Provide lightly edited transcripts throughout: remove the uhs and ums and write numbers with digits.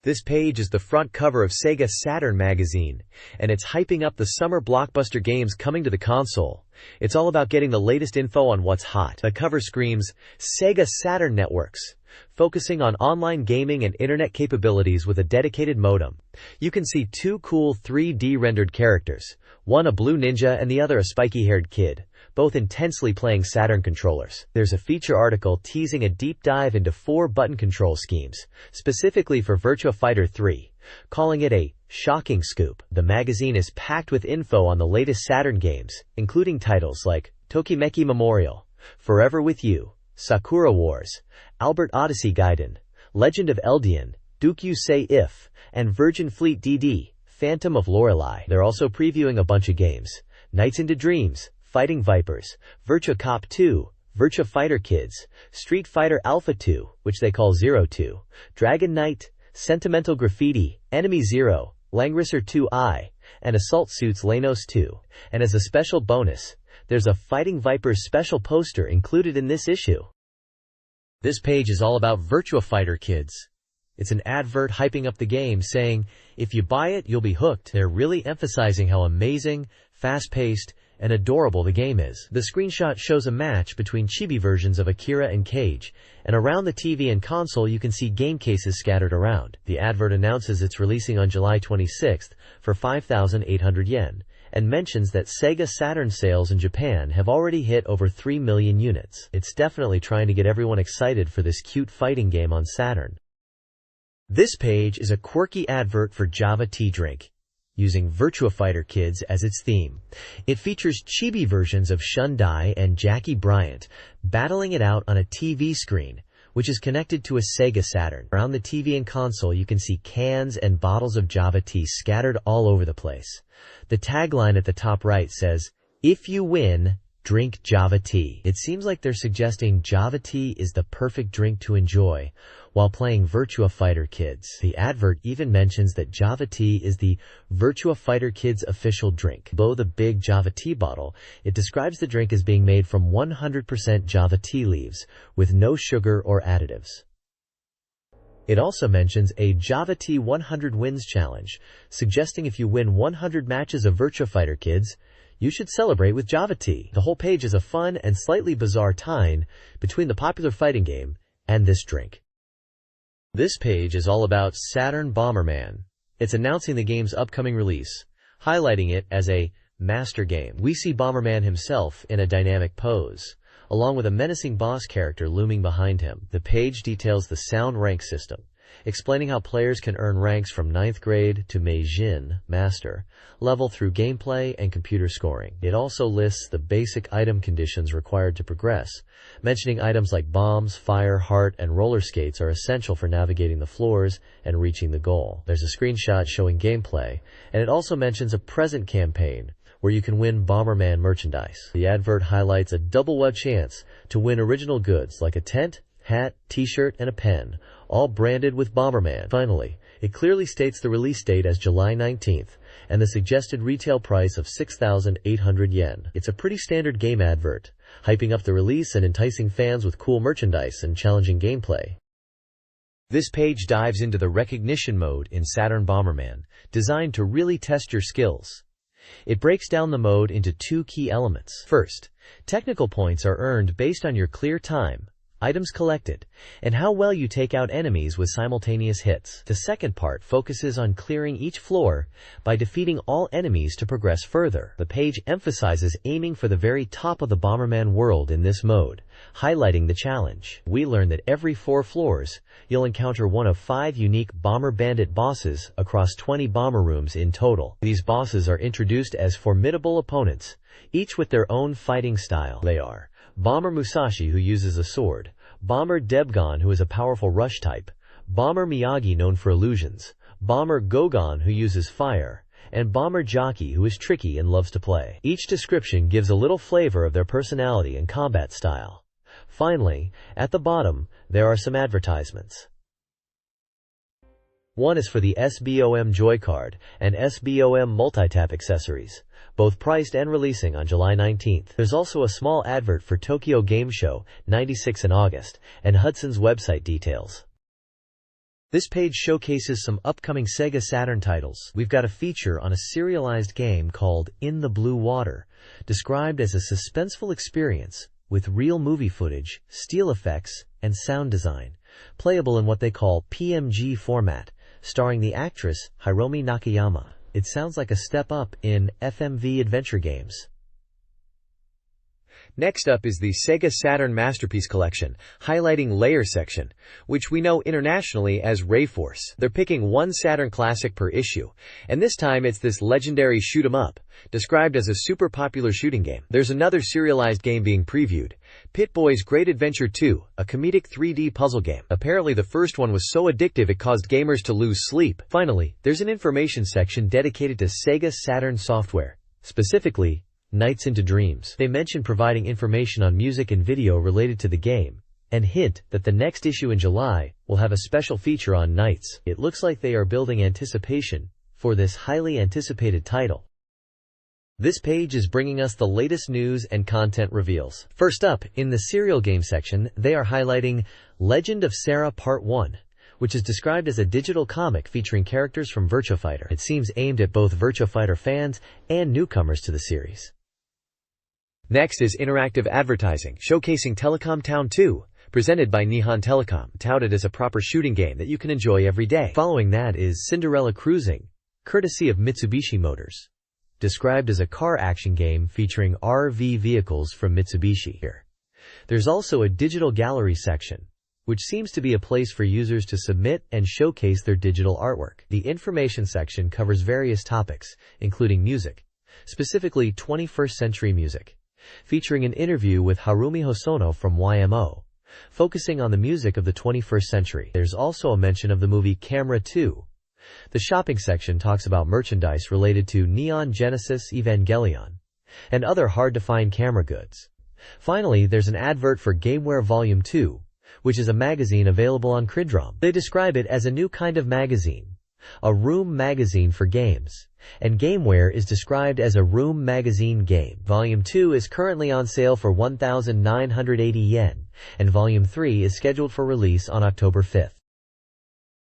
This page is the front cover of SEGA Saturn magazine, and it's hyping up the summer blockbuster games coming to the console. It's all about getting the latest info on what's hot. The cover screams, SEGA Saturn Networks, focusing on online gaming and internet capabilities with a dedicated modem. You can see two cool 3D rendered characters, one a blue ninja and the other a spiky-haired kid, both intensely playing Saturn controllers. There's a feature article teasing a deep dive into 4 button control schemes, specifically for Virtua Fighter 3, calling it a shocking scoop. The magazine is packed with info on the latest Saturn games, including titles like Tokimeki Memorial, Forever With You, Sakura Wars, Albert Odyssey Gaiden, Legend of Eldian, Duke You Say If, and Virgin Fleet DD, Phantom of Lorelei. They're also previewing a bunch of games: Nights into Dreams, Fighting Vipers, Virtua Cop 2, Virtua Fighter Kids, Street Fighter Alpha 2, which they call Zero 2, Dragon Knight, Sentimental Graffiti, Enemy Zero, Langrisser 2i, and Assault Suits Lanos 2. And as a special bonus, there's a Fighting Vipers special poster included in this issue. This page is all about Virtua Fighter Kids. It's an advert hyping up the game, saying, if you buy it, you'll be hooked. They're really emphasizing how amazing, fast-paced, and adorable the game is. The screenshot shows a match between chibi versions of Akira and Cage, and around the TV and console you can see game cases scattered around. The advert announces it's releasing on July 26th for 5,800 yen, and mentions that SEGA Saturn sales in Japan have already hit over 3 million units. It's definitely trying to get everyone excited for this cute fighting game on Saturn. This page is a quirky advert for Java Tea Drink, using Virtua Fighter Kids as its theme. It features chibi versions of Shundai and Jackie Bryant battling it out on a TV screen, which is connected to a SEGA Saturn. Around the TV and console you can see cans and bottles of Java tea scattered all over the place. The tagline at the top right says, "If you win, drink Java tea." It seems like they're suggesting Java tea is the perfect drink to enjoy while playing Virtua Fighter Kids. The advert even mentions that Java tea is the Virtua Fighter Kids official drink. Below the big Java tea bottle, it describes the drink as being made from 100% Java tea leaves, with no sugar or additives. It also mentions a Java Tea 100 Wins challenge, suggesting if you win 100 matches of Virtua Fighter Kids, you should celebrate with Java tea. The whole page is a fun and slightly bizarre tie-in between the popular fighting game and this drink. This page is all about Saturn Bomberman. It's announcing the game's upcoming release, highlighting it as a master game. We see Bomberman himself in a dynamic pose, along with a menacing boss character looming behind him. The page details the sound rank system, explaining how players can earn ranks from 9th grade to Meijin, Master, level through gameplay and computer scoring. It also lists the basic item conditions required to progress, mentioning items like bombs, fire, heart, and roller skates are essential for navigating the floors and reaching the goal. There's a screenshot showing gameplay, and it also mentions a present campaign where you can win Bomberman merchandise. The advert highlights a double-web chance to win original goods like a tent, hat, t-shirt, and a pen, all branded with Bomberman. Finally, it clearly states the release date as July 19th and the suggested retail price of 6,800 yen. It's a pretty standard game advert, hyping up the release and enticing fans with cool merchandise and challenging gameplay. This page dives into the recognition mode in Saturn Bomberman, designed to really test your skills. It breaks down the mode into 2 key elements. First, technical points are earned based on your clear time, items collected, and how well you take out enemies with simultaneous hits. The second part focuses on clearing each floor by defeating all enemies to progress further. The page emphasizes aiming for the very top of the Bomberman world in this mode, highlighting the challenge. We learn that every 4 floors, you'll encounter one of 5 unique Bomber Bandit bosses across 20 bomber rooms in total. These bosses are introduced as formidable opponents, each with their own fighting style. They are Bomber Musashi, who uses a sword, Bomber Debgon, who is a powerful rush type, Bomber Miyagi, known for illusions, Bomber Gogon, who uses fire, and Bomber Jockey, who is tricky and loves to play. Each description gives a little flavor of their personality and combat style. Finally, at the bottom, there are some advertisements. One is for the SBOM Joy Card and SBOM Multitap accessories, both priced and releasing on July 19th. There's also a small advert for Tokyo Game Show 96 in August, and Hudson's website details. This page showcases some upcoming Sega Saturn titles. We've got a feature on a serialized game called In the Blue Water, described as a suspenseful experience with real movie footage, steel effects, and sound design, playable in what they call PMG format, starring the actress Hiromi Nakayama. It sounds like a step up in FMV adventure games. Next up is the Sega Saturn Masterpiece Collection, highlighting Layer Section, which we know internationally as Rayforce. They're picking one Saturn classic per issue, and this time it's this legendary shoot 'em up, described as a super popular shooting game. There's another serialized game being previewed, Pit-Boy's Great Adventure 2, a comedic 3D puzzle game. Apparently the first one was so addictive it caused gamers to lose sleep. Finally, there's an information section dedicated to Sega Saturn software, specifically Nights into Dreams. They mention providing information on music and video related to the game, and hint that the next issue in July will have a special feature on Nights. It looks like they are building anticipation for this highly anticipated title. This page is bringing us the latest news and content reveals. First up, in the serial game section, they are highlighting Legend of Sarah Part 1, which is described as a digital comic featuring characters from Virtua Fighter. It seems aimed at both Virtua Fighter fans and newcomers to the series. Next is interactive advertising, showcasing Telecom Town 2, presented by Nihon Telecom, touted as a proper shooting game that you can enjoy every day. Following that is Cinderella Cruising, courtesy of Mitsubishi Motors, described as a car action game featuring RV vehicles from Mitsubishi. There's also a digital gallery section, which seems to be a place for users to submit and showcase their digital artwork. The information section covers various topics, including music, specifically 21st century music, featuring an interview with Harumi Hosono from YMO, focusing on the music of the 21st century. There's also a mention of the movie Camera 2. The shopping section talks about merchandise related to Neon Genesis Evangelion and other hard-to-find camera goods. Finally, there's an advert for Gameware Volume 2, which is a magazine available on Cridrom. They describe it as a new kind of magazine, a room magazine for games, and Gameware is described as a room magazine game. Volume 2 is currently on sale for 1,980 yen, and Volume 3 is scheduled for release on October 5th.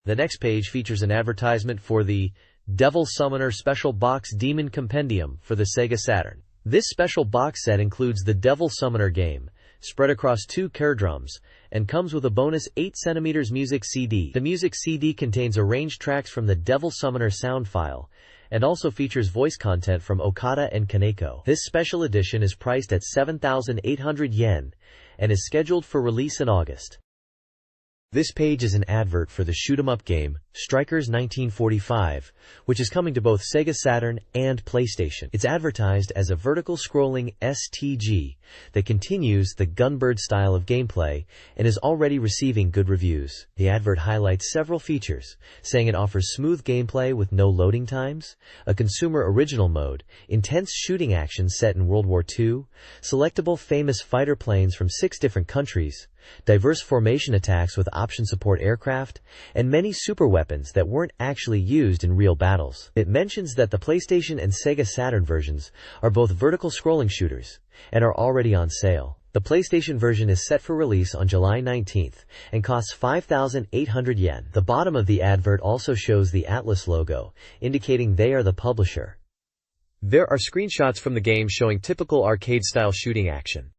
The next page features an advertisement for the Devil Summoner Special Box Demon Compendium for the Sega Saturn. This special box set includes the Devil Summoner game, spread across 2 Cardroms, and comes with a bonus 8cm music CD. The music CD contains arranged tracks from the Devil Summoner sound file, and also features voice content from Okada and Kaneko. This special edition is priced at 7,800 yen, and is scheduled for release in August. This page is an advert for the shoot-'em-up game, Strikers 1945, which is coming to both Sega Saturn and PlayStation. It's advertised as a vertical-scrolling STG that continues the Gunbird style of gameplay and is already receiving good reviews. The advert highlights several features, saying it offers smooth gameplay with no loading times, a consumer original mode, intense shooting action set in World War II, selectable famous fighter planes from 6 different countries, diverse formation attacks with option support aircraft, and many super weapons that weren't actually used in real battles. It mentions that the PlayStation and Sega Saturn versions are both vertical scrolling shooters and are already on sale. The PlayStation version is set for release on July 19th and costs 5,800 yen. The bottom of the advert also shows the Atlas logo, indicating they are the publisher. There are screenshots from the game showing typical arcade-style shooting action.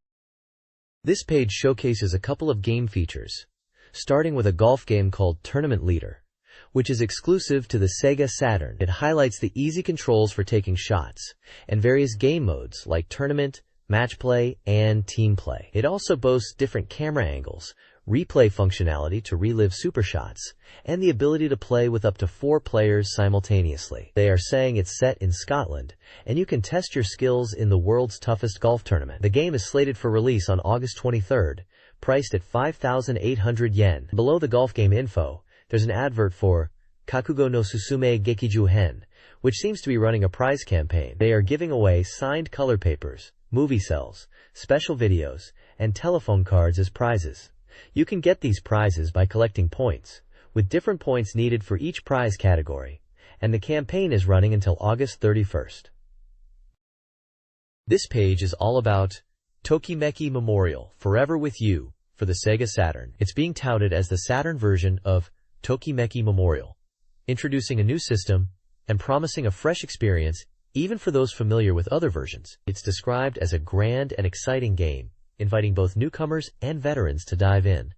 This page showcases a couple of game features, starting with a golf game called Tournament Leader, which is exclusive to the Sega Saturn. It highlights the easy controls for taking shots, and various game modes like Tournament, Match Play, and Team Play. It also boasts different camera angles, replay functionality to relive super shots, and the ability to play with up to 4 players simultaneously. They are saying it's set in Scotland, and you can test your skills in the world's toughest golf tournament. The game is slated for release on August 23rd, priced at 5,800 yen. Below the golf game info, there's an advert for Kakugo no Susume Gekiju Hen, which seems to be running a prize campaign. They are giving away signed color papers, movie cells, special videos, and telephone cards as prizes. You can get these prizes by collecting points, with different points needed for each prize category, and the campaign is running until August 31st. This page is all about Tokimeki Memorial, Forever With You, for the Sega Saturn. It's being touted as the Saturn version of Tokimeki Memorial, introducing a new system and promising a fresh experience even for those familiar with other versions. It's described as a grand and exciting game, inviting both newcomers and veterans to dive in.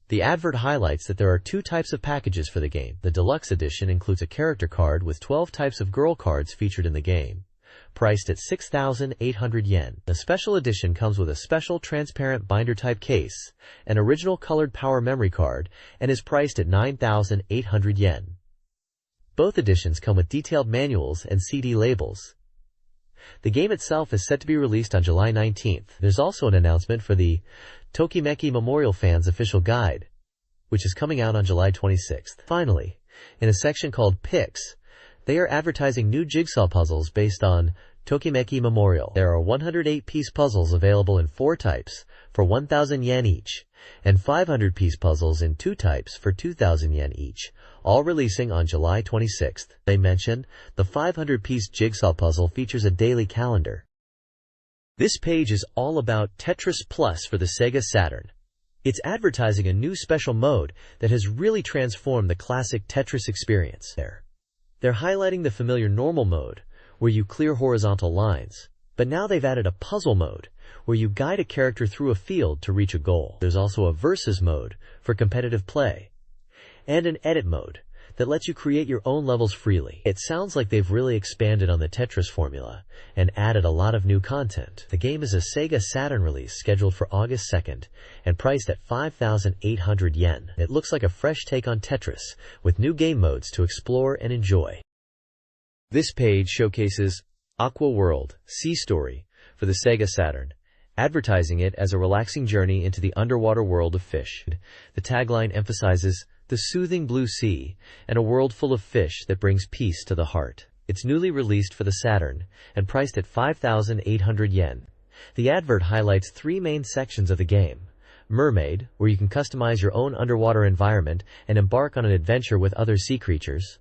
The advert highlights that there are 2 types of packages for the game. The deluxe edition includes a character card with 12 types of girl cards featured in the game, priced at 6,800 yen. The special edition comes with a special transparent binder-type case, an original colored power memory card, and is priced at 9,800 yen. Both editions come with detailed manuals and CD labels. The game itself is set to be released on July 19th. There's also an announcement for the Tokimeki Memorial Fans Official Guide, which is coming out on July 26th. Finally, in a section called Picks, they are advertising new jigsaw puzzles based on Tokimeki Memorial. There are 108-piece puzzles available in 4 types for 1,000 yen each, and 500-piece puzzles in 2 types for 2,000 yen each, all releasing on July 26th. They mention the 500-piece jigsaw puzzle features a daily calendar. This page is all about Tetris Plus for the Sega Saturn. It's advertising a new special mode that has really transformed the classic Tetris experience. They're highlighting the familiar normal mode, where you clear horizontal lines, but now they've added a puzzle mode, where you guide a character through a field to reach a goal. There's also a versus mode for competitive play, and an edit mode that lets you create your own levels freely. It sounds like they've really expanded on the Tetris formula and added a lot of new content. The game is a Sega Saturn release scheduled for August 2nd and priced at 5,800 yen. It looks like a fresh take on Tetris with new game modes to explore and enjoy. This page showcases Aqua World Sea Story for the Sega Saturn, advertising it as a relaxing journey into the underwater world of fish. The tagline emphasizes the soothing blue sea and a world full of fish that brings peace to the heart. It's newly released for the Saturn and priced at 5,800 yen. The advert highlights 3 main sections of the game. Mermaid, where you can customize your own underwater environment and embark on an adventure with other sea creatures.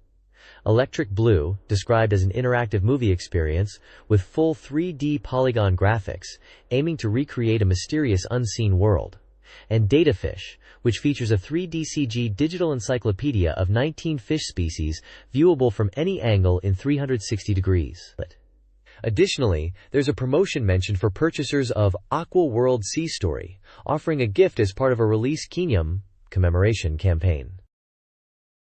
Electric Blue, described as an interactive movie experience with full 3D polygon graphics, aiming to recreate a mysterious unseen world. And Datafish, which features a 3D CG digital encyclopedia of 19 fish species, viewable from any angle in 360 degrees. Additionally, there's a promotion mentioned for purchasers of Aqua World Sea Story, offering a gift as part of a release Kinyum commemoration campaign.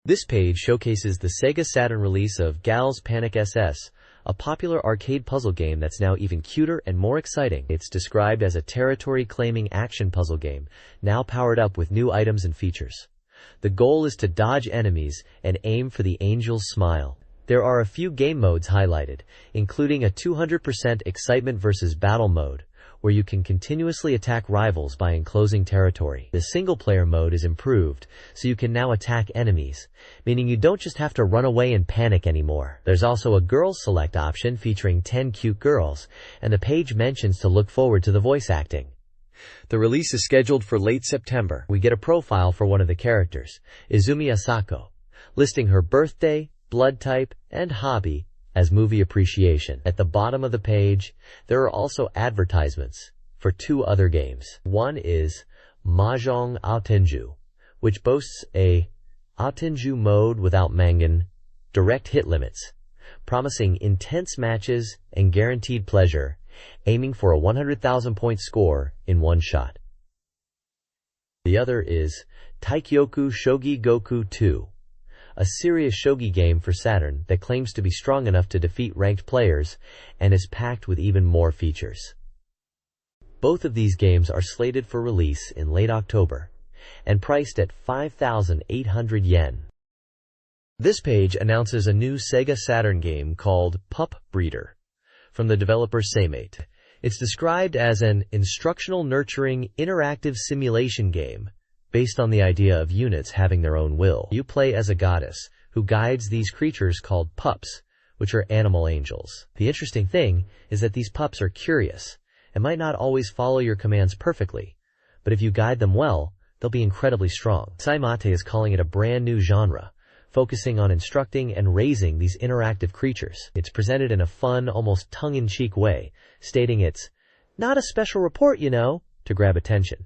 This page showcases the Sega Saturn release of Gal's Panic SS, a popular arcade puzzle game that's now even cuter and more exciting. It's described as a territory-claiming action puzzle game, now powered up with new items and features. The goal is to dodge enemies and aim for the angel's smile. There are a few game modes highlighted, including a 200% excitement versus battle mode, where you can continuously attack rivals by enclosing territory. The single-player mode is improved, so you can now attack enemies, meaning you don't just have to run away and panic anymore. There's also a girls select option featuring 10 cute girls, and the page mentions to look forward to the voice acting. The release is scheduled for late September. We get a profile for one of the characters, Izumi Asako, listing her birthday, blood type, and hobby as movie appreciation. At the bottom of the page, there are also advertisements for 2 other games. One is Mahjong Aotenju, which boasts a Aotenju mode without mangan, direct hit limits, promising intense matches and guaranteed pleasure, aiming for a 100,000-point score in one shot. The other is Taikyoku Shogi Goku 2, a serious shogi game for Saturn that claims to be strong enough to defeat ranked players and is packed with even more features. Both of these games are slated for release in late October and priced at 5,800 yen. This page announces a new Sega Saturn game called Pup Breeder from the developer Saymate. It's described as an instructional, nurturing, interactive simulation game based on the idea of units having their own will. You play as a goddess who guides these creatures called pups, which are animal angels. The interesting thing is that these pups are curious and might not always follow your commands perfectly, but if you guide them well, they'll be incredibly strong. Saimate is calling it a brand new genre, focusing on instructing and raising these interactive creatures. It's presented in a fun, almost tongue-in-cheek way, stating it's not a special report, to grab attention.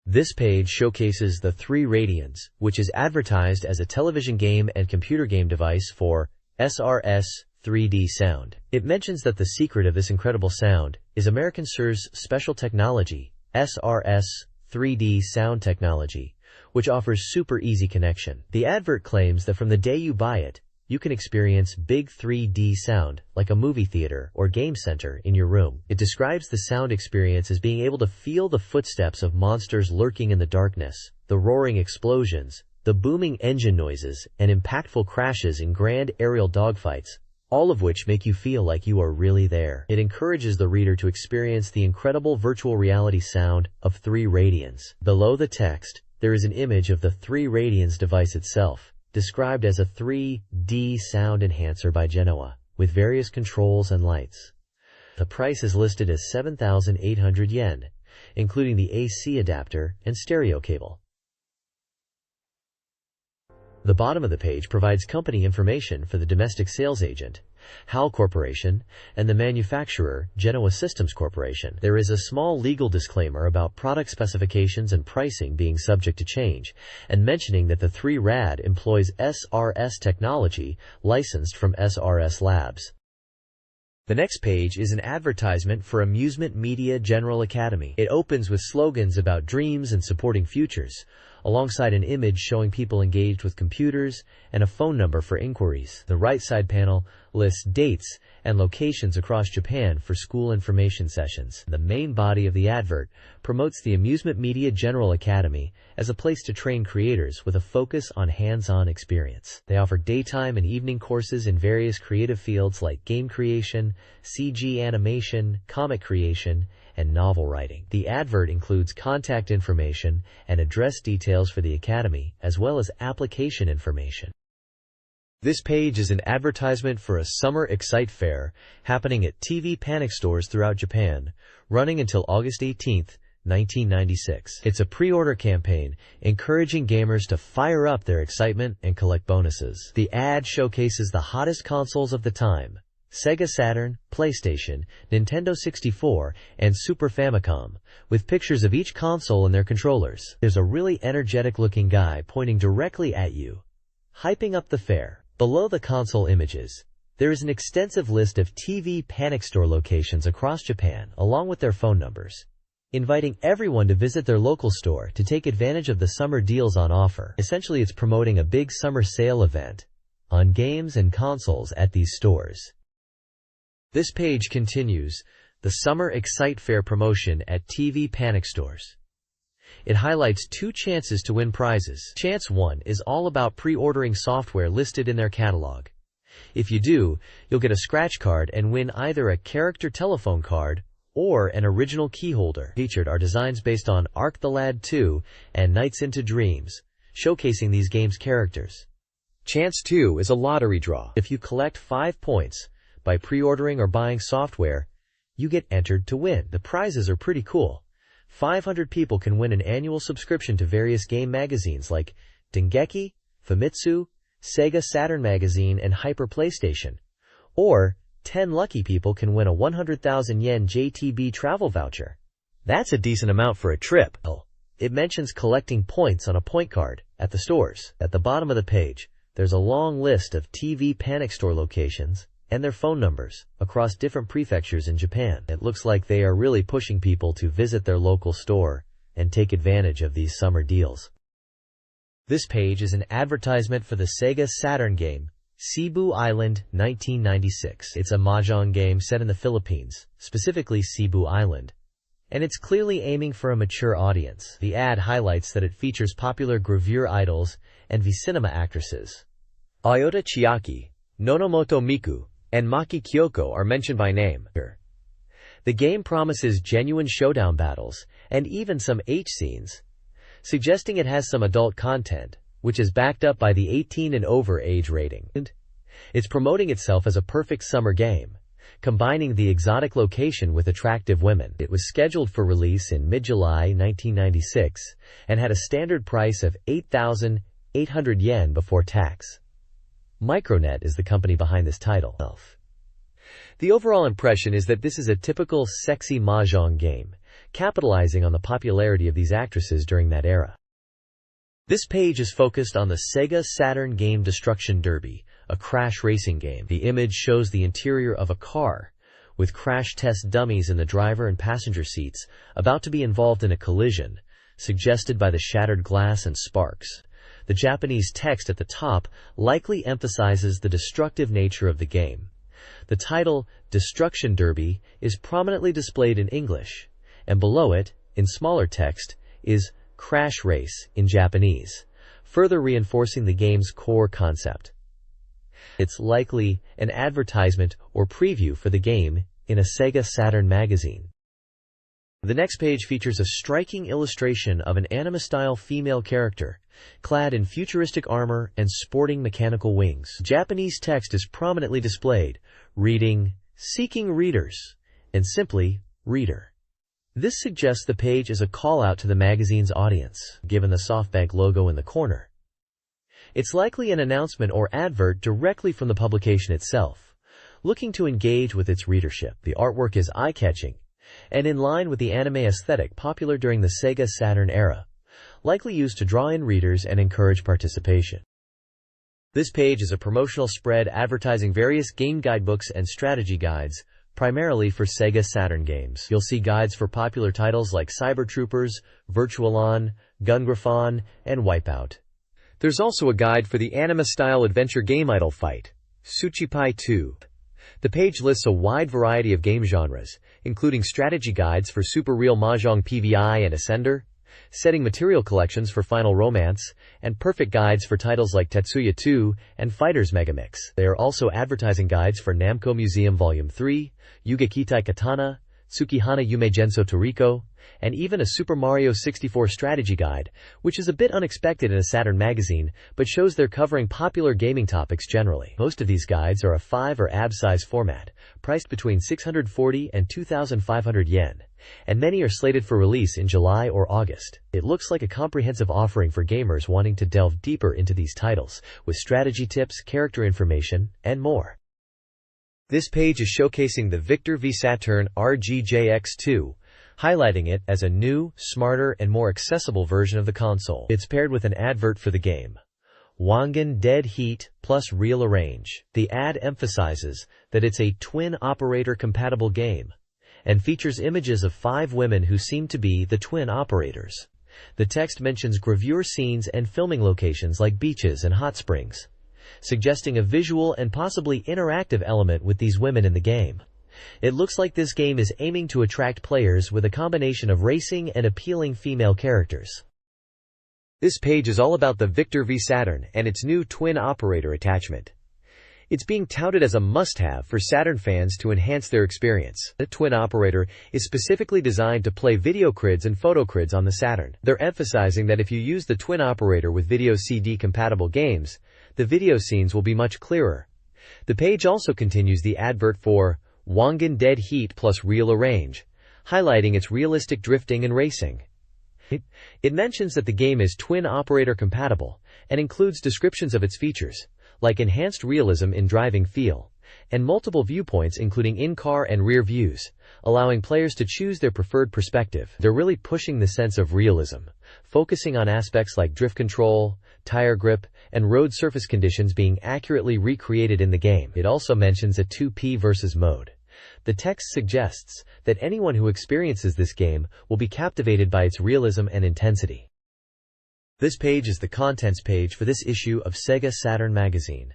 This page showcases the 3 Radians, which is advertised as a television game and computer game device for SRS 3D sound. It mentions that the secret of this incredible sound is American SER's special technology, SRS 3D sound technology, which offers super easy connection. The advert claims that from the day you buy it, you can experience big 3D sound, like a movie theater or game center in your room. It describes the sound experience as being able to feel the footsteps of monsters lurking in the darkness, the roaring explosions, the booming engine noises, and impactful crashes in grand aerial dogfights, all of which make you feel like you are really there. It encourages the reader to experience the incredible virtual reality sound of 3 Radians. Below the text, there is an image of the 3 Radians device itself, described as a 3D sound enhancer by Genoa, with various controls and lights. The price is listed as 7,800 yen, including the AC adapter and stereo cable. The bottom of the page provides company information for the domestic sales agent, HAL Corporation, and the manufacturer, Genoa Systems Corporation. There is a small legal disclaimer about product specifications and pricing being subject to change, and mentioning that the 3RAD employs SRS technology licensed from SRS Labs. The next page is an advertisement for Amusement Media General Academy. It opens with slogans about dreams and supporting futures, alongside an image showing people engaged with computers and a phone number for inquiries. The right side panel lists dates and locations across Japan for school information sessions. The main body of the advert promotes the Amusement Media General Academy as a place to train creators with a focus on hands-on experience. They offer daytime and evening courses in various creative fields like game creation, CG animation, comic creation, and novel writing. The advert includes contact information and address details for the academy, as well as application information. This page is an advertisement for a Summer Excite Fair happening at TV Panic stores throughout Japan, running until August 18, 1996. It's a pre-order campaign encouraging gamers to fire up their excitement and collect bonuses. The ad showcases the hottest consoles of the time: SEGA Saturn, PlayStation, Nintendo 64, and Super Famicom, with pictures of each console and their controllers. There's a really energetic-looking guy pointing directly at you, hyping up the fair. Below the console images, there is an extensive list of TV Panic store locations across Japan, along with their phone numbers, inviting everyone to visit their local store to take advantage of the summer deals on offer. Essentially, it's promoting a big summer sale event on games and consoles at these stores. This page continues the Summer Excite Fair promotion at TV Panic stores. It highlights 2 chances to win prizes. Chance 1 is all about pre-ordering software listed in their catalog. If you do, you'll get a scratch card and win either a character telephone card or an original key holder. Featured are designs based on Ark the Lad 2 and Nights into Dreams, showcasing these games' characters. Chance 2 is a lottery draw. If you collect 5 points by pre-ordering or buying software, you get entered to win. The prizes are pretty cool. 500 people can win an annual subscription to various game magazines like Dengeki, Famitsu, SEGA Saturn Magazine, and Hyper PlayStation. Or 10 lucky people can win a 100,000 yen JTB travel voucher. That's a decent amount for a trip. It mentions collecting points on a point card at the stores. At the bottom of the page, there's a long list of TV Panic store locations and their phone numbers across different prefectures in Japan. It looks like they are really pushing people to visit their local store and take advantage of these summer deals. This page is an advertisement for the SEGA Saturn game, Cebu Island 1996. It's a mahjong game set in the Philippines, specifically Cebu Island, and it's clearly aiming for a mature audience. The ad highlights that it features popular gravure idols and V-cinema actresses. Ayota Chiaki, Nonomoto Miku, and Maki Kyoko are mentioned by name. The game promises genuine showdown battles and even some H scenes, suggesting it has some adult content, which is backed up by the 18 and over age rating. It's promoting itself as a perfect summer game, combining the exotic location with attractive women. It was scheduled for release in mid-July 1996 and had a standard price of 8,800 yen before tax. Micronet is the company behind this title. The overall impression is that this is a typical sexy mahjong game, capitalizing on the popularity of these actresses during that era. This page is focused on the SEGA Saturn game Destruction Derby, a crash racing game. The image shows the interior of a car, with crash test dummies in the driver and passenger seats, about to be involved in a collision, suggested by the shattered glass and sparks. The Japanese text at the top likely emphasizes the destructive nature of the game. The title, Destruction Derby, is prominently displayed in English, and below it, in smaller text, is Crash Race in Japanese, further reinforcing the game's core concept. It's likely an advertisement or preview for the game in a SEGA Saturn magazine. The next page features a striking illustration of an anime-style female character, clad in futuristic armor and sporting mechanical wings. Japanese text is prominently displayed, reading, "Seeking readers," and simply, "Reader." This suggests the page is a call-out to the magazine's audience, given the SoftBank logo in the corner. It's likely an announcement or advert directly from the publication itself, looking to engage with its readership. The artwork is eye-catching, and in line with the anime aesthetic popular during the SEGA Saturn era, likely used to draw in readers and encourage participation. This page is a promotional spread advertising various game guidebooks and strategy guides, primarily for SEGA Saturn games. You'll see guides for popular titles like Cyber Troopers, Virtualon, Gungraphon, and Wipeout. There's also a guide for the anime-style adventure game Idle Fight, Tsuchipai 2. The page lists a wide variety of game genres, including strategy guides for Super Real Mahjong PVI and Ascender, setting material collections for Final Romance, and perfect guides for titles like Tetsuya 2 and Fighters Megamix. They are also advertising guides for Namco Museum Volume 3, Yuga Kitai Katana, Tsukihana Yume Genso Toriko, and even a Super Mario 64 strategy guide, which is a bit unexpected in a Saturn magazine, but shows they're covering popular gaming topics generally. Most of these guides are a 5 or AB size format, priced between 640 and 2,500 yen, and many are slated for release in July or August. It looks like a comprehensive offering for gamers wanting to delve deeper into these titles, with strategy tips, character information, and more. This page is showcasing the Victor V Saturn RGJX2, highlighting it as a new, smarter, and more accessible version of the console. It's paired with an advert for the game, Wangan Dead Heat plus Real Arrange. The ad emphasizes that it's a twin-operator-compatible game, and features images of 5 women who seem to be the twin operators. The text mentions gravure scenes and filming locations like beaches and hot springs, suggesting a visual and possibly interactive element with these women in the game. It looks like this game is aiming to attract players with a combination of racing and appealing female characters. This page is all about the Victor V Saturn and its new twin operator attachment. It's being touted as a must-have for Saturn fans to enhance their experience. The twin operator is specifically designed to play video crids and photo crids on the Saturn. They're emphasizing that if you use the twin operator with video CD compatible games, the video scenes will be much clearer. The page also continues the advert for Wangan Dead Heat plus Real Arrange, highlighting its realistic drifting and racing. It mentions that the game is twin operator compatible and includes descriptions of its features, like enhanced realism in driving feel, and multiple viewpoints including in-car and rear views, allowing players to choose their preferred perspective. They're really pushing the sense of realism, focusing on aspects like drift control, tire grip, and road surface conditions being accurately recreated in the game. It also mentions a 2P versus mode. The text suggests that anyone who experiences this game will be captivated by its realism and intensity. This page is the contents page for this issue of SEGA Saturn magazine.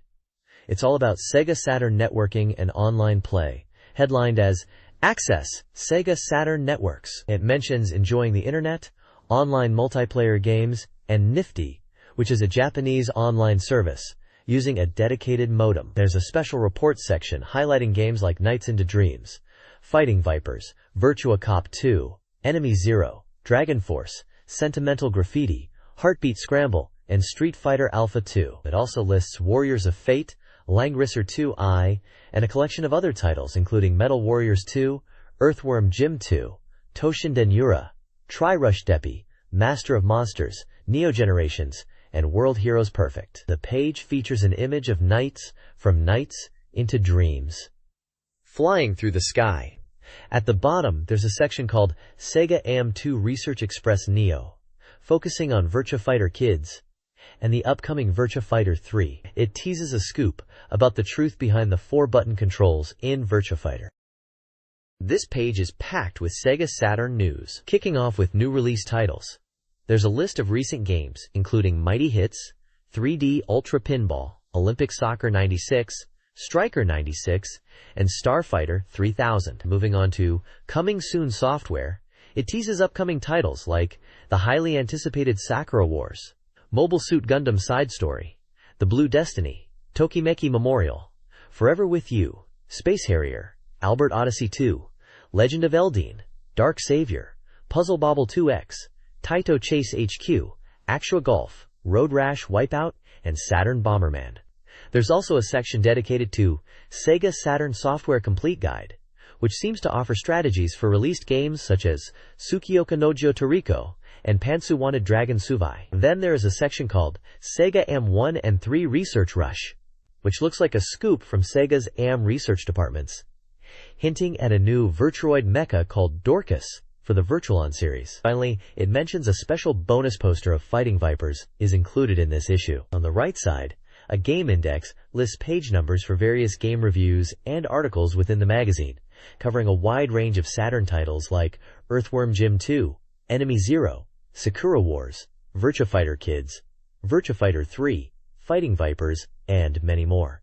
It's all about SEGA Saturn networking and online play, headlined as Access SEGA Saturn Networks. It mentions enjoying the internet, online multiplayer games, and Nifty, which is a Japanese online service, using a dedicated modem. There's a special reports section highlighting games like Nights into Dreams, Fighting Vipers, Virtua Cop 2, Enemy Zero, Dragon Force, Sentimental Graffiti, Heartbeat Scramble, and Street Fighter Alpha 2. It also lists Warriors of Fate, Langrisser 2i, and a collection of other titles including Metal Warriors 2, Earthworm Jim 2, Toshinden Yura, Tri-Rush Deppy, Master of Monsters, Neo Generations, and World Heroes Perfect. The page features an image of Nights from Nights into Dreams, flying through the sky. At the bottom, there's a section called SEGA AM2 Research Express Neo, focusing on Virtua Fighter Kids and the upcoming Virtua Fighter 3. It teases a scoop about the truth behind the 4-button controls in Virtua Fighter. This page is packed with SEGA Saturn news, kicking off with new release titles. There's a list of recent games, including Mighty Hits, 3D Ultra Pinball, Olympic Soccer 96, Striker 96, and Starfighter 3000. Moving on to Coming Soon Software, it teases upcoming titles like the highly anticipated Sakura Wars, Mobile Suit Gundam Side Story, The Blue Destiny, Tokimeki Memorial, Forever With You, Space Harrier, Albert Odyssey 2, Legend of Eldine, Dark Savior, Puzzle Bobble 2X, Taito Chase HQ, Actua Golf, Road Rash Wipeout, and Saturn Bomberman. There's also a section dedicated to SEGA Saturn Software Complete Guide, which seems to offer strategies for released games such as Tsukioka no Jyo Toriko and Pantsu Wanted Dragon Suvai. Then there is a section called SEGA AM1 and 3 Research Rush, which looks like a scoop from SEGA's AM research departments, hinting at a new Virtuoid mecha called Dorcas for the Virtualon series. Finally, it mentions a special bonus poster of Fighting Vipers is included in this issue. On the right side, a game index lists page numbers for various game reviews and articles within the magazine, covering a wide range of Saturn titles like Earthworm Jim 2, Enemy Zero, Sakura Wars, Virtua Fighter Kids, Virtua Fighter 3, Fighting Vipers, and many more.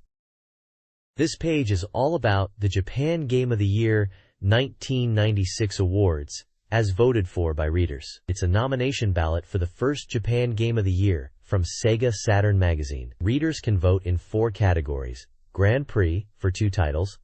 This page is all about the Japan Game of the Year 1996 awards, as voted for by readers. It's a nomination ballot for the first Japan Game of the Year from SEGA Saturn Magazine. Readers can vote in 4 categories: Grand Prix for 2 titles,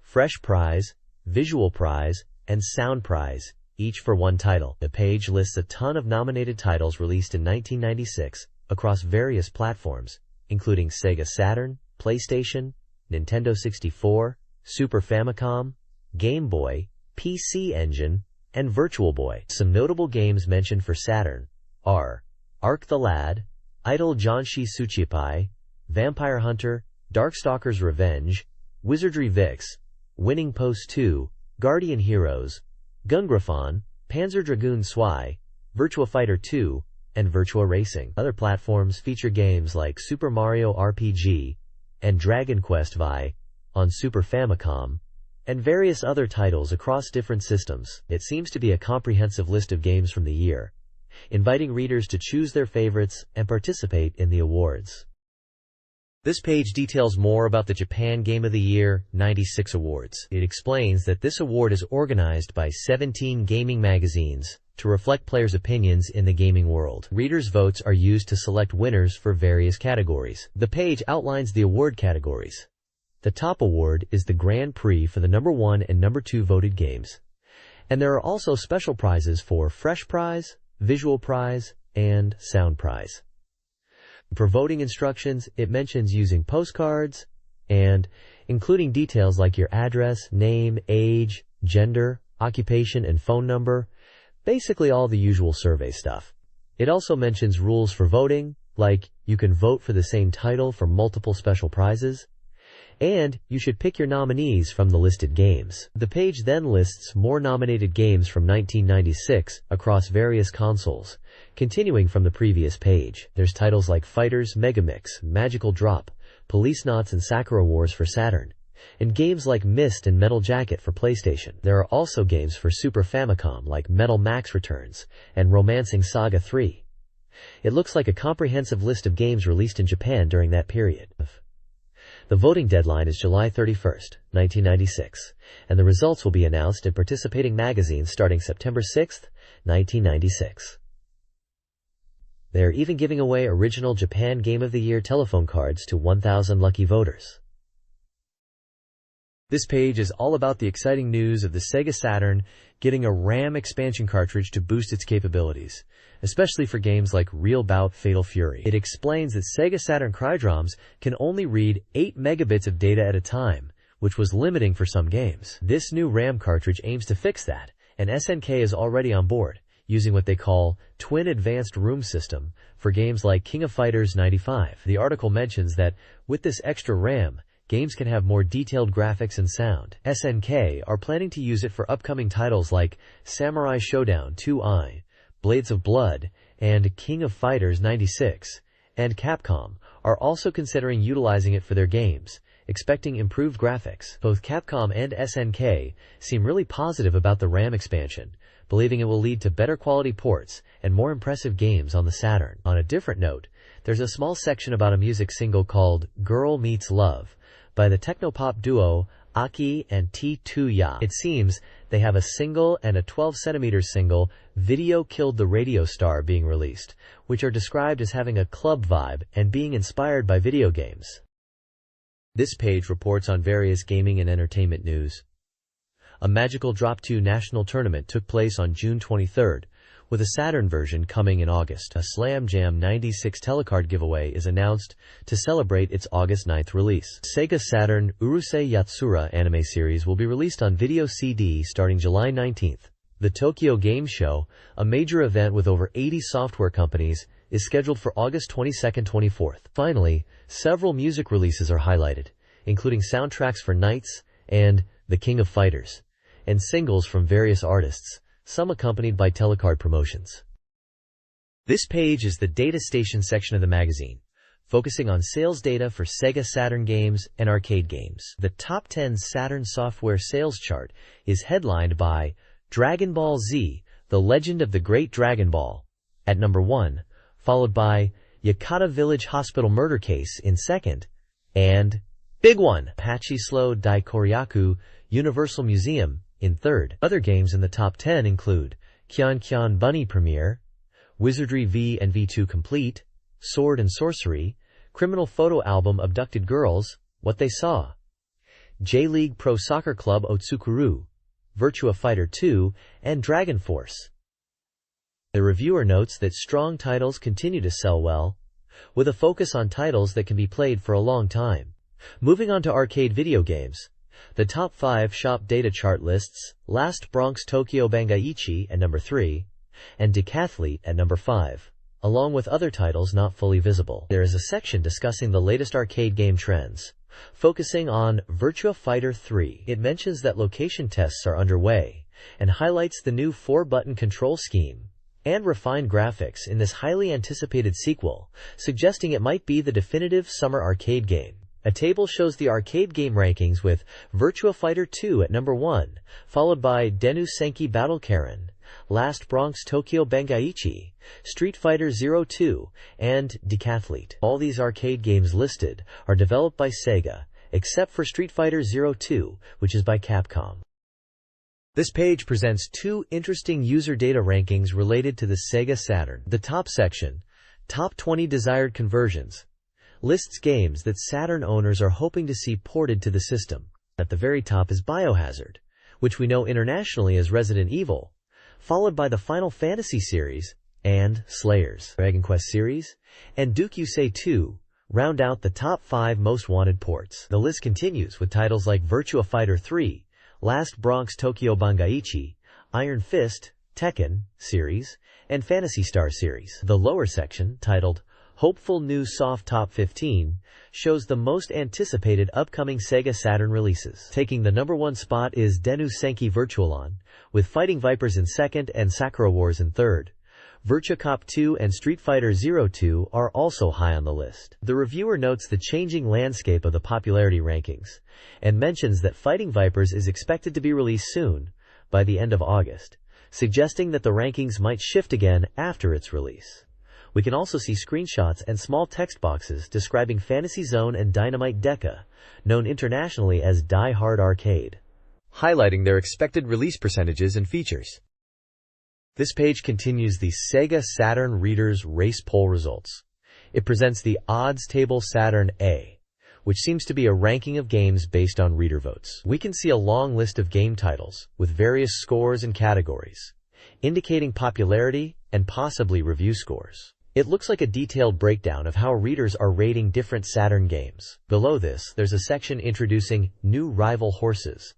Fresh Prize, Visual Prize, and Sound Prize, each for 1 title. The page lists a ton of nominated titles released in 1996 across various platforms, including SEGA Saturn, PlayStation, Nintendo 64, Super Famicom, Game Boy, PC Engine, and Virtual Boy. Some notable games mentioned for Saturn are Arc the Lad, Idol Janshi Tsuchipai, Vampire Hunter, Darkstalkers Revenge, Wizardry Vix, Winning Post 2, Guardian Heroes, Gungrafon, Panzer Dragoon Zwei, Virtua Fighter 2, and Virtua Racing. Other platforms feature games like Super Mario RPG and Dragon Quest VI on Super Famicom, and various other titles across different systems. It seems to be a comprehensive list of games from the year, inviting readers to choose their favorites and participate in the awards. This page details more about the Japan Game of the Year 96 awards. It explains that this award is organized by 17 gaming magazines to reflect players' opinions in the gaming world. Readers' votes are used to select winners for various categories. The page outlines the award categories. The top award is the Grand Prix for the number 1 and number 2 voted games, and there are also special prizes for Fresh Prize, Visual Prize, and Sound Prize. For voting instructions, it mentions using postcards and including details like your address, name, age, gender, occupation, and phone number, basically all the usual survey stuff. It also mentions rules for voting, like you can vote for the same title for multiple special prizes, and you should pick your nominees from the listed games. The page then lists more nominated games from 1996 across various consoles, continuing from the previous page. There's titles like Fighters, Megamix, Magical Drop, Policenauts, and Sakura Wars for Saturn, and games like Myst and Metal Jacket for PlayStation. There are also games for Super Famicom like Metal Max Returns and Romancing Saga 3. It looks like a comprehensive list of games released in Japan during that period. The voting deadline is July 31st, 1996, and the results will be announced in participating magazines starting September 6th, 1996. They are even giving away original Japan Game of the Year telephone cards to 1,000 lucky voters. This page is all about the exciting news of the SEGA Saturn getting a RAM expansion cartridge to boost its capabilities, especially for games like Real Bout Fatal Fury. It explains that SEGA Saturn Crydroms can only read 8 megabits of data at a time, which was limiting for some games. This new RAM cartridge aims to fix that, and SNK is already on board, using what they call Twin Advanced Room System for games like King of Fighters 95. The article mentions that with this extra RAM, games can have more detailed graphics and sound. SNK are planning to use it for upcoming titles like Samurai Showdown 2i, Blades of Blood, and King of Fighters 96, and Capcom are also considering utilizing it for their games, expecting improved graphics. Both Capcom and SNK seem really positive about the RAM expansion, believing it will lead to better quality ports and more impressive games on the Saturn. On a different note, there's a small section about a music single called Girl Meets Love by the technopop duo Aki and T2Ya. It seems they have a single and a 12cm single, Video Killed the Radio Star, being released, which are described as having a club vibe and being inspired by video games. This page reports on various gaming and entertainment news. A Magical Drop 2 national tournament took place on June 23rd, with a Saturn version coming in August. A Slam Jam 96 telecard giveaway is announced to celebrate its August 9th release. SEGA Saturn Urusei Yatsura anime series will be released on video CD starting July 19th. The Tokyo Game Show, a major event with over 80 software companies, is scheduled for August 22nd, 24th. Finally, several music releases are highlighted, including soundtracks for Knights and The King of Fighters, and singles from various artists, some accompanied by telecard promotions. This page is the data station section of the magazine, focusing on sales data for SEGA Saturn games and arcade games. The top 10 Saturn software sales chart is headlined by Dragon Ball Z, The Legend of the Great Dragon Ball, at number 1, followed by Yakata Village Hospital Murder Case in second, and Big One, Apache Slow Dai Koryaku Universal Museum in third. Other games in the top 10 include Kyan Kyan Bunny Premiere, Wizardry V and V2 Complete, Sword and Sorcery, Criminal Photo Album Abducted Girls, What They Saw, J-League Pro Soccer Club Otsukuru, Virtua Fighter 2, and Dragon Force. The reviewer notes that strong titles continue to sell well, with a focus on titles that can be played for a long time. Moving on to arcade video games, the top 5 shop data chart lists Last Bronx Tokyo Bangaichi at number 3 and Decathlete at number 5, along with other titles not fully visible. There is a section discussing the latest arcade game trends, focusing on Virtua Fighter 3. It mentions that location tests are underway and highlights the new 4-button control scheme and refined graphics in this highly anticipated sequel, suggesting it might be the definitive summer arcade game. A table shows the arcade game rankings with Virtua Fighter 2 at number 1, followed by Denu Senki Battle Karen, Last Bronx Tokyo Bangaichi, Street Fighter 02, and Decathlete. All these arcade games listed are developed by SEGA, except for Street Fighter 02, which is by Capcom. This page presents 2 interesting user data rankings related to the SEGA Saturn. The top section, Top 20 Desired Conversions, lists games that Saturn owners are hoping to see ported to the system. At the very top is Biohazard, which we know internationally as Resident Evil, followed by the Final Fantasy series and Slayers. Dragon Quest series and Duke Yusei 2 round out the top 5 most wanted ports. The list continues with titles like Virtua Fighter 3, Last Bronx Tokyo Bangaichi, Iron Fist, Tekken series, and Phantasy Star series. The lower section, titled Hopeful New Soft Top 15, shows the most anticipated upcoming SEGA Saturn releases. Taking the number 1 spot is Denu Senki Virtualon, with Fighting Vipers in second and Sakura Wars in third. Virtua Cop 2 and Street Fighter 02 are also high on the list. The reviewer notes the changing landscape of the popularity rankings, and mentions that Fighting Vipers is expected to be released soon, by the end of August, suggesting that the rankings might shift again after its release. We can also see screenshots and small text boxes describing Fantasy Zone and Dynamite Deca, known internationally as Die Hard Arcade, highlighting their expected release percentages and features. This page continues the SEGA Saturn Readers Race Poll results. It presents the Odds Table Saturn A, which seems to be a ranking of games based on reader votes. We can see a long list of game titles with various scores and categories, indicating popularity and possibly review scores. It looks like a detailed breakdown of how readers are rating different Saturn games. Below this, there's a section introducing New Rival Horses,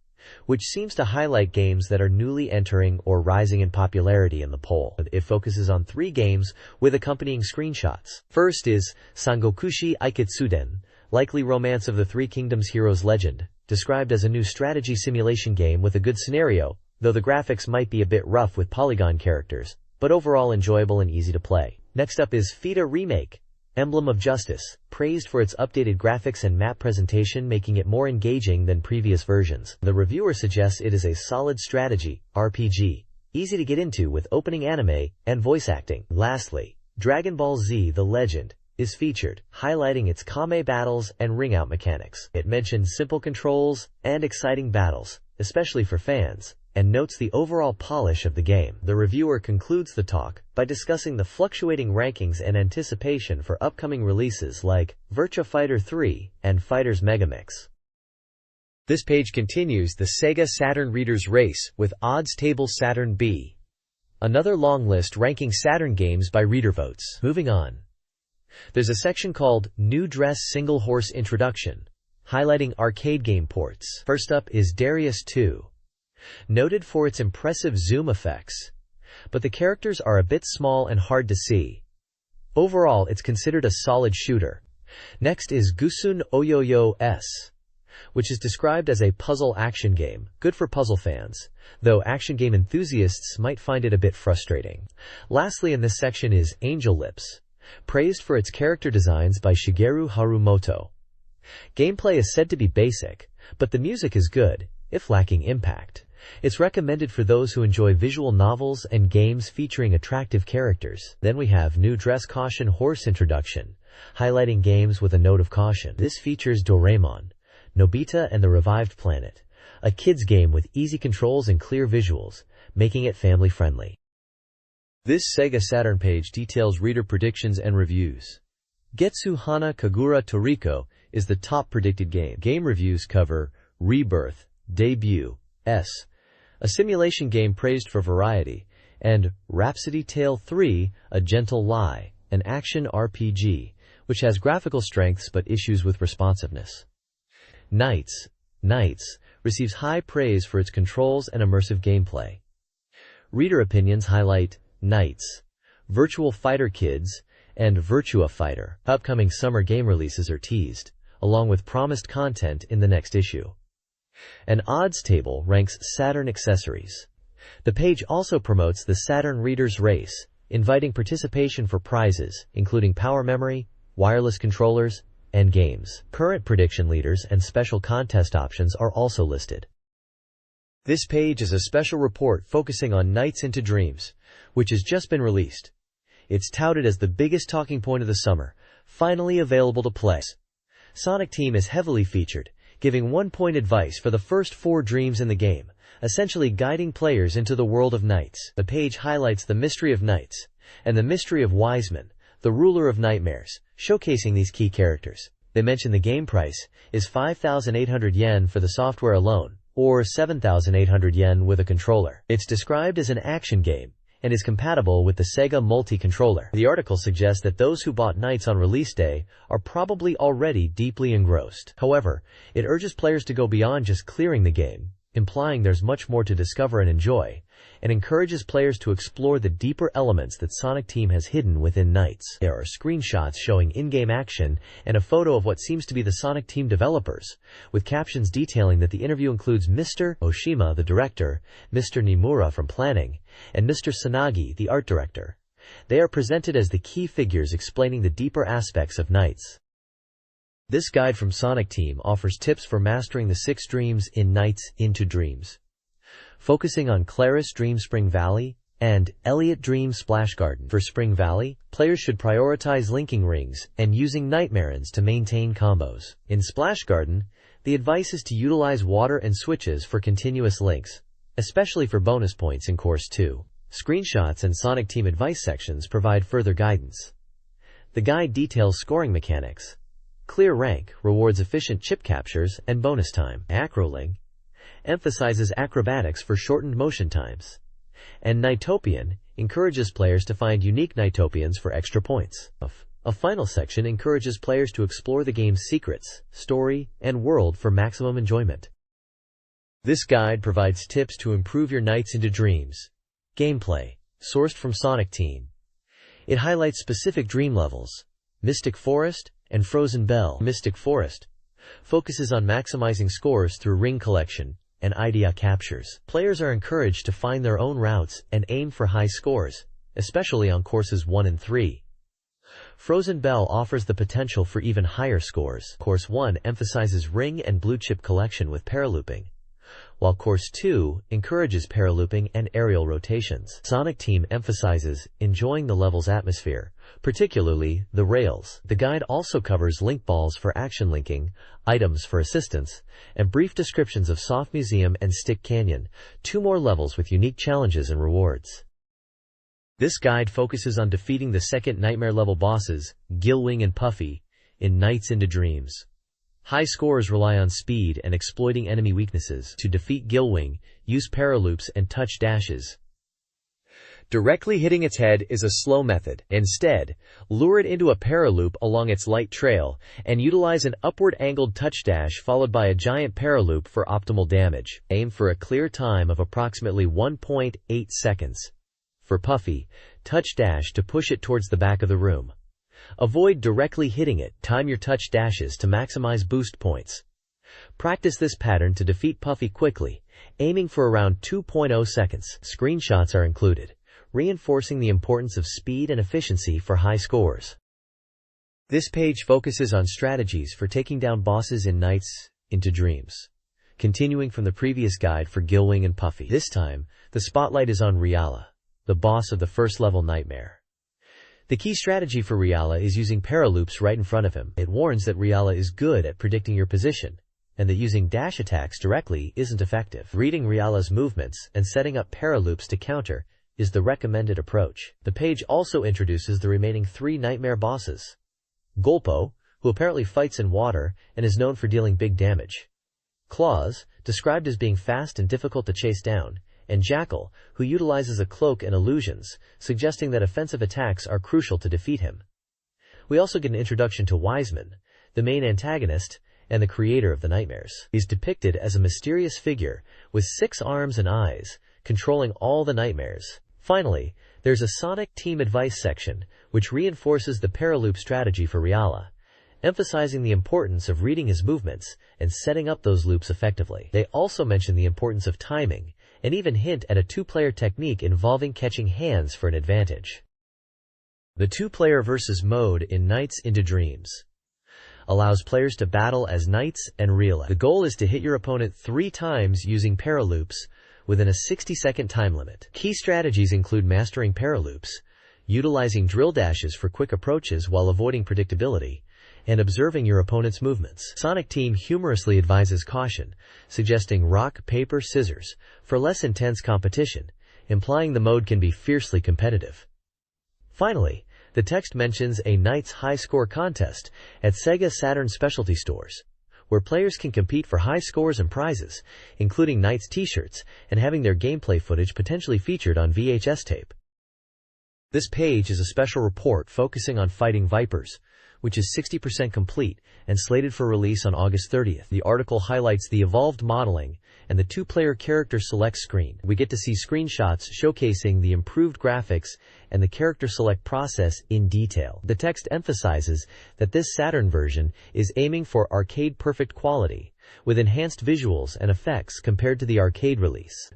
which seems to highlight games that are newly entering or rising in popularity in the poll. It focuses on 3 games with accompanying screenshots. First is Sangokushi Aikitsuden, Likely Romance of the Three Kingdoms Heroes Legend, described as a new strategy simulation game with a good scenario, though the graphics might be a bit rough with polygon characters, but overall enjoyable and easy to play. Next up is FIDA Remake, Emblem of Justice, praised for its updated graphics and map presentation, making it more engaging than previous versions. The reviewer suggests it is a solid strategy RPG, easy to get into with opening anime and voice acting. Lastly, Dragon Ball Z The Legend is featured, highlighting its kame battles and ring-out mechanics. It mentions simple controls and exciting battles, especially for fans, and notes the overall polish of the game. The reviewer concludes the talk by discussing the fluctuating rankings and anticipation for upcoming releases like Virtua Fighter 3 and Fighters Megamix. This page continues the SEGA Saturn Reader's Race with Odds Table Saturn B. Another long list ranking Saturn games by reader votes. Moving on. There's a section called New Dress Single Horse Introduction, highlighting arcade game ports. First up is Darius 2. Noted for its impressive zoom effects, but the characters are a bit small and hard to see. Overall, it's considered a solid shooter. Next is Gusun Oyoyo S, which is described as a puzzle action game, good for puzzle fans, though action game enthusiasts might find it a bit frustrating. Lastly in this section is Angel Lips, praised for its character designs by Shigeru Harumoto. Gameplay is said to be basic, but the music is good, if lacking impact. It's recommended for those who enjoy visual novels and games featuring attractive characters. Then we have New Dress Caution Horse Introduction, highlighting games with a note of caution. This features Doraemon, Nobita and the Revived Planet, a kids game with easy controls and clear visuals, making it family-friendly. This SEGA Saturn page details reader predictions and reviews. Getsu Hana Kagura Toriko is the top predicted game. Game reviews cover Rebirth, Debut, S, a simulation game praised for variety, and Rhapsody Tale 3, A Gentle Lie, an action RPG, which has graphical strengths but issues with responsiveness. Knights receives high praise for its controls and immersive gameplay. Reader opinions highlight Knights, Virtual Fighter Kids, and Virtua Fighter. Upcoming summer game releases are teased, along with promised content in the next issue. An odds table ranks Saturn accessories. The page also promotes the Saturn Reader's Race, inviting participation for prizes, including power memory, wireless controllers, and games. Current prediction leaders and special contest options are also listed. This page is a special report focusing on Nights into Dreams, which has just been released. It's touted as the biggest talking point of the summer, finally available to play. Sonic Team is heavily featured, giving 1-point advice for the first 4 dreams in the game, essentially guiding players into the world of Nights. The page highlights the mystery of Nights and the mystery of Wiseman, the ruler of nightmares, showcasing these key characters. They mention the game price is 5,800 yen for the software alone, or 7,800 yen with a controller. It's described as an action game and is compatible with the Sega multi-controller. The article suggests that those who bought Nights on release day are probably already deeply engrossed. However, it urges players to go beyond just clearing the game, implying there's much more to discover and enjoy, and encourages players to explore the deeper elements that Sonic Team has hidden within Nights. There are screenshots showing in-game action and a photo of what seems to be the Sonic Team developers, with captions detailing that the interview includes Mr. Oshima, the director, Mr. Nimura from planning, and Mr. Sanagi, the art director. They are presented as the key figures explaining the deeper aspects of Nights. This guide from Sonic Team offers tips for mastering the 6 dreams in Nights into Dreams. Focusing on Claris Dream Spring Valley and Elliot Dream Splash Garden. For Spring Valley, players should prioritize linking rings and using Nightmarins to maintain combos. In Splash Garden, the advice is to utilize water and switches for continuous links, especially for bonus points in Course 2. Screenshots and Sonic Team advice sections provide further guidance. The guide details scoring mechanics. Clear Rank rewards efficient chip captures and bonus time. Acrolink emphasizes acrobatics for shortened motion times. And Nighttopian encourages players to find unique Nighttopians for extra points. A final section encourages players to explore the game's secrets, story, and world for maximum enjoyment. This guide provides tips to improve your Nights into Dreams gameplay, sourced from Sonic Team. It highlights specific dream levels, Mystic Forest, And Frozen Bell, Mystic Forest, focuses on maximizing scores through ring collection and idea captures. Players are encouraged to find their own routes and aim for high scores, especially on courses 1 and 3. Frozen Bell offers the potential for even higher scores. Course 1 emphasizes ring and blue chip collection with paralooping, while Course 2 encourages paralooping and aerial rotations. Sonic Team emphasizes enjoying the level's atmosphere, particularly the rails. The guide also covers link balls for action linking, items for assistance, and brief descriptions of Soft Museum and Stick Canyon, 2 more levels with unique challenges and rewards. This guide focuses on defeating the second Nightmare level bosses, Gillwing and Puffy, in Nights into Dreams. High scores rely on speed and exploiting enemy weaknesses. To defeat Gillwing, use paraloops and touch dashes. Directly hitting its head is a slow method. Instead, lure it into a paraloop along its light trail and utilize an upward angled touch dash followed by a giant paraloop for optimal damage. Aim for a clear time of approximately 1.8 seconds. For Puffy, touch dash to push it towards the back of the room. Avoid directly hitting it. Time your touch dashes to maximize boost points. Practice this pattern to defeat Puffy quickly, aiming for around 2.0 seconds. Screenshots are included, reinforcing the importance of speed and efficiency for high scores. This page focuses on strategies for taking down bosses in Nights into Dreams, continuing from the previous guide for Gillwing and Puffy. This time, the spotlight is on Riala, the boss of the first level Nightmare. The key strategy for Riala is using paraloops right in front of him. It warns that Riala is good at predicting your position, and that using dash attacks directly isn't effective. Reading Riala's movements and setting up paraloops to counter is the recommended approach. The page also introduces the remaining 3 Nightmare bosses. Golpo, who apparently fights in water and is known for dealing big damage. Claws, described as being fast and difficult to chase down, and Jackal, who utilizes a cloak and illusions, suggesting that offensive attacks are crucial to defeat him. We also get an introduction to Wiseman, the main antagonist and the creator of the nightmares. He's depicted as a mysterious figure with 6 arms and eyes, controlling all the nightmares. Finally, there's a Sonic Team advice section, which reinforces the paraloop strategy for Riala, emphasizing the importance of reading his movements and setting up those loops effectively. They also mention the importance of timing, and even hint at a 2-player technique involving catching hands for an advantage. The 2-player versus mode in Nights into Dreams allows players to battle as Knights and Riala. The goal is to hit your opponent 3 times using paraloops within a 60-second time limit. Key strategies include mastering paraloops, utilizing drill dashes for quick approaches while avoiding predictability, and observing your opponent's movements. Sonic Team humorously advises caution, suggesting rock, paper, scissors for less intense competition, implying the mode can be fiercely competitive. Finally, the text mentions a Knights high score contest at SEGA Saturn specialty stores, where players can compete for high scores and prizes, including Knights t-shirts and having their gameplay footage potentially featured on VHS tape. This page is a special report focusing on Fighting Vipers, which is 60% complete and slated for release on August 30th. The article highlights the evolved modeling and the 2-player character select screen. We get to see screenshots showcasing the improved graphics and the character select process in detail. The text emphasizes that this Saturn version is aiming for arcade perfect quality, with enhanced visuals and effects compared to the arcade release.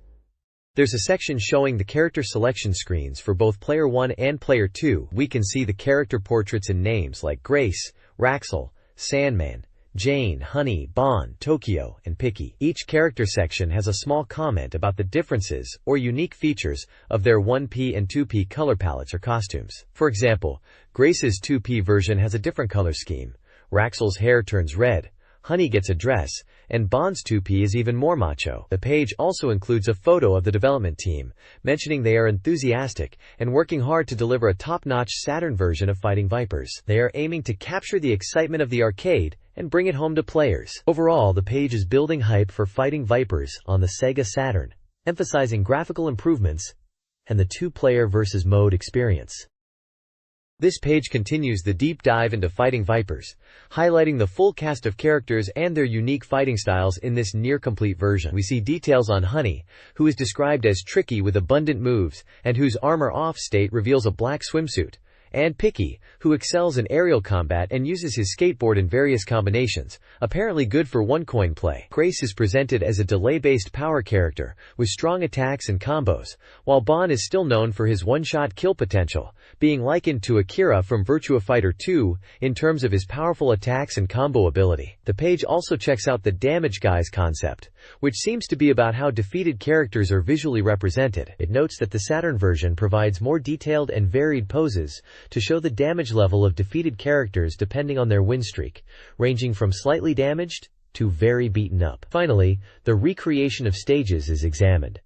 There's a section showing the character selection screens for both Player 1 and Player 2. We can see the character portraits and names like Grace, Raxel, Sandman, Jane, Honey, Bond, Tokyo, and Picky. Each character section has a small comment about the differences or unique features of their 1P and 2P color palettes or costumes. For example, Grace's 2P version has a different color scheme. Raxel's hair turns red, Honey gets a dress, and Bond's 2P is even more macho. The page also includes a photo of the development team, mentioning they are enthusiastic and working hard to deliver a top-notch Saturn version of Fighting Vipers. They are aiming to capture the excitement of the arcade and bring it home to players. Overall, the page is building hype for Fighting Vipers on the SEGA Saturn, emphasizing graphical improvements and the 2-player versus mode experience. This page continues the deep dive into Fighting Vipers, highlighting the full cast of characters and their unique fighting styles in this near-complete version. We see details on Honey, who is described as tricky with abundant moves and whose armor-off state reveals a black swimsuit, and Picky, who excels in aerial combat and uses his skateboard in various combinations, apparently good for one-coin play. Grace is presented as a delay-based power character, with strong attacks and combos, while Bon is still known for his one-shot kill potential, being likened to Akira from Virtua Fighter 2 in terms of his powerful attacks and combo ability. The page also checks out the Damage Guys concept, which seems to be about how defeated characters are visually represented. It notes that the Saturn version provides more detailed and varied poses to show the damage level of defeated characters depending on their win streak, ranging from slightly damaged to very beaten up. Finally, the recreation of stages is examined.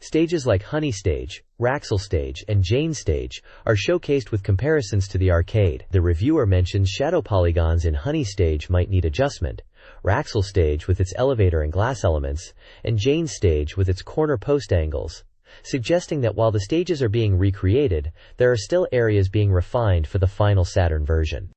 Stages like Honey Stage, Raxel Stage, and Jane Stage are showcased with comparisons to the arcade. The reviewer mentions shadow polygons in Honey Stage might need adjustment, Raxel Stage with its elevator and glass elements, and Jane Stage with its corner post angles, suggesting that while the stages are being recreated, there are still areas being refined for the final Saturn version.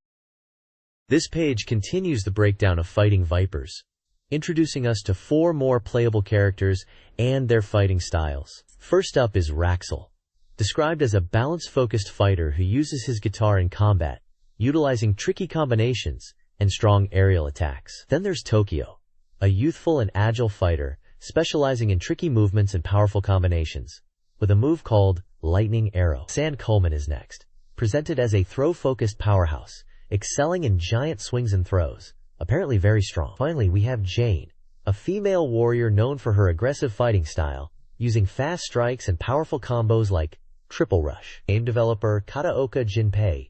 This page continues the breakdown of Fighting Vipers, introducing us to 4 more playable characters and their fighting styles. First up is Raxel, described as a balance-focused fighter who uses his guitar in combat, utilizing tricky combinations and strong aerial attacks. Then there's Tokyo, a youthful and agile fighter specializing in tricky movements and powerful combinations, with a move called Lightning Arrow. Sand Coleman is next, presented as a throw-focused powerhouse, excelling in giant swings and throws, apparently very strong. Finally, we have Jane, a female warrior known for her aggressive fighting style, using fast strikes and powerful combos like Triple Rush. Game developer Kataoka Jinpei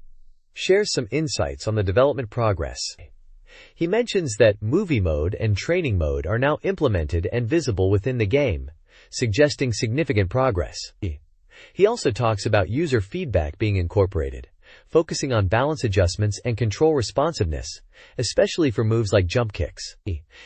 shares some insights on the development progress. He mentions that movie mode and training mode are now implemented and visible within the game, suggesting significant progress. He also talks about user feedback being incorporated, focusing on balance adjustments and control responsiveness, especially for moves like jump kicks.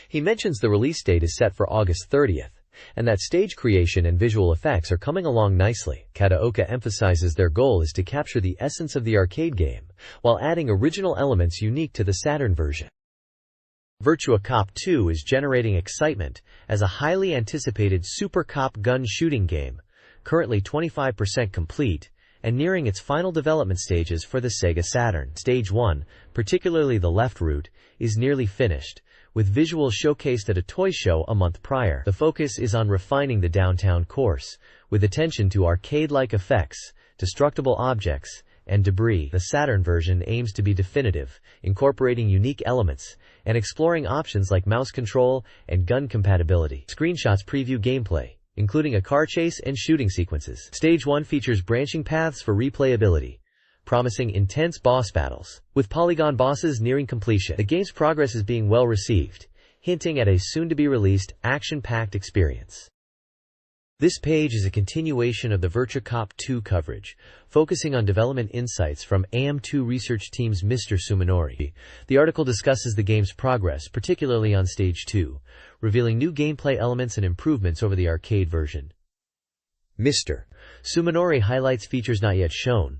He mentions the release date is set for August 30th, and that stage creation and visual effects are coming along nicely. Kataoka emphasizes their goal is to capture the essence of the arcade game, while adding original elements unique to the Saturn version. Virtua Cop 2 is generating excitement as a highly anticipated Super Cop gun shooting game, currently 25% complete, and nearing its final development stages for the SEGA Saturn. Stage 1, particularly the left route, is nearly finished, with visuals showcased at a toy show a month prior. The focus is on refining the downtown course, with attention to arcade-like effects, destructible objects, and debris. The Saturn version aims to be definitive, incorporating unique elements, and exploring options like mouse control and gun compatibility. Screenshots preview gameplay, including a car chase and shooting sequences. Stage 1 features branching paths for replayability, promising intense boss battles, with polygon bosses nearing completion. The game's progress is being well received, hinting at a soon-to-be-released, action-packed experience. This page is a continuation of the Virtua Cop 2 coverage, focusing on development insights from AM2 research team's Mr. Suminori. The article discusses the game's progress, particularly on Stage 2, revealing new gameplay elements and improvements over the arcade version. Mr. Suminori highlights features not yet shown,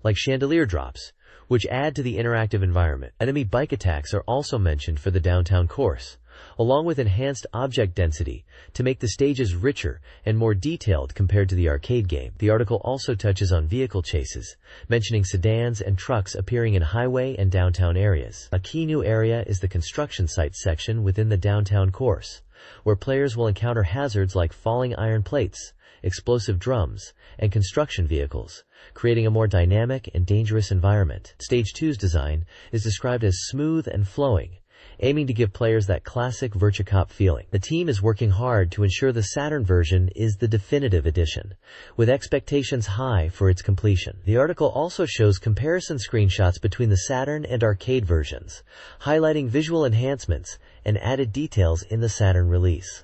like chandelier drops, which add to the interactive environment. Enemy bike attacks are also mentioned for the downtown course, along with enhanced object density to make the stages richer and more detailed compared to the arcade game. The article also touches on vehicle chases, mentioning sedans and trucks appearing in highway and downtown areas. A key new area is the construction site section within the downtown course, where players will encounter hazards like falling iron plates, explosive drums, and construction vehicles, creating a more dynamic and dangerous environment. Stage 2's design is described as smooth and flowing, aiming to give players that classic Virtua Cop feeling. The team is working hard to ensure the Saturn version is the definitive edition, with expectations high for its completion. The article also shows comparison screenshots between the Saturn and arcade versions, highlighting visual enhancements and added details in the Saturn release.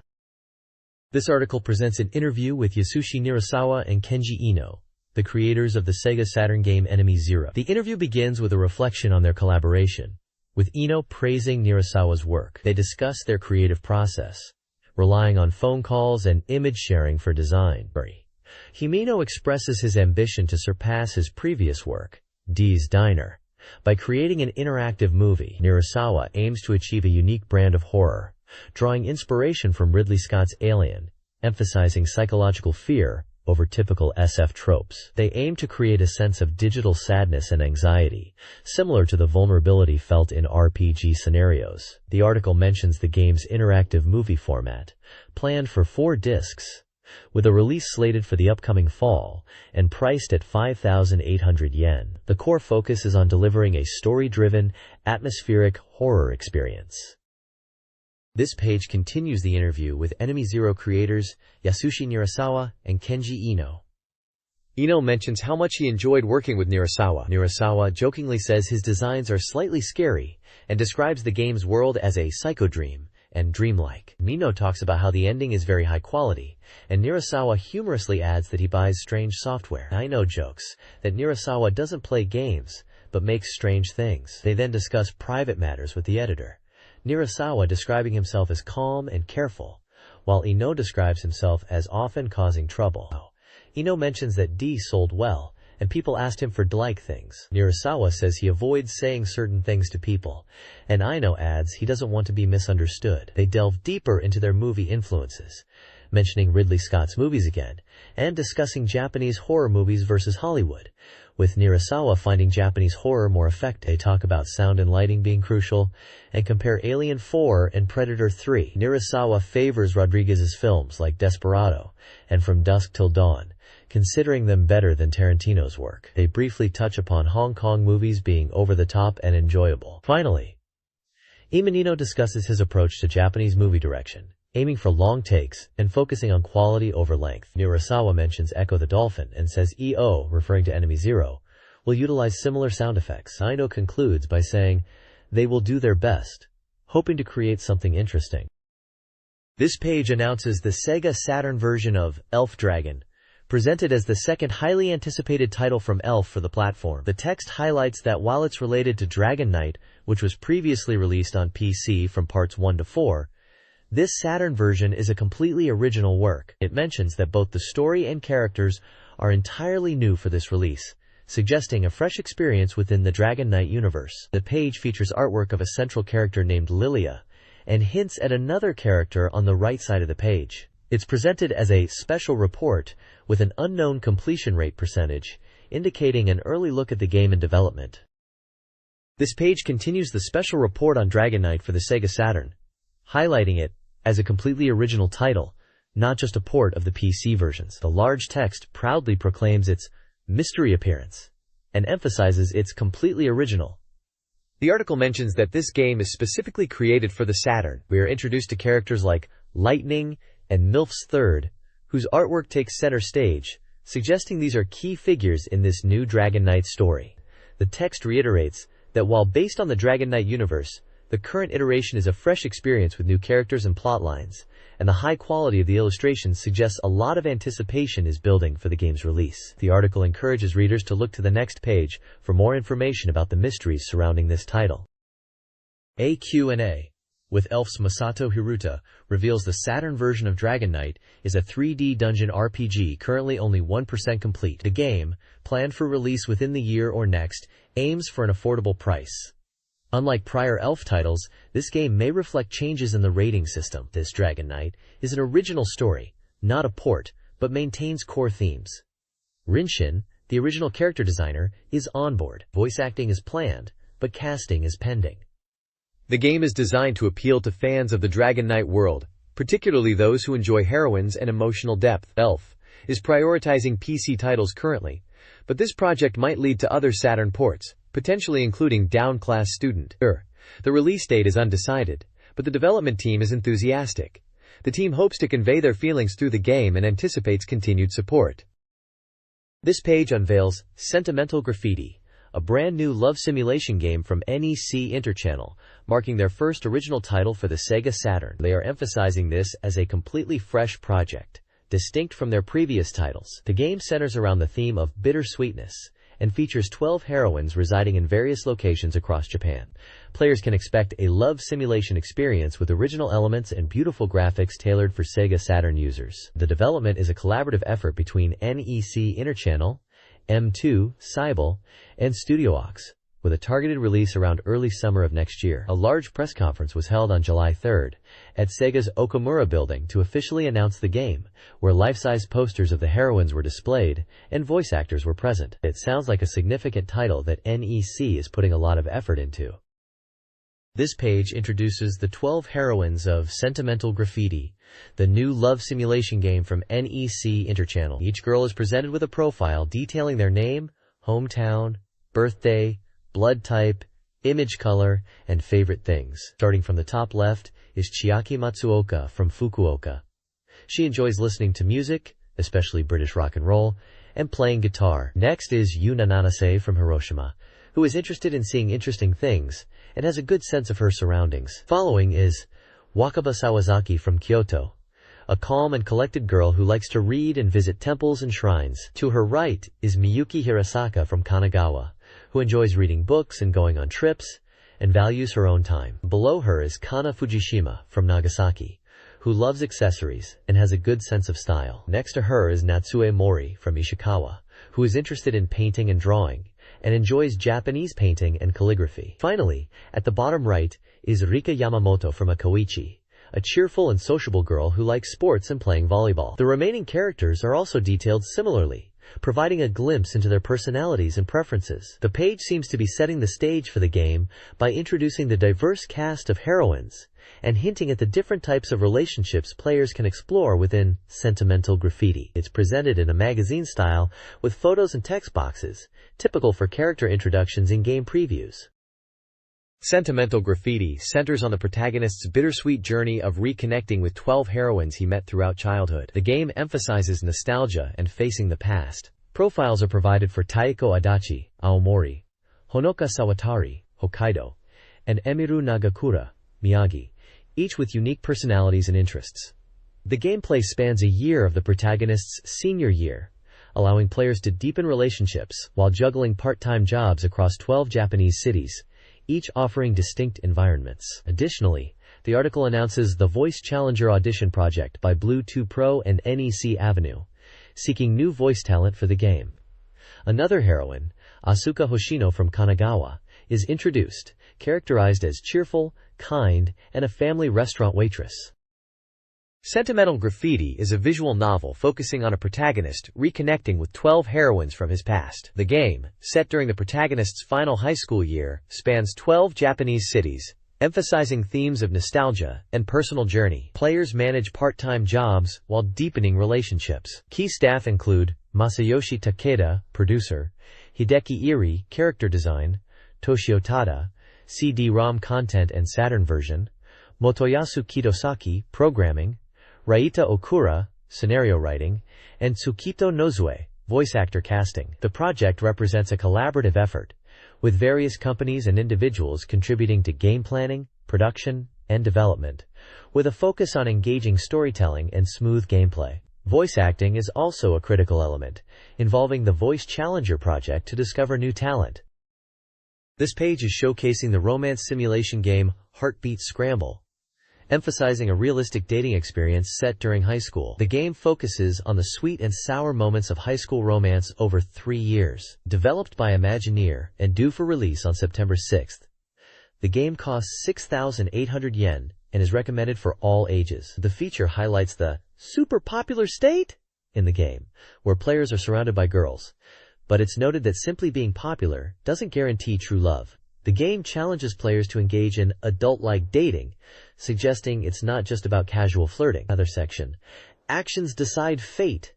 This article presents an interview with Yasushi Nirasawa and Kenji Ino, the creators of the SEGA Saturn game Enemy Zero. The interview begins with a reflection on their collaboration, with Ino praising Nirasawa's work. They discuss their creative process, relying on phone calls and image sharing for design. Himino expresses his ambition to surpass his previous work, Dee's Diner, by creating an interactive movie. Nirasawa aims to achieve a unique brand of horror, drawing inspiration from Ridley Scott's Alien, emphasizing psychological fear over typical SF tropes. They aim to create a sense of digital sadness and anxiety, similar to the vulnerability felt in RPG scenarios. The article mentions the game's interactive movie format, planned for 4 discs, with a release slated for the upcoming fall and priced at 5,800 yen. The core focus is on delivering a story-driven, atmospheric horror experience. This page continues the interview with Enemy Zero creators Yasushi Nirasawa and Kenji Ino. Ino mentions how much he enjoyed working with Nirasawa. Nirasawa jokingly says his designs are slightly scary and describes the game's world as a psychodream and dreamlike. Ino talks about how the ending is very high quality, and Nirasawa humorously adds that he buys strange software. Ino jokes that Nirasawa doesn't play games, but makes strange things. They then discuss private matters with the editor, Nirasawa describing himself as calm and careful, while Ino describes himself as often causing trouble. Ino mentions that D sold well, and people asked him for like things. Nirasawa says he avoids saying certain things to people, and Ino adds he doesn't want to be misunderstood. They delve deeper into their movie influences, mentioning Ridley Scott's movies again, and discussing Japanese horror movies versus Hollywood, with Nirasawa finding Japanese horror more effective. They talk about sound and lighting being crucial, and compare Alien 4 and Predator 3. Nirasawa favors Rodriguez's films like Desperado and From Dusk Till Dawn, considering them better than Tarantino's work. They briefly touch upon Hong Kong movies being over-the-top and enjoyable. Finally, Imanino discusses his approach to Japanese movie direction, aiming for long takes and focusing on quality over length. Nirasawa mentions Echo the Dolphin and says EO, referring to Enemy Zero, will utilize similar sound effects. Ino concludes by saying they will do their best, hoping to create something interesting. This page announces the SEGA Saturn version of Elf Dragon, presented as the second highly anticipated title from Elf for the platform. The text highlights that while it's related to Dragon Knight, which was previously released on PC from parts 1 to 4, this Saturn version is a completely original work. It mentions that both the story and characters are entirely new for this release, suggesting a fresh experience within the Dragon Knight universe. The page features artwork of a central character named Lilia, and hints at another character on the right side of the page. It's presented as a special report with an unknown completion rate percentage, indicating an early look at the game in development. This page continues the special report on Dragon Knight for the SEGA Saturn, highlighting it as a completely original title, not just a port of the PC versions. The large text proudly proclaims its mystery appearance and emphasizes it's completely original. The article mentions that this game is specifically created for the Saturn. We are introduced to characters like Lightning and MILF's Third, whose artwork takes center stage, suggesting these are key figures in this new Dragon Knight story. The text reiterates that while based on the Dragon Knight universe, the current iteration is a fresh experience with new characters and plot lines, and the high quality of the illustrations suggests a lot of anticipation is building for the game's release. The article encourages readers to look to the next page for more information about the mysteries surrounding this title. A Q&A with Elf's Masato Hiruta reveals the Saturn version of Dragon Knight is a 3D dungeon RPG currently only 1% complete. The game, planned for release within the year or next, aims for an affordable price. Unlike prior Elf titles, this game may reflect changes in the rating system. This Dragon Knight is an original story, not a port, but maintains core themes. Rinshin, the original character designer, is on board. Voice acting is planned, but casting is pending. The game is designed to appeal to fans of the Dragon Knight world, particularly those who enjoy heroines and emotional depth. Elf is prioritizing PC titles currently, but this project might lead to other Saturn ports, potentially including Downclass Student. The release date is undecided, but the development team is enthusiastic. The team hopes to convey their feelings through the game and anticipates continued support. This page unveils Sentimental Graffiti, a brand new love simulation game from NEC Interchannel, marking their first original title for the SEGA Saturn. They are emphasizing this as a completely fresh project, distinct from their previous titles. The game centers around the theme of bittersweetness and features 12 heroines residing in various locations across Japan. Players can expect a love simulation experience with original elements and beautiful graphics tailored for SEGA Saturn users. The development is a collaborative effort between NEC Interchannel, M2, Cybele, and Studio Ox, with a targeted release around early summer of next year. A large press conference was held on July 3rd at Sega's Okamura building to officially announce the game, where life-size posters of the heroines were displayed and voice actors were present. It sounds like a significant title that NEC is putting a lot of effort into. This page introduces the 12 heroines of Sentimental Graffiti, the new love simulation game from NEC Interchannel. Each girl is presented with a profile detailing their name, hometown, birthday, blood type, image color, and favorite things. Starting from the top left is Chiaki Matsuoka from Fukuoka. She enjoys listening to music, especially British rock and roll, and playing guitar. Next is Yuna Nanase from Hiroshima, who is interested in seeing interesting things and has a good sense of her surroundings. Following is Wakaba Sawazaki from Kyoto, a calm and collected girl who likes to read and visit temples and shrines. To her right is Miyuki Hirasaka from Kanagawa, who enjoys reading books and going on trips, and values her own time. Below her is Kana Fujishima from Nagasaki, who loves accessories and has a good sense of style. Next to her is Natsue Mori from Ishikawa, who is interested in painting and drawing, and enjoys Japanese painting and calligraphy. Finally, at the bottom right is Rika Yamamoto from Akawichi, a cheerful and sociable girl who likes sports and playing volleyball. The remaining characters are also detailed similarly, providing a glimpse into their personalities and preferences. The page seems to be setting the stage for the game by introducing the diverse cast of heroines and hinting at the different types of relationships players can explore within Sentimental Graffiti. It's presented in a magazine style with photos and text boxes, typical for character introductions in game previews. Sentimental Graffiti centers on the protagonist's bittersweet journey of reconnecting with 12 heroines he met throughout childhood. The game emphasizes nostalgia and facing the past. Profiles are provided for Taiko Adachi, Aomori, Honoka Sawatari, Hokkaido, and Emiru Nagakura, Miyagi, each with unique personalities and interests. The gameplay spans a year of the protagonist's senior year, allowing players to deepen relationships while juggling part-time jobs across 12 Japanese cities, each offering distinct environments. Additionally, the article announces the Voice Challenger Audition project by Blue 2 Pro and NEC Avenue, seeking new voice talent for the game. Another heroine, Asuka Hoshino from Kanagawa, is introduced, characterized as cheerful, kind, and a family restaurant waitress. Sentimental Graffiti is a visual novel focusing on a protagonist reconnecting with 12 heroines from his past. The game, set during the protagonist's final high school year, spans 12 Japanese cities, emphasizing themes of nostalgia and personal journey. Players manage part-time jobs while deepening relationships. Key staff include Masayoshi Takeda, producer, Hideki Iri, character design, Toshio Tada, CD-ROM content and Saturn version, Motoyasu Kitosaki, programming, Raita Okura, scenario writing, and Tsukito Nozue, voice actor casting. The project represents a collaborative effort, with various companies and individuals contributing to game planning, production, and development, with a focus on engaging storytelling and smooth gameplay. Voice acting is also a critical element, involving the Voice Challenger project to discover new talent. This page is showcasing the romance simulation game Heartbeat Scramble, emphasizing a realistic dating experience set during high school. The game focuses on the sweet and sour moments of high school romance over 3 years. Developed by Imagineer and due for release on September 6th, the game costs 6,800 yen and is recommended for all ages. The feature highlights the super popular state in the game, where players are surrounded by girls, but it's noted that simply being popular doesn't guarantee true love. The game challenges players to engage in adult-like dating, suggesting it's not just about casual flirting. Another section, Actions Decide Fate,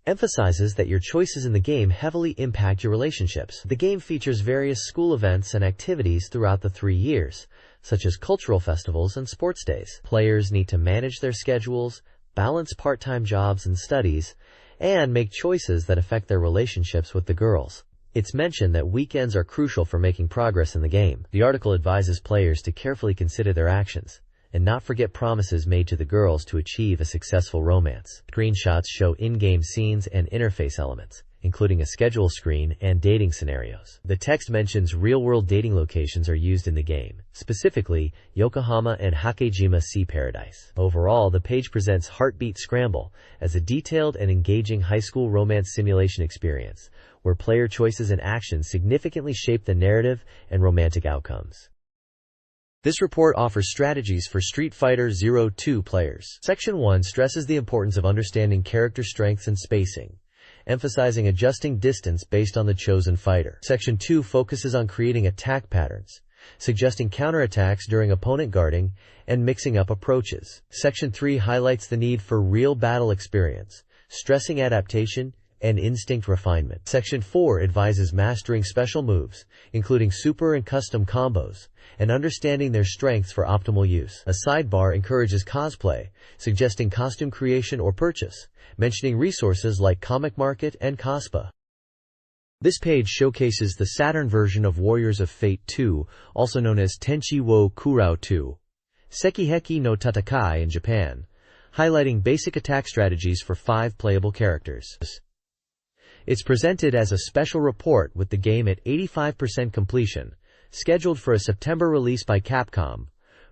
emphasizes that your choices in the game heavily impact your relationships. The game features various school events and activities throughout the 3 years, such as cultural festivals and sports days. Players need to manage their schedules, balance part-time jobs and studies, and make choices that affect their relationships with the girls. It's mentioned that weekends are crucial for making progress in the game. The article advises players to carefully consider their actions and not forget promises made to the girls to achieve a successful romance. Screenshots show in-game scenes and interface elements, including a schedule screen and dating scenarios. The text mentions real-world dating locations are used in the game, specifically Yokohama and Hakejima Sea Paradise. Overall, the page presents Heartbeat Scramble as a detailed and engaging high school romance simulation experience, where player choices and actions significantly shape the narrative and romantic outcomes. This report offers strategies for Street Fighter 02 players. Section 1 stresses the importance of understanding character strengths and spacing, emphasizing adjusting distance based on the chosen fighter. Section 2 focuses on creating attack patterns, suggesting counterattacks during opponent guarding and mixing up approaches. Section 3 highlights the need for real battle experience, stressing adaptation and instinct refinement. Section 4 advises mastering special moves, including super and custom combos, and understanding their strengths for optimal use. A sidebar encourages cosplay, suggesting costume creation or purchase, mentioning resources like Comic Market and Cospa. This page showcases the Saturn version of Warriors of Fate 2, also known as Tenchi wo Kurao 2, Sekiheki no Tatakai in Japan, highlighting basic attack strategies for 5 playable characters. It's presented as a special report with the game at 85% completion, scheduled for a September release by Capcom,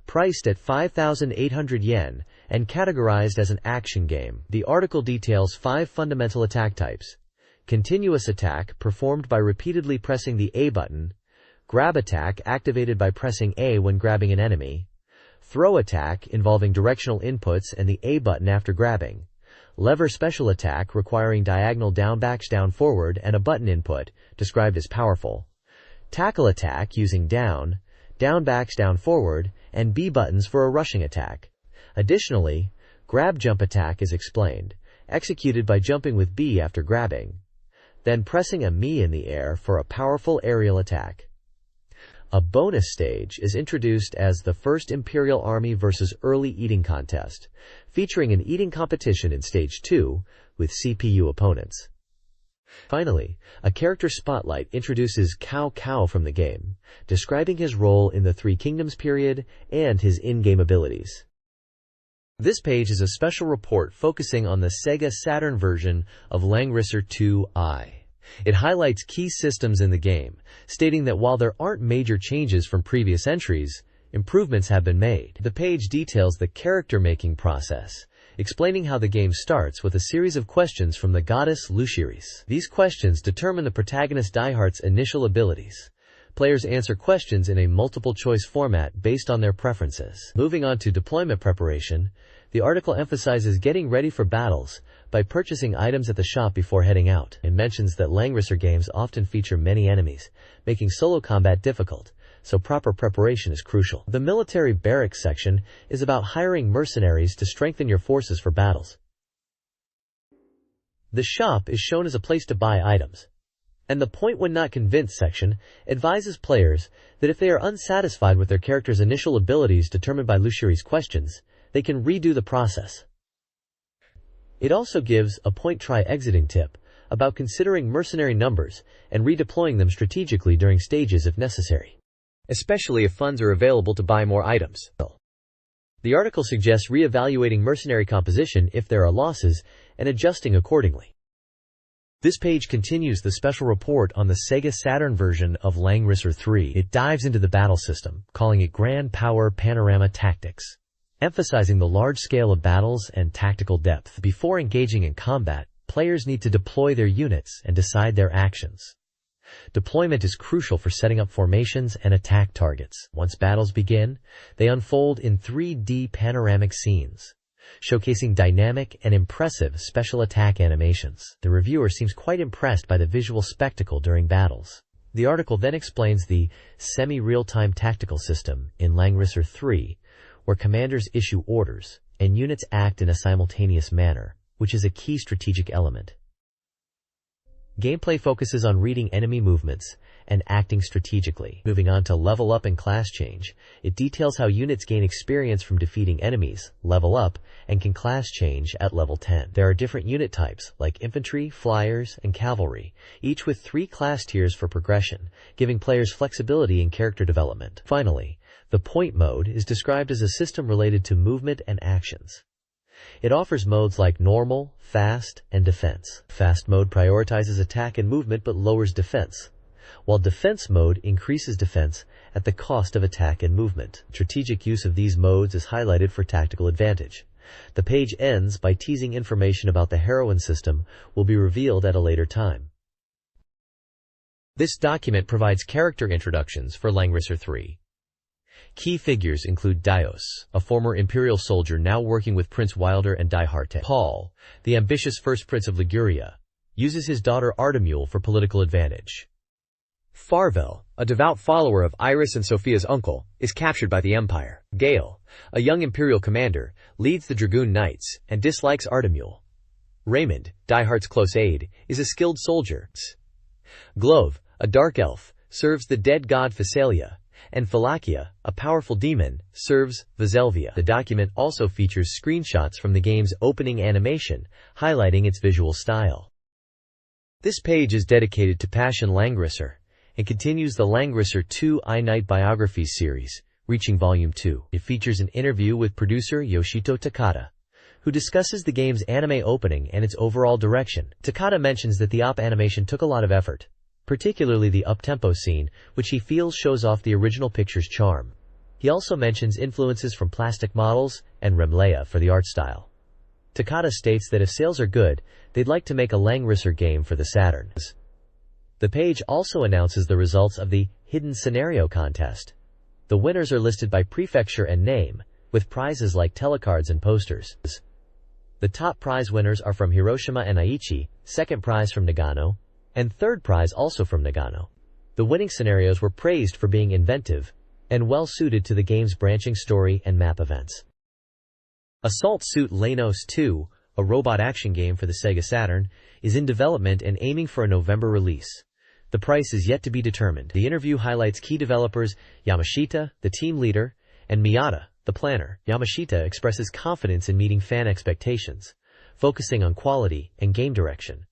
priced at 5,800 yen, and categorized as an action game. The article details 5 fundamental attack types: continuous attack, performed by repeatedly pressing the A button; grab attack, activated by pressing A when grabbing an enemy; throw attack, involving directional inputs and the A button after grabbing; lever special attack, requiring diagonal down-backs down-forward and a button input, described as powerful; tackle attack, using down-backs down-forward, and B buttons for a rushing attack. Additionally, grab jump attack is explained, executed by jumping with B after grabbing, then pressing a Mi in the air for a powerful aerial attack. A bonus stage is introduced as the First Imperial Army vs. Early Eating Contest, featuring an eating competition in Stage 2 with CPU opponents. Finally, a character spotlight introduces Cao Cao from the game, describing his role in the Three Kingdoms period and his in-game abilities. This page is a special report focusing on the SEGA Saturn version of Langrisser 2i. It highlights key systems in the game, stating that while there aren't major changes from previous entries, improvements have been made. The page details the character-making process, explaining how the game starts with a series of questions from the goddess Luciris. These questions determine the protagonist Diehart's initial abilities. Players answer questions in a multiple-choice format based on their preferences. Moving on to deployment preparation, the article emphasizes getting ready for battles by purchasing items at the shop before heading out. It mentions that Langrisser games often feature many enemies, making solo combat difficult, so proper preparation is crucial. The military barracks section is about hiring mercenaries to strengthen your forces for battles. The shop is shown as a place to buy items, and the Point When Not Convinced section advises players that if they are unsatisfied with their character's initial abilities determined by Luciris' questions, they can redo the process. It also gives a point-try exiting tip about considering mercenary numbers and redeploying them strategically during stages if necessary, especially if funds are available to buy more items. The article suggests re-evaluating mercenary composition if there are losses and adjusting accordingly. This page continues the special report on the SEGA Saturn version of Langrisser 3. It dives into the battle system, calling it Grand Power Panorama Tactics, emphasizing the large scale of battles and tactical depth. Before engaging in combat, players need to deploy their units and decide their actions. Deployment is crucial for setting up formations and attack targets. Once battles begin, they unfold in 3D panoramic scenes, showcasing dynamic and impressive special attack animations. The reviewer seems quite impressed by the visual spectacle during battles. The article then explains the semi-real-time tactical system in Langrisser 3, where commanders issue orders and units act in a simultaneous manner, which is a key strategic element. Gameplay focuses on reading enemy movements and acting strategically. Moving on to level up and class change, it details how units gain experience from defeating enemies, level up, and can class change at level 10. There are different unit types, like infantry, flyers, and cavalry, each with 3 class tiers for progression, giving players flexibility in character development. Finally, the point mode is described as a system related to movement and actions. It offers modes like normal, fast, and defense. Fast mode prioritizes attack and movement but lowers defense, while defense mode increases defense at the cost of attack and movement. Strategic use of these modes is highlighted for tactical advantage. The page ends by teasing information about the heroine system will be revealed at a later time. This document provides character introductions for Langrisser 3. Key figures include Dios, a former imperial soldier now working with Prince Wilder and Dieharte. Paul, the ambitious first prince of Liguria, uses his daughter Artemule for political advantage. Farvel, a devout follower of Iris and Sophia's uncle, is captured by the Empire. Gale, a young imperial commander, leads the Dragoon Knights and dislikes Artemule. Raymond, Diehart's close aide, is a skilled soldier. Glove, a dark elf, serves the dead god Phasalia, and Phalakia, a powerful demon, serves Vazelvia. The document also features screenshots from the game's opening animation, highlighting its visual style. This page is dedicated to Passion Langrisser, and continues the Langrisser 2 I-Night Biographies series, reaching Volume 2. It features an interview with producer Yoshito Takada, who discusses the game's anime opening and its overall direction. Takada mentions that the OP animation took a lot of effort, particularly the up-tempo scene, which he feels shows off the original picture's charm. He also mentions influences from plastic models and Remlea for the art style. Takada states that if sales are good, they'd like to make a Langrisser game for the Saturn. The page also announces the results of the Hidden Scenario contest. The winners are listed by prefecture and name, with prizes like telecards and posters. The top prize winners are from Hiroshima and Aichi, second prize from Nagano, and third prize also from Nagano. The winning scenarios were praised for being inventive and well-suited to the game's branching story and map events. Assault Suit Lanos 2, a robot action game for the Sega Saturn, is in development and aiming for a November release. The price is yet to be determined. The interview highlights key developers Yamashita, the team leader, and Miyata, the planner. Yamashita expresses confidence in meeting fan expectations, focusing on quality and game direction.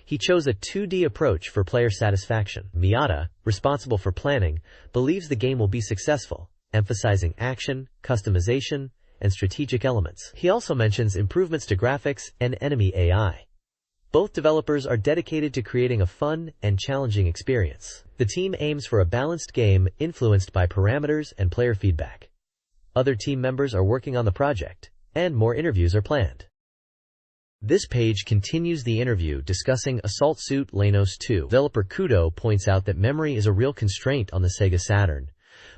He chose a 2D approach for player satisfaction. Miyata, responsible for planning, believes the game will be successful, emphasizing action, customization, and strategic elements. He also mentions improvements to graphics and enemy AI. Both developers are dedicated to creating a fun and challenging experience. The team aims for a balanced game influenced by parameters and player feedback. Other team members are working on the project, and more interviews are planned. This page continues the interview discussing Assault Suit Lanos 2. Developer Kudo points out that memory is a real constraint on the Sega Saturn,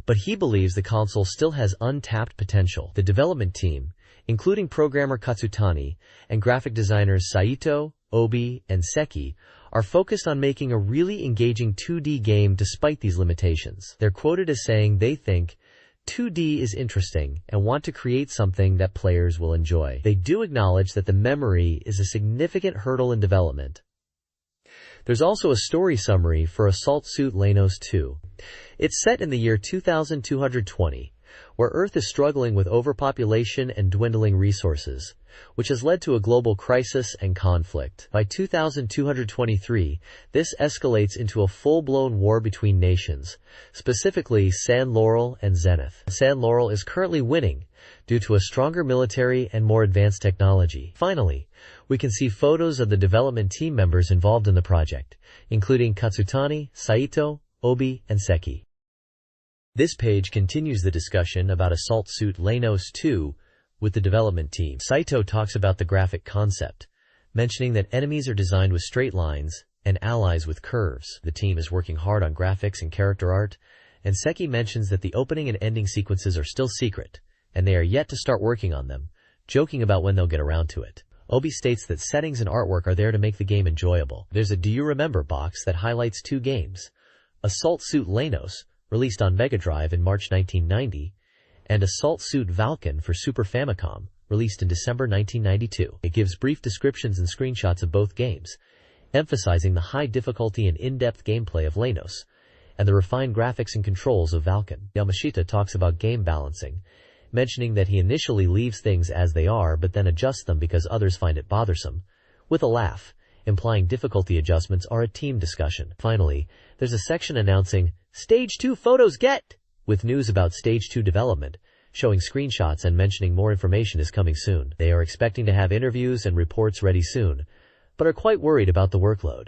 but he believes the console still has untapped potential. The development team, including programmer Katsutani and graphic designers Saito, Obi, and Seki, are focused on making a really engaging 2D game despite these limitations. They're quoted as saying they think 2D is interesting and want to create something that players will enjoy. They do acknowledge that the memory is a significant hurdle in development. There's also a story summary for Assault Suit Lanos 2. It's set in the year 2220, where Earth is struggling with overpopulation and dwindling resources, which has led to a global crisis and conflict. By 2223, this escalates into a full-blown war between nations, specifically San Laurel and Zenith. San Laurel is currently winning due to a stronger military and more advanced technology. Finally, we can see photos of the development team members involved in the project, including Katsutani, Saito, Obi, and Seki. This page continues the discussion about Assault Suit Lanos 2 with the development team. Saito talks about the graphic concept, mentioning that enemies are designed with straight lines and allies with curves. The team is working hard on graphics and character art, and Seki mentions that the opening and ending sequences are still secret, and they are yet to start working on them, joking about when they'll get around to it. Obi states that settings and artwork are there to make the game enjoyable. There's a Do You Remember box that highlights two games, Assault Suit Lanos, released on Mega Drive in March 1990, and Assault Suit Valken for Super Famicom, released in December 1992. It gives brief descriptions and screenshots of both games, emphasizing the high difficulty and in-depth gameplay of Lanos, and the refined graphics and controls of Valken. Yamashita talks about game balancing, mentioning that he initially leaves things as they are but then adjusts them because others find it bothersome, with a laugh, implying difficulty adjustments are a team discussion. Finally, there's a section announcing Stage 2 photos get! With news about Stage 2 development, showing screenshots and mentioning more information is coming soon. They are expecting to have interviews and reports ready soon, but are quite worried about the workload.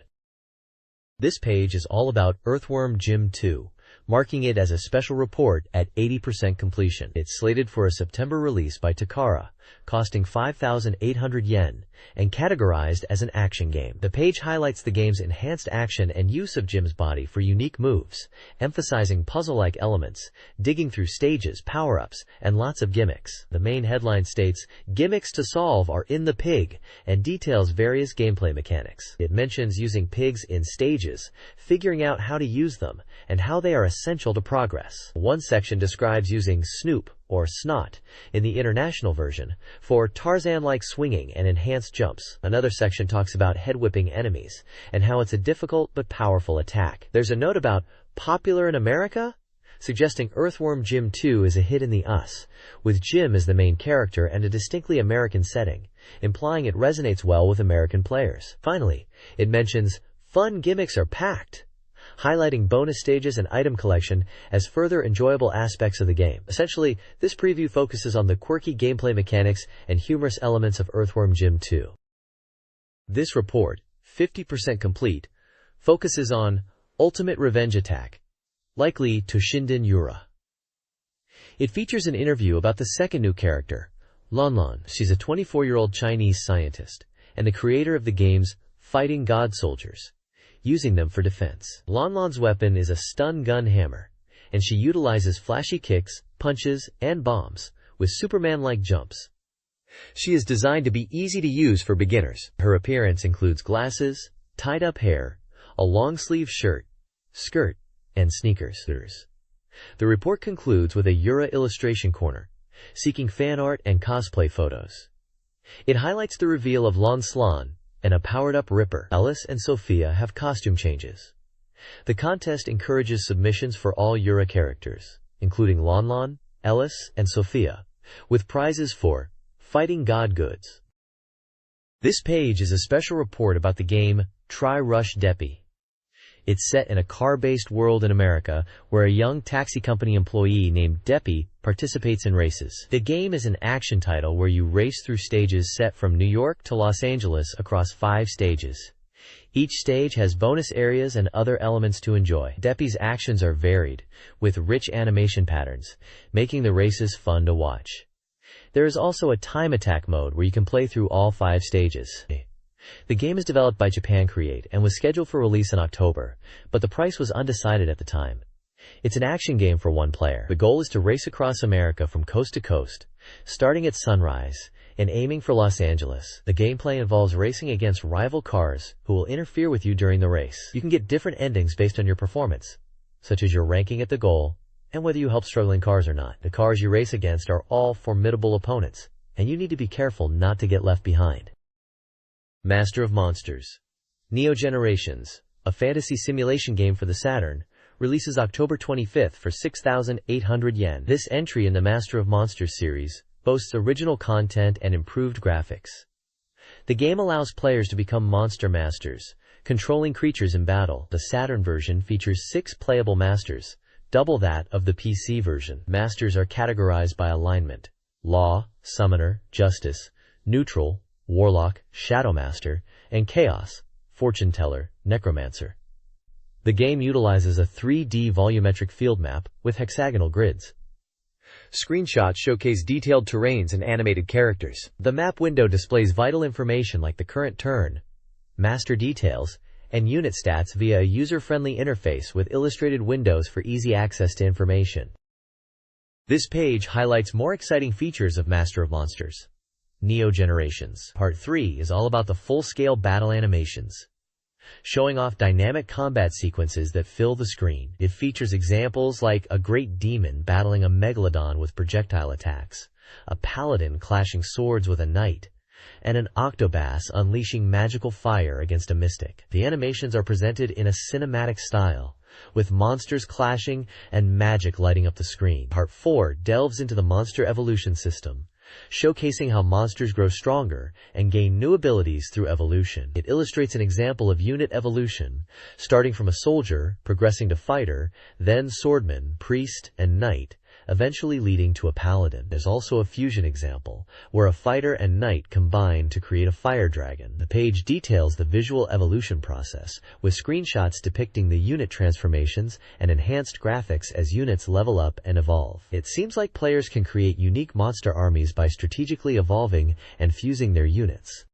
This page is all about Earthworm Jim 2, marking it as a special report at 80% completion. It's slated for a September release by Takara, costing 5,800 yen, and categorized as an action game. The page highlights the game's enhanced action and use of Jim's body for unique moves, emphasizing puzzle-like elements, digging through stages, power-ups, and lots of gimmicks. The main headline states, "Gimmicks to solve are in the pig," and details various gameplay mechanics. It mentions using pigs in stages, figuring out how to use them, and how they are essential to progress. One section describes using Snoop, or Snot, in the international version, for Tarzan-like swinging and enhanced jumps. Another section talks about head-whipping enemies, and how it's a difficult but powerful attack. There's a note about popular in America, suggesting Earthworm Jim 2 is a hit in the US, with Jim as the main character and a distinctly American setting, implying it resonates well with American players. Finally, it mentions, "Fun gimmicks are packed," highlighting bonus stages and item collection as further enjoyable aspects of the game. Essentially, this preview focuses on the quirky gameplay mechanics and humorous elements of Earthworm Jim 2. This report, 50% complete, focuses on Ultimate Revenge Attack, likely Toshinden Yura. It features an interview about the second new character, Lanlan. She's a 24-year-old Chinese scientist, and the creator of the games Fighting God Soldiers, using them for defense. Lanlan's weapon is a stun gun hammer, and she utilizes flashy kicks, punches, and bombs, with Superman-like jumps. She is designed to be easy to use for beginners. Her appearance includes glasses, tied-up hair, a long-sleeve shirt, skirt, and sneakers. The report concludes with a Yura illustration corner, seeking fan art and cosplay photos. It highlights the reveal of Lanlan and a powered-up Ripper. Ellis and Sophia have costume changes. The contest encourages submissions for all Yura characters, including Lanlan, Ellis, and Sophia, with prizes for Fighting God goods. This page is a special report about the game Tri-Rush Deppy. It's set in a car-based world in America where a young taxi company employee named Deppy participates in races. The game is an action title where you race through stages set from New York to Los Angeles across 5 stages. Each stage has bonus areas and other elements to enjoy. Deppy's actions are varied, with rich animation patterns, making the races fun to watch. There is also a time attack mode where you can play through all 5 stages. The game is developed by Japan Create and was scheduled for release in October, but the price was undecided at the time. It's an action game for one player. The goal is to race across America from coast to coast, starting at sunrise and aiming for Los Angeles. The gameplay involves racing against rival cars who will interfere with you during the race. You can get different endings based on your performance, such as your ranking at the goal and whether you help struggling cars or not. The cars you race against are all formidable opponents, and you need to be careful not to get left behind. Master of Monsters. Neo Generations, a fantasy simulation game for the Saturn, releases October 25th for 6,800 yen. This entry in the Master of Monsters series boasts original content and improved graphics. The game allows players to become monster masters, controlling creatures in battle. The Saturn version features 6 playable masters, double that of the PC version. Masters are categorized by alignment: Law, Summoner, Justice, Neutral, Warlock, Shadowmaster, and Chaos, Fortune Teller, Necromancer. The game utilizes a 3D volumetric field map with hexagonal grids. Screenshots showcase detailed terrains and animated characters. The map window displays vital information like the current turn, master details, and unit stats via a user-friendly interface with illustrated windows for easy access to information. This page highlights more exciting features of Master of Monsters. Neo Generations. Part 3 is all about the full-scale battle animations, showing off dynamic combat sequences that fill the screen. It features examples like a great demon battling a megalodon with projectile attacks, a paladin clashing swords with a knight, and an octobas unleashing magical fire against a mystic. The animations are presented in a cinematic style, with monsters clashing and magic lighting up the screen. Part 4 delves into the monster evolution system, showcasing how monsters grow stronger and gain new abilities through evolution. It illustrates an example of unit evolution, starting from a soldier, progressing to fighter, then swordman, priest, and knight, eventually leading to a paladin. There's also a fusion example, where a fighter and knight combine to create a fire dragon. The page details the visual evolution process, with screenshots depicting the unit transformations and enhanced graphics as units level up and evolve. It seems like players can create unique monster armies by strategically evolving and fusing their units.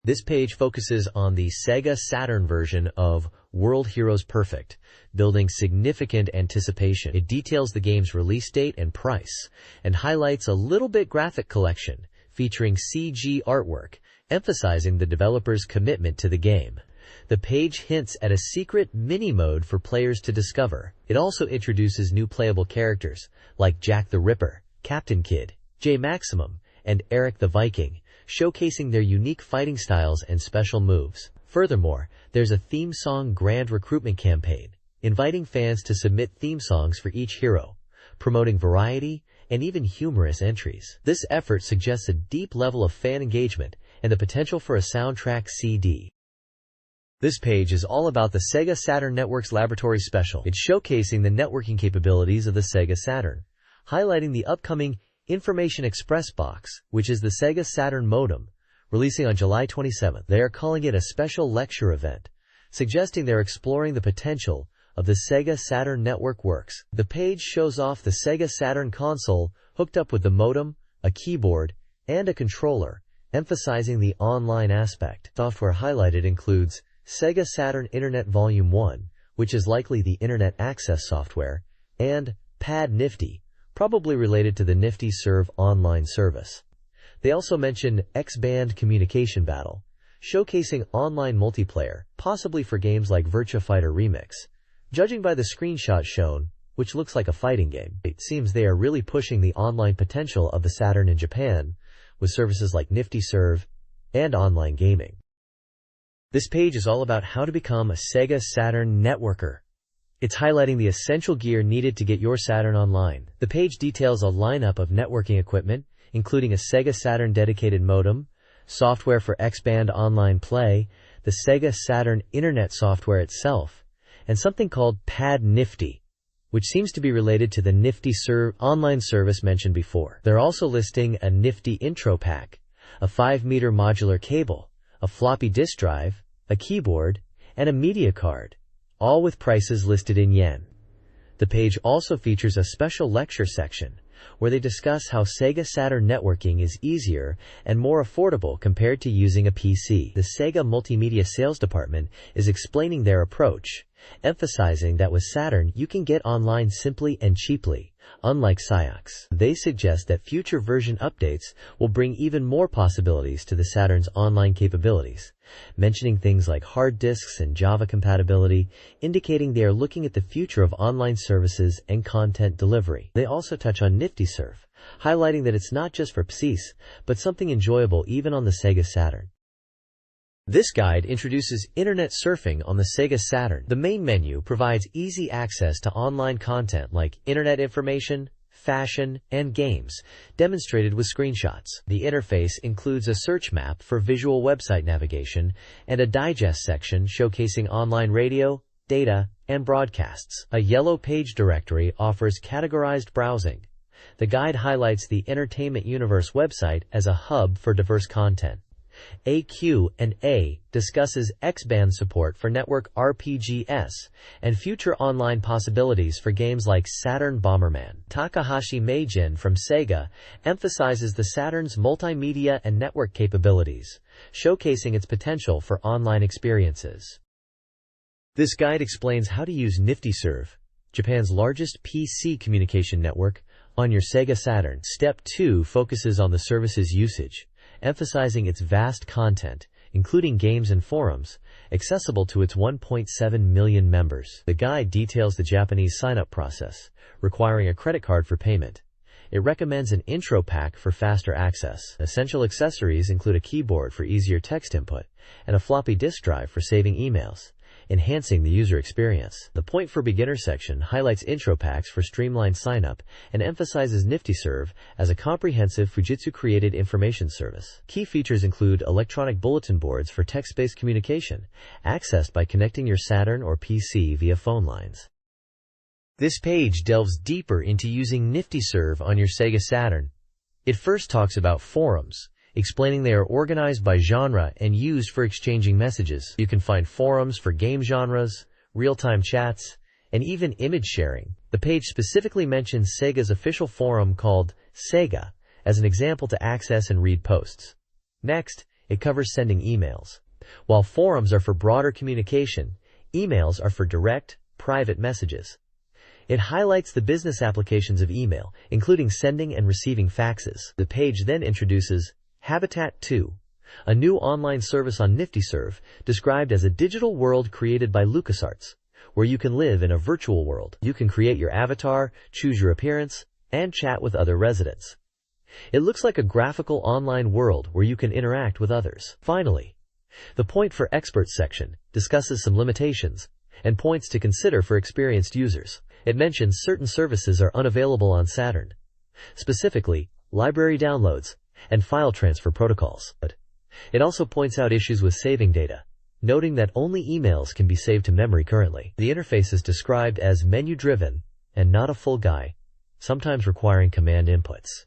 This page focuses on the SEGA Saturn version of World Heroes Perfect, building significant anticipation. It details the game's release date and price, and highlights a little bit graphic collection featuring CG artwork, emphasizing the developer's commitment to the game. The page hints at a secret mini-mode for players to discover. It also introduces new playable characters, like Jack the Ripper, Captain Kidd, J Maximum, and Eric the Viking, showcasing their unique fighting styles and special moves. Furthermore, there's a theme song grand recruitment campaign, inviting fans to submit theme songs for each hero, promoting variety and even humorous entries. This effort suggests a deep level of fan engagement and the potential for a soundtrack CD. This page is all about the SEGA Saturn Network's Laboratory Special. It's showcasing the networking capabilities of the SEGA Saturn, highlighting the upcoming Information Express box, which is the SEGA Saturn modem, releasing on July 27th. They are calling it a special lecture event, suggesting they're exploring the potential of the SEGA Saturn network works. The page shows off the SEGA Saturn console hooked up with the modem, a keyboard, and a controller, emphasizing the online aspect. Software highlighted includes SEGA Saturn Internet Volume 1, which is likely the Internet Access software, and Pad Nifty, probably related to the Nifty Serve online service. They also mention X-Band Communication Battle, showcasing online multiplayer, possibly for games like Virtua Fighter Remix. Judging by the screenshot shown, which looks like a fighting game, it seems they are really pushing the online potential of the Saturn in Japan, with services like Nifty Serve and online gaming. This page is all about how to become a SEGA Saturn networker. It's highlighting the essential gear needed to get your Saturn online. The page details a lineup of networking equipment, including a SEGA Saturn dedicated modem, software for X-Band online play, the SEGA Saturn Internet software itself, and something called Pad Nifty, which seems to be related to the Nifty Serve online service mentioned before. They're also listing a Nifty intro pack, a 5-meter modular cable, a floppy disk drive, a keyboard, and a media card, all with prices listed in yen. The page also features a special lecture section, where they discuss how SEGA Saturn networking is easier and more affordable compared to using a PC. The SEGA Multimedia Sales Department is explaining their approach, emphasizing that with Saturn you can get online simply and cheaply, unlike Synox. They suggest that future version updates will bring even more possibilities to the Saturn's online capabilities, mentioning things like hard disks and Java compatibility, indicating they are looking at the future of online services and content delivery. They also touch on Nifty Surf, highlighting that it's not just for PCs, but something enjoyable even on the SEGA Saturn. This guide introduces internet surfing on the SEGA Saturn. The main menu provides easy access to online content like internet information, fashion, and games, demonstrated with screenshots. The interface includes a search map for visual website navigation and a digest section showcasing online radio, data, and broadcasts. A yellow page directory offers categorized browsing. The guide highlights the Entertainment Universe website as a hub for diverse content. AQ&A discusses X-Band support for network RPGs and future online possibilities for games like Saturn Bomberman. Takahashi Meijin from SEGA emphasizes the Saturn's multimedia and network capabilities, showcasing its potential for online experiences. This guide explains how to use Nifty Serve, Japan's largest PC communication network, on your SEGA Saturn. Step 2 focuses on the service's usage, emphasizing its vast content, including games and forums, accessible to its 1.7 million members. The guide details the Japanese sign-up process, requiring a credit card for payment. It recommends an intro pack for faster access. Essential accessories include a keyboard for easier text input and a floppy disk drive for saving emails, enhancing the user experience. The Point for Beginner section highlights intro packs for streamlined sign-up and emphasizes Nifty Serve as a comprehensive Fujitsu-created information service. Key features include electronic bulletin boards for text-based communication, accessed by connecting your Saturn or PC via phone lines. This page delves deeper into using NiftyServe on your Sega Saturn. It first talks about forums, explaining they are organized by genre and used for exchanging messages. You can find forums for game genres, real-time chats, and even image sharing. The page specifically mentions Sega's official forum called SEGA as an example to access and read posts. Next, it covers sending emails. While forums are for broader communication, emails are for direct, private messages. It highlights the business applications of email, including sending and receiving faxes. The page then introduces Habitat 2, a new online service on NiftyServe described as a digital world created by LucasArts, where you can live in a virtual world. You can create your avatar, choose your appearance, and chat with other residents. It looks like a graphical online world where you can interact with others. Finally, the Point for Experts section discusses some limitations and points to consider for experienced users. It mentions certain services are unavailable on Saturn, specifically library downloads and file transfer protocols. It also points out issues with saving data, noting that only emails can be saved to memory currently. The interface is described as menu-driven and not a full GUI, sometimes requiring command inputs.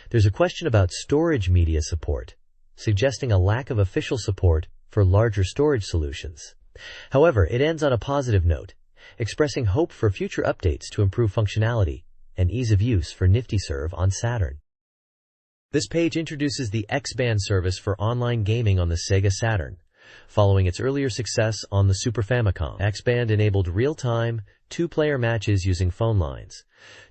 There's a question about storage media support, suggesting a lack of official support for larger storage solutions. However, it ends on a positive note, expressing hope for future updates to improve functionality and ease of use for NiftyServe on Saturn. This page introduces the X-Band service for online gaming on the Sega Saturn. Following its earlier success on the Super Famicom, X-Band enabled real-time, two-player matches using phone lines.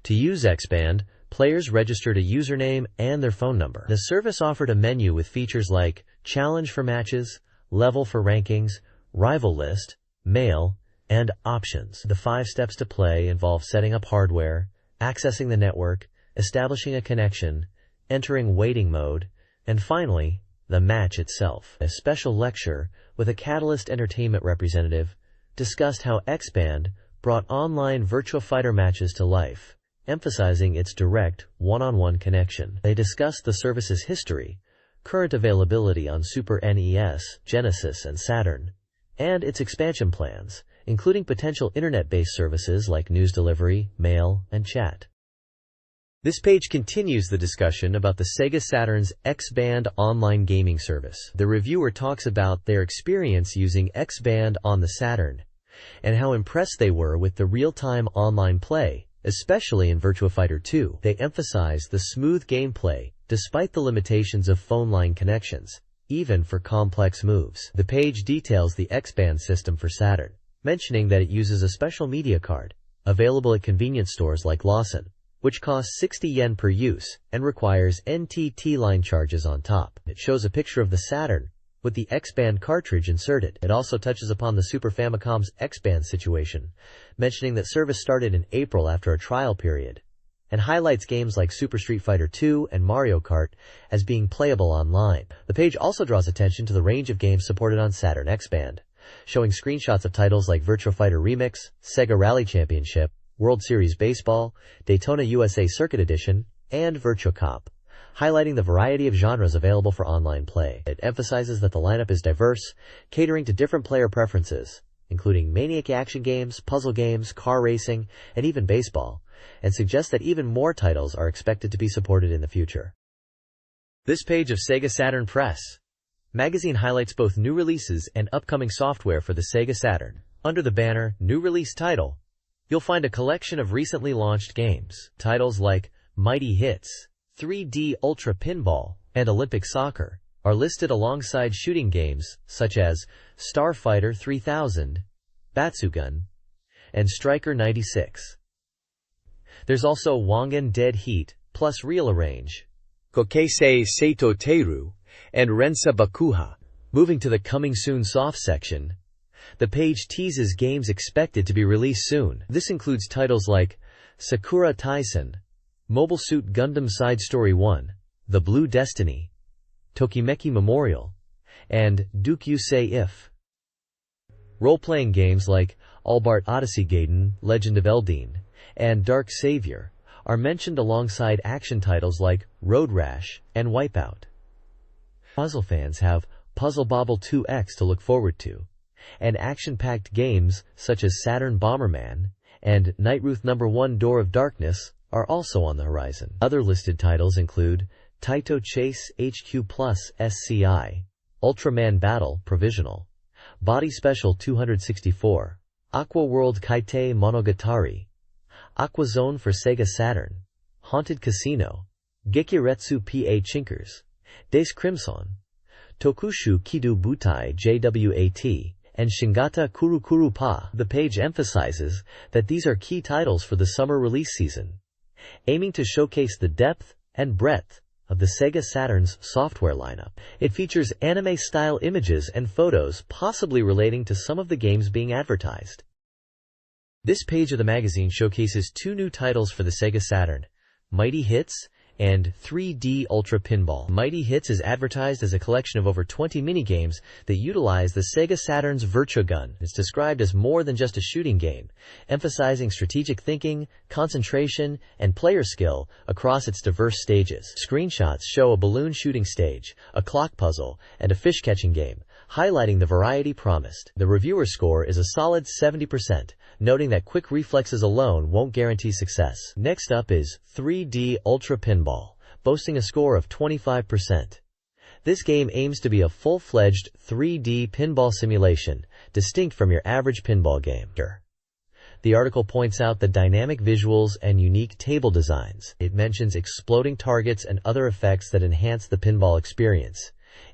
To use X-Band, players registered a username and their phone number. The service offered a menu with features like challenge for matches, level for rankings, rival list, mail, and options. The 5 steps to play involve setting up hardware, accessing the network, establishing a connection, entering waiting mode, and finally, the match itself. A special lecture with a Catalyst Entertainment representative discussed how X-Band brought online Virtua Fighter matches to life, emphasizing its direct, one-on-one connection. They discussed the service's history, current availability on Super NES, Genesis, and Saturn, and its expansion plans, including potential internet-based services like news delivery, mail, and chat. This page continues the discussion about the Sega Saturn's X-Band online gaming service. The reviewer talks about their experience using X-Band on the Saturn, and how impressed they were with the real-time online play, especially in Virtua Fighter 2. They emphasize the smooth gameplay, despite the limitations of phone line connections, even for complex moves. The page details the X-Band system for Saturn, mentioning that it uses a special media card, available at convenience stores like Lawson, which costs 60 yen per use and requires NTT line charges on top. It shows a picture of the Saturn with the X-Band cartridge inserted. It also touches upon the Super Famicom's X-Band situation, mentioning that service started in April after a trial period, and highlights games like Super Street Fighter 2 and Mario Kart as being playable online. The page also draws attention to the range of games supported on Saturn X-Band, showing screenshots of titles like Virtua Fighter Remix, Sega Rally Championship, World Series Baseball, Daytona USA Circuit Edition, and Virtua Cop, highlighting the variety of genres available for online play. It emphasizes that the lineup is diverse, catering to different player preferences, including maniac action games, puzzle games, car racing, and even baseball, and suggests that even more titles are expected to be supported in the future. This page of Sega Saturn Press magazine highlights both new releases and upcoming software for the Sega Saturn. Under the banner New Release Title, you'll find a collection of recently launched games. Titles like Mighty Hits, 3D Ultra Pinball, and Olympic Soccer are listed alongside shooting games such as Starfighter 3000, Batsugun, and Striker 96. There's also Wangan Dead Heat, plus Real-Arrange, Kokeisei Seito Teru, and Rensa Bakuha. Moving to the Coming Soon Soft section, the page teases games expected to be released soon. This includes titles like Sakura Taisen, Mobile Suit Gundam Side Story 1, The Blue Destiny, Tokimeki Memorial, and Dukyusei If. Role-playing games like Albart Odyssey Gaiden, Legend of Eldine, and Dark Savior are mentioned alongside action titles like Road Rash and Wipeout. Puzzle fans have Puzzle Bobble 2X to look forward to, and action-packed games such as Saturn Bomberman and Nightruth #1 Door of Darkness are also on the horizon. Other listed titles include Taito Chase HQ Plus SCI, Ultraman Battle Provisional, Body Special 264, Aqua World Kaite Monogatari, Aqua Zone for Sega Saturn, Haunted Casino, Gekiretsu PA Chinkers, Des Crimson, Tokushu Kidu Butai JWAT, and Shingata Kurukuru Pa. The page emphasizes that these are key titles for the summer release season, aiming to showcase the depth and breadth of the Sega Saturn's software lineup. It features anime-style images and photos possibly relating to some of the games being advertised. This page of the magazine showcases 2 new titles for the Sega Saturn, Mighty Hits and 3D Ultra Pinball. Mighty Hits is advertised as a collection of over 20 minigames that utilize the Sega Saturn's Virtua Gun. It's described as more than just a shooting game, emphasizing strategic thinking, concentration, and player skill across its diverse stages. Screenshots show a balloon shooting stage, a clock puzzle, and a fish-catching game, highlighting the variety promised. The reviewer score is a solid 70%, noting that quick reflexes alone won't guarantee success. Next up is 3D Ultra Pinball, boasting a score of 25%. This game aims to be a full-fledged 3D pinball simulation, distinct from your average pinball game. The article points out the dynamic visuals and unique table designs. It mentions exploding targets and other effects that enhance the pinball experience,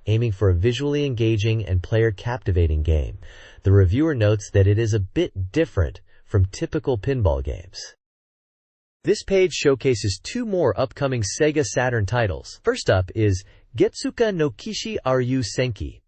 aiming for a visually engaging and player-captivating game. The reviewer notes that it is a bit different from typical pinball games. This page showcases 2 more upcoming Sega Saturn titles. First up is Getsuka no Kishi Ryu Senki,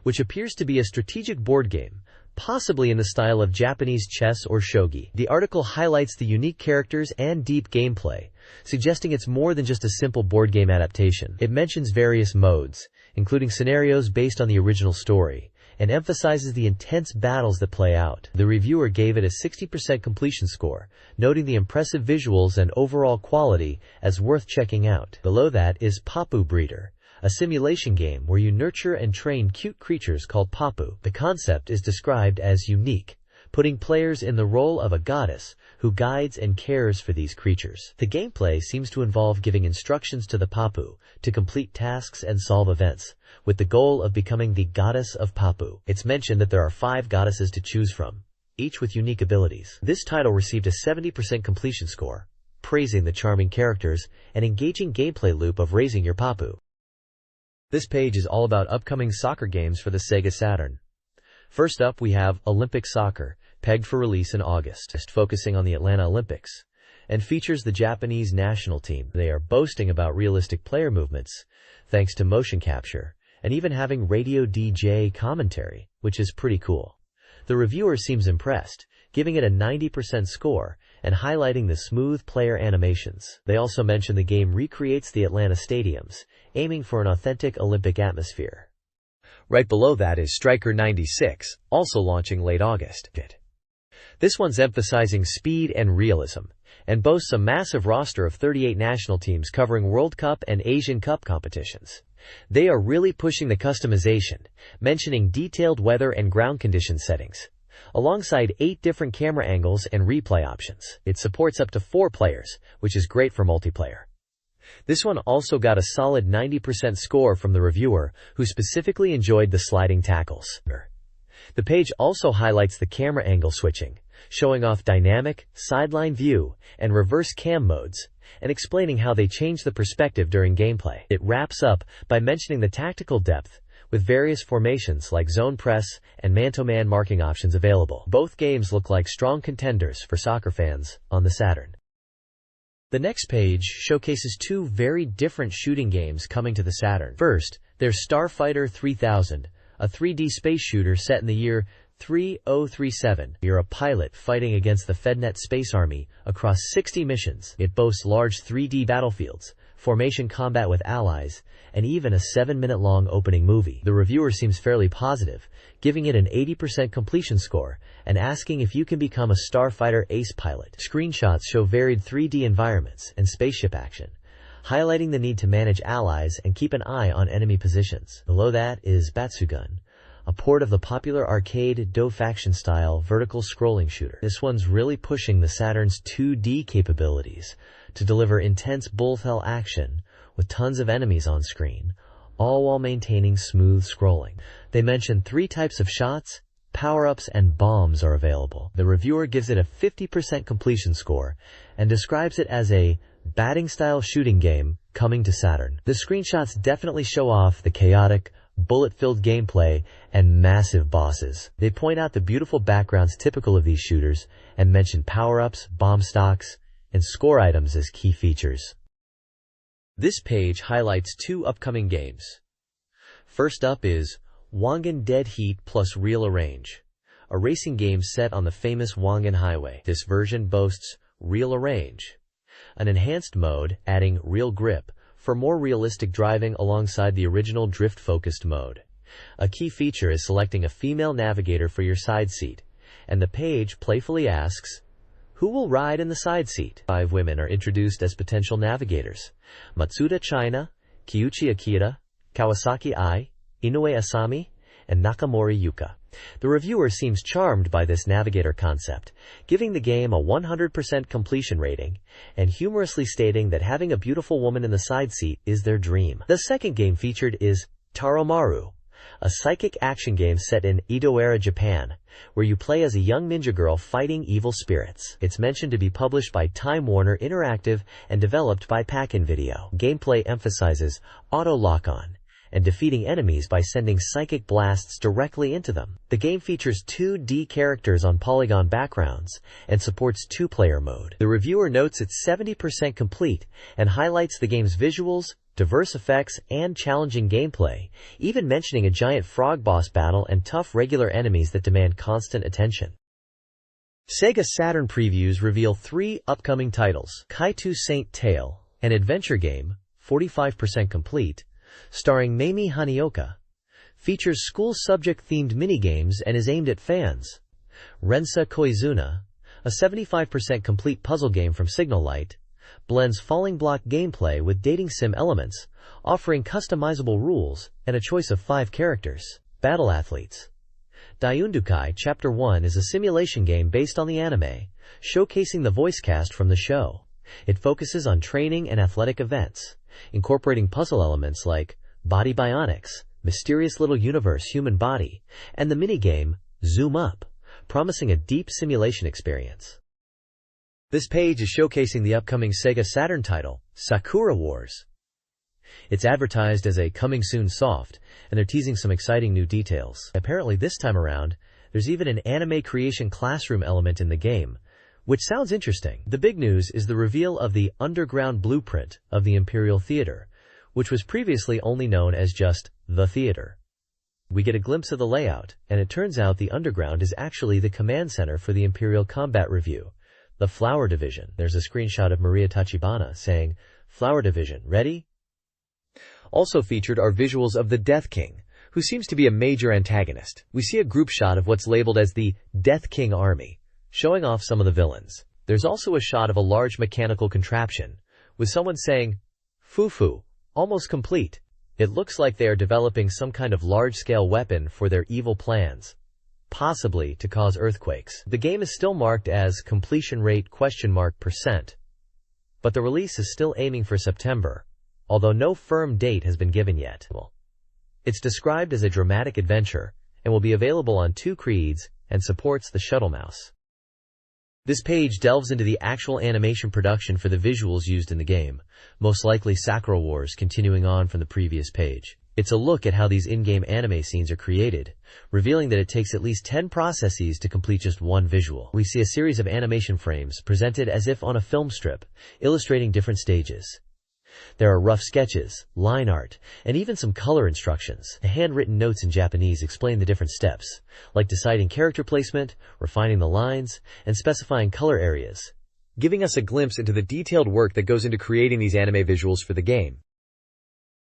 which appears to be a strategic board game, possibly in the style of Japanese chess or shogi. The article highlights the unique characters and deep gameplay, suggesting it's more than just a simple board game adaptation. It mentions various modes, including scenarios based on the original story, and emphasizes the intense battles that play out. The reviewer gave it a 60% completion score, noting the impressive visuals and overall quality as worth checking out. Below that is Papu Breeder, a simulation game where you nurture and train cute creatures called Papu. The concept is described as unique, putting players in the role of a goddess who guides and cares for these creatures. The gameplay seems to involve giving instructions to the Papu to complete tasks and solve events, with the goal of becoming the goddess of Papu. It's mentioned that there are 5 goddesses to choose from, each with unique abilities. This title received a 70% completion score, praising the charming characters and engaging gameplay loop of raising your Papu. This page is all about upcoming soccer games for the Sega Saturn. First up, we have Olympic Soccer, pegged for release in August, focusing on the Atlanta Olympics, and features the Japanese national team. They are boasting about realistic player movements, thanks to motion capture, and even having radio DJ commentary, which is pretty cool. The reviewer seems impressed, giving it a 90% score and highlighting the smooth player animations. They also mention the game recreates the Atlanta stadiums, aiming for an authentic Olympic atmosphere. Right below that is Striker 96, also launching late August. This one's emphasizing speed and realism, and boasts a massive roster of 38 national teams covering World Cup and Asian Cup competitions. They are really pushing the customization, mentioning detailed weather and ground condition settings, alongside 8 different camera angles and replay options. It supports up to 4 players, which is great for multiplayer. This one also got a solid 90% score from the reviewer, who specifically enjoyed the sliding tackles. The page also highlights the camera angle switching, showing off dynamic, sideline view, and reverse cam modes, and explaining how they change the perspective during gameplay. It wraps up by mentioning the tactical depth, with various formations like zone press and man-to-man marking options available. Both games look like strong contenders for soccer fans on the Saturn. The next page showcases 2 very different shooting games coming to the Saturn. First, there's Starfighter 3000, a 3D space shooter set in the year 3037. You're a pilot fighting against the FedNet Space Army across 60 missions. It boasts large 3D battlefields, formation combat with allies, and even a 7-minute-long opening movie. The reviewer seems fairly positive, giving it an 80% completion score and asking if you can become a Starfighter ace pilot. Screenshots show varied 3D environments and spaceship action, highlighting the need to manage allies and keep an eye on enemy positions. Below that is Batsugun, a port of the popular arcade Do faction-style vertical scrolling shooter. This one's really pushing the Saturn's 2D capabilities to deliver intense bullfell action with tons of enemies on screen, all while maintaining smooth scrolling. They mention 3 types of shots, power-ups, and bombs are available. The reviewer gives it a 50% completion score and describes it as a batting-style shooting game coming to Saturn. The screenshots definitely show off the chaotic, bullet-filled gameplay and massive bosses. They point out the beautiful backgrounds typical of these shooters and mention power-ups, bomb stocks, and score items as key features. This page highlights 2 upcoming games. First up is Wangan Dead Heat plus Real Arrange, a racing game set on the famous Wangan Highway. This version boasts Real Arrange, an enhanced mode adding Real Grip for more realistic driving alongside the original drift-focused mode. A key feature is selecting a female navigator for your side seat, and the page playfully asks, who will ride in the side seat? 5 women are introduced as potential navigators: Matsuda China, Kyuchi Akira, Kawasaki Ai, Inoue Asami, and Nakamori Yuka. The reviewer seems charmed by this navigator concept, giving the game a 100% completion rating, and humorously stating that having a beautiful woman in the side seat is their dream. The second game featured is Taromaru, a psychic action game set in Edo-era Japan, where you play as a young ninja girl fighting evil spirits. It's mentioned to be published by Time Warner Interactive and developed by Pack-In Video. Gameplay emphasizes auto lock-on and defeating enemies by sending psychic blasts directly into them. The game features 2D characters on polygon backgrounds and supports 2-player mode. The reviewer notes it's 70% complete and highlights the game's visuals, diverse effects, and challenging gameplay, even mentioning a giant frog boss battle and tough regular enemies that demand constant attention. SEGA Saturn previews reveal 3 upcoming titles: Kaitu Saint Tail, an adventure game, 45% complete, starring Mamie Hanioka, features school subject-themed minigames and is aimed at fans. Rensa Koizuna, a 75% complete puzzle game from Signal Light, blends falling block gameplay with dating sim elements, offering customizable rules and a choice of 5 characters. Battle Athletes. Daiundukai Chapter 1 is a simulation game based on the anime, showcasing the voice cast from the show. It focuses on training and athletic events, incorporating puzzle elements like body bionics, mysterious little universe human body, and the minigame Zoom Up, promising a deep simulation experience. This page is showcasing the upcoming SEGA Saturn title, Sakura Wars. It's advertised as a coming soon soft, and they're teasing some exciting new details. Apparently this time around, there's even an anime creation classroom element in the game, which sounds interesting. The big news is the reveal of the underground blueprint of the Imperial Theater, which was previously only known as just the theater. We get a glimpse of the layout, and it turns out the underground is actually the command center for the Imperial Combat Review, the Flower Division. There's a screenshot of Maria Tachibana saying, "Flower Division, ready?" Also featured are visuals of the Death King, who seems to be a major antagonist. We see a group shot of what's labeled as the Death King Army, showing off some of the villains. There's also a shot of a large mechanical contraption, with someone saying, "Fufu," almost complete. It looks like they are developing some kind of large-scale weapon for their evil plans, possibly to cause earthquakes. The game is still marked as completion rate %, but the release is still aiming for September, although no firm date has been given yet. It's described as a dramatic adventure and will be available on 2 creeds and supports the shuttle mouse. This page delves into the actual animation production for the visuals used in the game, most likely Sakura Wars continuing on from the previous page. It's a look at how these in-game anime scenes are created, revealing that it takes at least 10 processes to complete just one visual. We see a series of animation frames presented as if on a film strip, illustrating different stages. There are rough sketches, line art, and even some color instructions. The handwritten notes in Japanese explain the different steps, like deciding character placement, refining the lines, and specifying color areas, giving us a glimpse into the detailed work that goes into creating these anime visuals for the game.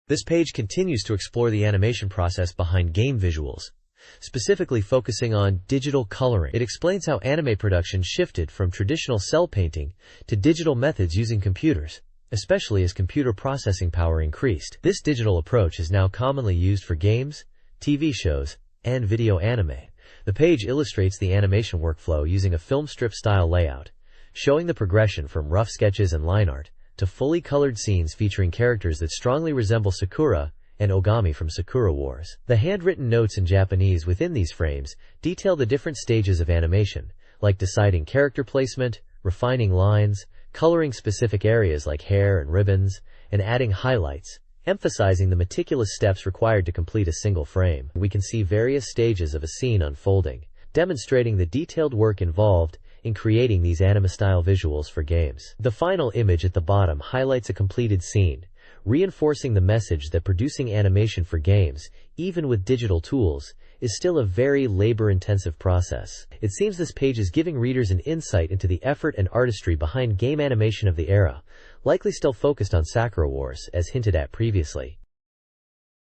This page continues to explore the animation process behind game visuals, specifically focusing on digital coloring. It explains how anime production shifted from traditional cell painting to digital methods using computers, especially as computer processing power increased. This digital approach is now commonly used for games, TV shows, and video anime. The page illustrates the animation workflow using a film strip style layout, showing the progression from rough sketches and line art to fully colored scenes featuring characters that strongly resemble Sakura and Ogami from Sakura Wars. The handwritten notes in Japanese within these frames detail the different stages of animation, like deciding character placement, refining lines, coloring specific areas like hair and ribbons, and adding highlights, emphasizing the meticulous steps required to complete a single frame. We can see various stages of a scene unfolding, demonstrating the detailed work involved in creating these anime-style visuals for games. The final image at the bottom highlights a completed scene, reinforcing the message that producing animation for games, even with digital tools, is still a very labor-intensive process. It seems this page is giving readers an insight into the effort and artistry behind game animation of the era, likely still focused on Sakura Wars, as hinted at previously.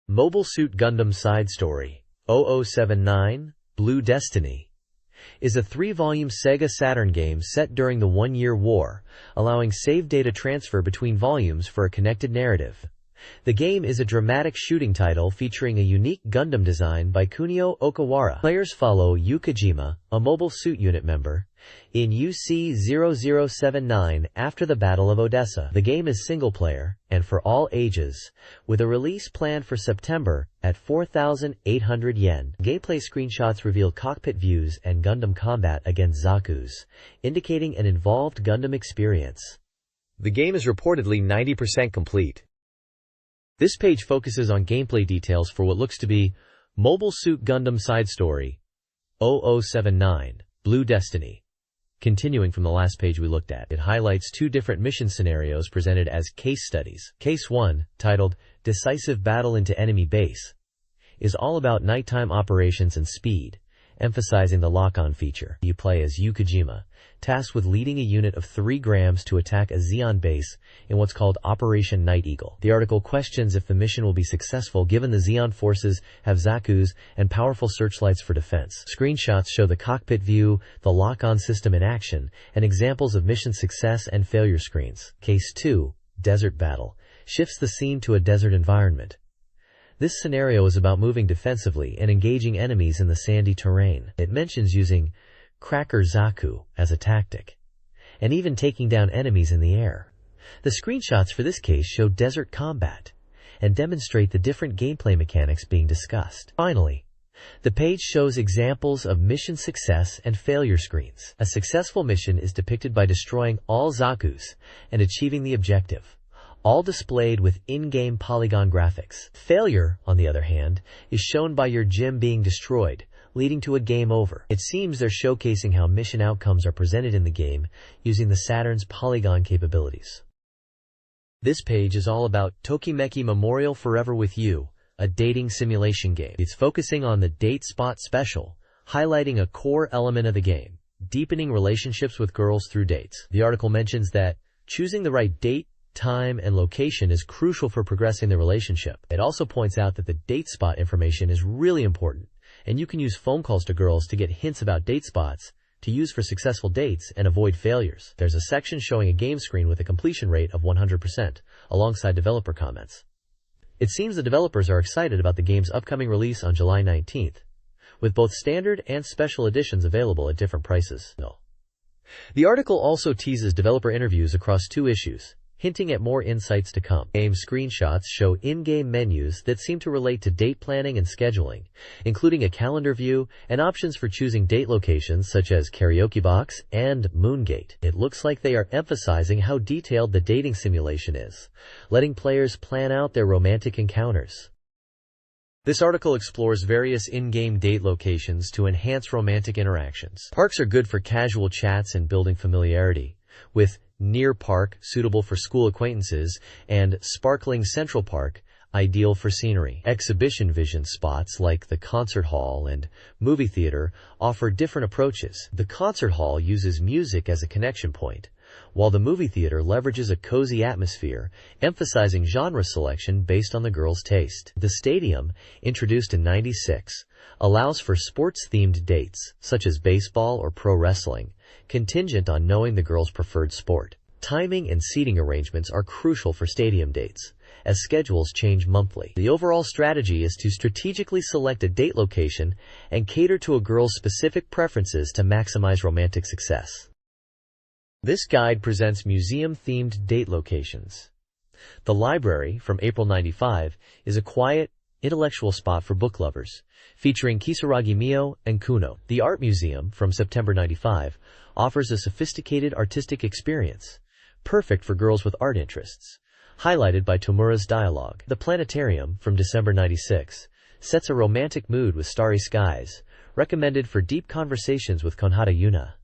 Mobile Suit Gundam Side Story 0079 Blue Destiny is a 3-volume SEGA Saturn game set during the One-Year War, allowing save data transfer between volumes for a connected narrative. The game is a dramatic shooting title featuring a unique Gundam design by Kunio Okawara. Players follow Yukijima, a Mobile Suit Unit member, in UC-0079 after the Battle of Odessa. The game is single-player, and for all ages, with a release planned for September at 4,800 yen. Gameplay screenshots reveal cockpit views and Gundam combat against Zaku's, indicating an involved Gundam experience. The game is reportedly 90% complete. This page focuses on gameplay details for what looks to be Mobile Suit Gundam Side Story 0079 Blue Destiny. Continuing from the last page we looked at, it highlights 2 different mission scenarios presented as case studies. Case 1, titled Decisive Battle into Enemy Base, is all about nighttime operations and speed, emphasizing the lock-on feature. You play as Yukijima, tasked with leading a unit of 3 grams to attack a Zeon base in what's called Operation Night Eagle. The article questions if the mission will be successful given the Zeon forces have Zaku's and powerful searchlights for defense. Screenshots show the cockpit view, the lock-on system in action, and examples of mission success and failure screens. Case 2, Desert Battle, shifts the scene to a desert environment. This scenario is about moving defensively and engaging enemies in the sandy terrain. It mentions using Cracker Zaku as a tactic, and even taking down enemies in the air. The screenshots for this case show desert combat, and demonstrate the different gameplay mechanics being discussed. Finally, the page shows examples of mission success and failure screens. A successful mission is depicted by destroying all Zakus and achieving the objective, all displayed with in-game polygon graphics. Failure, on the other hand, is shown by your gym being destroyed, leading to a game over. It seems they're showcasing how mission outcomes are presented in the game using the Saturn's polygon capabilities. This page is all about Tokimeki Memorial Forever With You, a dating simulation game. It's focusing on the Date Spot Special, highlighting a core element of the game, deepening relationships with girls through dates. The article mentions that choosing the right date, time, and location is crucial for progressing the relationship. It also points out that the date spot information is really important, and you can use phone calls to girls to get hints about date spots to use for successful dates and avoid failures. There's a section showing a game screen with a completion rate of 100%, alongside developer comments. It seems the developers are excited about the game's upcoming release on July 19th, with both standard and special editions available at different prices. The article also teases developer interviews across 2 issues, hinting at more insights to come. Game screenshots show in-game menus that seem to relate to date planning and scheduling, including a calendar view and options for choosing date locations such as Karaoke Box and Moongate. It looks like they are emphasizing how detailed the dating simulation is, letting players plan out their romantic encounters. This article explores various in-game date locations to enhance romantic interactions. Parks are good for casual chats and building familiarity, with Near Park, suitable for school acquaintances, and Sparkling Central Park, ideal for scenery. Exhibition vision spots like the concert hall and movie theater offer different approaches. The concert hall uses music as a connection point, while the movie theater leverages a cozy atmosphere, emphasizing genre selection based on the girl's taste. The stadium, introduced in '96, allows for sports-themed dates, such as baseball or pro wrestling, contingent on knowing the girl's preferred sport. Timing and seating arrangements are crucial for stadium dates, as schedules change monthly. The overall strategy is to strategically select a date location and cater to a girl's specific preferences to maximize romantic success. This guide presents museum-themed date locations. The Library, from April 95, is a quiet, intellectual spot for book lovers, featuring Kisaragi Mio and Kuno. The Art Museum, from September 95, offers a sophisticated artistic experience, perfect for girls with art interests, highlighted by Tomura's dialogue. The Planetarium, from December 96, sets a romantic mood with starry skies, recommended for deep conversations with Konhata Yuna.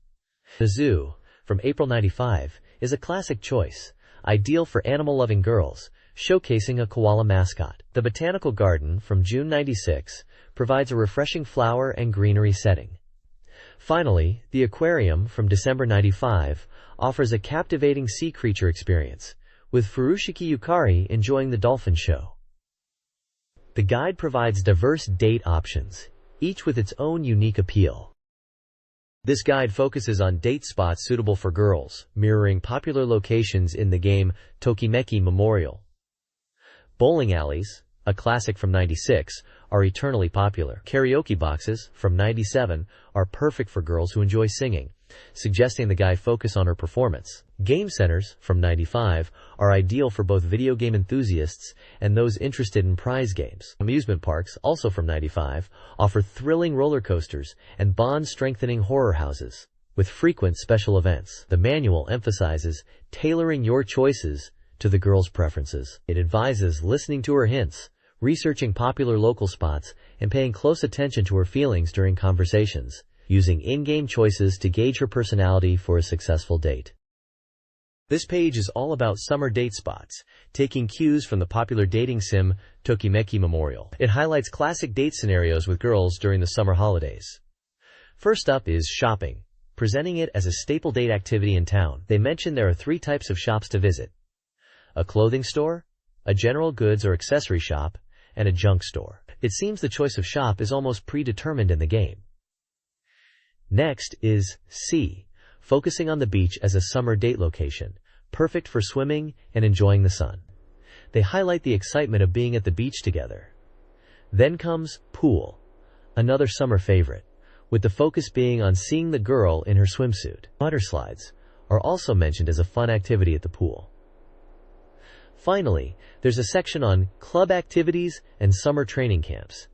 The Zoo, from April 95, is a classic choice, ideal for animal-loving girls, showcasing a koala mascot. The Botanical Garden, from June 96, provides a refreshing flower and greenery setting. Finally, the Aquarium, from December 95, offers a captivating sea creature experience, with Furushiki Yukari enjoying the dolphin show. The guide provides diverse date options, each with its own unique appeal. This guide focuses on date spots suitable for girls, mirroring popular locations in the game Tokimeki Memorial. Bowling alleys, a classic from 96, are eternally popular. Karaoke boxes, from 97, are perfect for girls who enjoy singing, suggesting the guide focus on her performance. Game centers, from 95, are ideal for both video game enthusiasts and those interested in prize games. Amusement parks, also from 95, offer thrilling roller coasters and bond-strengthening horror houses, with frequent special events. The manual emphasizes tailoring your choices to the girl's preferences. It advises listening to her hints, researching popular local spots, and paying close attention to her feelings during conversations, using in-game choices to gauge her personality for a successful date. This page is all about summer date spots, taking cues from the popular dating sim Tokimeki Memorial. It highlights classic date scenarios with girls during the summer holidays. First up is shopping, presenting it as a staple date activity in town. They mention there are 3 types of shops to visit: a clothing store, a general goods or accessory shop, and a junk store. It seems the choice of shop is almost predetermined in the game. Next is sea, focusing on the beach as a summer date location, perfect for swimming and enjoying the sun. They highlight the excitement of being at the beach together. Then comes pool, another summer favorite, with the focus being on seeing the girl in her swimsuit. Water slides are also mentioned as a fun activity at the pool. Finally, there's a section on club activities and summer training camps.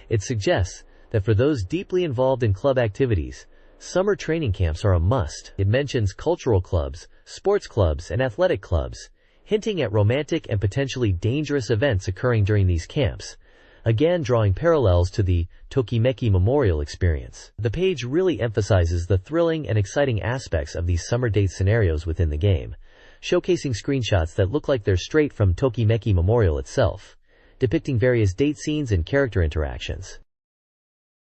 It suggests that for those deeply involved in club activities, summer training camps are a must. It mentions cultural clubs, sports clubs, and athletic clubs, hinting at romantic and potentially dangerous events occurring during these camps, again drawing parallels to the Tokimeki Memorial experience. The page really emphasizes the thrilling and exciting aspects of these summer date scenarios within the game, showcasing screenshots that look like they're straight from Tokimeki Memorial itself, depicting various date scenes and character interactions.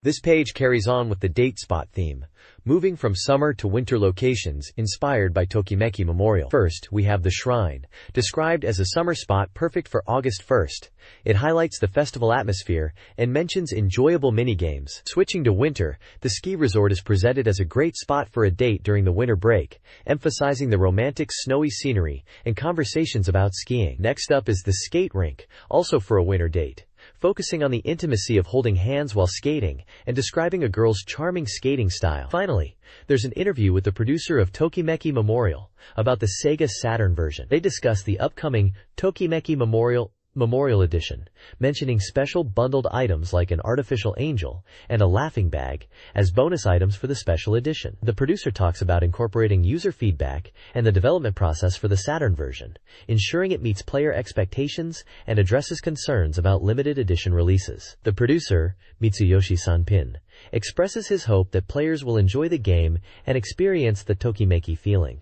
This page carries on with the date spot theme, moving from summer to winter locations inspired by Tokimeki Memorial. First, we have the Shrine, described as a summer spot perfect for August 1st. It highlights the festival atmosphere and mentions enjoyable mini-games. Switching to winter, the ski resort is presented as a great spot for a date during the winter break, emphasizing the romantic snowy scenery and conversations about skiing. Next up is the skate rink, also for a winter date, focusing on the intimacy of holding hands while skating and describing a girl's charming skating style. Finally, there's an interview with the producer of Tokimeki Memorial about the SEGA Saturn version. They discuss the upcoming Tokimeki Memorial Edition, mentioning special bundled items like an artificial angel and a laughing bag as bonus items for the special edition. The producer talks about incorporating user feedback and the development process for the Saturn version, ensuring it meets player expectations and addresses concerns about limited edition releases. The producer, Mitsuyoshi Sanpin, expresses his hope that players will enjoy the game and experience the Tokimeki feeling.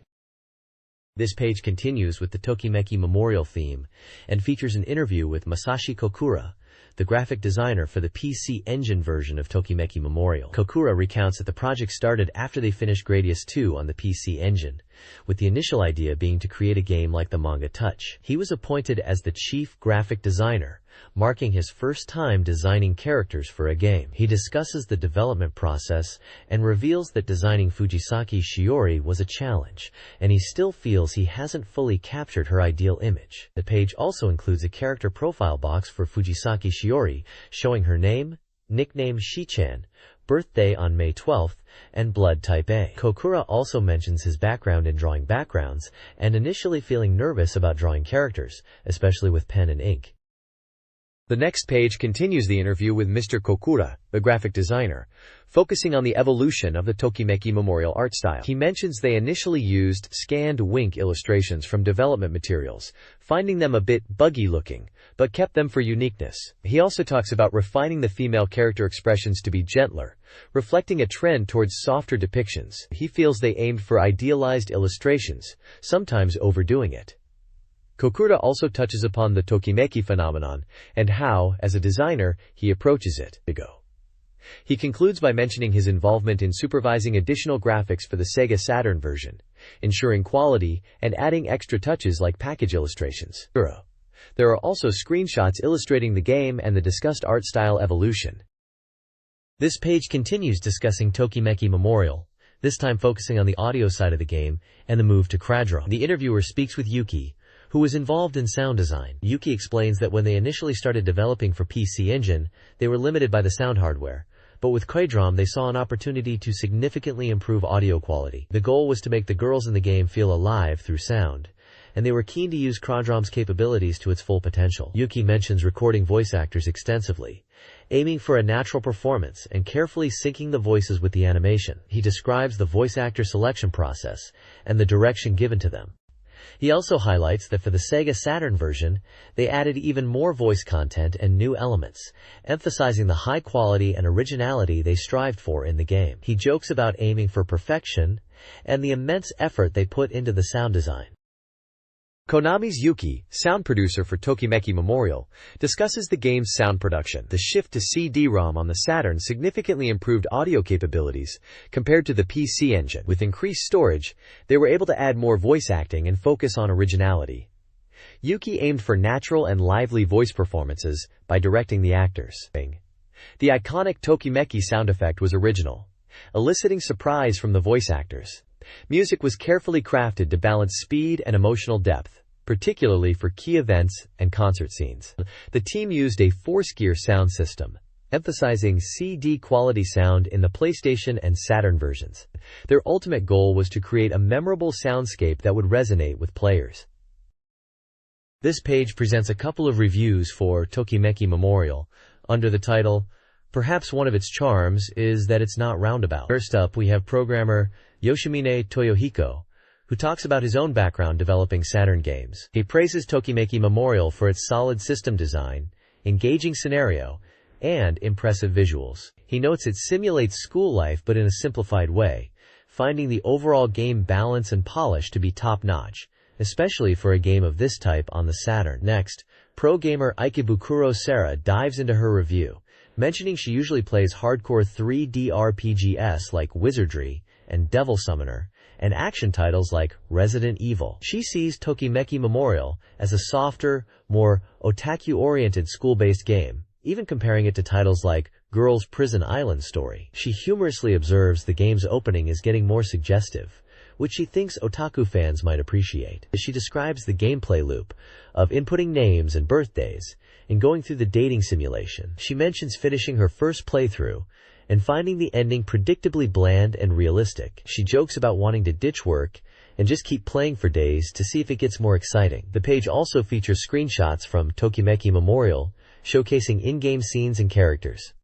This page continues with the Tokimeki Memorial theme and features an interview with Masashi Kokura, the graphic designer for the PC Engine version of Tokimeki Memorial. Kokura recounts that the project started after they finished Gradius 2 on the PC Engine, with the initial idea being to create a game like the manga Touch. He was appointed as the chief graphic designer, marking his first time designing characters for a game. He discusses the development process and reveals that designing Fujisaki Shiori was a challenge, and he still feels he hasn't fully captured her ideal image. The page also includes a character profile box for Fujisaki Shiori, showing her name, nickname Shichan, birthday on May 12th, and blood type A. Kokura also mentions his background in drawing backgrounds and initially feeling nervous about drawing characters, especially with pen and ink. The next page continues the interview with Mr. Kokura, the graphic designer, focusing on the evolution of the Tokimeki Memorial art style. He mentions they initially used scanned wink illustrations from development materials, finding them a bit buggy looking, but kept them for uniqueness. He also talks about refining the female character expressions to be gentler, reflecting a trend towards softer depictions. He feels they aimed for idealized illustrations, sometimes overdoing it. Kokura also touches upon the Tokimeki phenomenon and how, as a designer, he approaches it. He concludes by mentioning his involvement in supervising additional graphics for the SEGA Saturn version, ensuring quality and adding extra touches like package illustrations. There are also screenshots illustrating the game and the discussed art style evolution. This page continues discussing Tokimeki Memorial, this time focusing on the audio side of the game and the move to Cradrone. The interviewer speaks with Yuki, who was involved in sound design. Yuki explains that when they initially started developing for PC Engine, they were limited by the sound hardware, but with Cradrone they saw an opportunity to significantly improve audio quality. The goal was to make the girls in the game feel alive through sound, and they were keen to use Cradrone's capabilities to its full potential. Yuki mentions recording voice actors extensively, aiming for a natural performance and carefully syncing the voices with the animation. He describes the voice actor selection process and the direction given to them. He also highlights that for the SEGA Saturn version, they added even more voice content and new elements, emphasizing the high quality and originality they strived for in the game. He jokes about aiming for perfection and the immense effort they put into the sound design. Konami's Yuki, sound producer for Tokimeki Memorial, discusses the game's sound production. The shift to CD-ROM on the Saturn significantly improved audio capabilities compared to the PC Engine. With increased storage, they were able to add more voice acting and focus on originality. Yuki aimed for natural and lively voice performances by directing the actors. The iconic Tokimeki sound effect was original, eliciting surprise from the voice actors. Music was carefully crafted to balance speed and emotional depth, particularly for key events and concert scenes. The team used a 4-gear sound system, emphasizing CD quality sound in the PlayStation and Saturn versions. Their ultimate goal was to create a memorable soundscape that would resonate with players. This page presents a couple of reviews for Tokimeki Memorial, under the title, "Perhaps one of its charms is that it's not roundabout." First up, we have programmer Yoshimine Toyohiko, who talks about his own background developing Saturn games. He praises Tokimeki Memorial for its solid system design, engaging scenario, and impressive visuals. He notes it simulates school life but in a simplified way, finding the overall game balance and polish to be top-notch, especially for a game of this type on the Saturn. Next, pro gamer Ikebukuro Sarah dives into her review, mentioning she usually plays hardcore 3D RPGs like Wizardry and Devil Summoner, and action titles like Resident Evil. She sees Tokimeki Memorial as a softer, more otaku-oriented school-based game, even comparing it to titles like Girls' Prison Island Story. She humorously observes the game's opening is getting more suggestive, which she thinks otaku fans might appreciate. She describes the gameplay loop of inputting names and birthdays and going through the dating simulation. She mentions finishing her first playthrough and finding the ending predictably bland and realistic. She jokes about wanting to ditch work and just keep playing for days to see if it gets more exciting. The page also features screenshots from Tokimeki Memorial, showcasing in-game scenes and characters.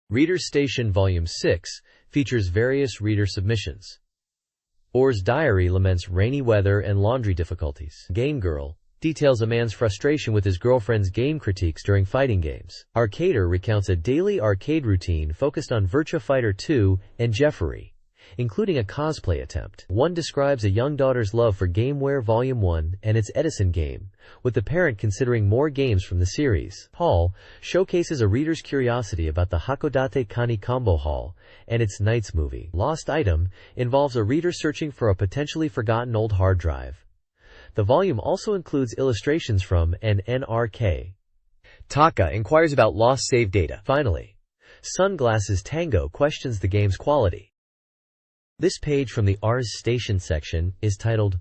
Reader's Station Volume 6 features various reader submissions. Or's Diary laments rainy weather and laundry difficulties. Game Girl details a man's frustration with his girlfriend's game critiques during fighting games. Arcader recounts a daily arcade routine focused on Virtua Fighter 2 and Jeffery, including a cosplay attempt. One describes a young daughter's love for GameWare Volume 1 and its Edison game, with the parent considering more games from the series. Hall showcases a reader's curiosity about the Hakodate Kani Combo Hall and its Knights movie. Lost Item involves a reader searching for a potentially forgotten old hard drive. The volume also includes illustrations from an NRK. Taka inquires about lost save data. Finally, Sunglasses Tango questions the game's quality. This page from the Rs Station section is titled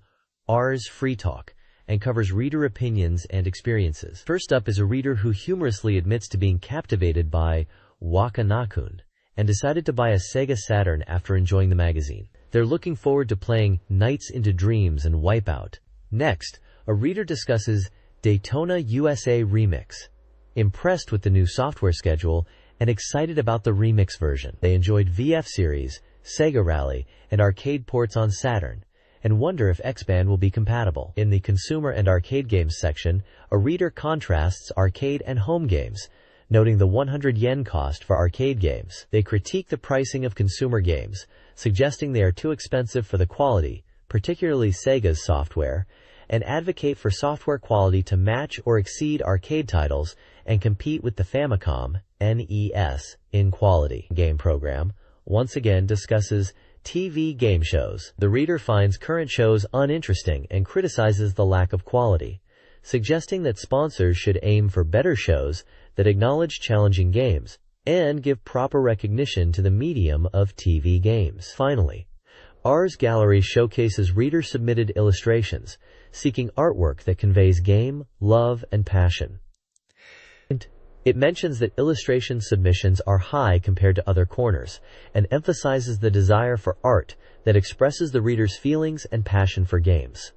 Rs Free Talk and covers reader opinions and experiences. First up is a reader who humorously admits to being captivated by Waka Nakun and decided to buy a SEGA Saturn after enjoying the magazine. They're looking forward to playing Nights into Dreams and Wipeout. Next, a reader discusses Daytona USA Remix, impressed with the new software schedule and excited about the remix version. They enjoyed VF Series, Sega Rally, and arcade ports on Saturn, and wonder if X-Band will be compatible. In the consumer and arcade games section, a reader contrasts arcade and home games, noting the 100 yen cost for arcade games. They critique the pricing of consumer games, suggesting they are too expensive for the quality, particularly Sega's software, and advocate for software quality to match or exceed arcade titles and compete with the Famicom NES in quality. Game program once again discusses TV game shows. The reader finds current shows uninteresting and criticizes the lack of quality, suggesting that sponsors should aim for better shows that acknowledge challenging games and give proper recognition to the medium of TV games. Finally, Rs Gallery showcases reader-submitted illustrations, seeking artwork that conveys game, love, and passion. It mentions that illustration submissions are high compared to other corners, and emphasizes the desire for art that expresses the reader's feelings and passion for games.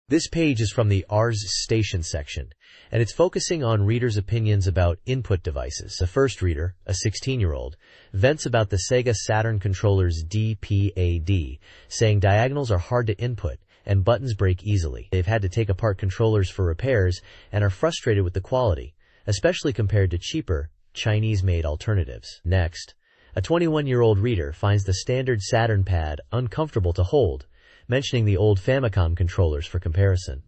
This page is from the Rs Station section, and it's focusing on readers' opinions about input devices. The first reader, a 16-year-old, vents about the SEGA Saturn controller's DPAD, saying diagonals are hard to input and buttons break easily. They've had to take apart controllers for repairs and are frustrated with the quality, especially compared to cheaper, Chinese-made alternatives. Next, a 21-year-old reader finds the standard Saturn pad uncomfortable to hold, mentioning the old Famicom controllers for comparison.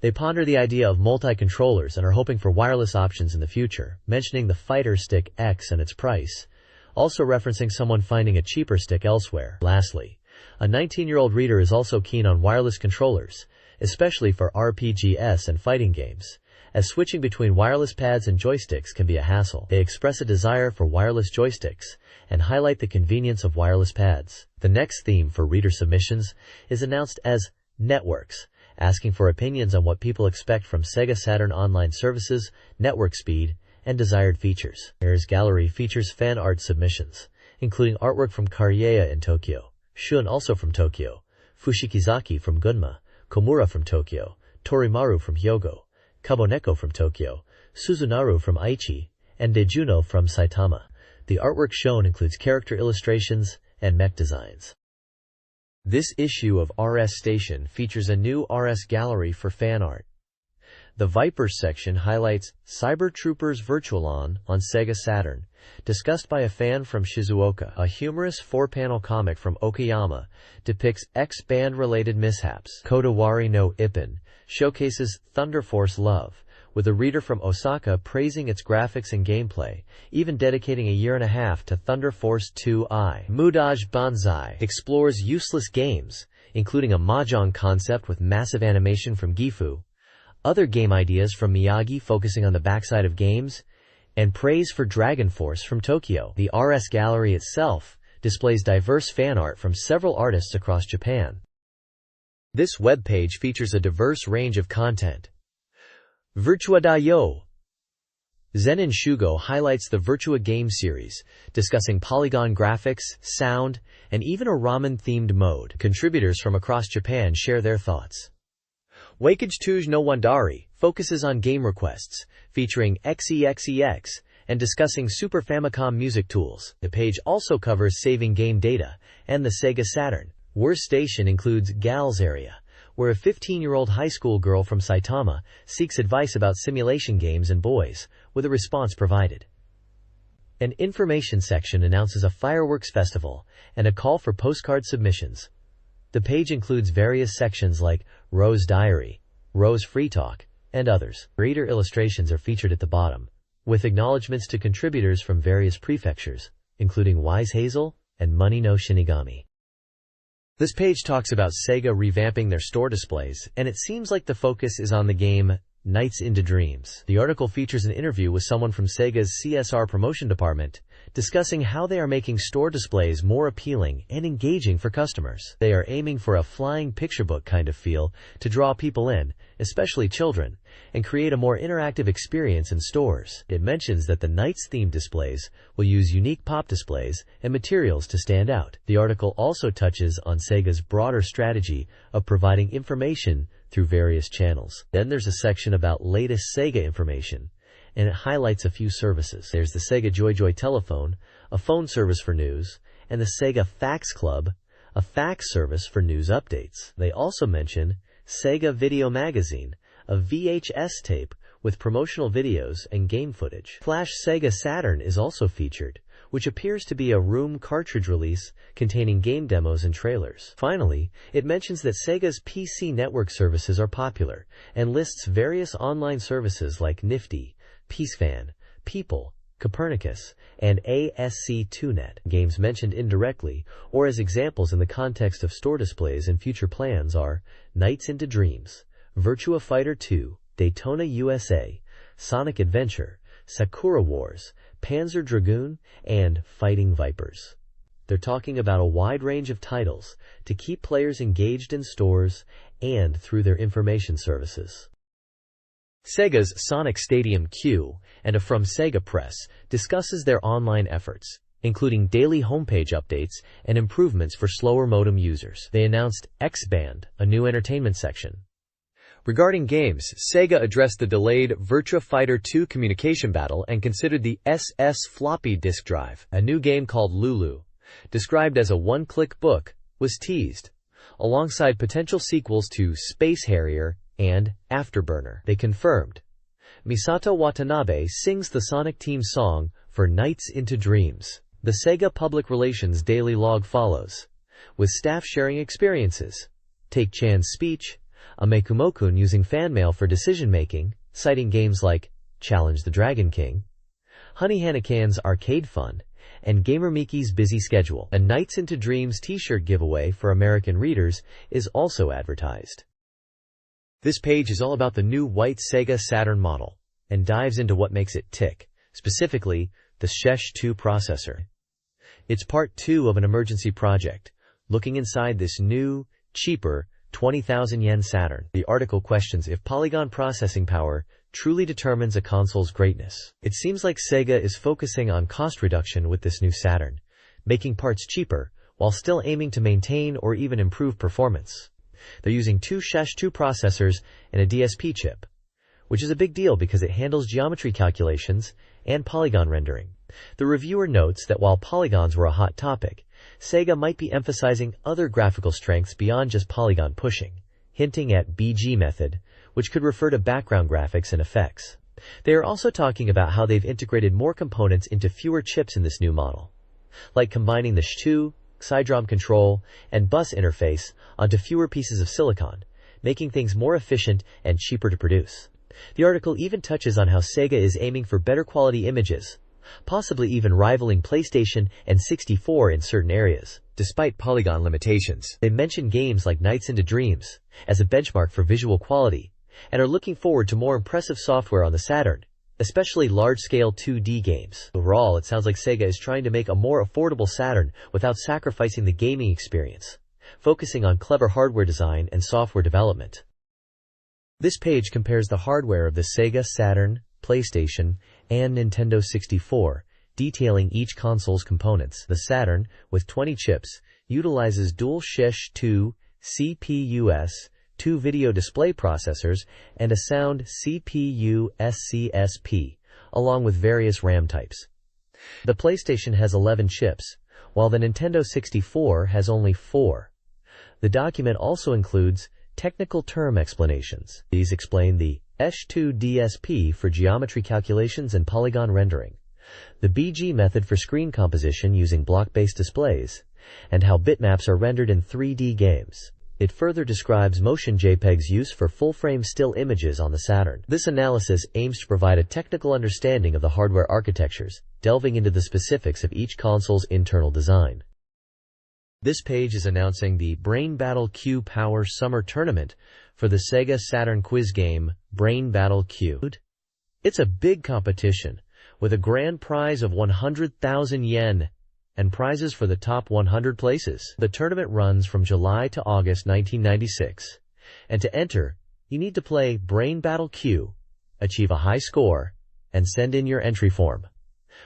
They ponder the idea of multi-controllers and are hoping for wireless options in the future, mentioning the Fighter Stick X and its price, also referencing someone finding a cheaper stick elsewhere. Lastly, a 19-year-old reader is also keen on wireless controllers, especially for RPGs and fighting games, as switching between wireless pads and joysticks can be a hassle. They express a desire for wireless joysticks and highlight the convenience of wireless pads. The next theme for reader submissions is announced as Networks, asking for opinions on what people expect from SEGA Saturn online services, network speed, and desired features. Rs Gallery features fan art submissions, including artwork from Karieya in Tokyo, Shun also from Tokyo, Fushikizaki from Gunma, Komura from Tokyo, Torimaru from Hyogo, Kaboneko from Tokyo, Suzunaru from Aichi, and Dejuno from Saitama. The artwork shown includes character illustrations and mech designs. This issue of RS Station features a new RS Gallery for fan art. The Vipers section highlights Cyber Troopers Virtualon on Sega Saturn, discussed by a fan from Shizuoka. A humorous 4-panel comic from Okayama depicts X-Band-related mishaps. Kodawari no Ippon showcases Thunder Force Love, with a reader from Osaka praising its graphics and gameplay, even dedicating a year and a half to Thunder Force 2i. Mudage Banzai explores useless games, including a mahjong concept with massive animation from Gifu, other game ideas from Miyagi focusing on the backside of games, and praise for Dragon Force from Tokyo. The RS Gallery itself displays diverse fan art from several artists across Japan. This webpage features a diverse range of content. Virtua da Yo Zenin Shugo highlights the Virtua game series, discussing polygon graphics, sound, and even a ramen-themed mode. Contributors from across Japan share their thoughts. Wakage Tuj no Wandari focuses on game requests, featuring XEXEX, and discussing Super Famicom music tools. The page also covers saving game data and the Sega Saturn. Worst Station includes Gals Area, where a 15-year-old high school girl from Saitama seeks advice about simulation games and boys, with a response provided. An information section announces a fireworks festival and a call for postcard submissions. The page includes various sections like Rose Diary, Rose Free Talk, and others. Reader illustrations are featured at the bottom, with acknowledgments to contributors from various prefectures, including Wise Hazel and Money no Shinigami. This page talks about Sega revamping their store displays, and it seems like the focus is on the game Nights into Dreams. The article features an interview with someone from Sega's CSR promotion department, discussing how they are making store displays more appealing and engaging for customers. They are aiming for a flying picture book kind of feel to draw people in, especially children, and create a more interactive experience in stores. It mentions that the Nights-themed displays will use unique pop displays and materials to stand out. The article also touches on Sega's broader strategy of providing information through various channels. Then there's a section about latest Sega information, and it highlights a few services. There's the Sega Joy telephone, a phone service for news, and the Sega Fax Club, a fax service for news updates. They also mention SEGA Video Magazine, a VHS tape with promotional videos and game footage. Flash SEGA Saturn is also featured, which appears to be a room cartridge release containing game demos and trailers. Finally, it mentions that Sega's PC network services are popular and lists various online services like Nifty, PeaceFan, People, Copernicus, and ASC2Net. Games mentioned indirectly or as examples in the context of store displays and future plans are Nights into Dreams, Virtua Fighter 2, Daytona USA, Sonic Adventure, Sakura Wars, Panzer Dragoon, and Fighting Vipers. They're talking about a wide range of titles to keep players engaged in stores and through their information services. Sega's Sonic Stadium Q and a From Sega Press discusses their online efforts, including daily homepage updates and improvements for slower modem users. They announced X-Band, a new entertainment section. Regarding games, Sega addressed the delayed Virtua Fighter 2 communication battle and considered the SS floppy disk drive. A new game called Lulu, described as a one-click book, was teased, alongside potential sequels to Space Harrier and Afterburner. They confirmed Misato Watanabe sings the Sonic team song for Nights into Dreams. The Sega Public Relations daily log follows, with staff sharing experiences. Take Chan's speech, Amekumo-kun using fan mail for decision-making, citing games like Challenge the Dragon King, Honey Hanakan's arcade fun, and Gamer Miki's busy schedule. A Nights into Dreams t-shirt giveaway for American readers is also advertised. This page is all about the new white Sega Saturn model, and dives into what makes it tick, specifically the SEGA 2 processor. It's part 2 of an emergency project, looking inside this new, cheaper, 20,000 yen Saturn. The article questions if polygon processing power truly determines a console's greatness. It seems like Sega is focusing on cost reduction with this new Saturn, making parts cheaper, while still aiming to maintain or even improve performance. They're using 2 SEGA 2 processors and a DSP chip, which is a big deal because it handles geometry calculations and polygon rendering. The reviewer notes that while polygons were a hot topic, Sega might be emphasizing other graphical strengths beyond just polygon pushing, hinting at BG method, which could refer to background graphics and effects. They are also talking about how they've integrated more components into fewer chips in this new model, like combining the SH2, SIDROM control, and bus interface onto fewer pieces of silicon, making things more efficient and cheaper to produce. The article even touches on how Sega is aiming for better quality images, possibly even rivaling PlayStation and 64 in certain areas, despite polygon limitations. They mention games like Nights into Dreams as a benchmark for visual quality, and are looking forward to more impressive software on the Saturn, especially large-scale 2D games. Overall, it sounds like Sega is trying to make a more affordable Saturn without sacrificing the gaming experience, focusing on clever hardware design and software development. This page compares the hardware of the Sega Saturn, PlayStation, and Nintendo 64, detailing each console's components. The Saturn, with 20 chips, utilizes dual SEGA 2 CPUs, 2 video display processors, and a sound CPU SCSP, along with various RAM types. The PlayStation has 11 chips, while the Nintendo 64 has only 4. The document also includes technical term explanations. These explain the SH2 DSP for geometry calculations and polygon rendering, the BG method for screen composition using block-based displays, and how bitmaps are rendered in 3D games. It further describes motion JPEG's use for full-frame still images on the Saturn. This analysis aims to provide a technical understanding of the hardware architectures, delving into the specifics of each console's internal design. This page is announcing the Brain Battle Q Power Summer Tournament for the Sega Saturn quiz game Brain Battle Q. It's a big competition with a grand prize of 100,000 yen and prizes for the top 100 places. The tournament runs from July to August 1996, and to enter, you need to play Brain Battle Q, achieve a high score, and send in your entry form.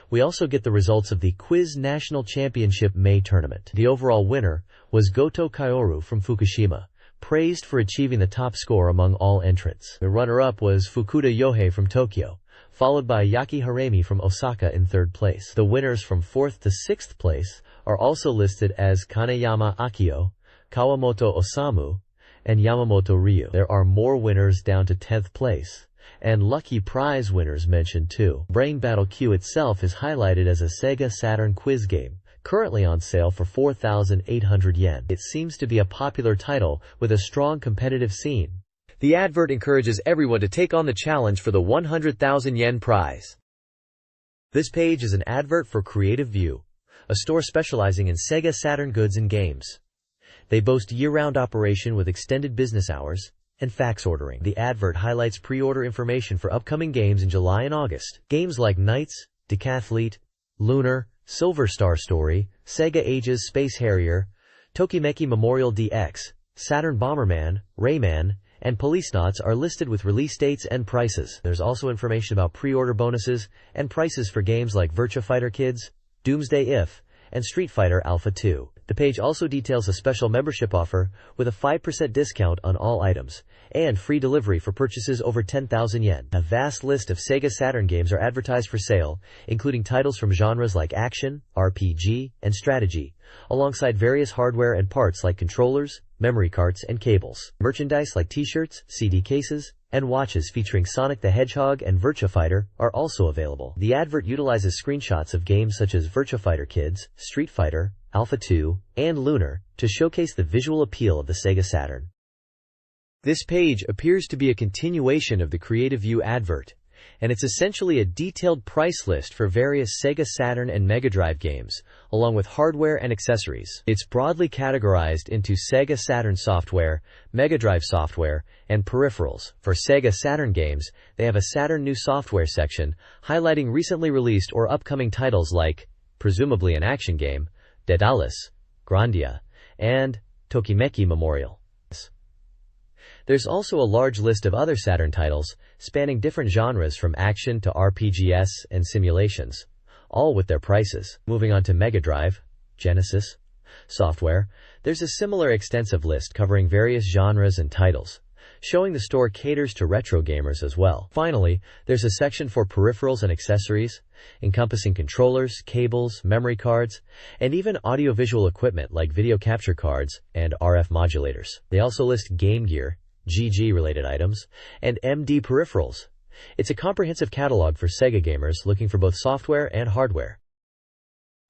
We also get the results of the Quiz National Championship May tournament. The overall winner was Goto Kaoru from Fukushima, praised for achieving the top score among all entrants. The runner-up was Fukuda Yohei from Tokyo, followed by Yaki Haremi from Osaka in third place. The winners from 4th to 6th place are also listed as Kaneyama Akio, Kawamoto Osamu, and Yamamoto Ryu. There are more winners down to 10th place, and lucky prize winners mentioned too. Brain Battle Q itself is highlighted as a Sega Saturn quiz game, currently on sale for 4,800 yen. It seems to be a popular title with a strong competitive scene. The advert encourages everyone to take on the challenge for the 100,000 yen prize. This page is an advert for Creative View, a store specializing in Sega Saturn goods and games. They boast year-round operation with extended business hours and fax ordering. The advert highlights pre-order information for upcoming games in July and August. Games like Knights, Decathlete, Lunar, Silver Star Story, Sega Ages Space Harrier, Tokimeki Memorial DX, Saturn Bomberman, Rayman, and Policenauts are listed with release dates and prices. There's also information about pre-order bonuses and prices for games like Virtua Fighter Kids, Doomsday If, and Street Fighter Alpha 2. The page also details a special membership offer with a 5% discount on all items and free delivery for purchases over 10,000 yen. A vast list of Sega Saturn games are advertised for sale, including titles from genres like action, RPG, and strategy, alongside various hardware and parts like controllers, memory cards, and cables. Merchandise like t-shirts, CD cases, and watches featuring Sonic the Hedgehog and Virtua Fighter are also available. The advert utilizes screenshots of games such as Virtua Fighter Kids, Street Fighter, Alpha 2, and Lunar to showcase the visual appeal of the Sega Saturn. This page appears to be a continuation of the Creative View advert, and it's essentially a detailed price list for various Sega Saturn and Mega Drive games, along with hardware and accessories. It's broadly categorized into Sega Saturn software, Mega Drive software, and peripherals. For Sega Saturn games, they have a Saturn New Software section, highlighting recently released or upcoming titles like, presumably an action game, Daedalus, Grandia, and Tokimeki Memorial. There's also a large list of other Saturn titles, spanning different genres from action to RPGs and simulations, all with their prices. Moving on to Mega Drive, Genesis, software, there's a similar extensive list covering various genres and titles, showing the store caters to retro gamers as well. Finally, there's a section for peripherals and accessories, encompassing controllers, cables, memory cards, and even audiovisual equipment like video capture cards and RF modulators. They also list Game Gear, GG-related items, and MD peripherals. It's a comprehensive catalog for Sega gamers looking for both software and hardware.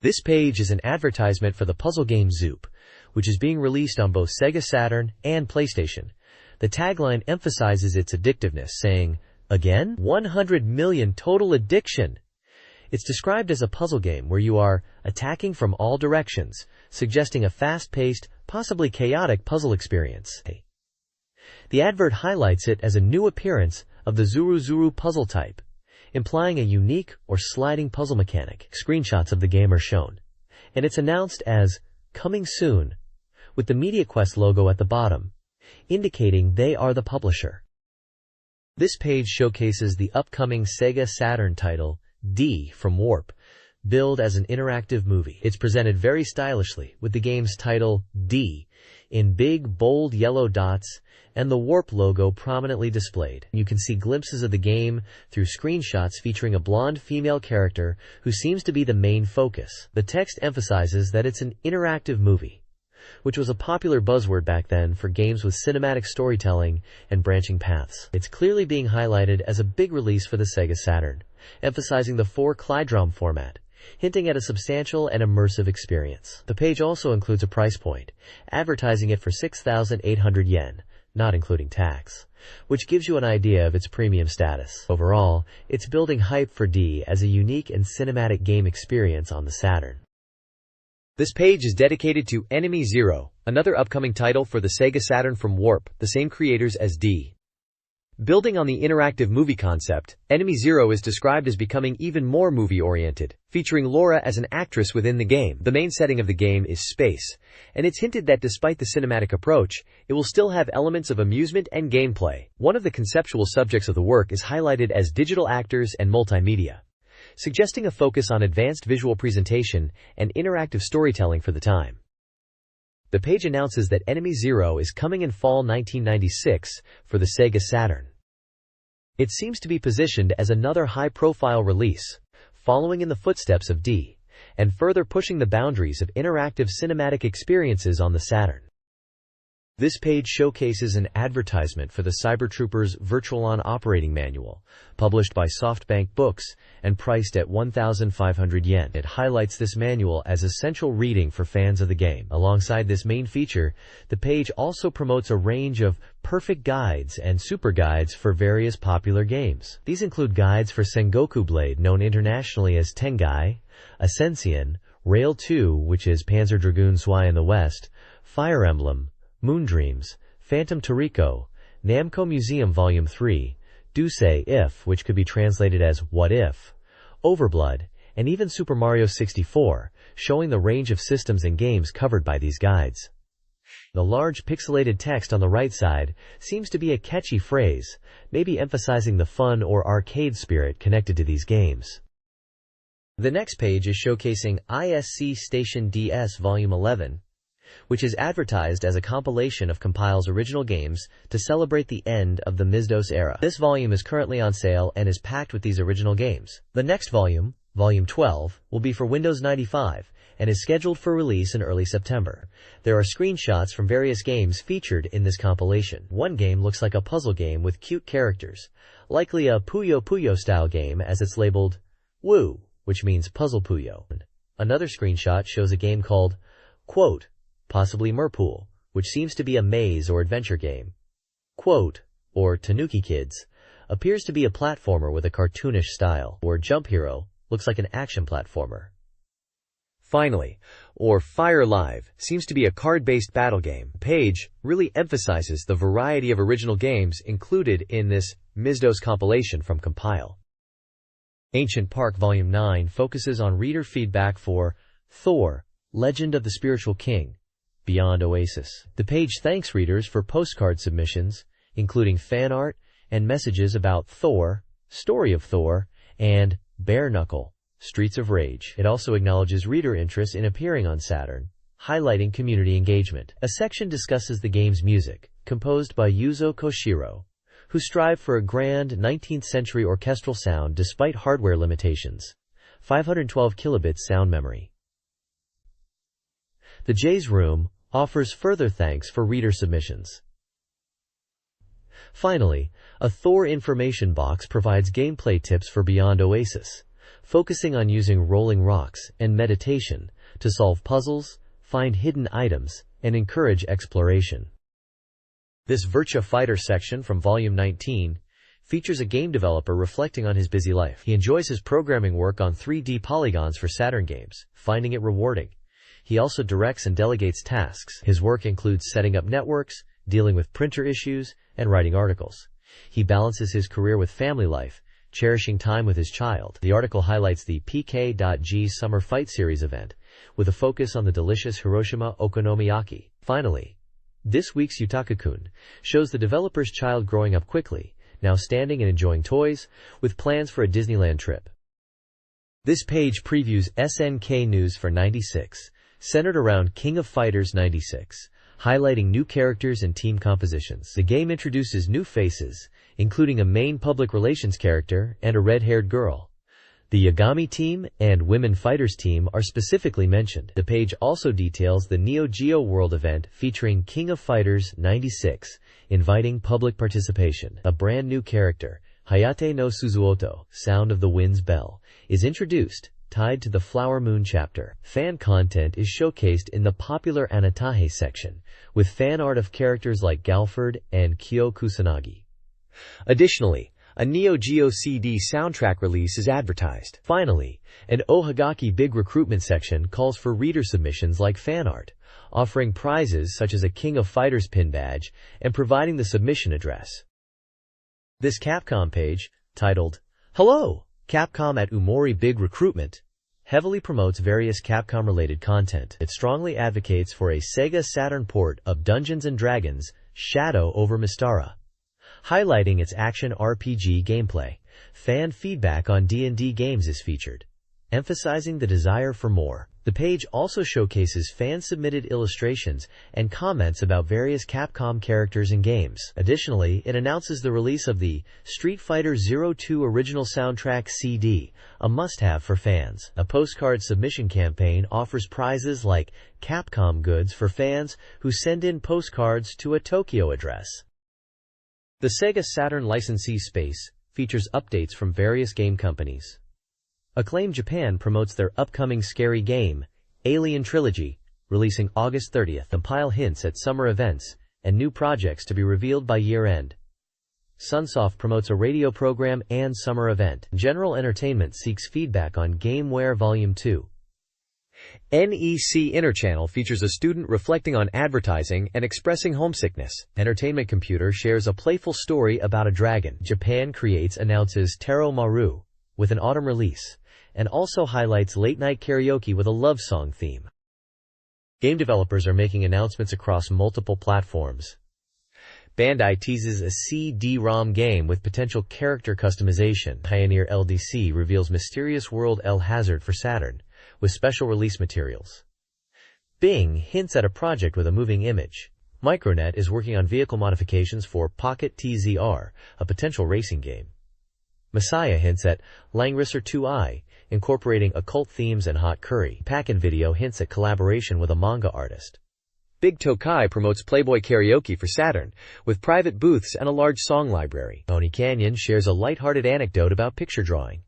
This page is an advertisement for the puzzle game Zoop, which is being released on both Sega Saturn and PlayStation. The tagline emphasizes its addictiveness, saying, "Again? 100 million total addiction!" It's described as a puzzle game where you are attacking from all directions, suggesting a fast-paced, possibly chaotic puzzle experience. The advert highlights it as a new appearance of the Zuru Zuru puzzle type, implying a unique or sliding puzzle mechanic. Screenshots of the game are shown, and it's announced as coming soon, with the MediaQuest logo at the bottom, indicating they are the publisher. This page showcases the upcoming Sega Saturn title, D from Warp, billed as an interactive movie. It's presented very stylishly, with the game's title, D, in big, bold yellow dots, and the Warp logo prominently displayed. You can see glimpses of the game through screenshots featuring a blonde female character who seems to be the main focus. The text emphasizes that it's an interactive movie, which was a popular buzzword back then for games with cinematic storytelling and branching paths. It's clearly being highlighted as a big release for the Sega Saturn, emphasizing the 4-Klydrom format, hinting at a substantial and immersive experience. The page also includes a price point, advertising it for 6,800 yen, not including tax, which gives you an idea of its premium status. Overall, it's building hype for D as a unique and cinematic game experience on the Saturn. This page is dedicated to Enemy Zero, another upcoming title for the Sega Saturn from Warp, the same creators as D. Building on the interactive movie concept, Enemy Zero is described as becoming even more movie-oriented, featuring Laura as an actress within the game. The main setting of the game is space, and it's hinted that despite the cinematic approach, it will still have elements of amusement and gameplay. One of the conceptual subjects of the work is highlighted as digital actors and multimedia, suggesting a focus on advanced visual presentation and interactive storytelling for the time. The page announces that Enemy Zero is coming in fall 1996 for the Sega Saturn. It seems to be positioned as another high-profile release, following in the footsteps of D, and further pushing the boundaries of interactive cinematic experiences on the Saturn. This page showcases an advertisement for the Cybertroopers Virtual-On Operating Manual, published by SoftBank Books and priced at 1,500 yen. It highlights this manual as essential reading for fans of the game. Alongside this main feature, the page also promotes a range of perfect guides and super guides for various popular games. These include guides for Sengoku Blade, known internationally as Tengai, Ascension, Rail 2, which is Panzer Dragoon Zwei in the West, Fire Emblem, Moondreams, Phantom Toriko, Namco Museum Volume 3, Duse If, which could be translated as What If, Overblood, and even Super Mario 64, showing the range of systems and games covered by these guides. The large pixelated text on the right side seems to be a catchy phrase, maybe emphasizing the fun or arcade spirit connected to these games. The next page is showcasing ISC Station DS Volume 11, which is advertised as a compilation of Compile's original games to celebrate the end of the MS-DOS era. This volume is currently on sale and is packed with these original games. The next volume, Volume 12, will be for Windows 95 and is scheduled for release in early September. There are screenshots from various games featured in this compilation. One game looks like a puzzle game with cute characters, likely a Puyo Puyo style game as it's labeled Woo, which means Puzzle Puyo. Another screenshot shows a game called, quote, possibly Merpool, which seems to be a maze or adventure game. Quote, or Tanuki Kids, appears to be a platformer with a cartoonish style, or Jump Hero, looks like an action platformer. Finally, or Fire Live, seems to be a card-based battle game. The page really emphasizes the variety of original games included in this MS-DOS compilation from Compile. Ancient Park Volume 9 focuses on reader feedback for Thor, Legend of the Spiritual King, Beyond Oasis. The page thanks readers for postcard submissions, including fan art and messages about Thor, Story of Thor, and Bare Knuckle, Streets of Rage. It also acknowledges reader interest in appearing on Saturn, highlighting community engagement. A section discusses the game's music, composed by Yuzo Koshiro, who strived for a grand 19th-century orchestral sound despite hardware limitations. 512 kilobits sound memory. The J's Room offers further thanks for reader submissions. Finally, a Thor information box provides gameplay tips for Beyond Oasis, focusing on using rolling rocks and meditation to solve puzzles, find hidden items, and encourage exploration. This Virtua Fighter section from Volume 19 features a game developer reflecting on his busy life. He enjoys his programming work on 3D polygons for Saturn games, finding it rewarding. He also directs and delegates tasks. His work includes setting up networks, dealing with printer issues, and writing articles. He balances his career with family life, cherishing time with his child. The article highlights the PK.G Summer Fight Series event, with a focus on the delicious Hiroshima okonomiyaki. Finally, this week's Yutaka-kun shows the developer's child growing up quickly, now standing and enjoying toys, with plans for a Disneyland trip. This page previews SNK news for 96. Centered around King of Fighters 96, highlighting new characters and team compositions. The game introduces new faces, including a main public relations character and a red-haired girl. The Yagami team and Women Fighters team are specifically mentioned. The page also details the Neo Geo World event featuring King of Fighters 96, inviting public participation. A brand new character, Hayate no Suzuoto, Sound of the Wind's Bell, is introduced, tied to the Flower Moon chapter. Fan content is showcased in the popular Anatahe section, with fan art of characters like Galford and Kyo Kusanagi. Additionally, A Neo Geo CD soundtrack release is advertised. Finally, an Ohagaki Big Recruitment section calls for reader submissions like fan art, offering prizes such as a King of Fighters pin badge and providing the submission address. This Capcom page, titled, "Hello, Capcom at Umori Big Recruitment," heavily promotes various Capcom-related content. It strongly advocates for a SEGA Saturn port of Dungeons & Dragons Shadow over Mystara, highlighting its action RPG gameplay. Fan feedback on D&D games is featured, emphasizing the desire for more. The page also showcases fan-submitted illustrations and comments about various Capcom characters and games. Additionally, it announces the release of the Street Fighter '02 original soundtrack CD, a must-have for fans. A postcard submission campaign offers prizes like Capcom goods for fans who send in postcards to a Tokyo address. The Sega Saturn licensee space features updates from various game companies. Acclaim Japan promotes their upcoming scary game, Alien Trilogy, releasing August 30th. Compile hints at summer events and new projects to be revealed by year-end. Sunsoft promotes a radio program and summer event. General Entertainment seeks feedback on GameWare Volume 2. NEC Interchannel features a student reflecting on advertising and expressing homesickness. Entertainment Computer shares a playful story about a dragon. Japan Creates announces Taro Maru with an autumn release, and also highlights late-night karaoke with a love song theme. Game developers are making announcements across multiple platforms. Bandai teases a CD-ROM game with potential character customization. Pioneer LDC reveals Mysterious World El Hazard for Saturn, with special release materials. Bing hints at a project with a moving image. Micronet is working on vehicle modifications for Pocket TZR, a potential racing game. Messiah hints at Langrisser 2i, incorporating occult themes and hot curry. Packet Video hints at collaboration with a manga artist. Big Tokai promotes Playboy Karaoke for Saturn, with private booths and a large song library. Pony Canyon shares a lighthearted anecdote about picture drawing.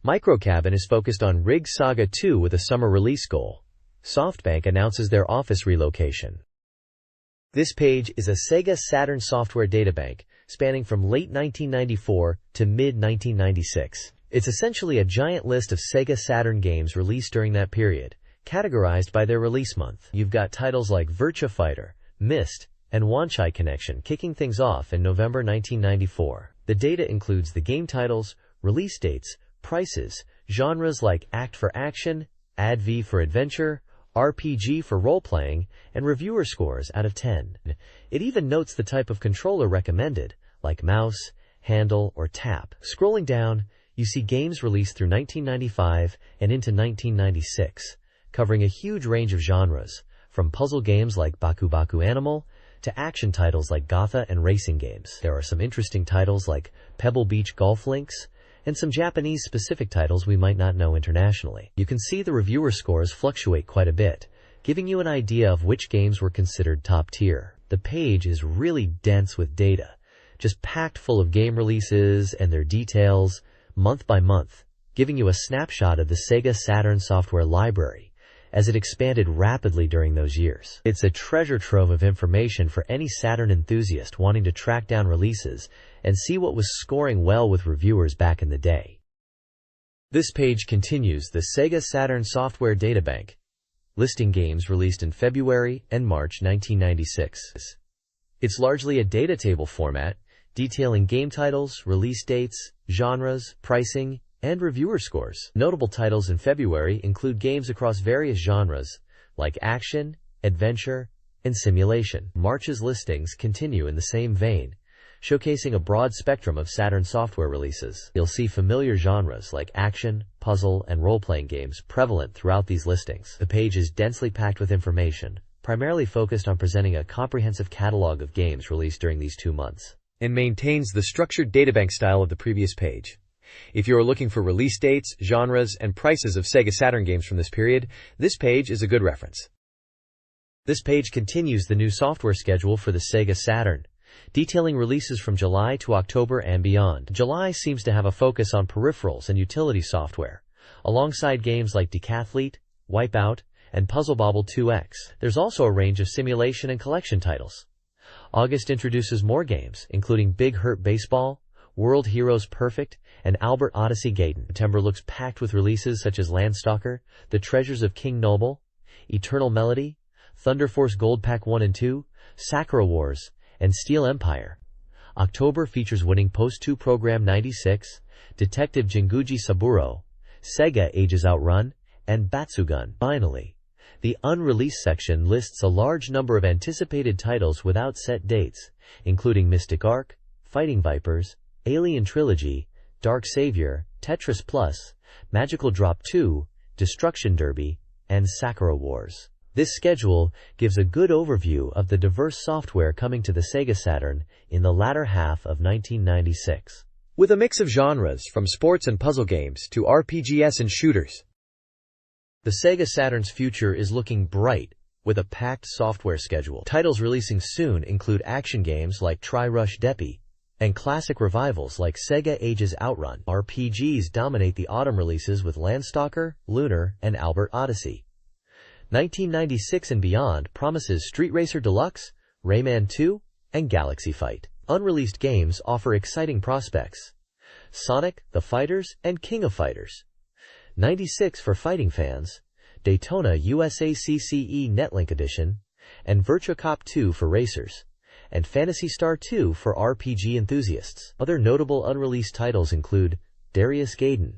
Microcabin is focused on Rig Saga 2 with a summer release goal. SoftBank announces their office relocation. This page is a Sega Saturn software databank spanning from late 1994 to mid-1996. It's essentially a giant list of Sega Saturn games released during that period, categorized by their release month. You've got titles like Virtua Fighter, Myst, and Wanchai Connection kicking things off in November 1994. The data includes the game titles, release dates, prices, genres like Act for Action, AdV for Adventure, RPG for role-playing, and reviewer scores out of 10. It even notes the type of controller recommended, like mouse, handle, or tap. Scrolling down, you see games released through 1995 and into 1996, covering a huge range of genres, from puzzle games like Baku Baku Animal to action titles like Gotha and racing games. There are some interesting titles like Pebble Beach Golf Links, and some Japanese-specific titles we might not know internationally. You can see the reviewer scores fluctuate quite a bit, giving you an idea of which games were considered top tier. The page is really dense with data, just packed full of game releases and their details, month by month, giving you a snapshot of the Sega Saturn software library as it expanded rapidly during those years. It's a treasure trove of information for any Saturn enthusiast wanting to track down releases and see what was scoring well with reviewers back in the day. This page continues the Sega Saturn software databank, listing games released in February and March 1996. It's largely a data table format, detailing game titles, release dates, genres, pricing, and reviewer scores. Notable titles in February include games across various genres, like action, adventure, and simulation. March's listings continue in the same vein, showcasing a broad spectrum of Saturn software releases. You'll see familiar genres like action, puzzle, and role-playing games prevalent throughout these listings. The page is densely packed with information, primarily focused on presenting a comprehensive catalog of games released during these 2 months, and maintains the structured databank style of the previous page. If you are looking for release dates, genres, and prices of Sega Saturn games from this period, this page is a good reference. This page continues the new software schedule for the Sega Saturn, detailing releases from July to October and beyond. July seems to have a focus on peripherals and utility software, alongside games like Decathlete, Wipeout, and Puzzle Bobble 2X. There's also a range of simulation and collection titles. August introduces more games, including Big Hurt Baseball, World Heroes Perfect, and Albert Odyssey Gaiden. September looks packed with releases such as Landstalker, The Treasures of King Noble, Eternal Melody, Thunder Force Gold Pack 1 and 2, Sakura Wars, and Steel Empire. October features Winning Post 2 Program 96, Detective Jinguji Saburo, SEGA Ages Outrun, and Batsugun. Finally, the unreleased section lists a large number of anticipated titles without set dates, including Mystic Arc, Fighting Vipers, Alien Trilogy, Dark Savior, Tetris Plus, Magical Drop 2, Destruction Derby, and Sakura Wars. This schedule gives a good overview of the diverse software coming to the Sega Saturn in the latter half of 1996. With a mix of genres from sports and puzzle games to RPGs and shooters, the Sega Saturn's future is looking bright with a packed software schedule. Titles releasing soon include action games like Tri-Rush Deppy and classic revivals like Sega Ages Outrun. RPGs dominate the autumn releases with Landstalker, Lunar, and Albert Odyssey. 1996 and beyond promises Street Racer Deluxe, Rayman 2, and Galaxy Fight. Unreleased games offer exciting prospects: Sonic, The Fighters, and King of Fighters. 96 for fighting fans, Daytona USA CCE Netlink Edition, and Virtua Cop 2 for racers, and Phantasy Star 2 for RPG enthusiasts. Other notable unreleased titles include Darius Gaiden,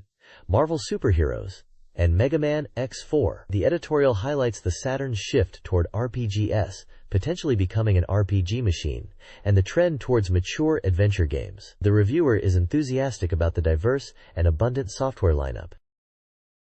Marvel Superheroes, and Mega Man X4. The editorial highlights the Saturn's shift toward RPGs, potentially becoming an RPG machine, and the trend towards mature adventure games. The reviewer is enthusiastic about the diverse and abundant software lineup.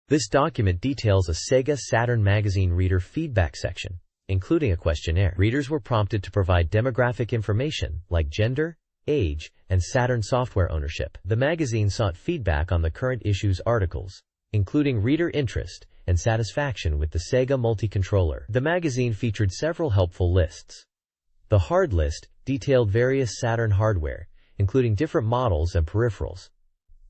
This document details a Sega Saturn Magazine reader feedback section, including a questionnaire. Readers were prompted to provide demographic information like gender, age, and Saturn software ownership. The magazine sought feedback on the current issue's articles, including reader interest and satisfaction with the Sega multi-controller. The magazine featured several helpful lists. The hard list detailed various Saturn hardware, including different models and peripherals.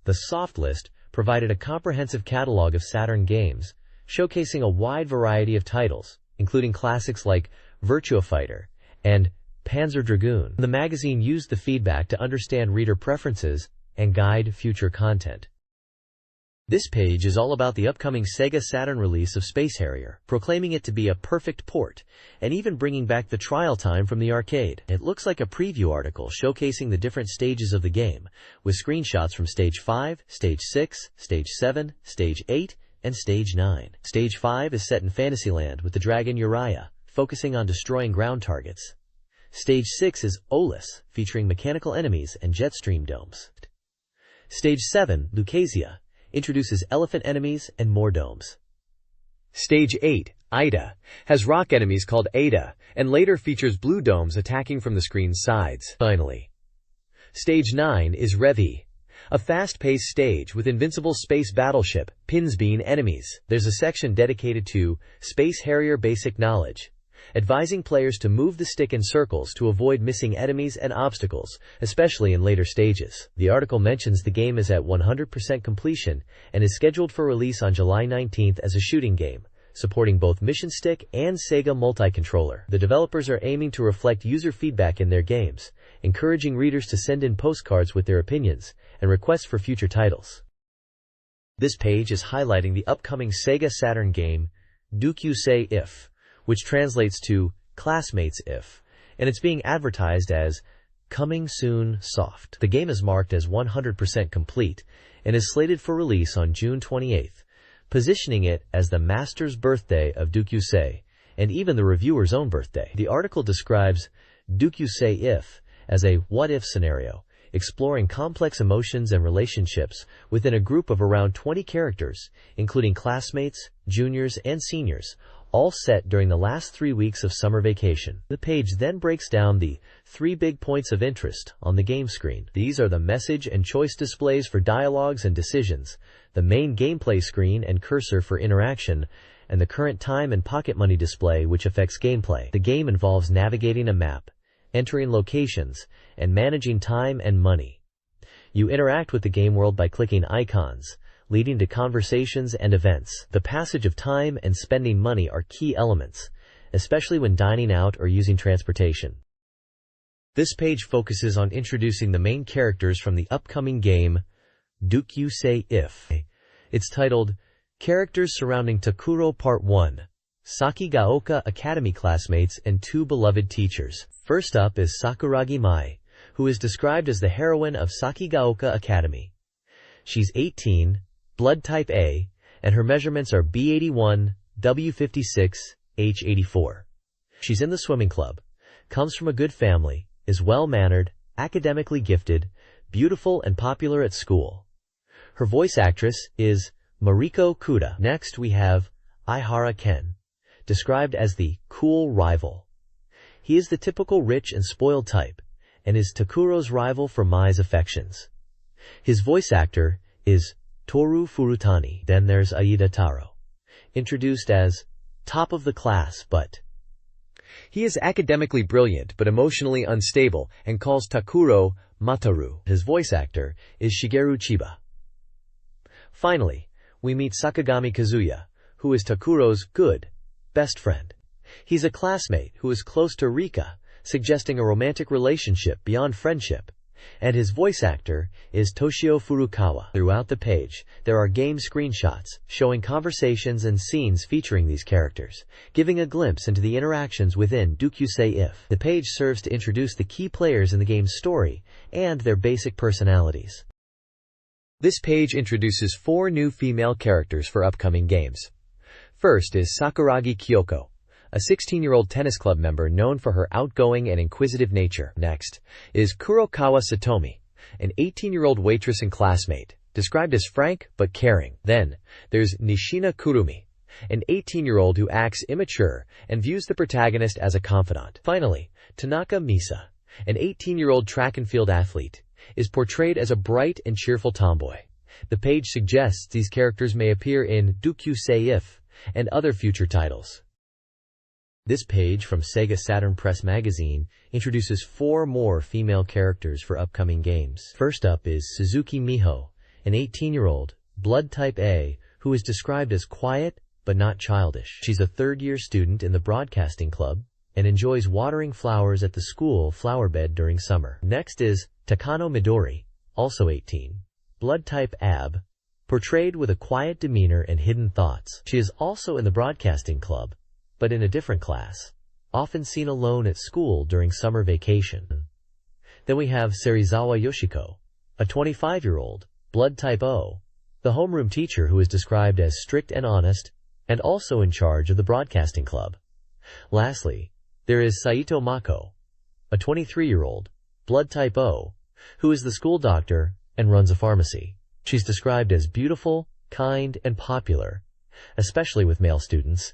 The soft list provided a comprehensive catalog of Saturn games, showcasing a wide variety of titles, including classics like Virtua Fighter and Panzer Dragoon. The magazine used the feedback to understand reader preferences and guide future content. This page is all about the upcoming Sega Saturn release of Space Harrier, proclaiming it to be a perfect port, and even bringing back the trial time from the arcade. It looks like a preview article showcasing the different stages of the game, with screenshots from Stage 5, Stage 6, Stage 7, Stage 8, and Stage 9. Stage 5 is set in Fantasyland with the dragon Uriah, focusing on destroying ground targets. Stage 6 is Olus, featuring mechanical enemies and jet stream domes. Stage 7, Lucasia, introduces elephant enemies and more domes. Stage 8, Ida, has rock enemies called Ada, and later features blue domes attacking from the screen's sides. Finally, Stage 9 is Revi, a fast-paced stage with invincible space battleship, Pinsbean enemies. There's a section dedicated to Space Harrier Basic Knowledge, advising players to move the stick in circles to avoid missing enemies and obstacles, especially in later stages. The article mentions the game is at 100% completion and is scheduled for release on July 19th as a shooting game, supporting both Mission Stick and Sega Multi-Controller. The developers are aiming to reflect user feedback in their games, encouraging readers to send in postcards with their opinions and requests for future titles. This page is highlighting the upcoming Sega Saturn game, Dukyusei If, which translates to Classmates If, and it's being advertised as Coming Soon Soft. The game is marked as 100% complete and is slated for release on June 28th, positioning it as the master's birthday of Dukyusei, and even the reviewer's own birthday. The article describes Dukyusei If as a what-if scenario, exploring complex emotions and relationships within a group of around 20 characters, including classmates, juniors, and seniors, all set during the last 3 weeks of summer vacation. The page then breaks down the 3 big points of interest on the game screen. These are the message and choice displays for dialogues and decisions, the main gameplay screen and cursor for interaction, and the current time and pocket money display which affects gameplay. The game involves navigating a map, entering locations, and managing time and money. You interact with the game world by clicking icons, leading to conversations and events. The passage of time and spending money are key elements, especially when dining out or using transportation. This page focuses on introducing the main characters from the upcoming game, Dukyusei If. It's titled, Characters Surrounding Takuro Part 1, Sakigaoka Academy Classmates and Two Beloved Teachers. First up is Sakuragi Mai, who is described as the heroine of Sakigaoka Academy. She's 18, blood type A, and her measurements are B81, W56, H84. She's in the swimming club, comes from a good family, is well-mannered, academically gifted, beautiful and popular at school. Her voice actress is Mariko Kuda. Next we have Aihara Ken, described as the cool rival. He is the typical rich and spoiled type, and is Takuro's rival for Mai's affections. His voice actor is Toru Furutani. Then there's Aida Taro, introduced as top of the class but he is academically brilliant but emotionally unstable and calls Takuro Mataru. His voice actor is Shigeru Chiba. Finally, we meet Sakagami Kazuya, who is Takuro's good best friend. He's a classmate who is close to Rika, suggesting a romantic relationship beyond friendship, and his voice actor is Toshio Furukawa. Throughout the page, there are game screenshots showing conversations and scenes featuring these characters, giving a glimpse into the interactions within Dukyusei If. The page serves to introduce the key players in the game's story and their basic personalities. This page introduces 4 new female characters for upcoming games. First is Sakuragi Kyoko, a 16-year-old tennis club member known for her outgoing and inquisitive nature. Next is Kurokawa Satomi, an 18-year-old waitress and classmate, described as frank but caring. Then, there's Nishina Kurumi, an 18-year-old who acts immature and views the protagonist as a confidant. Finally, Tanaka Misa, an 18-year-old track and field athlete, is portrayed as a bright and cheerful tomboy. The page suggests these characters may appear in Dukyusei If and other future titles. This page from SEGA Saturn Press Magazine introduces 4 more female characters for upcoming games. First up is Suzuki Miho, an 18-year-old, blood type A, who is described as quiet but not childish. She's a third-year student in the broadcasting club and enjoys watering flowers at the school flower bed during summer. Next is Takano Midori, also 18, blood type AB, portrayed with a quiet demeanor and hidden thoughts. She is also in the broadcasting club, but in a different class, often seen alone at school during summer vacation. Then we have Serizawa Yoshiko, a 25-year-old, blood type O, the homeroom teacher who is described as strict and honest, and also in charge of the broadcasting club. Lastly, there is Saito Mako, a 23-year-old, blood type O, who is the school doctor and runs a pharmacy. She's described as beautiful, kind, and popular, especially with male students,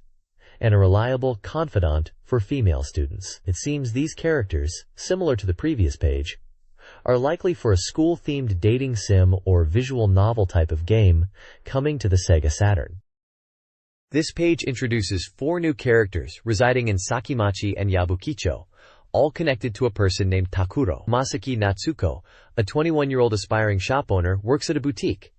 and a reliable confidant for female students. It seems these characters, similar to the previous page, are likely for a school-themed dating sim or visual novel type of game coming to the SEGA Saturn. This page introduces 4 new characters residing in Sakimachi and Yabukicho, all connected to a person named Takuro. Masaki Natsuko, a 21-year-old aspiring shop owner, works at a boutique.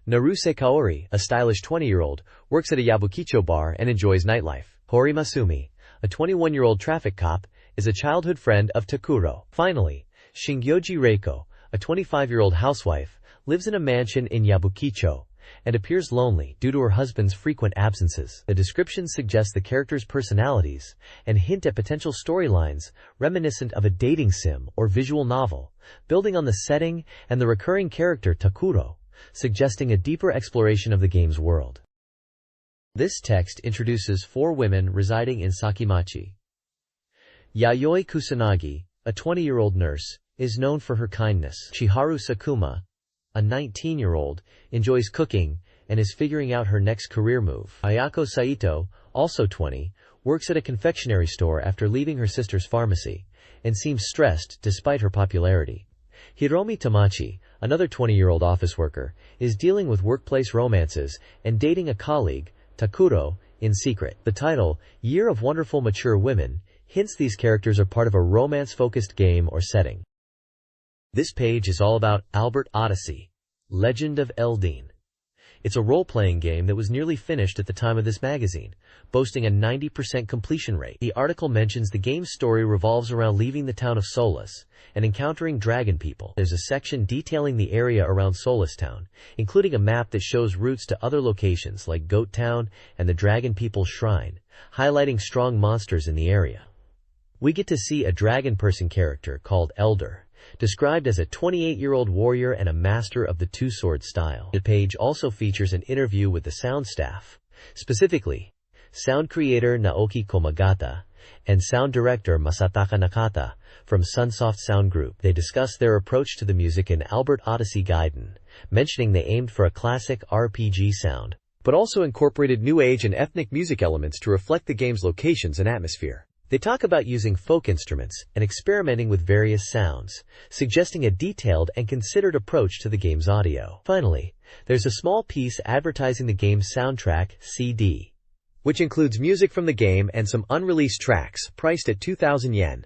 Naruse Kaori, a stylish 20-year-old, works at a Yabukicho bar and enjoys nightlife. Hori Masumi, a 21-year-old traffic cop, is a childhood friend of Takuro. Finally, Shingyoji Reiko, a 25-year-old housewife, lives in a mansion in Yabukicho and appears lonely due to her husband's frequent absences. The descriptions suggest the characters' personalities and hint at potential storylines reminiscent of a dating sim or visual novel, building on the setting and the recurring character Takuro, suggesting a deeper exploration of the game's world. This text introduces 4 women residing in Sakimachi. Yayoi Kusanagi, a 20-year-old nurse, is known for her kindness. Chiharu Sakuma, a 19-year-old, enjoys cooking and is figuring out her next career move. Ayako Saito, also 20, works at a confectionery store after leaving her sister's pharmacy, and seems stressed despite her popularity. Hiromi Tamachi, another 20-year-old office worker, is dealing with workplace romances and dating a colleague, Takuro, in secret. The title, Year of Wonderful Mature Women, hints these characters are part of a romance-focused game or setting. This page is all about Albert Odyssey, Legend of Eldine. It's a role-playing game that was nearly finished at the time of this magazine, boasting a 90% completion rate. The article mentions the game's story revolves around leaving the town of Solus and encountering dragon people. There's a section detailing the area around Solus Town, including a map that shows routes to other locations like Goat Town and the Dragon People's Shrine, highlighting strong monsters in the area. We get to see a dragon person character called Elder, described as a 28-year-old warrior and a master of the two-sword style. The page also features an interview with the sound staff, specifically sound creator Naoki Komagata and sound director Masataka Nakata from Sunsoft Sound Group. They discuss their approach to the music in Albert Odyssey Gaiden, mentioning they aimed for a classic RPG sound, but also incorporated new age and ethnic music elements to reflect the game's locations and atmosphere. They talk about using folk instruments and experimenting with various sounds, suggesting a detailed and considered approach to the game's audio. Finally, there's a small piece advertising the game's soundtrack, CD, which includes music from the game and some unreleased tracks, priced at 2,000 yen.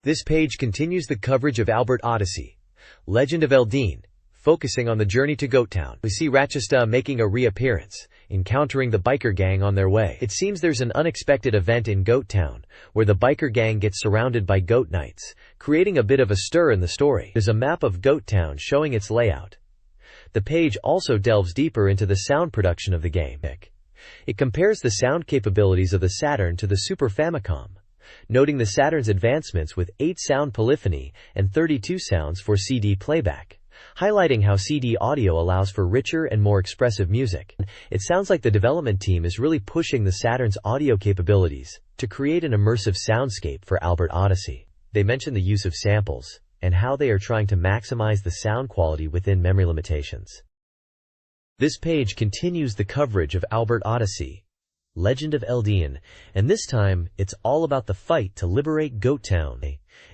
This page continues the coverage of Albert Odyssey, Legend of Elden, focusing on the journey to Goat Town. We see Ratchesta making a reappearance, encountering the biker gang on their way. It seems there's an unexpected event in Goat Town, where the biker gang gets surrounded by goat knights, creating a bit of a stir in the story. There's a map of Goat Town showing its layout. The page also delves deeper into the sound production of the game. It compares the sound capabilities of the Saturn to the Super Famicom, noting the Saturn's advancements with 8 sound polyphony and 32 sounds for CD playback, highlighting how CD audio allows for richer and more expressive music. It sounds like the development team is really pushing the Saturn's audio capabilities to create an immersive soundscape for Albert Odyssey. They mention the use of samples and how they are trying to maximize the sound quality within memory limitations. This page continues the coverage of Albert Odyssey, Legend of Elden, and this time it's all about the fight to liberate Goat Town.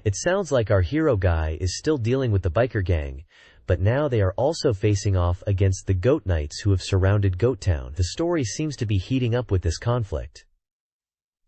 It sounds like our hero guy is still dealing with the biker gang, but now they are also facing off against the Goat Knights who have surrounded Goat Town. The story seems to be heating up with this conflict.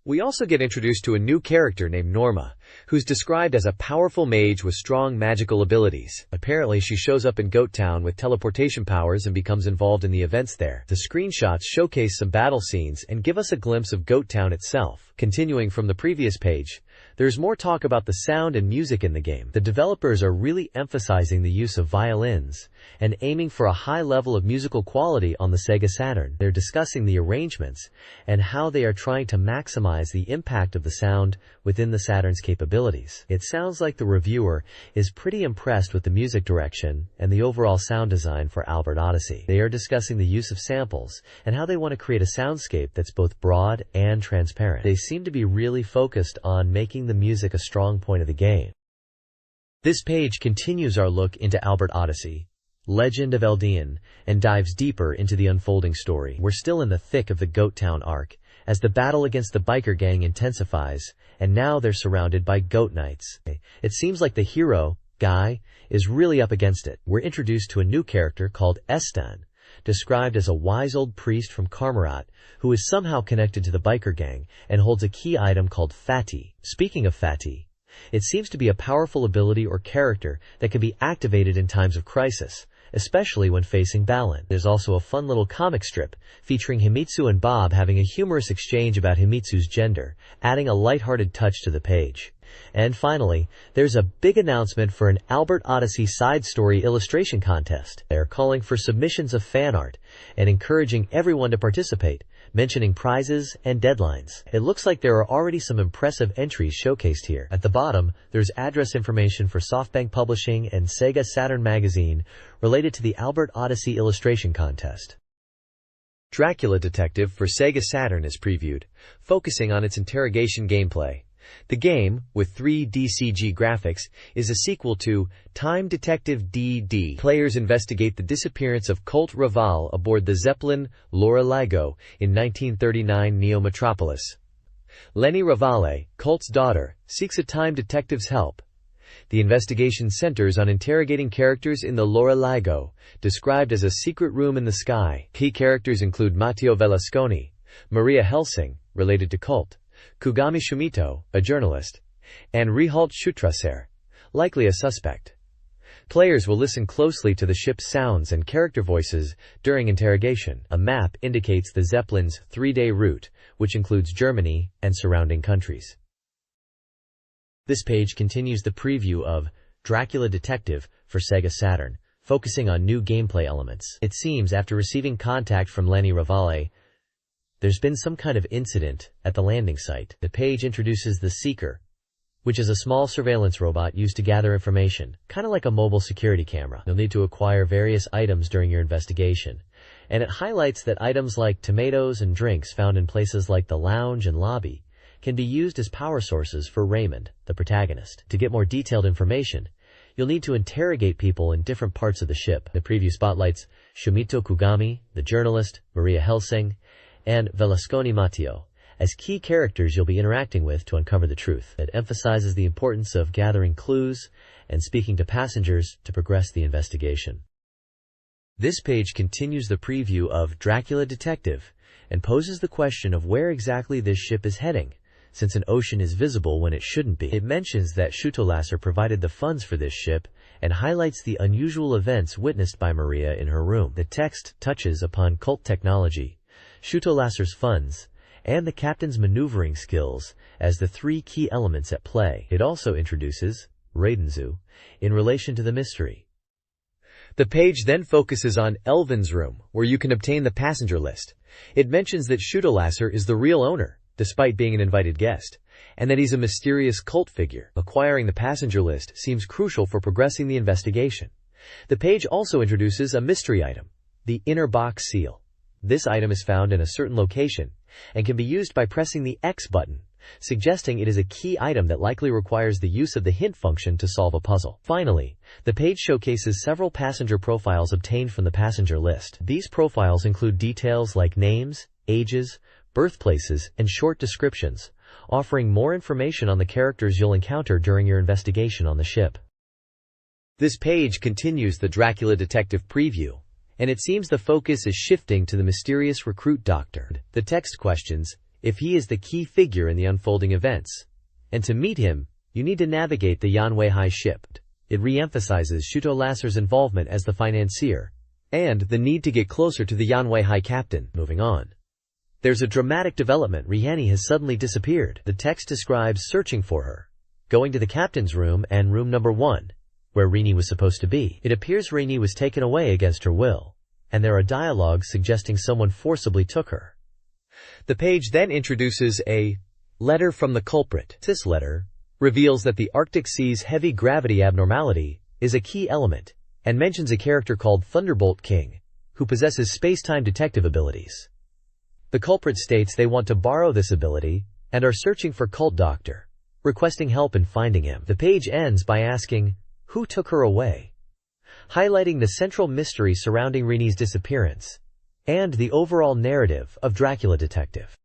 We also get introduced to a new character named Norma, who's described as a powerful mage with strong magical abilities. Apparently she shows up in Goat Town with teleportation powers and becomes involved in the events there. The screenshots showcase some battle scenes and give us a glimpse of Goat Town itself. Continuing from the previous page, there's more talk about the sound and music in the game. The developers are really emphasizing the use of violins and aiming for a high level of musical quality on the SEGA Saturn. They're discussing the arrangements and how they are trying to maximize the impact of the sound within the Saturn's capabilities. It sounds like the reviewer is pretty impressed with the music direction and the overall sound design for Albert Odyssey. They are discussing the use of samples and how they want to create a soundscape that's both broad and transparent. They seem to be really focused on making the music a strong point of the game. This page continues our look into Albert Odyssey, Legend of Elden, and dives deeper into the unfolding story. We're still in the thick of the Goat Town arc, as the battle against the biker gang intensifies, and now they're surrounded by goat knights. It seems like the hero, Guy, is really up against it. We're introduced to a new character called Estan, described as a wise old priest from Carmarat who is somehow connected to the biker gang and holds a key item called Fati. Speaking of Fati, it seems to be a powerful ability or character that can be activated in times of crisis, especially when facing Balan. There's also a fun little comic strip featuring Himitsu and Bob having a humorous exchange about Himitsu's gender, adding a lighthearted touch to the page. And finally, there's a big announcement for an Albert Odyssey side story illustration contest. They're calling for submissions of fan art and encouraging everyone to participate, mentioning prizes and deadlines. It looks like there are already some impressive entries showcased here. At the bottom, there's address information for SoftBank Publishing and SEGA Saturn Magazine related to the Albert Odyssey illustration contest. Dracula Detective for SEGA Saturn is previewed, focusing on its interrogation gameplay. The game, with 3D CG graphics, is a sequel to Time Detective DD. Players investigate the disappearance of Colt Raval aboard the Zeppelin Laurilago in 1939 Neo-Metropolis. Lenny Ravale, Colt's daughter, seeks a time detective's help. The investigation centers on interrogating characters in the Laurilago, described as a secret room in the sky. Key characters include Matteo Velasconi, Maria Helsing, related to Colt, Kugami Shumito, a journalist, and Rihalt Shutraser, likely a suspect. Players will listen closely to the ship's sounds and character voices during interrogation. A map indicates the Zeppelin's 3-day route, which includes Germany and surrounding countries. This page continues the preview of Dracula Detective for SEGA Saturn, focusing on new gameplay elements. It seems after receiving contact from Lenny Ravale, there's been some kind of incident at the landing site. The page introduces the Seeker, which is a small surveillance robot used to gather information, kind of like a mobile security camera. You'll need to acquire various items during your investigation, and it highlights that items like tomatoes and drinks found in places like the lounge and lobby can be used as power sources for Raymond, the protagonist. To get more detailed information, you'll need to interrogate people in different parts of the ship. The preview spotlights Shumito Kugami, the journalist, Maria Helsing, and Velasconi Matteo as key characters you'll be interacting with to uncover the truth. It emphasizes the importance of gathering clues and speaking to passengers to progress the investigation. This page continues the preview of Dracula Detective and poses the question of where exactly this ship is heading, since an ocean is visible when it shouldn't be. It mentions that Schutolasser provided the funds for this ship and highlights the unusual events witnessed by Maria in her room. The text touches upon cult technology, Schutolasser's funds, and the captain's maneuvering skills as the three key elements at play. It also introduces Raidenzu in relation to the mystery. The page then focuses on Elvin's room, where you can obtain the passenger list. It mentions that Schutolasser is the real owner, despite being an invited guest, and that he's a mysterious cult figure. Acquiring the passenger list seems crucial for progressing the investigation. The page also introduces a mystery item, the inner box seal. This item is found in a certain location and can be used by pressing the X button, suggesting it is a key item that likely requires the use of the hint function to solve a puzzle. Finally, the page showcases several passenger profiles obtained from the passenger list. These profiles include details like names, ages, birthplaces, and short descriptions, offering more information on the characters you'll encounter during your investigation on the ship. This page continues the Dracula Detective preview, and it seems the focus is shifting to the mysterious recruit doctor. The text questions if he is the key figure in the unfolding events, and to meet him, you need to navigate the Yanwei ship. It re-emphasizes Schutolasser's involvement as the financier, and the need to get closer to the Yanwei captain. Moving on. There's a dramatic development. Rihanni has suddenly disappeared. The text describes searching for her, going to the captain's room and room number 1, where Rini was supposed to be. It appears Rini was taken away against her will, and there are dialogues suggesting someone forcibly took her. The page then introduces a letter from the culprit. This letter reveals that the Arctic Sea's heavy gravity abnormality is a key element, and mentions a character called Thunderbolt King, who possesses space-time detective abilities. The culprit states they want to borrow this ability and are searching for Cult Doctor, requesting help in finding him. The page ends by asking, who took her away? Highlighting the central mystery surrounding Rini's disappearance and the overall narrative of Dracula Detective.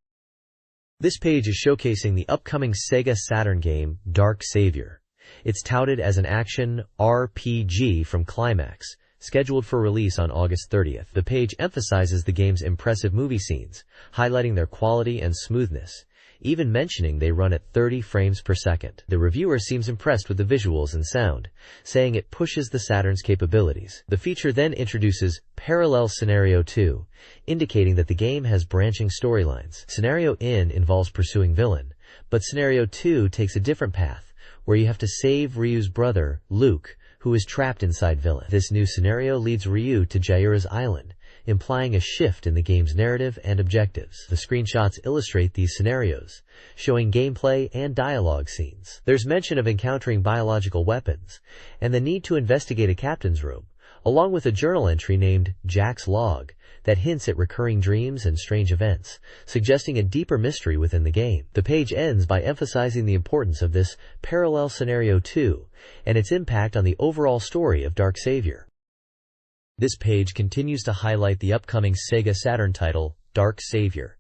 This page is showcasing the upcoming SEGA Saturn game, Dark Savior. It's touted as an action RPG from Climax, scheduled for release on August 30th. The page emphasizes the game's impressive movie scenes, highlighting their quality and smoothness, even mentioning they run at 30 frames per second. The reviewer seems impressed with the visuals and sound, saying it pushes the Saturn's capabilities. The feature then introduces Parallel Scenario 2, indicating that the game has branching storylines. Scenario In involves pursuing villain, but Scenario 2 takes a different path, where you have to save Ryu's brother, Luke, who is trapped inside villain. This new scenario leads Ryu to Jaira's island, implying a shift in the game's narrative and objectives. The screenshots illustrate these scenarios, showing gameplay and dialogue scenes. There's mention of encountering biological weapons, and the need to investigate a captain's room, along with a journal entry named Jack's Log that hints at recurring dreams and strange events, suggesting a deeper mystery within the game. The page ends by emphasizing the importance of this Parallel Scenario 2 and its impact on the overall story of Dark Savior. This page continues to highlight the upcoming SEGA Saturn title, Dark Savior,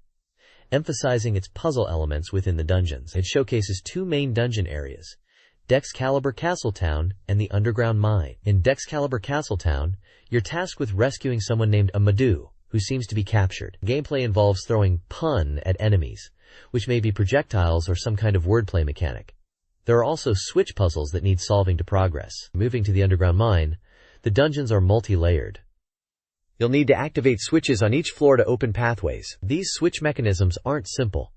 emphasizing its puzzle elements within the dungeons. It showcases two main dungeon areas, Dexcalibur Castletown and the Underground Mine. In Dexcalibur Castletown, you're tasked with rescuing someone named Amadou, who seems to be captured. Gameplay involves throwing pun at enemies, which may be projectiles or some kind of wordplay mechanic. There are also switch puzzles that need solving to progress. Moving to the underground mine, the dungeons are multi-layered. You'll need to activate switches on each floor to open pathways. These switch mechanisms aren't simple,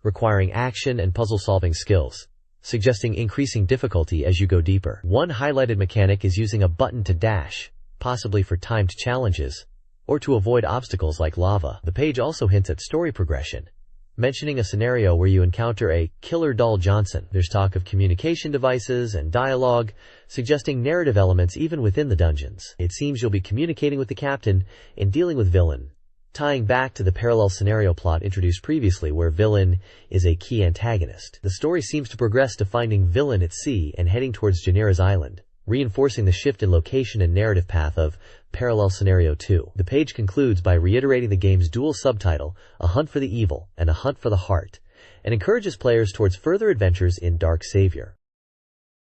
requiring action and puzzle-solving skills, suggesting increasing difficulty as you go deeper. One highlighted mechanic is using a button to dash, possibly for timed challenges, or to avoid obstacles like lava. The page also hints at story progression, mentioning a scenario where you encounter a Killer Doll Johnson. There's talk of communication devices and dialogue, suggesting narrative elements even within the dungeons. It seems you'll be communicating with the captain and dealing with villain, tying back to the parallel scenario plot introduced previously where villain is a key antagonist. The story seems to progress to finding villain at sea and heading towards Janera's island, reinforcing the shift in location and narrative path of Parallel Scenario 2. The page concludes by reiterating the game's dual subtitle, A Hunt for the Evil and A Hunt for the Heart, and encourages players towards further adventures in Dark Savior.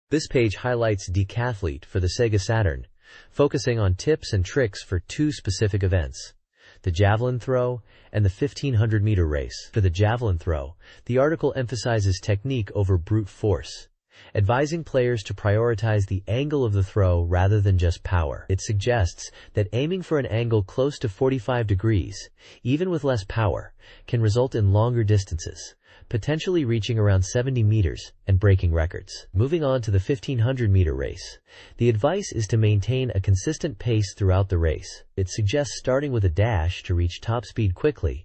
This page highlights Decathlete for the SEGA Saturn, focusing on tips and tricks for two specific events: the javelin throw and the 1500-meter race. For the javelin throw, the article emphasizes technique over brute force, advising players to prioritize the angle of the throw rather than just power. It suggests that aiming for an angle close to 45 degrees, even with less power, can result in longer distances, potentially reaching around 70 meters and breaking records. Moving on to the 1500-meter race, the advice is to maintain a consistent pace throughout the race. It suggests starting with a dash to reach top speed quickly,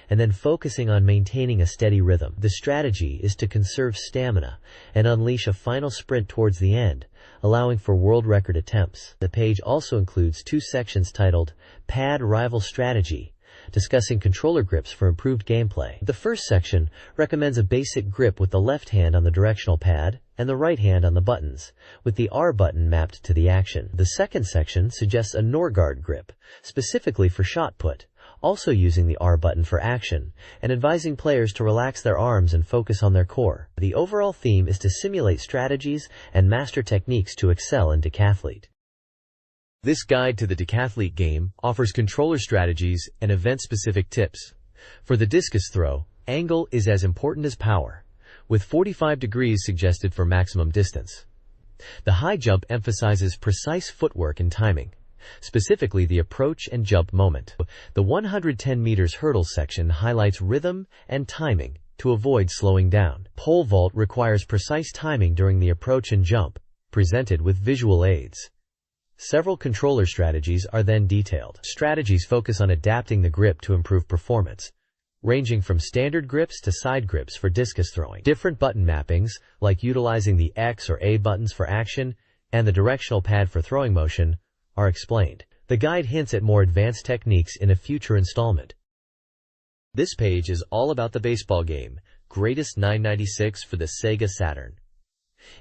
and then focusing on maintaining a steady rhythm. The strategy is to conserve stamina and unleash a final sprint towards the end, allowing for world record attempts. The page also includes two sections titled Pad Rival Strategy, discussing controller grips for improved gameplay. The first section recommends a basic grip with the left hand on the directional pad and the right hand on the buttons, with the R button mapped to the action. The second section suggests a Norguard grip, specifically for shot put, also using the R button for action, and advising players to relax their arms and focus on their core. The overall theme is to simulate strategies and master techniques to excel in Decathlete. This guide to the Decathlete game offers controller strategies and event-specific tips. For the discus throw, angle is as important as power, with 45 degrees suggested for maximum distance. The high jump emphasizes precise footwork and timing, specifically the approach and jump moment. The 110 meters hurdle section highlights rhythm and timing to avoid slowing down. Pole vault requires precise timing during the approach and jump, presented with visual aids. Several controller strategies are then detailed. Strategies focus on adapting the grip to improve performance, ranging from standard grips to side grips for discus throwing. Different button mappings, like utilizing the X or A buttons for action and the directional pad for throwing motion, are explained. The guide hints at more advanced techniques in a future installment. This page is all about the baseball game, Greatest 996 for the SEGA Saturn.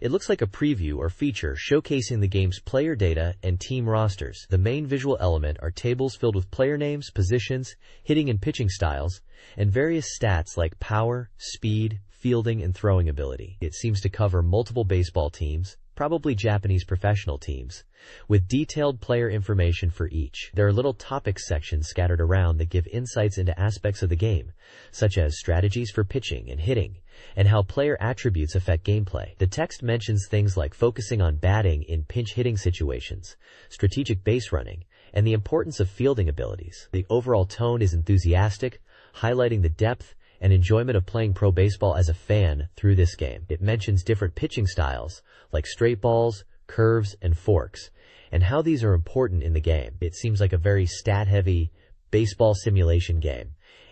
It looks like a preview or feature showcasing the game's player data and team rosters. The main visual element are tables filled with player names, positions, hitting and pitching styles, and various stats like power, speed, fielding, and throwing ability. It seems to cover multiple baseball teams, probably Japanese professional teams, with detailed player information for each. There are little topic sections scattered around that give insights into aspects of the game, such as strategies for pitching and hitting, and how player attributes affect gameplay. The text mentions things like focusing on batting in pinch hitting situations, strategic base running, and the importance of fielding abilities. The overall tone is enthusiastic, highlighting the depth and enjoyment of playing pro baseball as a fan through this game. It mentions different pitching styles, like straight balls, curves, and forks, and how these are important in the game. It seems like a very stat-heavy baseball simulation game,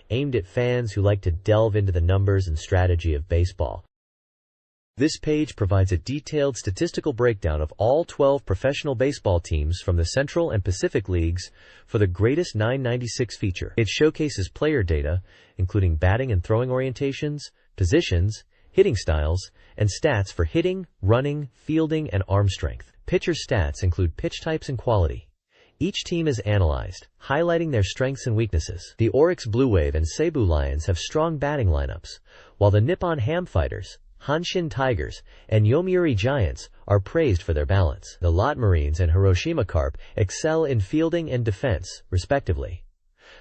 aimed at fans who like to delve into the numbers and strategy of baseball. This page provides a detailed statistical breakdown of all 12 professional baseball teams from the Central and Pacific Leagues for the Greatest 996 feature. It showcases player data, including batting and throwing orientations, positions, hitting styles, and stats for hitting, running, fielding, and arm strength. Pitcher stats include pitch types and quality. Each team is analyzed, highlighting their strengths and weaknesses. The Oryx Blue Wave and Seibu Lions have strong batting lineups, while the Nippon Ham Fighters, Hanshin Tigers, and Yomiuri Giants are praised for their balance. The Lot Marines and Hiroshima Carp excel in fielding and defense, respectively.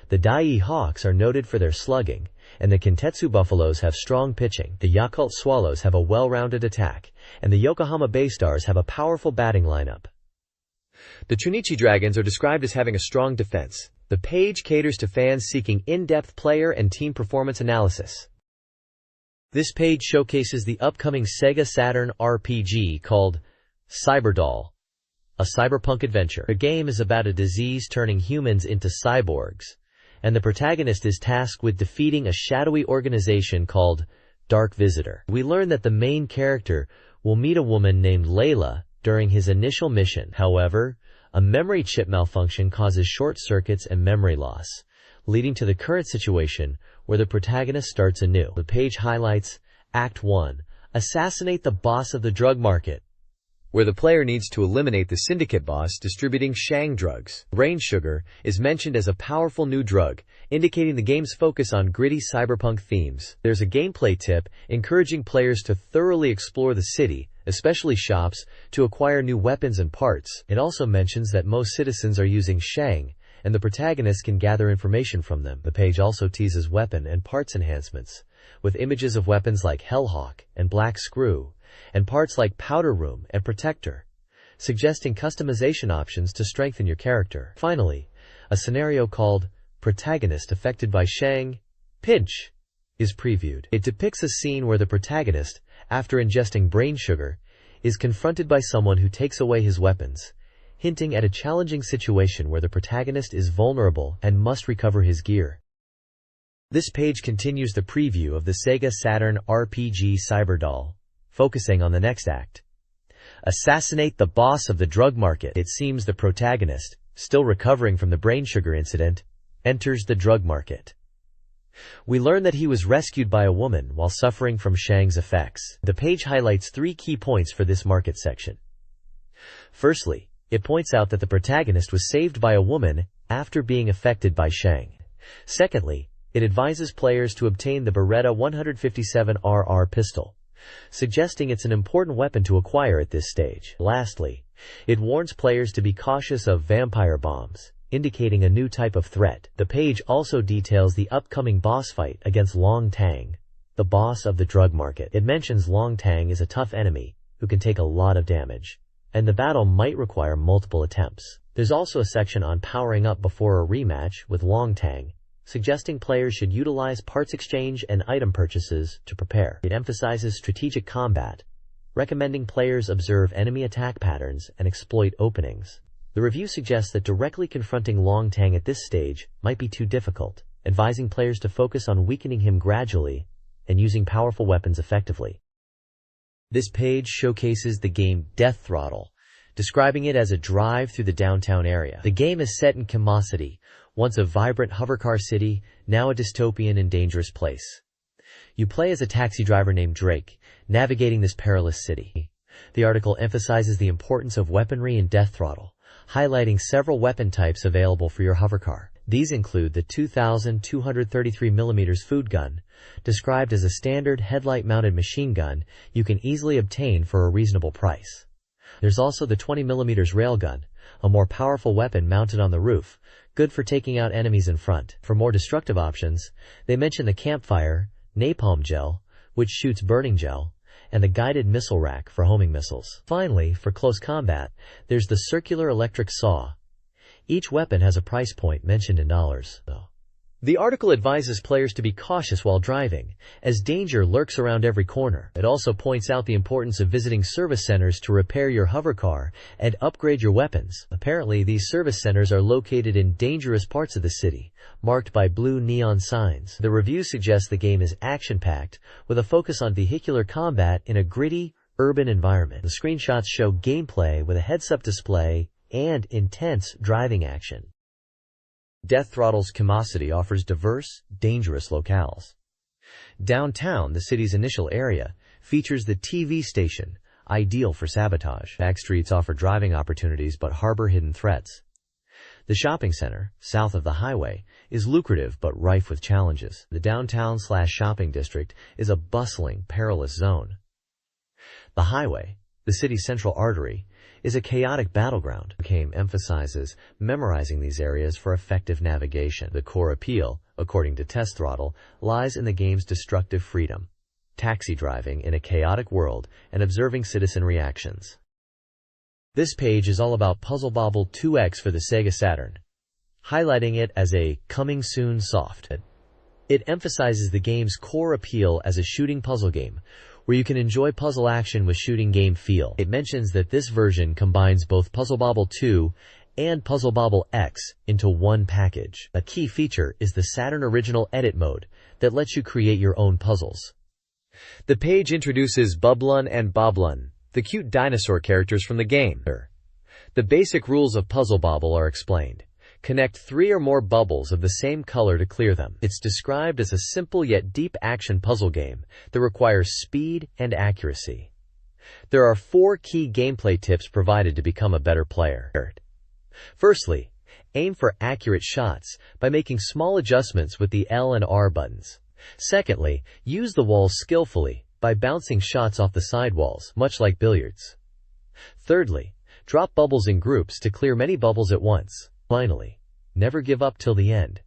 The Dai Hawks are noted for their slugging, and the Kintetsu Buffaloes have strong pitching, the Yakult Swallows have a well-rounded attack, and the Yokohama Bay Stars have a powerful batting lineup. The Chunichi Dragons are described as having a strong defense. The page caters to fans seeking in-depth player and team performance analysis. This page showcases the upcoming SEGA Saturn RPG called Cyberdoll, a cyberpunk adventure. The game is about a disease turning humans into cyborgs, and the protagonist is tasked with defeating a shadowy organization called Dark Visitor. We learn that the main character will meet a woman named Layla during his initial mission. However, a memory chip malfunction causes short circuits and memory loss, leading to the current situation where the protagonist starts anew. The page highlights Act 1, Assassinate the Boss of the Drug Market, where the player needs to eliminate the syndicate boss distributing Shang drugs. Brain sugar is mentioned as a powerful new drug, indicating the game's focus on gritty cyberpunk themes. There's a gameplay tip encouraging players to thoroughly explore the city, especially shops, to acquire new weapons and parts. It also mentions that most citizens are using Shang, and the protagonist can gather information from them. The page also teases weapon and parts enhancements, with images of weapons like Hellhawk and Black Screw, and parts like Powder Room and Protector, suggesting customization options to strengthen your character. Finally, a scenario called Protagonist Affected by Shang Pinch is previewed. It depicts a scene where the protagonist, after ingesting brain sugar, is confronted by someone who takes away his weapons, hinting at a challenging situation where the protagonist is vulnerable and must recover his gear. This page continues the preview of the SEGA Saturn RPG Cyberdoll, focusing on the next act. Assassinate the Boss of the Drug Market. It seems the protagonist, still recovering from the brain sugar incident, enters the drug market. We learn that he was rescued by a woman while suffering from Shang's effects. The page highlights 3 key points for this market section. Firstly, it points out that the protagonist was saved by a woman after being affected by Shang. Secondly, it advises players to obtain the Beretta 157RR pistol, suggesting it's an important weapon to acquire at this stage. Lastly, it warns players to be cautious of vampire bombs, indicating a new type of threat. The page also details the upcoming boss fight against Long Tang, the boss of the drug market. It mentions Long Tang is a tough enemy who can take a lot of damage, and the battle might require multiple attempts. There's also a section on powering up before a rematch with Long Tang, suggesting players should utilize parts exchange and item purchases to prepare. It emphasizes strategic combat, recommending players observe enemy attack patterns and exploit openings. The review suggests that directly confronting Long Tang at this stage might be too difficult, advising players to focus on weakening him gradually and using powerful weapons effectively. This page showcases the game Death Throttle, describing it as a drive through the downtown area. The game is set in Kamosity, once a vibrant hovercar city, now a dystopian and dangerous place. You play as a taxi driver named Drake, navigating this perilous city. The article emphasizes the importance of weaponry in Death Throttle, highlighting several weapon types available for your hovercar. These include the 2,233mm food gun, described as a standard headlight-mounted machine gun you can easily obtain for a reasonable price. There's also the 20mm railgun, a more powerful weapon mounted on the roof, good for taking out enemies in front. For more destructive options, they mention the campfire, napalm gel, which shoots burning gel, and the guided missile rack for homing missiles. Finally, for close combat, there's the circular electric saw. Each weapon has a price point mentioned in dollars, though. The article advises players to be cautious while driving, as danger lurks around every corner. It also points out the importance of visiting service centers to repair your hovercar and upgrade your weapons. Apparently, these service centers are located in dangerous parts of the city, marked by blue neon signs. The review suggests the game is action-packed, with a focus on vehicular combat in a gritty, urban environment. The screenshots show gameplay with a heads-up display and intense driving action. Death Throttle's Kamosity offers diverse, dangerous locales. Downtown, the city's initial area, features the TV station, ideal for sabotage. Backstreets offer driving opportunities but harbor hidden threats. The shopping center, south of the highway, is lucrative but rife with challenges. The downtown/shopping district is a bustling, perilous zone. The highway, the city's central artery, is a chaotic battleground. The game emphasizes memorizing these areas for effective navigation. The core appeal according to Test Throttle, lies in the game's destructive freedom, taxi driving in a chaotic world, and observing citizen reactions. This page is all about Puzzle Bobble 2X for the Sega Saturn, highlighting it as a coming soon soft. It emphasizes the game's core appeal as a shooting puzzle game, where you can enjoy puzzle action with shooting game feel. It mentions that this version combines both Puzzle Bobble 2 and Puzzle Bobble X into one package. A key feature is the Saturn Original Edit mode that lets you create your own puzzles. The page introduces Bublun and Boblun, the cute dinosaur characters from the game. The basic rules of Puzzle Bobble are explained. Connect 3 or more bubbles of the same color to clear them. It's described as a simple yet deep action puzzle game that requires speed and accuracy. There are 4 key gameplay tips provided to become a better player. Firstly, aim for accurate shots by making small adjustments with the L and R buttons. Secondly, use the walls skillfully by bouncing shots off the sidewalls, much like billiards. Thirdly, drop bubbles in groups to clear many bubbles at once. Finally, never give up till the end,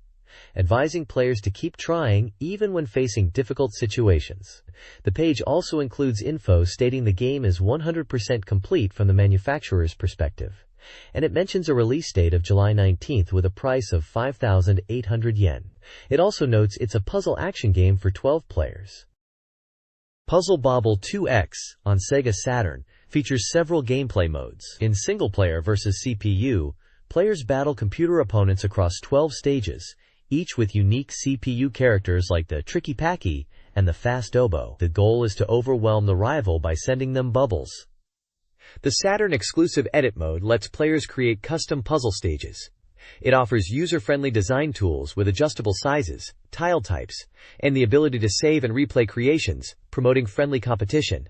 advising players to keep trying even when facing difficult situations. The page also includes info stating the game is 100% complete from the manufacturer's perspective, and it mentions a release date of July 19th with a price of 5,800 yen. It also notes it's a puzzle action game for 12 players. Puzzle Bobble 2X on Sega Saturn features several gameplay modes. In single-player versus CPU, players battle computer opponents across 12 stages, each with unique CPU characters like the Tricky Packy and the Fast Oboe. The goal is to overwhelm the rival by sending them bubbles. The Saturn exclusive Edit mode lets players create custom puzzle stages. It offers user-friendly design tools with adjustable sizes, tile types, and the ability to save and replay creations, promoting friendly competition.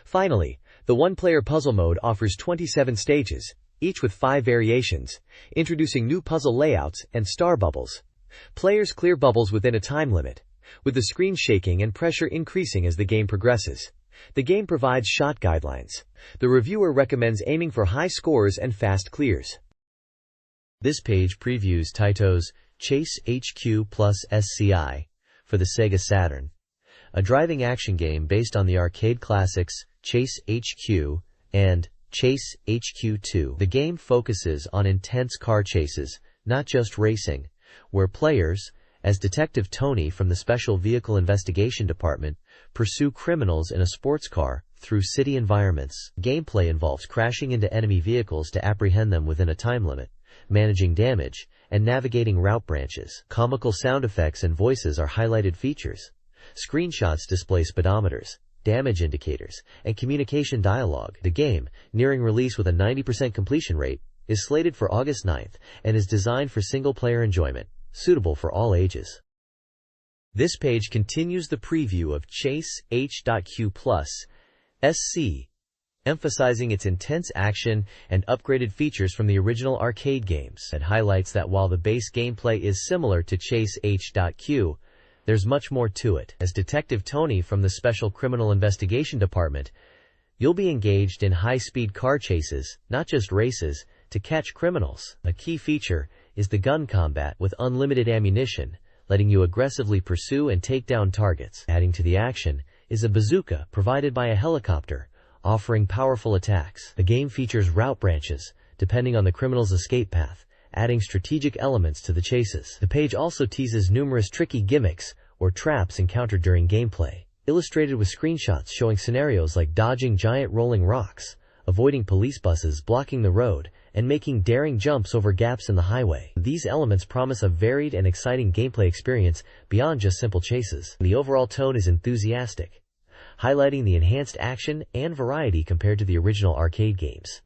Finally, the one-player puzzle mode offers 27 stages, each with 5 variations, introducing new puzzle layouts and star bubbles. Players clear bubbles within a time limit, with the screen shaking and pressure increasing as the game progresses. The game provides shot guidelines. The reviewer recommends aiming for high scores and fast clears. This page previews Taito's Chase HQ plus SCI for the Sega Saturn, a driving action game based on the arcade classics Chase HQ and Chase HQ2. The game focuses on intense car chases, not just racing, where players, as Detective Tony from the Special Vehicle Investigation Department, pursue criminals in a sports car through city environments. Gameplay involves crashing into enemy vehicles to apprehend them within a time limit, managing damage, and navigating route branches. Comical sound effects and voices are highlighted features. Screenshots display speedometers, damage indicators, and communication dialogue. The game, nearing release with a 90% completion rate, is slated for August 9th and is designed for single-player enjoyment, suitable for all ages. This page continues the preview of Chase H.Q plus SC, emphasizing its intense action and upgraded features from the original arcade games. It highlights that while the base gameplay is similar to Chase H.Q, there's much more to it. As Detective Tony from the Special Criminal Investigation Department, you'll be engaged in high-speed car chases, not just races, to catch criminals. A key feature is the gun combat with unlimited ammunition, letting you aggressively pursue and take down targets. Adding to the action is a bazooka provided by a helicopter, offering powerful attacks. The game features route branches, depending on the criminal's escape path, adding strategic elements to the chases. The page also teases numerous tricky gimmicks or traps encountered during gameplay, illustrated with screenshots showing scenarios like dodging giant rolling rocks, avoiding police buses blocking the road, and making daring jumps over gaps in the highway. These elements promise a varied and exciting gameplay experience beyond just simple chases. The overall tone is enthusiastic, highlighting the enhanced action and variety compared to the original arcade games.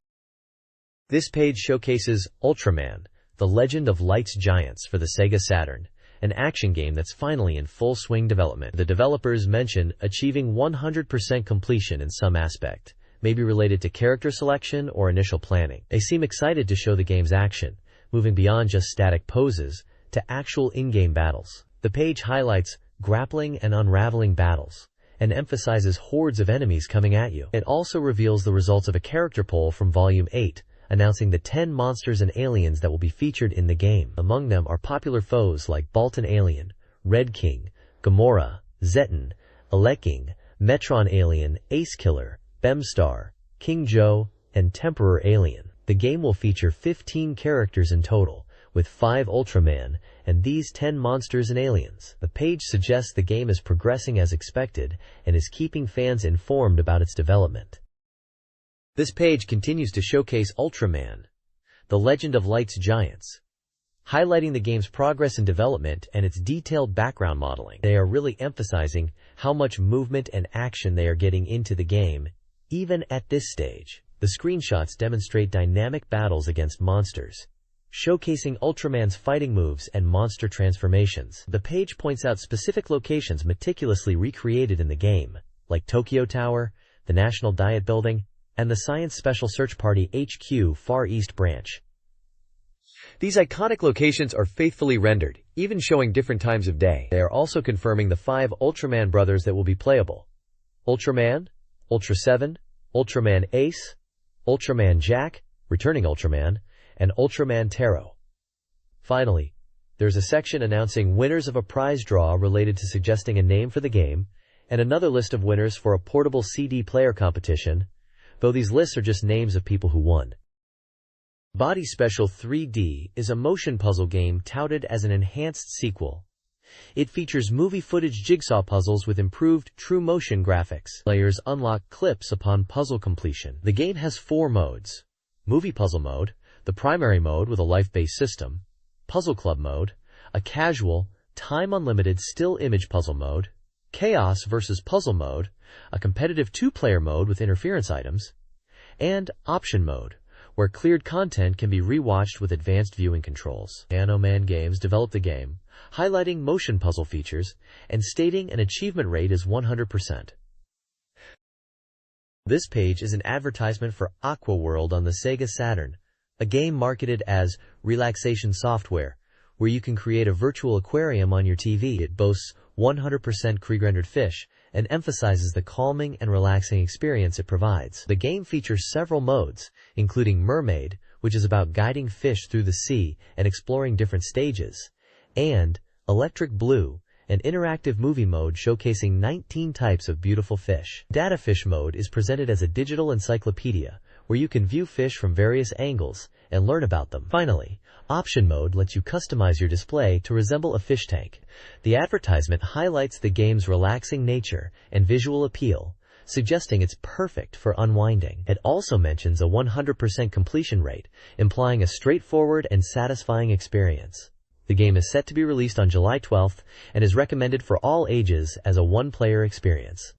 This page showcases Ultraman, The Legend of Light's Giants for the Sega Saturn, an action game that's finally in full swing development. The developers mention achieving 100% completion in some aspect, maybe related to character selection or initial planning. They seem excited to show the game's action, moving beyond just static poses to actual in-game battles. The page highlights grappling and unraveling battles, and emphasizes hordes of enemies coming at you. It also reveals the results of a character poll from Volume 8, announcing the 10 monsters and aliens that will be featured in the game. Among them are popular foes like Bolton Alien, Red King, Gamora, Zeton, Aleking, Metron Alien, Ace Killer, Bemstar, King Joe, and Temperor Alien. The game will feature 15 characters in total, with 5 Ultraman, and these 10 monsters and aliens. The page suggests the game is progressing as expected and is keeping fans informed about its development. This page continues to showcase Ultraman, The Legend of Light's Giants, highlighting the game's progress in development and its detailed background modeling. They are really emphasizing how much movement and action they are getting into the game, even at this stage. The screenshots demonstrate dynamic battles against monsters, showcasing Ultraman's fighting moves and monster transformations. The page points out specific locations meticulously recreated in the game, like Tokyo Tower, the National Diet Building, and the Science Special Search Party HQ Far East Branch. These iconic locations are faithfully rendered, even showing different times of day. They are also confirming the 5 Ultraman brothers that will be playable: Ultraman, Ultra 7, Ultraman Ace, Ultraman Jack, Returning Ultraman, and Ultraman Taro. Finally, there's a section announcing winners of a prize draw related to suggesting a name for the game, and another list of winners for a portable CD player competition, though these lists are just names of people who won. Body Special 3D is a motion puzzle game touted as an enhanced sequel. It features movie footage jigsaw puzzles with improved true motion graphics. Players unlock clips upon puzzle completion. The game has 4 modes: Movie Puzzle Mode, the primary mode with a life-based system; Puzzle Club Mode, a casual, time-unlimited still image puzzle mode; Chaos vs. Puzzle Mode, a competitive 2-player mode with interference items; and Option Mode, where cleared content can be rewatched with advanced viewing controls. Nanoman Games developed the game, highlighting motion puzzle features and stating an achievement rate is 100%. This page is an advertisement for Aqua World on the SEGA Saturn, a game marketed as relaxation software, where you can create a virtual aquarium on your TV. It boasts 100% pre-rendered fish and emphasizes the calming and relaxing experience it provides. The game features several modes, including Mermaid, which is about guiding fish through the sea and exploring different stages, and Electric Blue, an interactive movie mode showcasing 19 types of beautiful fish. Data Fish mode is presented as a digital encyclopedia, where you can view fish from various angles and learn about them. Finally, Option Mode lets you customize your display to resemble a fish tank. The advertisement highlights the game's relaxing nature and visual appeal, suggesting it's perfect for unwinding. It also mentions a 100% completion rate, implying a straightforward and satisfying experience. The game is set to be released on July 12th and is recommended for all ages as a one-player experience.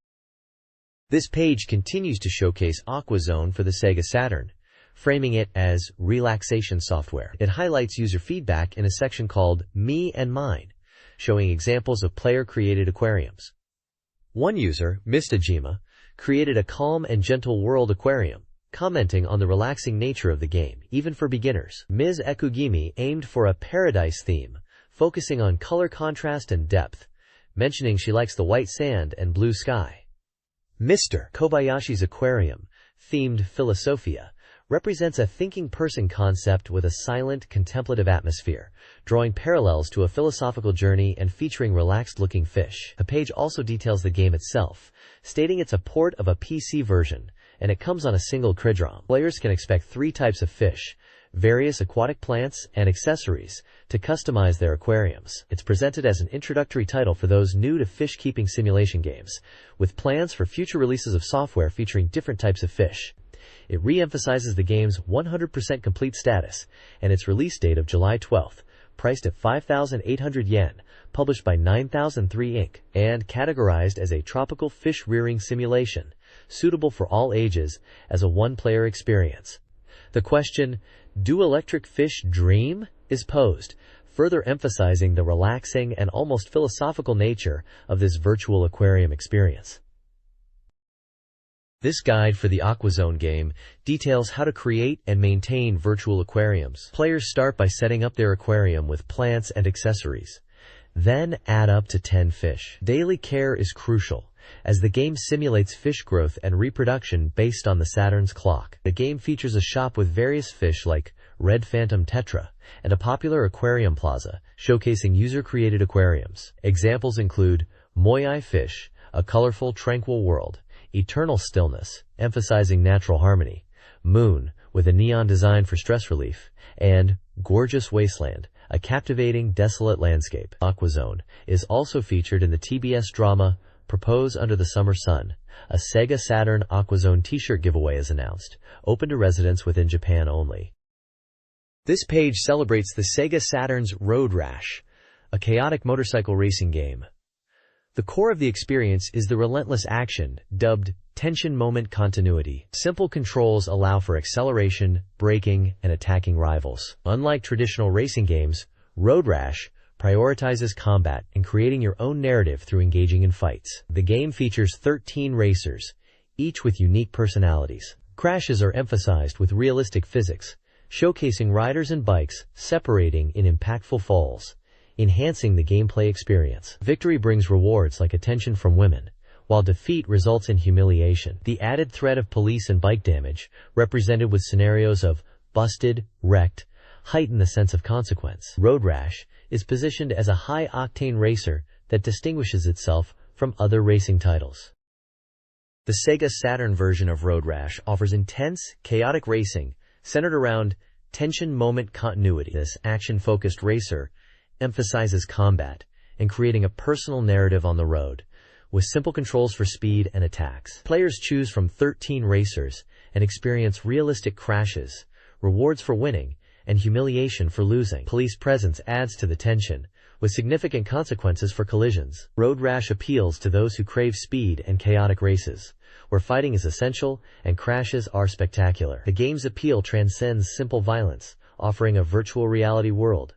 This page continues to showcase AquaZone for the SEGA Saturn, framing it as relaxation software. It highlights user feedback in a section called Me and Mine, showing examples of player-created aquariums. One user, Mistajima, created a calm and gentle world aquarium, commenting on the relaxing nature of the game, even for beginners. Ms. Ekugimi aimed for a paradise theme, focusing on color contrast and depth, mentioning she likes the white sand and blue sky. Mr. Kobayashi's aquarium, themed Philosophia, represents a thinking person concept with a silent, contemplative atmosphere, drawing parallels to a philosophical journey and featuring relaxed-looking fish. The page also details the game itself, stating it's a port of a PC version, and it comes on a single CRID-ROM. Players can expect 3 types of fish, various aquatic plants, and accessories to customize their aquariums. It's presented as an introductory title for those new to fish-keeping simulation games, with plans for future releases of software featuring different types of fish. It re-emphasizes the game's 100% complete status and its release date of July 12th, priced at 5,800 yen, published by 9003 Inc., and categorized as a tropical fish-rearing simulation, suitable for all ages as a one-player experience. The question, "Do electric fish dream?" is posed, further emphasizing the relaxing and almost philosophical nature of this virtual aquarium experience. This guide for the AquaZone game details how to create and maintain virtual aquariums. Players start by setting up their aquarium with plants and accessories. Then add up to 10 fish. Daily care is crucial, as the game simulates fish growth and reproduction based on the Saturn's clock. The game features a shop with various fish like Red Phantom Tetra and a popular aquarium plaza, showcasing user-created aquariums. Examples include Moai Fish, a colorful, tranquil world; Eternal Stillness, emphasizing natural harmony; Moon, with a neon design for stress relief; and Gorgeous Wasteland, a captivating, desolate landscape. Aquazone is also featured in the TBS drama Propose Under the Summer Sun. A SEGA Saturn Aquazone t-shirt giveaway is announced, open to residents within Japan only. This page celebrates the SEGA Saturn's Road Rash, a chaotic motorcycle racing game. The core of the experience is the relentless action, dubbed tension moment continuity. Simple controls allow for acceleration, braking, and attacking rivals. Unlike traditional racing games, Road Rash prioritizes combat and creating your own narrative through engaging in fights. The game features 13 racers, each with unique personalities. Crashes are emphasized with realistic physics, showcasing riders and bikes separating in impactful falls, enhancing the gameplay experience. Victory brings rewards like attention from women, while defeat results in humiliation. The added threat of police and bike damage, represented with scenarios of busted, wrecked, heighten the sense of consequence. Road Rash is positioned as a high-octane racer that distinguishes itself from other racing titles. The SEGA Saturn version of Road Rash offers intense, chaotic racing centered around tension moment continuity. This action-focused racer emphasizes combat and creating a personal narrative on the road, with simple controls for speed and attacks. Players choose from 13 racers and experience realistic crashes, rewards for winning, and humiliation for losing. Police presence adds to the tension, with significant consequences for collisions. Road Rash appeals to those who crave speed and chaotic races, where fighting is essential and crashes are spectacular. The game's appeal transcends simple violence, offering a virtual reality world.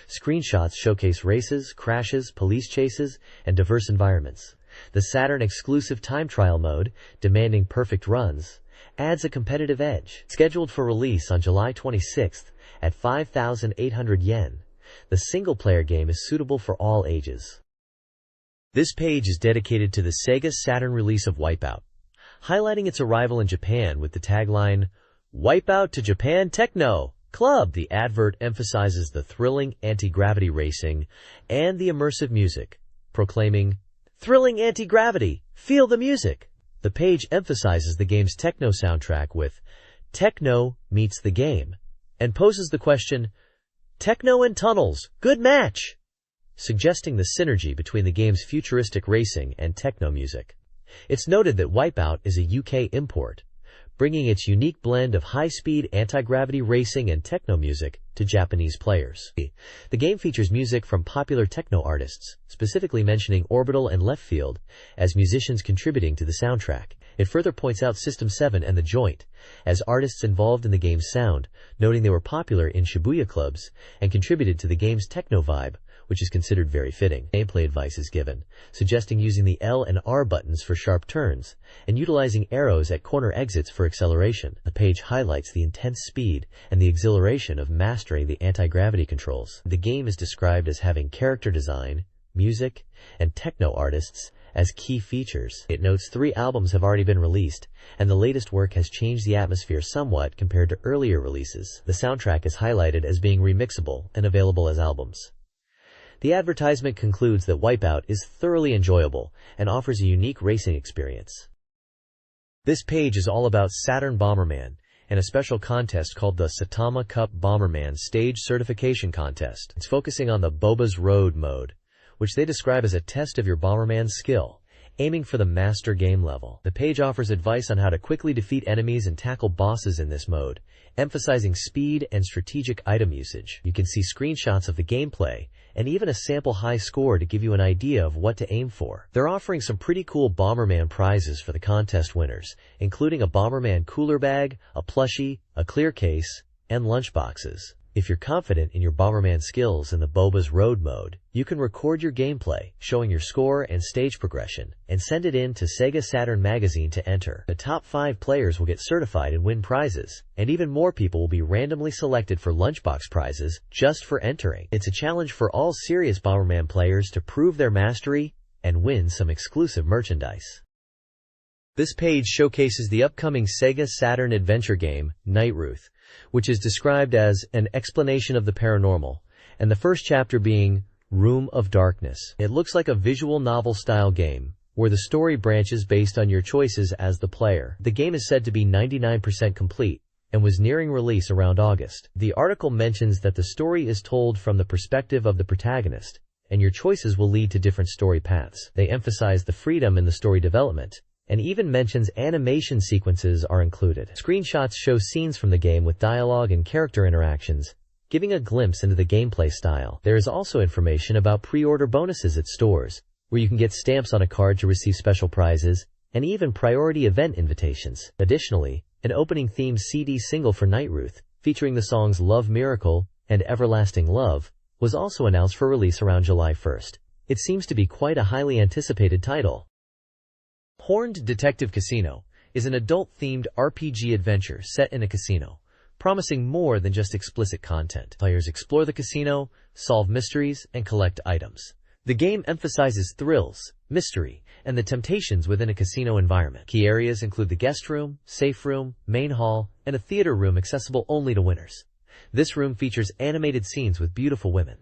Screenshots showcase races, crashes, police chases, and diverse environments. The Saturn-exclusive time trial mode, demanding perfect runs, adds a competitive edge. Scheduled for release on July 26th at 5,800 yen, the single-player game is suitable for all ages. This page is dedicated to the SEGA Saturn release of Wipeout, highlighting its arrival in Japan with the tagline, "Wipeout to Japan Techno Club." The advert emphasizes the thrilling anti-gravity racing and the immersive music, proclaiming, "Thrilling anti-gravity, feel the music." The page emphasizes the game's techno soundtrack with "Techno meets the game," and poses the question, "Techno and tunnels, good match," suggesting the synergy between the game's futuristic racing and techno music. It's noted that Wipeout is a UK import, bringing its unique blend of high-speed anti-gravity racing and techno music to Japanese players. The game features music from popular techno artists, specifically mentioning Orbital and Left Field as musicians contributing to the soundtrack. It further points out System 7 and The Joint as artists involved in the game's sound, noting they were popular in Shibuya clubs and contributed to the game's techno vibe, which is considered very fitting. Gameplay advice is given, suggesting using the L and R buttons for sharp turns and utilizing arrows at corner exits for acceleration. The page highlights the intense speed and the exhilaration of mastering the anti-gravity controls. The game is described as having character design, music, and techno artists as key features. It notes 3 albums have already been released, and the latest work has changed the atmosphere somewhat compared to earlier releases. The soundtrack is highlighted as being remixable and available as albums. The advertisement concludes that Wipeout is thoroughly enjoyable and offers a unique racing experience. This page is all about Saturn Bomberman and a special contest called the Saitama Cup Bomberman Stage Certification Contest. It's focusing on the Boba's Road mode, which they describe as a test of your Bomberman skill, aiming for the master game level. The page offers advice on how to quickly defeat enemies and tackle bosses in this mode, emphasizing speed and strategic item usage. You can see screenshots of the gameplay and even a sample high score to give you an idea of what to aim for. They're offering some pretty cool Bomberman prizes for the contest winners, including a Bomberman cooler bag, a plushie, a clear case, and lunchboxes. If you're confident in your Bomberman skills in the Boba's Road mode, you can record your gameplay, showing your score and stage progression, and send it in to SEGA Saturn Magazine to enter. The top 5 players will get certified and win prizes, and even more people will be randomly selected for lunchbox prizes just for entering. It's a challenge for all serious Bomberman players to prove their mastery and win some exclusive merchandise. This page showcases the upcoming SEGA Saturn adventure game, Nightruth, which is described as an explanation of the paranormal, and the first chapter being Room of Darkness. It looks like a visual novel-style game, where the story branches based on your choices as the player. The game is said to be 99% complete, and was nearing release around August. The article mentions that the story is told from the perspective of the protagonist, and your choices will lead to different story paths. They emphasize the freedom in the story development, and even mentions animation sequences are included. Screenshots show scenes from the game with dialogue and character interactions, giving a glimpse into the gameplay style. There is also information about pre-order bonuses at stores, where you can get stamps on a card to receive special prizes, and even priority event invitations. Additionally, an opening-themed CD single for Nightruth, featuring the songs Love Miracle and Everlasting Love, was also announced for release around July 1st. It seems to be quite a highly anticipated title. Horned Detective Casino is an adult-themed RPG adventure set in a casino, promising more than just explicit content. Players explore the casino, solve mysteries, and collect items. The game emphasizes thrills, mystery, and the temptations within a casino environment. Key areas include the guest room, safe room, main hall, and a theater room accessible only to winners. This room features animated scenes with beautiful women.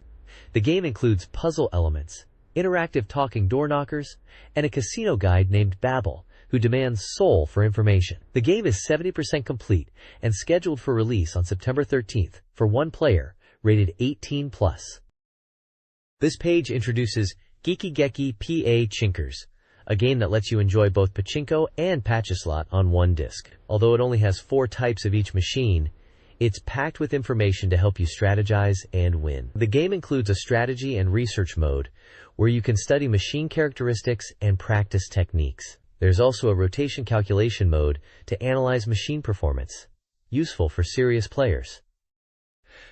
The game includes puzzle elements, interactive talking door knockers, and a casino guide named Babel, who demands soul for information. The game is 70% complete and scheduled for release on September 13th for one player, rated 18+. This page introduces Geeky Geki PA Chinkers, a game that lets you enjoy both pachinko and pachislot on one disc. Although it only has 4 types of each machine, it's packed with information to help you strategize and win. The game includes a strategy and research mode, where you can study machine characteristics and practice techniques. There's also a rotation calculation mode to analyze machine performance, useful for serious players.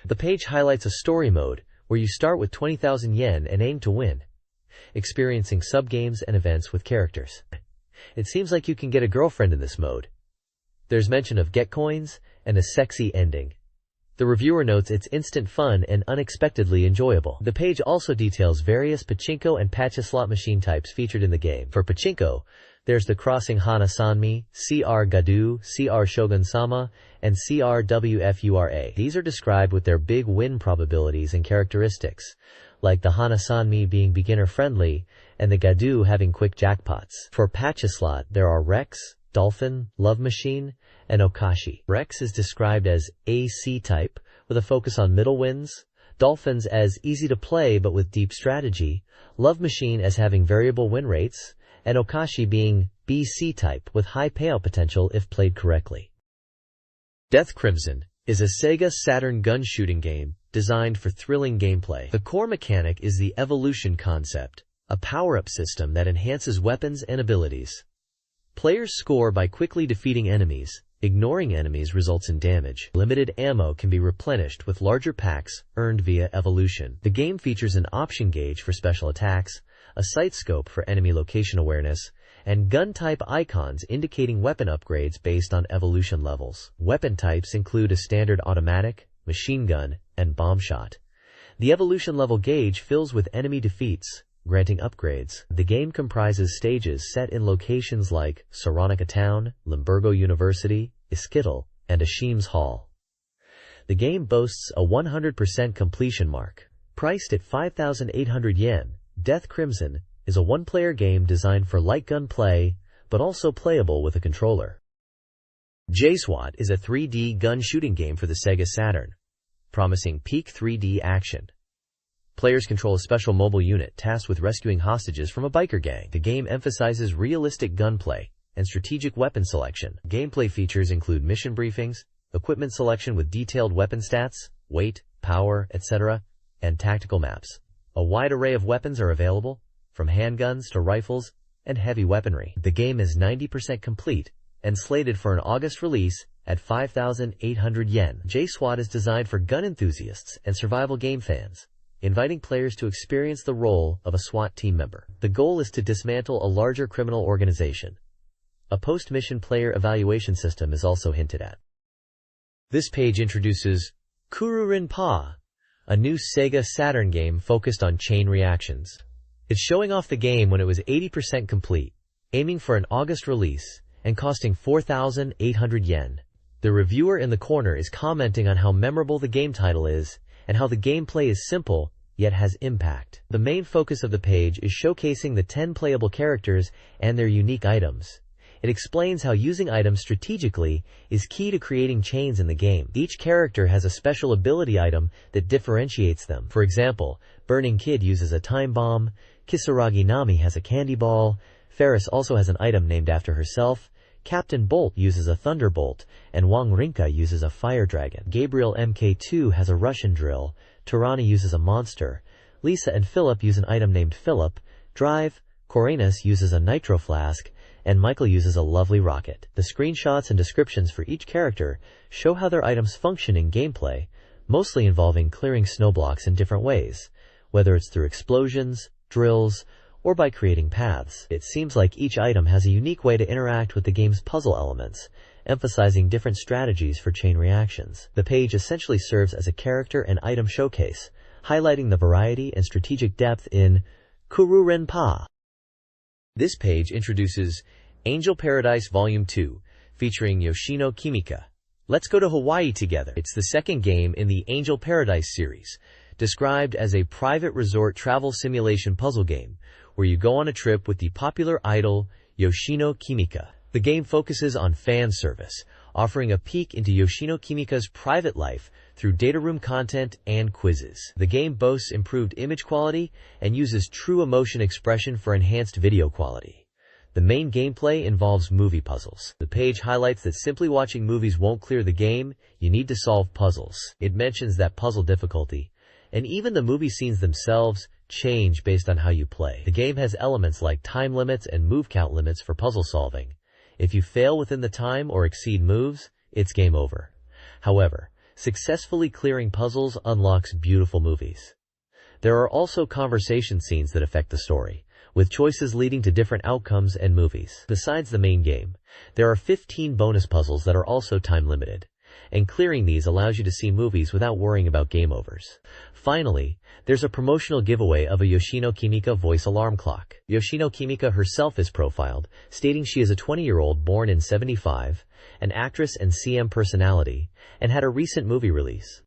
The page highlights a story mode, where you start with 20,000 yen and aim to win, experiencing sub-games and events with characters. It seems like you can get a girlfriend in this mode. There's mention of get coins and a sexy ending. The reviewer notes it's instant fun and unexpectedly enjoyable. The page also details various pachinko and pachislot machine types featured in the game. For pachinko, there's the Crossing Hana Sanmi, CR Gadu, CR Shogun Sama, and CR WFURA. These are described with their big win probabilities and characteristics, like the Hana Sanmi being beginner-friendly and the Gadu having quick jackpots. For pachislot, there are Rex, Dolphin, Love Machine, and Okashi. Rex is described as AC type, with a focus on middle wins, Dolphins as easy to play but with deep strategy, Love Machine as having variable win rates, and Okashi being BC type with high payout potential if played correctly. Death Crimson is a SEGA Saturn gun shooting game designed for thrilling gameplay. The core mechanic is the evolution concept, a power-up system that enhances weapons and abilities. Players score by quickly defeating enemies. Ignoring enemies results in damage. Limited ammo can be replenished with larger packs earned via evolution. The game features an option gauge for special attacks, a sight scope for enemy location awareness, and gun type icons indicating weapon upgrades based on evolution levels. Weapon types include a standard automatic, machine gun, and bomb shot. The evolution level gauge fills with enemy defeats, granting upgrades. The game comprises stages set in locations like Soronica Town, Limburgo University, Iskital, and Ashims Hall. The game boasts a 100% completion mark. Priced at 5,800 yen, Death Crimson is a one-player game designed for light gun play, but also playable with a controller. J-SWAT is a 3D gun shooting game for the SEGA Saturn, promising peak 3D action. Players control a special mobile unit tasked with rescuing hostages from a biker gang. The game emphasizes realistic gunplay and strategic weapon selection. Gameplay features include mission briefings, equipment selection with detailed weapon stats, weight, power, etc., and tactical maps. A wide array of weapons are available, from handguns to rifles and heavy weaponry. The game is 90% complete and slated for an August release at 5,800 yen. J-SWAT is designed for gun enthusiasts and survival game fans, inviting players to experience the role of a SWAT team member. The goal is to dismantle a larger criminal organization. A post-mission player evaluation system is also hinted at. This page introduces Kururin Pa, a new SEGA Saturn game focused on chain reactions. It's showing off the game when it was 80% complete, aiming for an August release, and costing 4,800 yen. The reviewer in the corner is commenting on how memorable the game title is, and how the gameplay is simple, yet has impact. The main focus of the page is showcasing the 10 playable characters and their unique items. It explains how using items strategically is key to creating chains in the game. Each character has a special ability item that differentiates them. For example, Burning Kid uses a time bomb, Kisaragi Nami has a candy ball, Ferris also has an item named after herself, Captain Bolt uses a thunderbolt, and Wang Rinka uses a fire dragon. Gabriel MK2 has a Russian drill, Tarani uses a monster, Lisa and Philip use an item named Philip, Drive, Coranus uses a nitro flask, and Michael uses a lovely rocket. The screenshots and descriptions for each character show how their items function in gameplay, mostly involving clearing snow blocks in different ways, whether it's through explosions, drills, or by creating paths. It seems like each item has a unique way to interact with the game's puzzle elements, emphasizing different strategies for chain reactions. The page essentially serves as a character and item showcase, highlighting the variety and strategic depth in Kururenpa. This page introduces Angel Paradise Volume 2, featuring Yoshino Kimika. Let's go to Hawaii together. It's the second game in the Angel Paradise series, described as a private resort travel simulation puzzle game, where you go on a trip with the popular idol Yoshino Kimika. The game focuses on fan service, offering a peek into Yoshino Kimika's private life through data room content and quizzes. The game boasts improved image quality and uses true emotion expression for enhanced video quality. The main gameplay involves movie puzzles. The page highlights that simply watching movies won't clear the game, you need to solve puzzles. It mentions that puzzle difficulty, and even the movie scenes themselves, change based on how you play. The game has elements like time limits and move count limits for puzzle solving. If you fail within the time or exceed moves, it's game over. However, successfully clearing puzzles unlocks beautiful movies. There are also conversation scenes that affect the story, with choices leading to different outcomes and movies. Besides the main game, there are 15 bonus puzzles that are also time limited, and clearing these allows you to see movies without worrying about game overs. Finally, there's a promotional giveaway of a Yoshino Kimika voice alarm clock. Yoshino Kimika herself is profiled, stating she is a 20-year-old born in '75, an actress and CM personality, and had a recent movie release.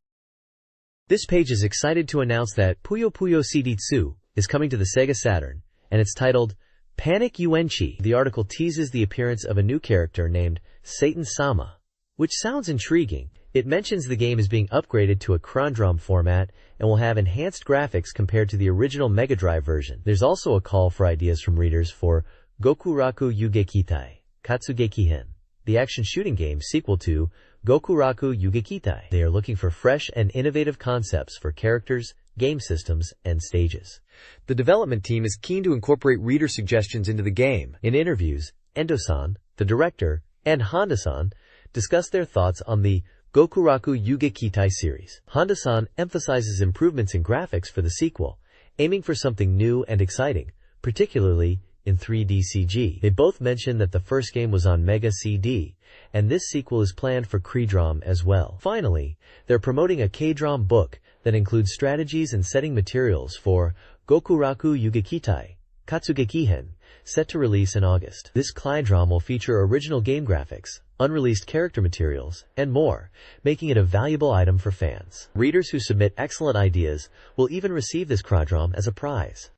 This page is excited to announce that Puyo Puyo CD2 is coming to the SEGA Saturn, and it's titled Panic Uenchi. The article teases the appearance of a new character named Satan-sama, which sounds intriguing. It mentions the game is being upgraded to a Chrondrum format and will have enhanced graphics compared to the original Mega Drive version. There's also a call for ideas from readers for Gokuraku Yugekitai Katsugekihen, the action shooting game sequel to Gokuraku Yugekitai. They are looking for fresh and innovative concepts for characters, game systems, and stages. The development team is keen to incorporate reader suggestions into the game. In interviews, Endo-san, the director, and Honda-san discuss their thoughts on the Gokuraku Yugekitai series. Honda-san emphasizes improvements in graphics for the sequel, aiming for something new and exciting, particularly in 3D CG. They both mention that the first game was on Mega CD, and this sequel is planned for K-Drom as well. Finally, they're promoting a K-Drom book that includes strategies and setting materials for Gokuraku Yugekitai Katsugekihen, set to release in August. This K-Drom will feature original game graphics, unreleased character materials, and more, making it a valuable item for fans. Readers who submit excellent ideas will even receive this K-Drom as a prize.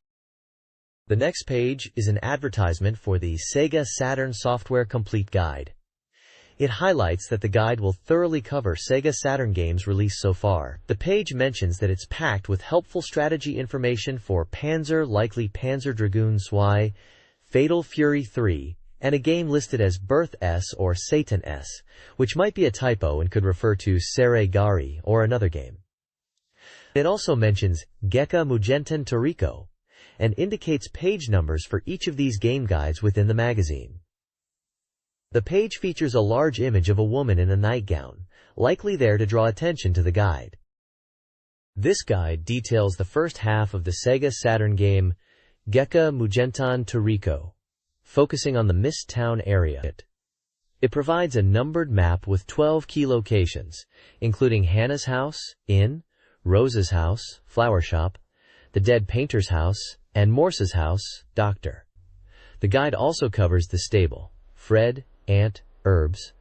The next page is an advertisement for the SEGA Saturn Software Complete Guide. It highlights that the guide will thoroughly cover SEGA Saturn games released so far. The page mentions that it's packed with helpful strategy information for Panzer, likely Panzer Dragoon Zwei, Fatal Fury 3, and a game listed as Birth S or Satan S, which might be a typo and could refer to Sere Gari or another game. It also mentions Geka Mugentan Toriko, and indicates page numbers for each of these game guides within the magazine. The page features a large image of a woman in a nightgown, likely there to draw attention to the guide. This guide details the first half of the SEGA Saturn game Geka Mugentan Toriko, focusing on the Mist Town area. It provides a numbered map with 12 key locations, including Hannah's house, inn, Rose's house, flower shop, the dead painter's house, and Morse's house, doctor. The guide also covers the stable, Fred, Ant, Herbs,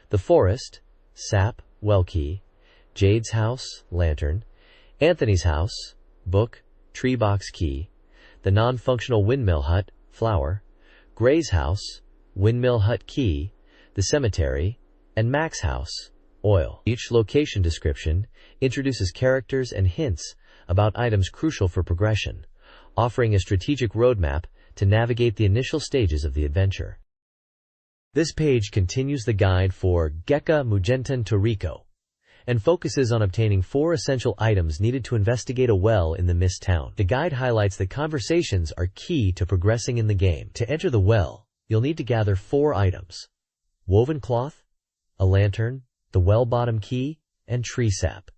the forest, sap, well key; Jade's house, lantern; Anthony's house, book, tree box key; the non-functional windmill hut, flower; Gray's house, windmill hut key; the cemetery; and Mac's house, oil. Each location description introduces characters and hints about items crucial for progression, offering a strategic roadmap to navigate the initial stages of the adventure. This page continues the guide for SEGA Saturn Toriko and focuses on obtaining 4 essential items needed to investigate a well in the Mist Town. The guide highlights that conversations are key to progressing in the game. To enter the well, you'll need to gather 4 items: woven cloth, a lantern, the well bottom key, and tree sap.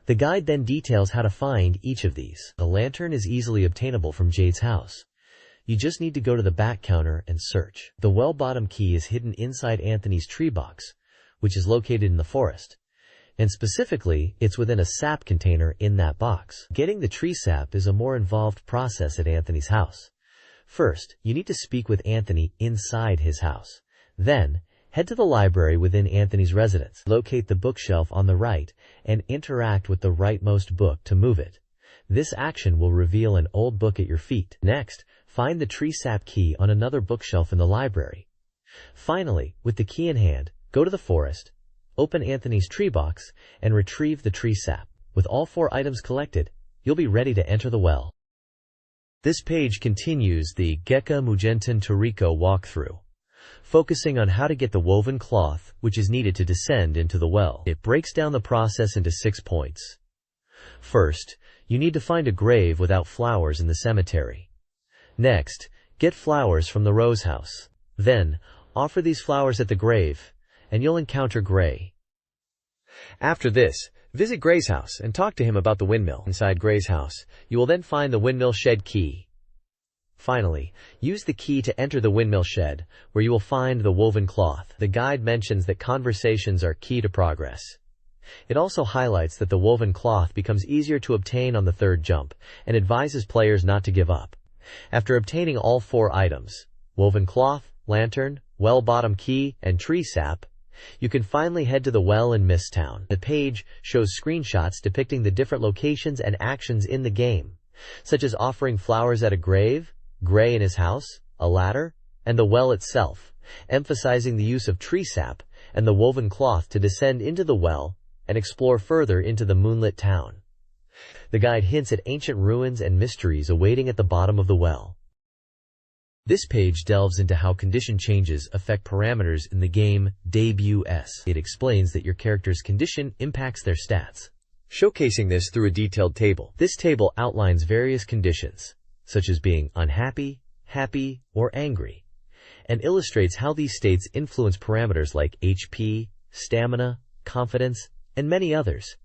The guide then details how to find each of these. The lantern is easily obtainable from Jade's house. You just need to go to the back counter and search. The well bottom key is hidden inside Anthony's tree box, which is located in the forest. And specifically, it's within a sap container in that box. Getting the tree sap is a more involved process at Anthony's house. First, you need to speak with Anthony inside his house. Then, head to the library within Anthony's residence. Locate the bookshelf on the right and interact with the rightmost book to move it. This action will reveal an old book at your feet. Next, find the tree sap key on another bookshelf in the library. Finally, with the key in hand, go to the forest, open Anthony's tree box, and retrieve the tree sap. With all 4 items collected, you'll be ready to enter the well. This page continues the SEGA Saturn Toriko walkthrough, focusing on how to get the woven cloth, which is needed to descend into the well. It breaks down the process into 6 points. First, you need to find a grave without flowers in the cemetery. Next, get flowers from the Rose house. Then, offer these flowers at the grave, and you'll encounter Gray. After this, visit Gray's house and talk to him about the windmill. Inside Gray's house, you will then find the windmill shed key. Finally, use the key to enter the windmill shed, where you will find the woven cloth. The guide mentions that conversations are key to progress. It also highlights that the woven cloth becomes easier to obtain on the 3rd jump, and advises players not to give up. After obtaining all 4 items, woven cloth, lantern, well bottom key, and tree sap, you can finally head to the well in Mist Town. The page shows screenshots depicting the different locations and actions in the game, such as offering flowers at a grave, Gray in his house, a ladder, and the well itself, emphasizing the use of tree sap and the woven cloth to descend into the well and explore further into the moonlit town. The guide hints at ancient ruins and mysteries awaiting at the bottom of the well. This page delves into how condition changes affect parameters in the game debut. It explains that your character's condition impacts their stats, showcasing this through a detailed table. This table outlines various conditions, such as being unhappy, happy, or angry, and illustrates how these states influence parameters like HP, stamina, confidence, and many others,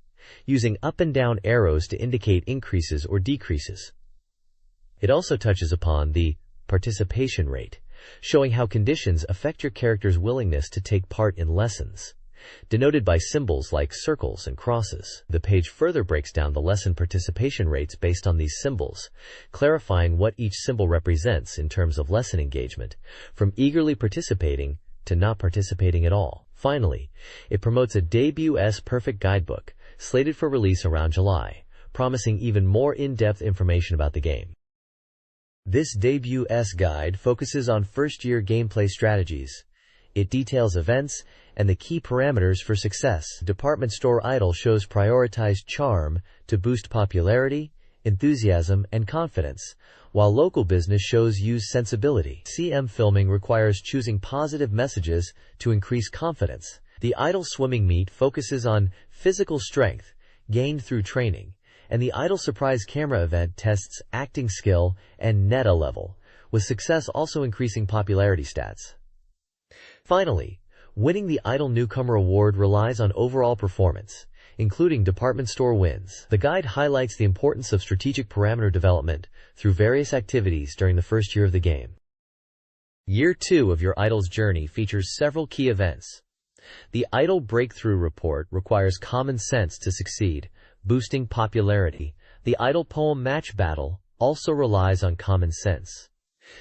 using up and down arrows to indicate increases or decreases. It also touches upon the participation rate, showing how conditions affect your character's willingness to take part in lessons, denoted by symbols like circles and crosses. The page further breaks down the lesson participation rates based on these symbols, clarifying what each symbol represents in terms of lesson engagement, from eagerly participating to not participating at all. Finally, it promotes a debut perfect guidebook, slated for release around July, promising even more in-depth information about the game. This debut guide focuses on first-year gameplay strategies. It details events and the key parameters for success. Department store idol shows prioritize charm to boost popularity, enthusiasm, and confidence, while local business shows use sensibility. CM filming requires choosing positive messages to increase confidence. The idol swimming meet focuses on physical strength gained through training, and the idol surprise camera event tests acting skill and meta level, with success also increasing popularity stats. Finally, winning the idol newcomer award relies on overall performance, including department store wins. The guide highlights the importance of strategic parameter development through various activities during the first year of the game. Year 2 of your idol's journey features several key events. The Idol Breakthrough Report requires common sense to succeed, boosting popularity. The Idol Poem Match Battle also relies on common sense.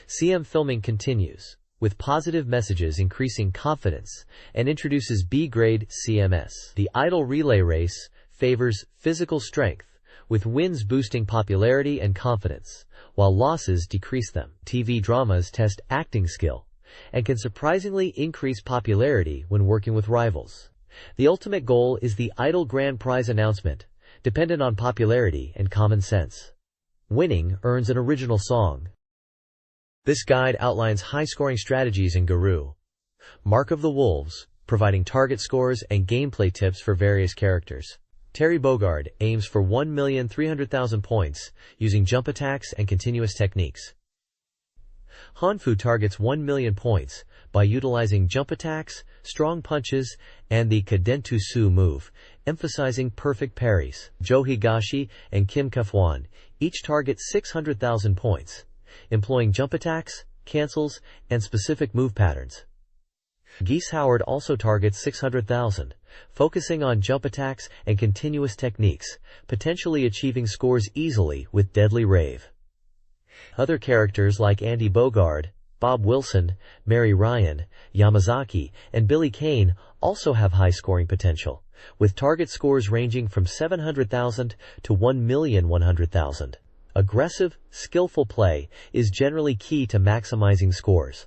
CM filming continues, with positive messages increasing confidence, and introduces B-grade CMS. The idol relay race favors physical strength, with wins boosting popularity and confidence, while losses decrease them. TV dramas test acting skill, and can surprisingly increase popularity when working with rivals. The ultimate goal is the idol grand prize announcement, dependent on popularity and common sense. Winning earns an original song. This guide outlines high-scoring strategies in Guru. Mark of the Wolves, providing target scores and gameplay tips for various characters. Terry Bogard aims for 1,300,000 points using jump attacks and continuous techniques. Hanfu targets 1 million points by utilizing jump attacks, strong punches, and the Kadentusu move, emphasizing perfect parries. Jo Higashi and Kim Kefwan each target 600,000 points, employing jump attacks, cancels, and specific move patterns. Geese Howard also targets 600,000, focusing on jump attacks and continuous techniques, potentially achieving scores easily with Deadly Rave. Other characters like Andy Bogard, Bob Wilson, Mary Ryan, Yamazaki, and Billy Kane also have high scoring potential, with target scores ranging from 700,000 to 1,100,000. Aggressive, skillful play is generally key to maximizing scores.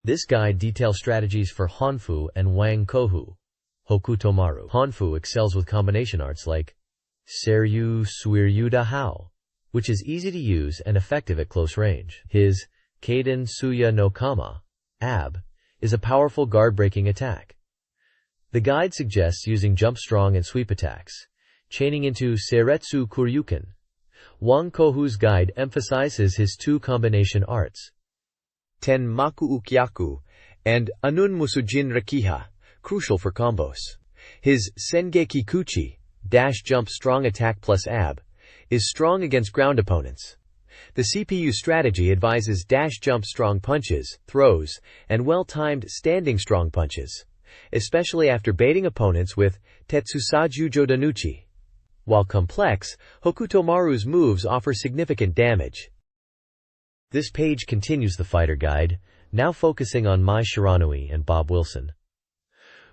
This guide details strategies for Hanfu and Wang Kohu. Hokutomaru. Hanfu excels with combination arts like Seryu Suiryu Da Hao, which is easy to use and effective at close range. His Kaden Suya no Kama, AB, is a powerful guard-breaking attack. The guide suggests using jump strong and sweep attacks, chaining into Seiretsu Kuryuken. Wang Kohu's guide emphasizes his two combination arts, Ten Maku Ukyaku and Anun Musujin Rakiha, crucial for combos. His Sengeki Kuchi, dash jump strong attack plus AB, is strong against ground opponents. The CPU strategy advises dash jump strong punches, throws, and well-timed standing strong punches, especially after baiting opponents with Tetsusaju Jodanuchi. While complex, Hokutomaru's moves offer significant damage. This page continues the fighter guide, now focusing on Mai Shiranui and Bob Wilson.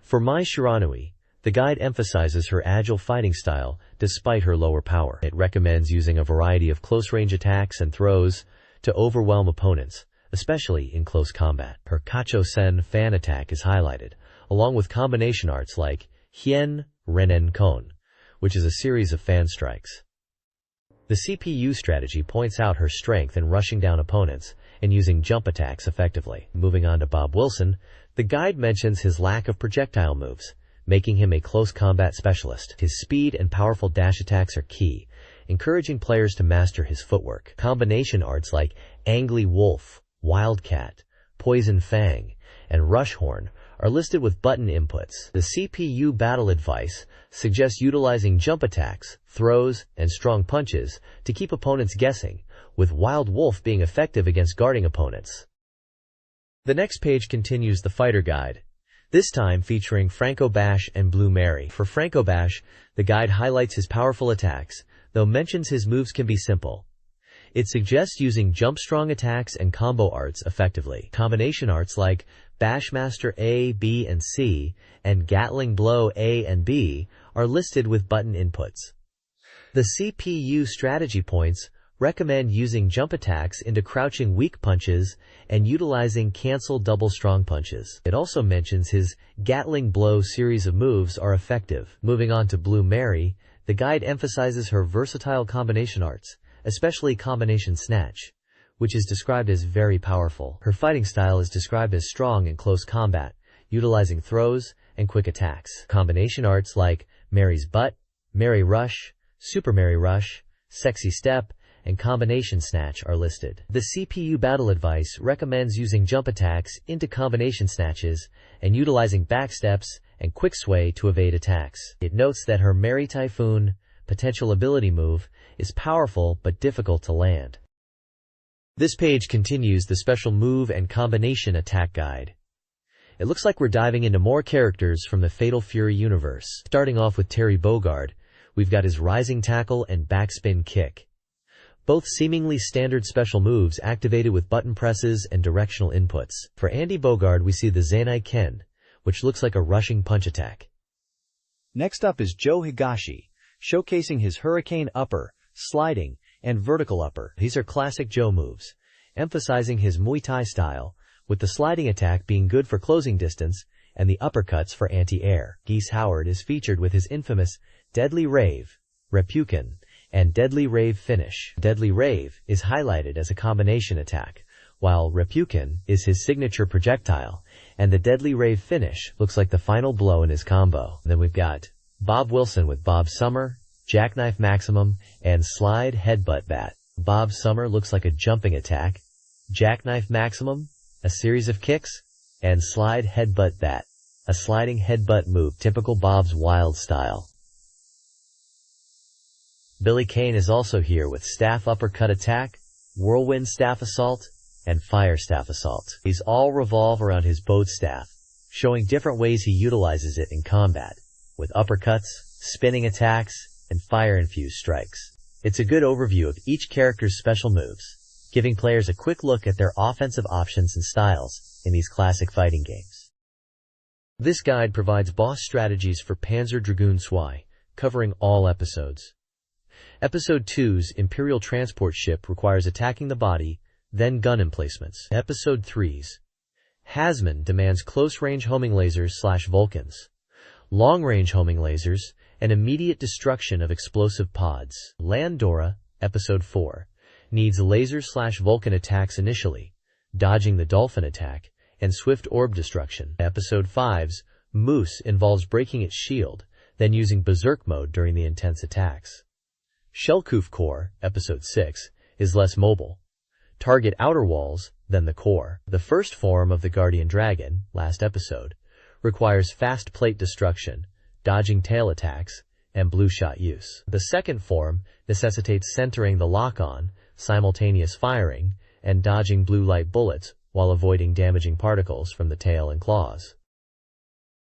For Mai Shiranui, the guide emphasizes her agile fighting style despite her lower power. It recommends using a variety of close-range attacks and throws to overwhelm opponents, especially in close combat. Her Kacho-sen fan attack is highlighted, along with combination arts like Hien Renen Kon, which is a series of fan strikes. The CPU strategy points out her strength in rushing down opponents and using jump attacks effectively. Moving on to Bob Wilson, the guide mentions his lack of projectile moves, making him a close combat specialist. His speed and powerful dash attacks are key, encouraging players to master his footwork. Combination arts like Angly Wolf, Wildcat, Poison Fang, and Rush Horn are listed with button inputs. The CPU battle advice suggests utilizing jump attacks, throws, and strong punches to keep opponents guessing, with Wild Wolf being effective against guarding opponents. The next page continues the fighter guide, this time featuring Franco Bash and Blue Mary. For Franco Bash, the guide highlights his powerful attacks, though mentions his moves can be simple. It suggests using jump strong attacks and combo arts effectively. Combination arts like Bashmaster A, B, and C, and Gatling Blow A and B are listed with button inputs. The CPU strategy points recommend using jump attacks into crouching weak punches and utilizing cancel double strong punches. It also mentions his Gatling Blow series of moves are effective. Moving on to Blue Mary, the guide emphasizes her versatile combination arts, especially combination snatch, which is described as very powerful. Her fighting style is described as strong in close combat, utilizing throws and quick attacks. Combination arts like Mary's Butt, Mary Rush, Super Mary Rush, Sexy Step, and Combination Snatch are listed. The CPU battle advice recommends using jump attacks into combination snatches and utilizing backsteps and quick sway to evade attacks. It notes that her Mary Typhoon potential ability move is powerful but difficult to land. This page continues the special move and combination attack guide. It looks like we're diving into more characters from the Fatal Fury universe. Starting off with Terry Bogard, we've got his rising tackle and backspin kick. both seemingly standard special moves activated with button presses and directional inputs. For Andy Bogard, we see the Zanai Ken, which looks like a rushing punch attack. Next up is Joe Higashi, showcasing his Hurricane Upper, Sliding, and Vertical Upper. These are classic Joe moves, emphasizing his Muay Thai style, with the sliding attack being good for closing distance and the uppercuts for anti-air. Geese Howard is featured with his infamous Deadly Rave, Reppuken, and Deadly Rave finish. Deadly Rave is highlighted as a combination attack, while Reppuken is his signature projectile, and the Deadly Rave finish looks like the final blow in his combo. Then we've got Bob Wilson with Bob Summer, Jackknife Maximum, and Slide Headbutt Bat. Bob Summer looks like a jumping attack, Jackknife Maximum, a series of kicks, and Slide Headbutt Bat, a sliding headbutt move typical Bob's wild style. Billy Kane is also here with Staff Uppercut Attack, Whirlwind Staff Assault, and Fire Staff Assault. These all revolve around his bowed staff, showing different ways he utilizes it in combat, with uppercuts, spinning attacks, and fire-infused strikes. It's a good overview of each character's special moves, giving players a quick look at their offensive options and styles in these classic fighting games. This guide provides boss strategies for Panzer Dragoon Zwei, covering all episodes. Episode 2's Imperial Transport Ship requires attacking the body, then gun emplacements. Episode 3's Hasman demands close-range homing lasers / Vulcans, long-range homing lasers, and immediate destruction of explosive pods. Landora, Episode 4, needs laser / Vulcan attacks initially, dodging the dolphin attack, and swift orb destruction. Episode 5's Moose involves breaking its shield, then using berserk mode during the intense attacks. Shellkoof Core, Episode 6, is less mobile. Target outer walls, then the core. The first form of the Guardian Dragon, last episode, requires fast plate destruction, dodging tail attacks, and blue shot use. The second form necessitates centering the lock-on, simultaneous firing, and dodging blue light bullets while avoiding damaging particles from the tail and claws.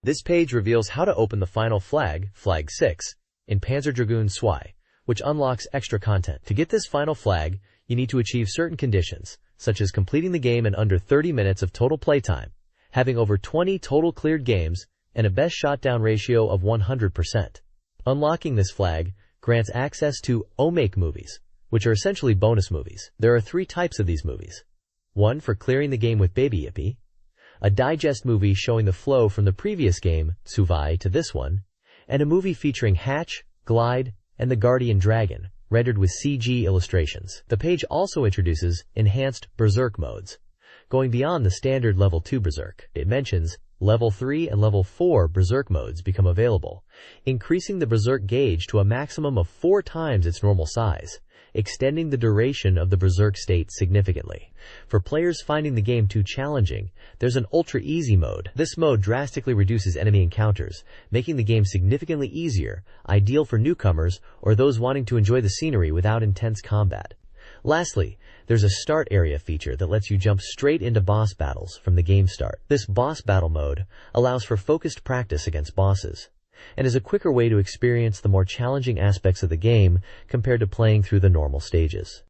This page reveals how to open the final flag, Flag 6, in Panzer Dragoon Zwei, which unlocks extra content. To get this final flag, you need to achieve certain conditions, such as completing the game in under 30 minutes of total playtime, having over 20 total cleared games, and a best shot-down ratio of 100%. Unlocking this flag grants access to Omake movies, which are essentially bonus movies. There are 3 types of these movies. One for clearing the game with Baby Yippee, a digest movie showing the flow from the previous game, Tsuvai, to this one, and a movie featuring Hatch, Glide, and the Guardian Dragon, rendered with CG illustrations. The page also introduces enhanced Berserk modes, going beyond the standard Level 2 Berserk. It mentions Level 3 and Level 4 Berserk modes become available, increasing the Berserk gauge to a maximum of 4 times its normal size, extending the duration of the Berserk state significantly. For players finding the game too challenging, there's an Ultra Easy mode. This mode drastically reduces enemy encounters, making the game significantly easier, ideal for newcomers or those wanting to enjoy the scenery without intense combat. Lastly, there's a Start Area feature that lets you jump straight into boss battles from the game start. This boss battle mode allows for focused practice against bosses, and is a quicker way to experience the more challenging aspects of the game compared to playing through the normal stages.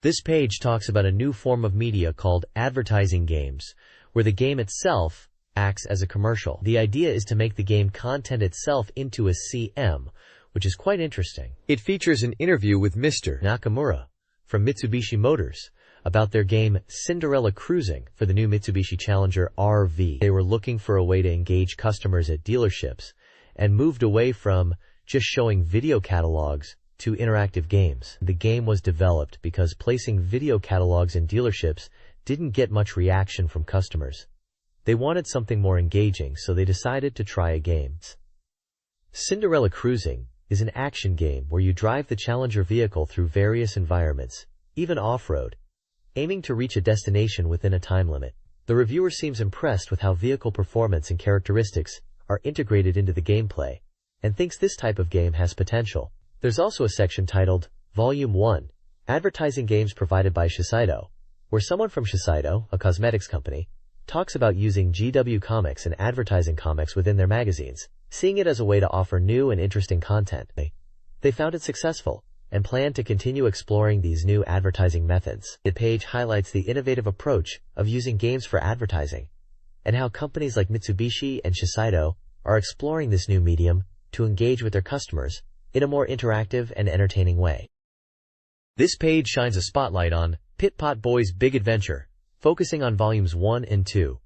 This page talks about a new form of media called advertising games, where the game itself acts as a commercial. The idea is to make the game content itself into a CM, which is quite interesting. It features an interview with Mr. Nakamura from Mitsubishi Motors about their game Cinderella Cruising for the new Mitsubishi Challenger RV. They were looking for a way to engage customers at dealerships and moved away from just showing video catalogs to interactive games. The game was developed because placing video catalogs in dealerships didn't get much reaction from customers. They wanted something more engaging, so they decided to try a game. Cinderella Cruising is an action game where you drive the Challenger vehicle through various environments, even off-road, aiming to reach a destination within a time limit. The reviewer seems impressed with how vehicle performance and characteristics are integrated into the gameplay, and thinks this type of game has potential. There's also a section titled Volume 1, Advertising Games Provided by Shiseido, where someone from Shiseido, a cosmetics company, talks about using GW comics and advertising comics within their magazines, seeing it as a way to offer new and interesting content. They found it successful, and plan to continue exploring these new advertising methods. The page highlights the innovative approach of using games for advertising, and how companies like Mitsubishi and Shiseido are exploring this new medium to engage with their customers in a more interactive and entertaining way. This page shines a spotlight on Pit Pot Boy's Big Adventure, focusing on volumes 1 and 2.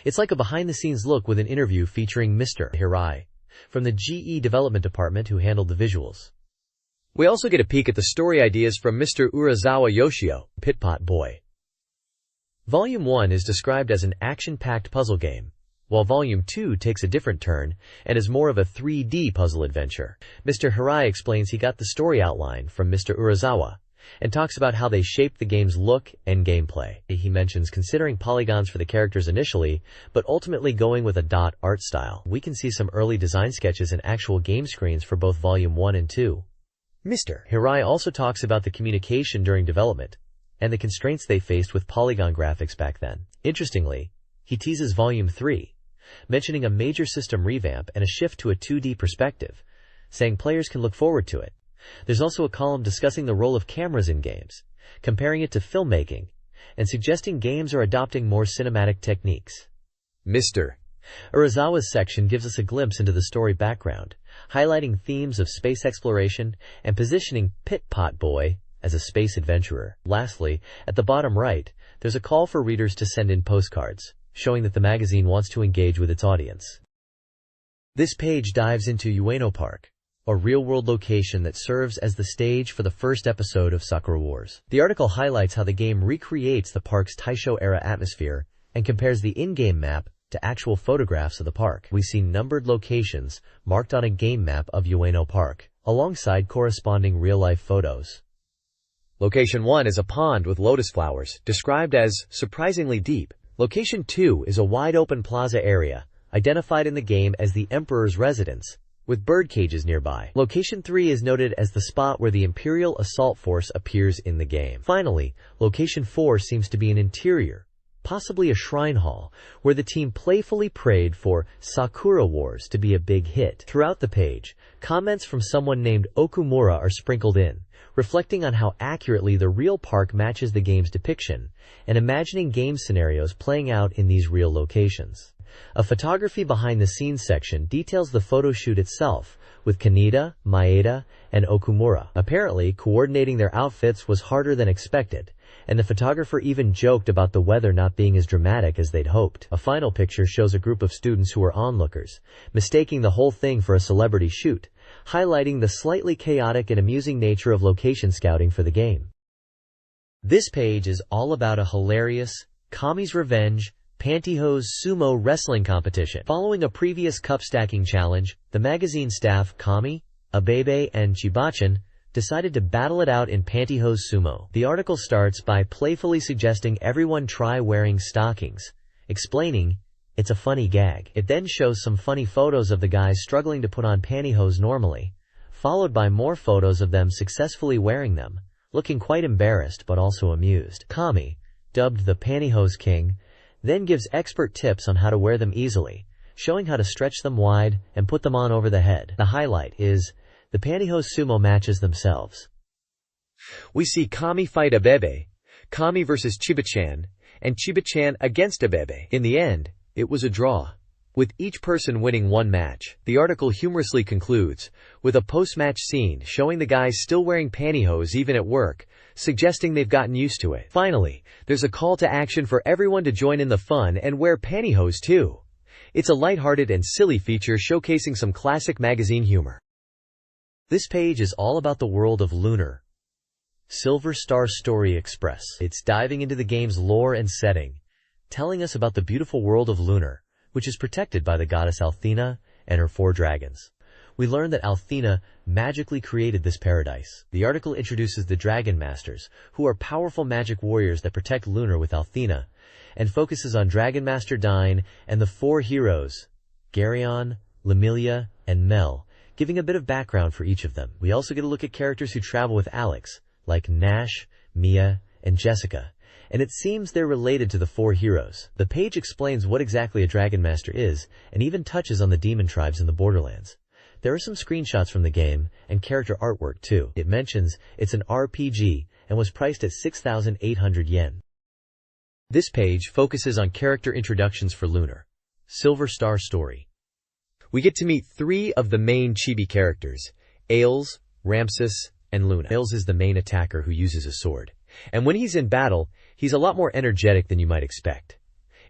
It's like a behind-the-scenes look with an interview featuring Mr. Hirai from the GE development department who handled the visuals. We also get a peek at the story ideas from Mr. Urasawa Yoshio, Pit Pot Boy. Volume 1 is described as an action-packed puzzle game, while Volume 2 takes a different turn and is more of a 3D puzzle adventure. Mr. Hirai explains he got the story outline from Mr. Urasawa and talks about how they shaped the game's look and gameplay. He mentions considering polygons for the characters initially, but ultimately going with a dot art style. We can see some early design sketches and actual game screens for both Volume 1 and 2. Mr. Hirai also talks about the communication during development and the constraints they faced with polygon graphics back then. Interestingly, he teases Volume 3, mentioning a major system revamp and a shift to a 2D perspective, saying players can look forward to it. There's also a column discussing the role of cameras in games, comparing it to filmmaking, and suggesting games are adopting more cinematic techniques. Mr. Urasawa's section gives us a glimpse into the story background, highlighting themes of space exploration and positioning Pit Pot Boy as a space adventurer. Lastly, at the bottom right, there's a call for readers to send in postcards, showing that the magazine wants to engage with its audience. This page dives into Ueno Park, a real-world location that serves as the stage for the first episode of Sakura Wars. The article highlights how the game recreates the park's Taisho-era atmosphere and compares the in-game map to actual photographs of the park. We see numbered locations marked on a game map of Ueno Park, alongside corresponding real-life photos. Location 1 is a pond with lotus flowers, described as surprisingly deep. Location 2 is a wide-open plaza area, identified in the game as the Emperor's residence, with bird cages nearby. Location 3 is noted as the spot where the Imperial Assault Force appears in the game. Finally, Location 4 seems to be an interior, possibly a shrine hall, where the team playfully prayed for Sakura Wars to be a big hit. Throughout the page, comments from someone named Okumura are sprinkled in, reflecting on how accurately the real park matches the game's depiction, and imagining game scenarios playing out in these real locations. A photography behind-the-scenes section details the photo shoot itself, with Kaneda, Maeda, and Okumura. Apparently, coordinating their outfits was harder than expected, and the photographer even joked about the weather not being as dramatic as they'd hoped. A final picture shows a group of students who were onlookers, mistaking the whole thing for a celebrity shoot, highlighting the slightly chaotic and amusing nature of location scouting for the game. This page is all about a hilarious Kami's Revenge pantyhose sumo wrestling competition. Following a previous cup stacking challenge, the magazine staff Kami, Abebe, and Chibachan decided to battle it out in pantyhose sumo. The article starts by playfully suggesting everyone try wearing stockings, explaining it's a funny gag. It then shows some funny photos of the guys struggling to put on pantyhose normally, followed by more photos of them successfully wearing them, looking quite embarrassed but also amused. Kami, dubbed the Pantyhose King, then gives expert tips on how to wear them easily, showing how to stretch them wide and put them on over the head. The highlight is the pantyhose sumo matches themselves. We see Kami fight Abebe, Kami versus Chibachan, and Chibachan against Abebe. In the end, it was a draw, with each person winning one match. The article humorously concludes with a post-match scene showing the guys still wearing pantyhose even at work, suggesting they've gotten used to it. Finally, there's a call to action for everyone to join in the fun and wear pantyhose too. It's a lighthearted and silly feature showcasing some classic magazine humor. This page is all about the world of Lunar Silver Star Story Express. It's diving into the game's lore and setting, telling us about the beautiful world of Lunar, which is protected by the goddess Althena and her 4 dragons. We learn that Althena magically created this paradise. The article introduces the Dragon Masters, who are powerful magic warriors that protect Lunar with Althena, and focuses on Dragon Master Dine and the 4 heroes, Garyon, Lemilia, and Mel, giving a bit of background for each of them. We also get a look at characters who travel with Alex, like Nash, Mia, and Jessica, and it seems they're related to the 4 heroes. The page explains what exactly a Dragon Master is, and even touches on the demon tribes in the Borderlands. There are some screenshots from the game and character artwork too. It mentions it's an RPG and was priced at 6,800 yen. This page focuses on character introductions for Lunar. Silver Star Story. We get to meet 3 of the main chibi characters, Ailes, Ramses, and Luna. Ailes is the main attacker who uses a sword. And when he's in battle, he's a lot more energetic than you might expect.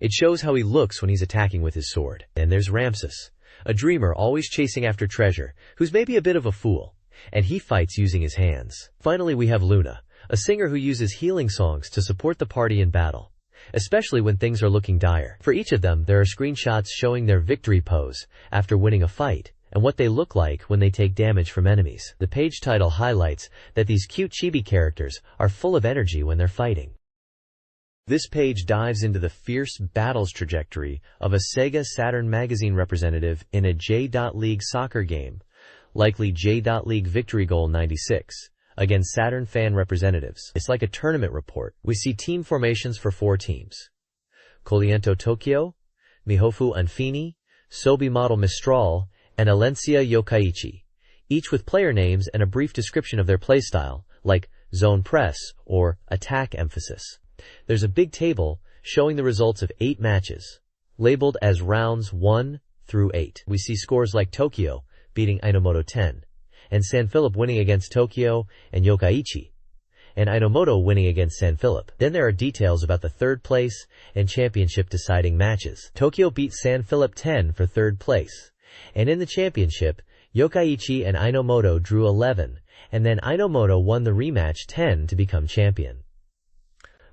It shows how he looks when he's attacking with his sword. And there's Ramses, a dreamer always chasing after treasure, who's maybe a bit of a fool, and he fights using his hands. Finally, we have Luna, a singer who uses healing songs to support the party in battle, especially when things are looking dire. For each of them, there are screenshots showing their victory pose after winning a fight, and what they look like when they take damage from enemies. The page title highlights that these cute chibi characters are full of energy when they're fighting. This page dives into the fierce battles trajectory of a SEGA Saturn magazine representative in a J.League soccer game, likely J.League Victory Goal 96, against Saturn fan representatives. It's like a tournament report. We see team formations for 4 teams: Coliento Tokyo, Mihofu Unfini, Sobi Model Mistral, and Alencia Yokkaichi, each with player names and a brief description of their playstyle, like zone press or attack emphasis. There's a big table showing the results of 8 matches, labeled as rounds 1 through 8. We see scores like Tokyo beating Inomoto 10, and San Philip winning against Tokyo and Yokkaichi, and Inomoto winning against San Philip. Then there are details about the 3rd place and championship deciding matches. Tokyo beat San Philip 10 for 3rd place, and in the championship, Yokkaichi and Inomoto drew 11, and then Inomoto won the rematch 10 to become champion.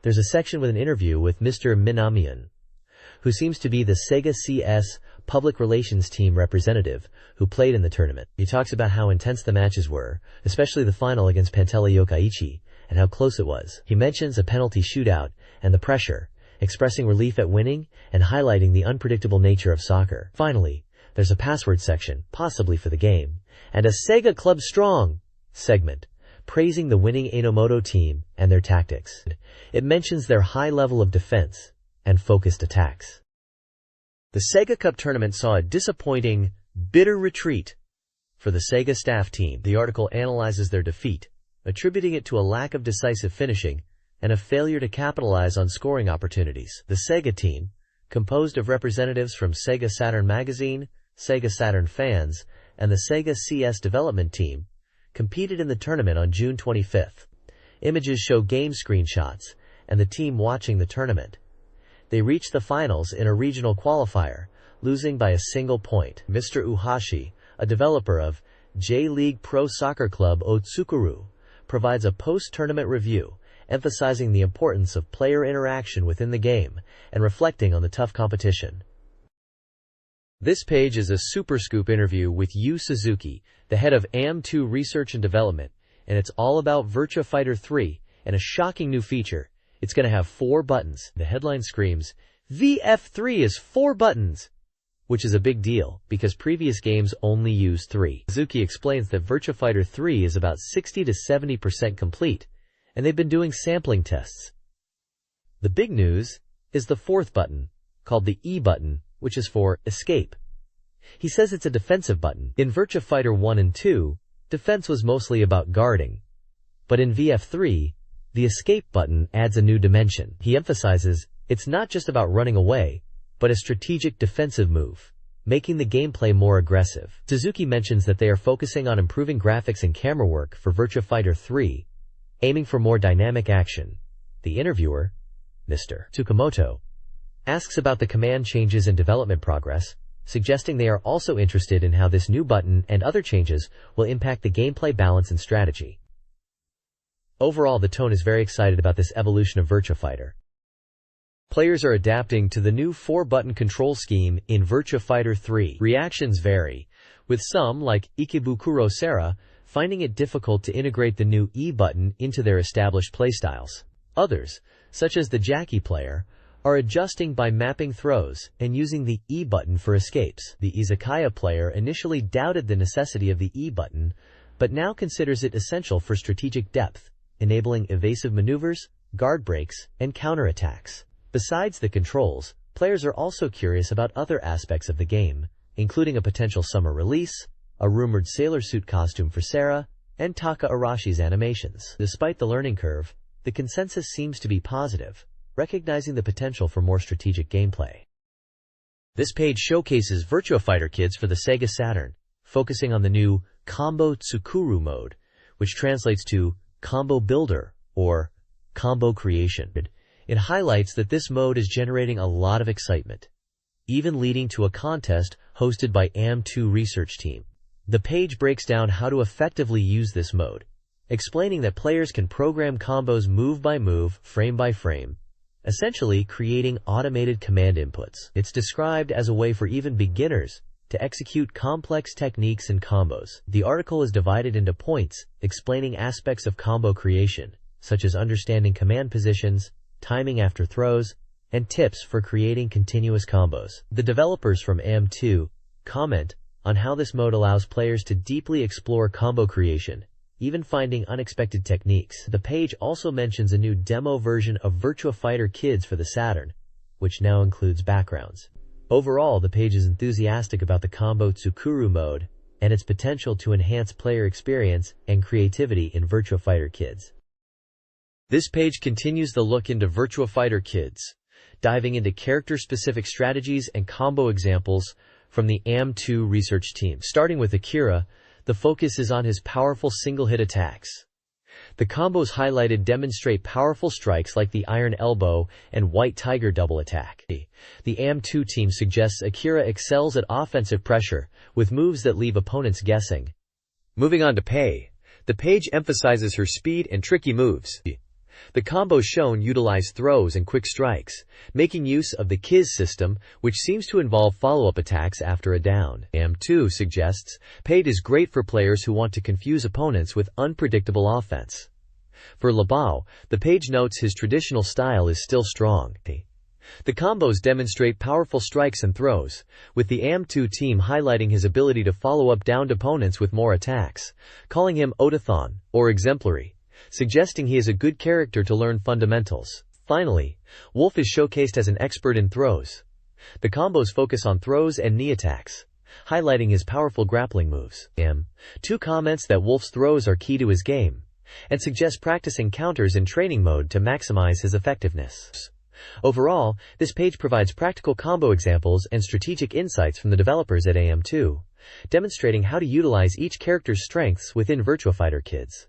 There's a section with an interview with Mr. Minamian, who seems to be the SEGA CS public relations team representative who played in the tournament. He talks about how intense the matches were, especially the final against Pantella Yokkaichi, and how close it was. He mentions a penalty shootout and the pressure, expressing relief at winning and highlighting the unpredictable nature of soccer. Finally, there's a password section, possibly for the game, and a SEGA Club Strong segment, praising the winning Inomoto team and their tactics. It mentions their high level of defense and focused attacks. The SEGA Cup tournament saw a disappointing, bitter retreat for the SEGA staff team. The article analyzes their defeat, attributing it to a lack of decisive finishing and a failure to capitalize on scoring opportunities. The SEGA team, composed of representatives from SEGA Saturn Magazine, SEGA Saturn fans, and the SEGA CS development team, competed in the tournament on June 25th. Images show game screenshots and the team watching the tournament. They reached the finals in a regional qualifier, losing by a single point. Mr. Uhashi, a developer of J-League Pro Soccer Club Otsukuru, provides a post-tournament review, emphasizing the importance of player interaction within the game and reflecting on the tough competition. This page is a Super Scoop interview with Yu Suzuki, the head of AM2 Research and Development, and it's all about Virtua Fighter 3 and a shocking new feature. It's going to have 4 buttons. The headline screams, VF3 is 4 buttons, which is a big deal because previous games only use 3. Suzuki explains that Virtua Fighter 3 is about 60 to 70% complete, and they've been doing sampling tests. The big news is the 4th button, called the E button, which is for escape. He says it's a defensive button. In Virtua Fighter 1 and 2, defense was mostly about guarding, but in VF3, the escape button adds a new dimension. He emphasizes it's not just about running away, but a strategic defensive move, making the gameplay more aggressive. Suzuki mentions that they are focusing on improving graphics and camera work for Virtua Fighter 3, aiming for more dynamic action. The interviewer, Mr. Tsukamoto, asks about the command changes and development progress, suggesting they are also interested in how this new button and other changes will impact the gameplay balance and strategy. Overall, the tone is very excited about this evolution of Virtua Fighter. Players are adapting to the new 4-button control scheme in Virtua Fighter 3. Reactions vary, with some, like Ikebukuro Sera, finding it difficult to integrate the new E button into their established playstyles. Others, such as the Jackie player, are adjusting by mapping throws and using the E button for escapes. The Izakaya player initially doubted the necessity of the E button, but now considers it essential for strategic depth, enabling evasive maneuvers, guard breaks, and counterattacks. Besides the controls, players are also curious about other aspects of the game, including a potential summer release, a rumored sailor suit costume for Sarah, and Taka Arashi's animations. Despite the learning curve, the consensus seems to be positive, recognizing the potential for more strategic gameplay. This page showcases Virtua Fighter Kids for the Sega Saturn, focusing on the new Combo Tsukuru mode, which translates to Combo Builder or Combo Creation. It highlights that this mode is generating a lot of excitement, even leading to a contest hosted by AM2 research team. The page breaks down how to effectively use this mode, explaining that players can program combos move by move, frame by frame, essentially creating automated command inputs. It's described as a way for even beginners to execute complex techniques and combos. The article is divided into points explaining aspects of combo creation, such as understanding command positions, timing after throws, and tips for creating continuous combos. The developers from AM2 comment on how this mode allows players to deeply explore combo creation, even finding unexpected techniques. The page also mentions a new demo version of Virtua Fighter Kids for the Saturn, which now includes backgrounds. Overall, the page is enthusiastic about the Combo Tsukuru mode and its potential to enhance player experience and creativity in Virtua Fighter Kids. This page continues the look into Virtua Fighter Kids, diving into character-specific strategies and combo examples from the AM2 research team. Starting with Akira, the focus is on his powerful single-hit attacks. The combos highlighted demonstrate powerful strikes like the Iron Elbow and White Tiger double attack. The AM2 team suggests Akira excels at offensive pressure, with moves that leave opponents guessing. Moving on to Pei, the page emphasizes her speed and tricky moves. The combos shown utilize throws and quick strikes, making use of the KISS system, which seems to involve follow-up attacks after a down. AM2 suggests Pei is great for players who want to confuse opponents with unpredictable offense. For Labao, the page notes his traditional style is still strong. The combos demonstrate powerful strikes and throws, with the AM2 team highlighting his ability to follow up downed opponents with more attacks, calling him Otathon, or exemplary, suggesting he is a good character to learn fundamentals. Finally, Wolf is showcased as an expert in throws. The combos focus on throws and knee attacks, highlighting his powerful grappling moves. AM2 comments that Wolf's throws are key to his game, and suggests practicing counters in training mode to maximize his effectiveness. Overall, this page provides practical combo examples and strategic insights from the developers at AM2, demonstrating how to utilize each character's strengths within Virtua Fighter Kids.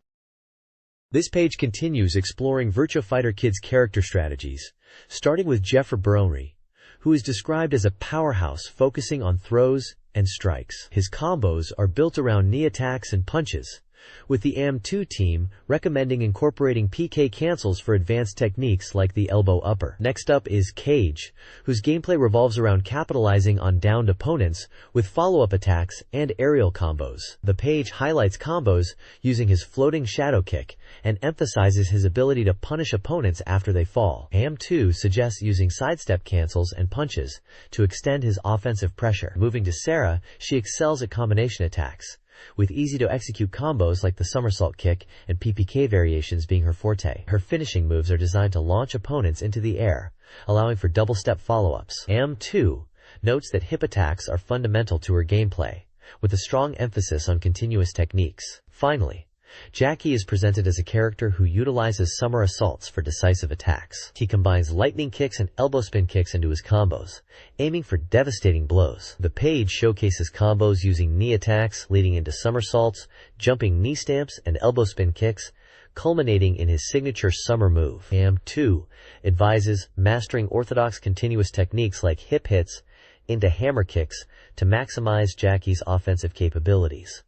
This page continues exploring Virtua Fighter Kids' character strategies, starting with Jeffrey Burley, who is described as a powerhouse focusing on throws and strikes. His combos are built around knee attacks and punches, with the AM2 team recommending incorporating PK cancels for advanced techniques like the elbow upper. Next up is Cage, whose gameplay revolves around capitalizing on downed opponents with follow-up attacks and aerial combos. The page highlights combos using his floating shadow kick and emphasizes his ability to punish opponents after they fall. AM2 suggests using sidestep cancels and punches to extend his offensive pressure. Moving to Sarah, she excels at combination attacks, with easy-to-execute combos like the somersault kick and PPK variations being her forte. Her finishing moves are designed to launch opponents into the air, allowing for double-step follow-ups. AM2 notes that hip attacks are fundamental to her gameplay, with a strong emphasis on continuous techniques. Finally, Jackie is presented as a character who utilizes summer assaults for decisive attacks. He combines lightning kicks and elbow spin kicks into his combos, aiming for devastating blows. The page showcases combos using knee attacks leading into somersaults, jumping knee stamps, and elbow spin kicks, culminating in his signature summer move. AM2 advises mastering orthodox continuous techniques like hip hits into hammer kicks to maximize Jackie's offensive capabilities.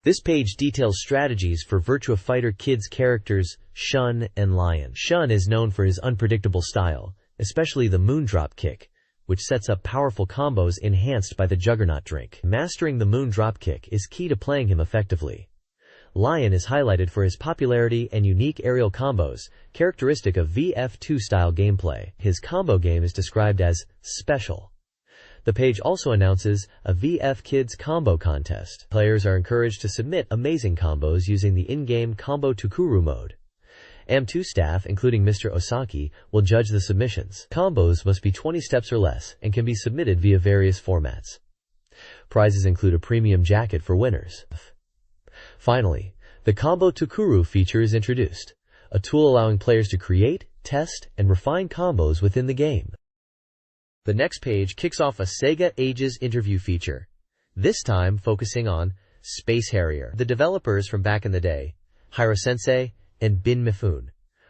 This page details strategies for Virtua Fighter Kids characters Shun and Lion. Shun is known for his unpredictable style, especially the Moondrop kick, which sets up powerful combos enhanced by the Juggernaut drink. Mastering the Moondrop kick is key to playing him effectively. Lion is highlighted for his popularity and unique aerial combos, characteristic of VF2 style gameplay. His combo game is described as special. The page also announces a VF Kids combo contest. Players are encouraged to submit amazing combos using the in-game Combo Tsukuru mode. AM2 staff, including Mr. Osaki, will judge the submissions. Combos must be 20 steps or less and can be submitted via various formats. Prizes include a premium jacket for winners. Finally, the Combo Tukuru feature is introduced, a tool allowing players to create, test, and refine combos within the game. The next page kicks off a Sega Ages interview feature, this time focusing on Space Harrier. The developers from back in the day, Hiro-sensei and Bin Mifune,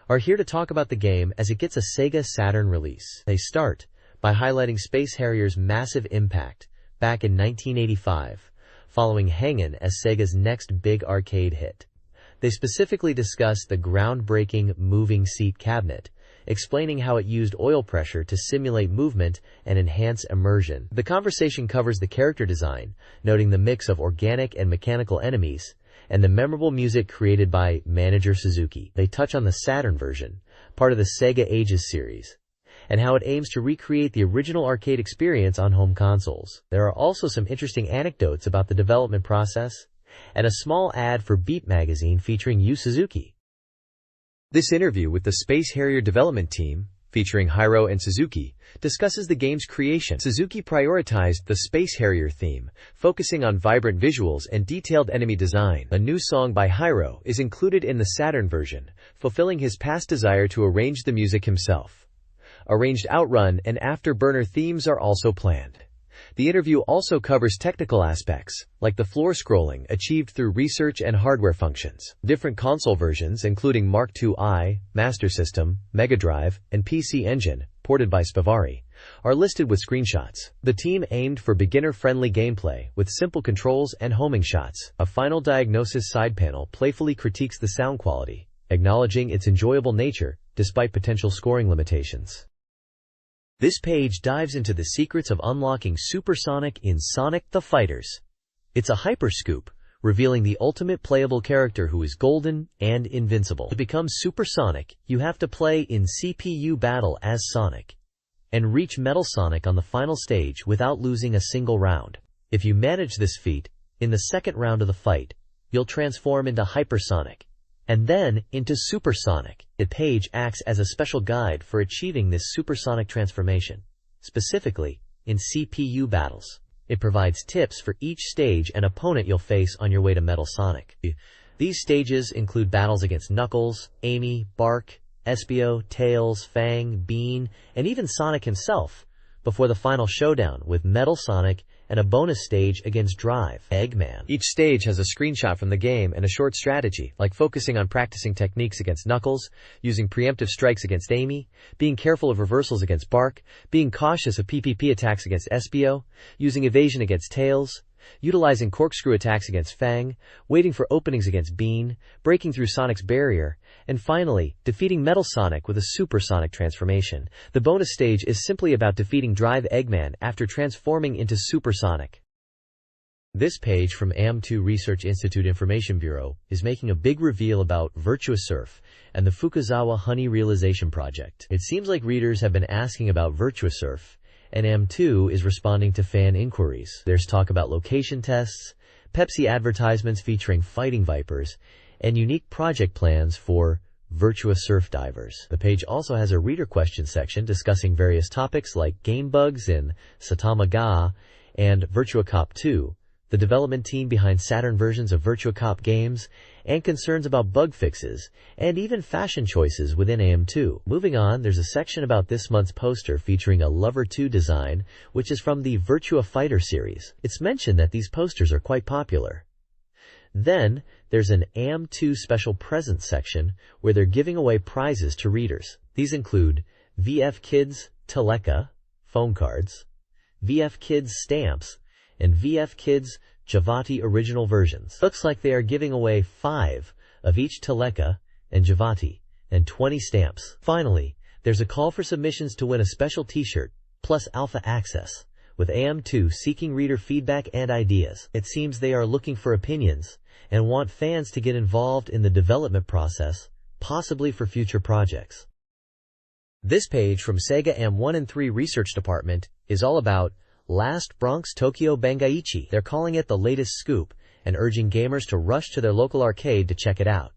are here to talk about the game as it gets a Sega Saturn release. They start by highlighting Space Harrier's massive impact back in 1985, following Hangin' as Sega's next big arcade hit. They specifically discuss the groundbreaking moving seat cabinet, explaining how it used oil pressure to simulate movement and enhance immersion. The conversation covers the character design, noting the mix of organic and mechanical enemies, and the memorable music created by Manager Suzuki. They touch on the Saturn version, part of the Sega Ages series, and how it aims to recreate the original arcade experience on home consoles. There are also some interesting anecdotes about the development process, and a small ad for Beat magazine featuring Yu Suzuki. This interview with the Space Harrier development team, featuring Hiro and Suzuki, discusses the game's creation. Suzuki prioritized the Space Harrier theme, focusing on vibrant visuals and detailed enemy design. A new song by Hiro is included in the Saturn version, fulfilling his past desire to arrange the music himself. Arranged Outrun and Afterburner themes are also planned. The interview also covers technical aspects, like the floor scrolling achieved through research and hardware functions. Different console versions, including Mark II, Master System, Mega Drive, and PC Engine, ported by Spivari, are listed with screenshots. The team aimed for beginner-friendly gameplay with simple controls and homing shots. A final diagnosis side panel playfully critiques the sound quality, acknowledging its enjoyable nature despite potential scoring limitations. This page dives into the secrets of unlocking Supersonic in Sonic the Fighters. It's a hyperscoop, revealing the ultimate playable character who is golden and invincible. To become Supersonic, you have to play in CPU battle as Sonic, and reach Metal Sonic on the final stage without losing a single round. If you manage this feat, in the second round of the fight, you'll transform into Hypersonic, and then into Supersonic. The page acts as a special guide for achieving this supersonic transformation, specifically in CPU battles. It provides tips for each stage and opponent you'll face on your way to Metal Sonic. These stages include battles against Knuckles, Amy, Bark, Espio, Tails, Fang, Bean, and even Sonic himself, before the final showdown with Metal Sonic and a bonus stage against Drive Eggman. Each stage has a screenshot from the game and a short strategy, like focusing on practicing techniques against Knuckles, using preemptive strikes against Amy, being careful of reversals against Bark, being cautious of PPP attacks against Espio, using evasion against Tails, utilizing corkscrew attacks against Fang, waiting for openings against Bean, breaking through Sonic's barrier, and finally, defeating Metal Sonic with a supersonic transformation. The bonus stage is simply about defeating Drive Eggman after transforming into Supersonic. This page from AM2 Research Institute Information Bureau is making a big reveal about Virtua Surf and the Fukuzawa Honey Realization Project. It seems like readers have been asking about Virtua Surf, and AM2 is responding to fan inquiries. There's talk about location tests, Pepsi advertisements featuring fighting vipers, and unique project plans for Virtua Surf divers. The page also has a reader question section discussing various topics like game bugs in Satama Ga and Virtua Cop 2, the development team behind Saturn versions of Virtua Cop games, and concerns about bug fixes, and even fashion choices within AM2. Moving on, there's a section about this month's poster featuring a Lover 2 design, which is from the Virtua Fighter series. It's mentioned that these posters are quite popular. Then, there's an AM2 special presents section where they're giving away prizes to readers. These include VF Kids Teleka phone cards, VF Kids stamps, and VF Kids Javati original versions. Looks like they are giving away 5 of each Teleka and Javati, and 20 stamps. Finally, there's a call for submissions to win a special t-shirt, plus alpha access, with AM2 seeking reader feedback and ideas. It seems they are looking for opinions, and want fans to get involved in the development process, possibly for future projects. This page from Sega AM1 and 3 Research Department is all about Last Bronx Tokyo Bangaichi. They're calling it the latest scoop and urging gamers to rush to their local arcade to check it out.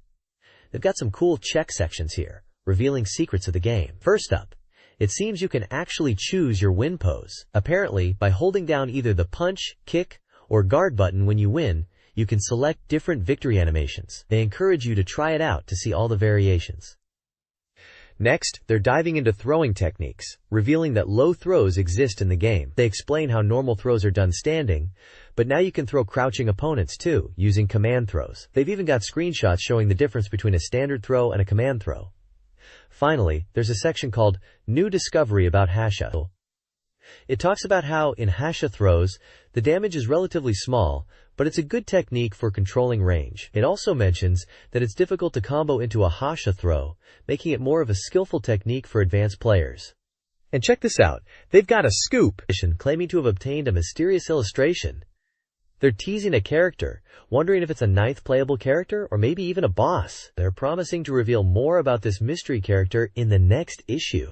They've got some cool check sections here, revealing secrets of the game. First up, it seems you can actually choose your win pose, apparently by holding down either the punch, kick, or guard button when you win, you can select different victory animations. They encourage you to try it out to see all the variations. Next, they're diving into throwing techniques, revealing that low throws exist in the game. They explain how normal throws are done standing, but now you can throw crouching opponents too, using command throws. They've even got screenshots showing the difference between a standard throw and a command throw. Finally, there's a section called New Discovery about Hasha. It talks about how, in Hasha throws, the damage is relatively small, but it's a good technique for controlling range. It also mentions that it's difficult to combo into a Hasha throw, making it more of a skillful technique for advanced players. And check this out, they've got a scoop claiming to have obtained a mysterious illustration. They're teasing a character, wondering if it's a ninth playable character or maybe even a boss. They're promising to reveal more about this mystery character in the next issue.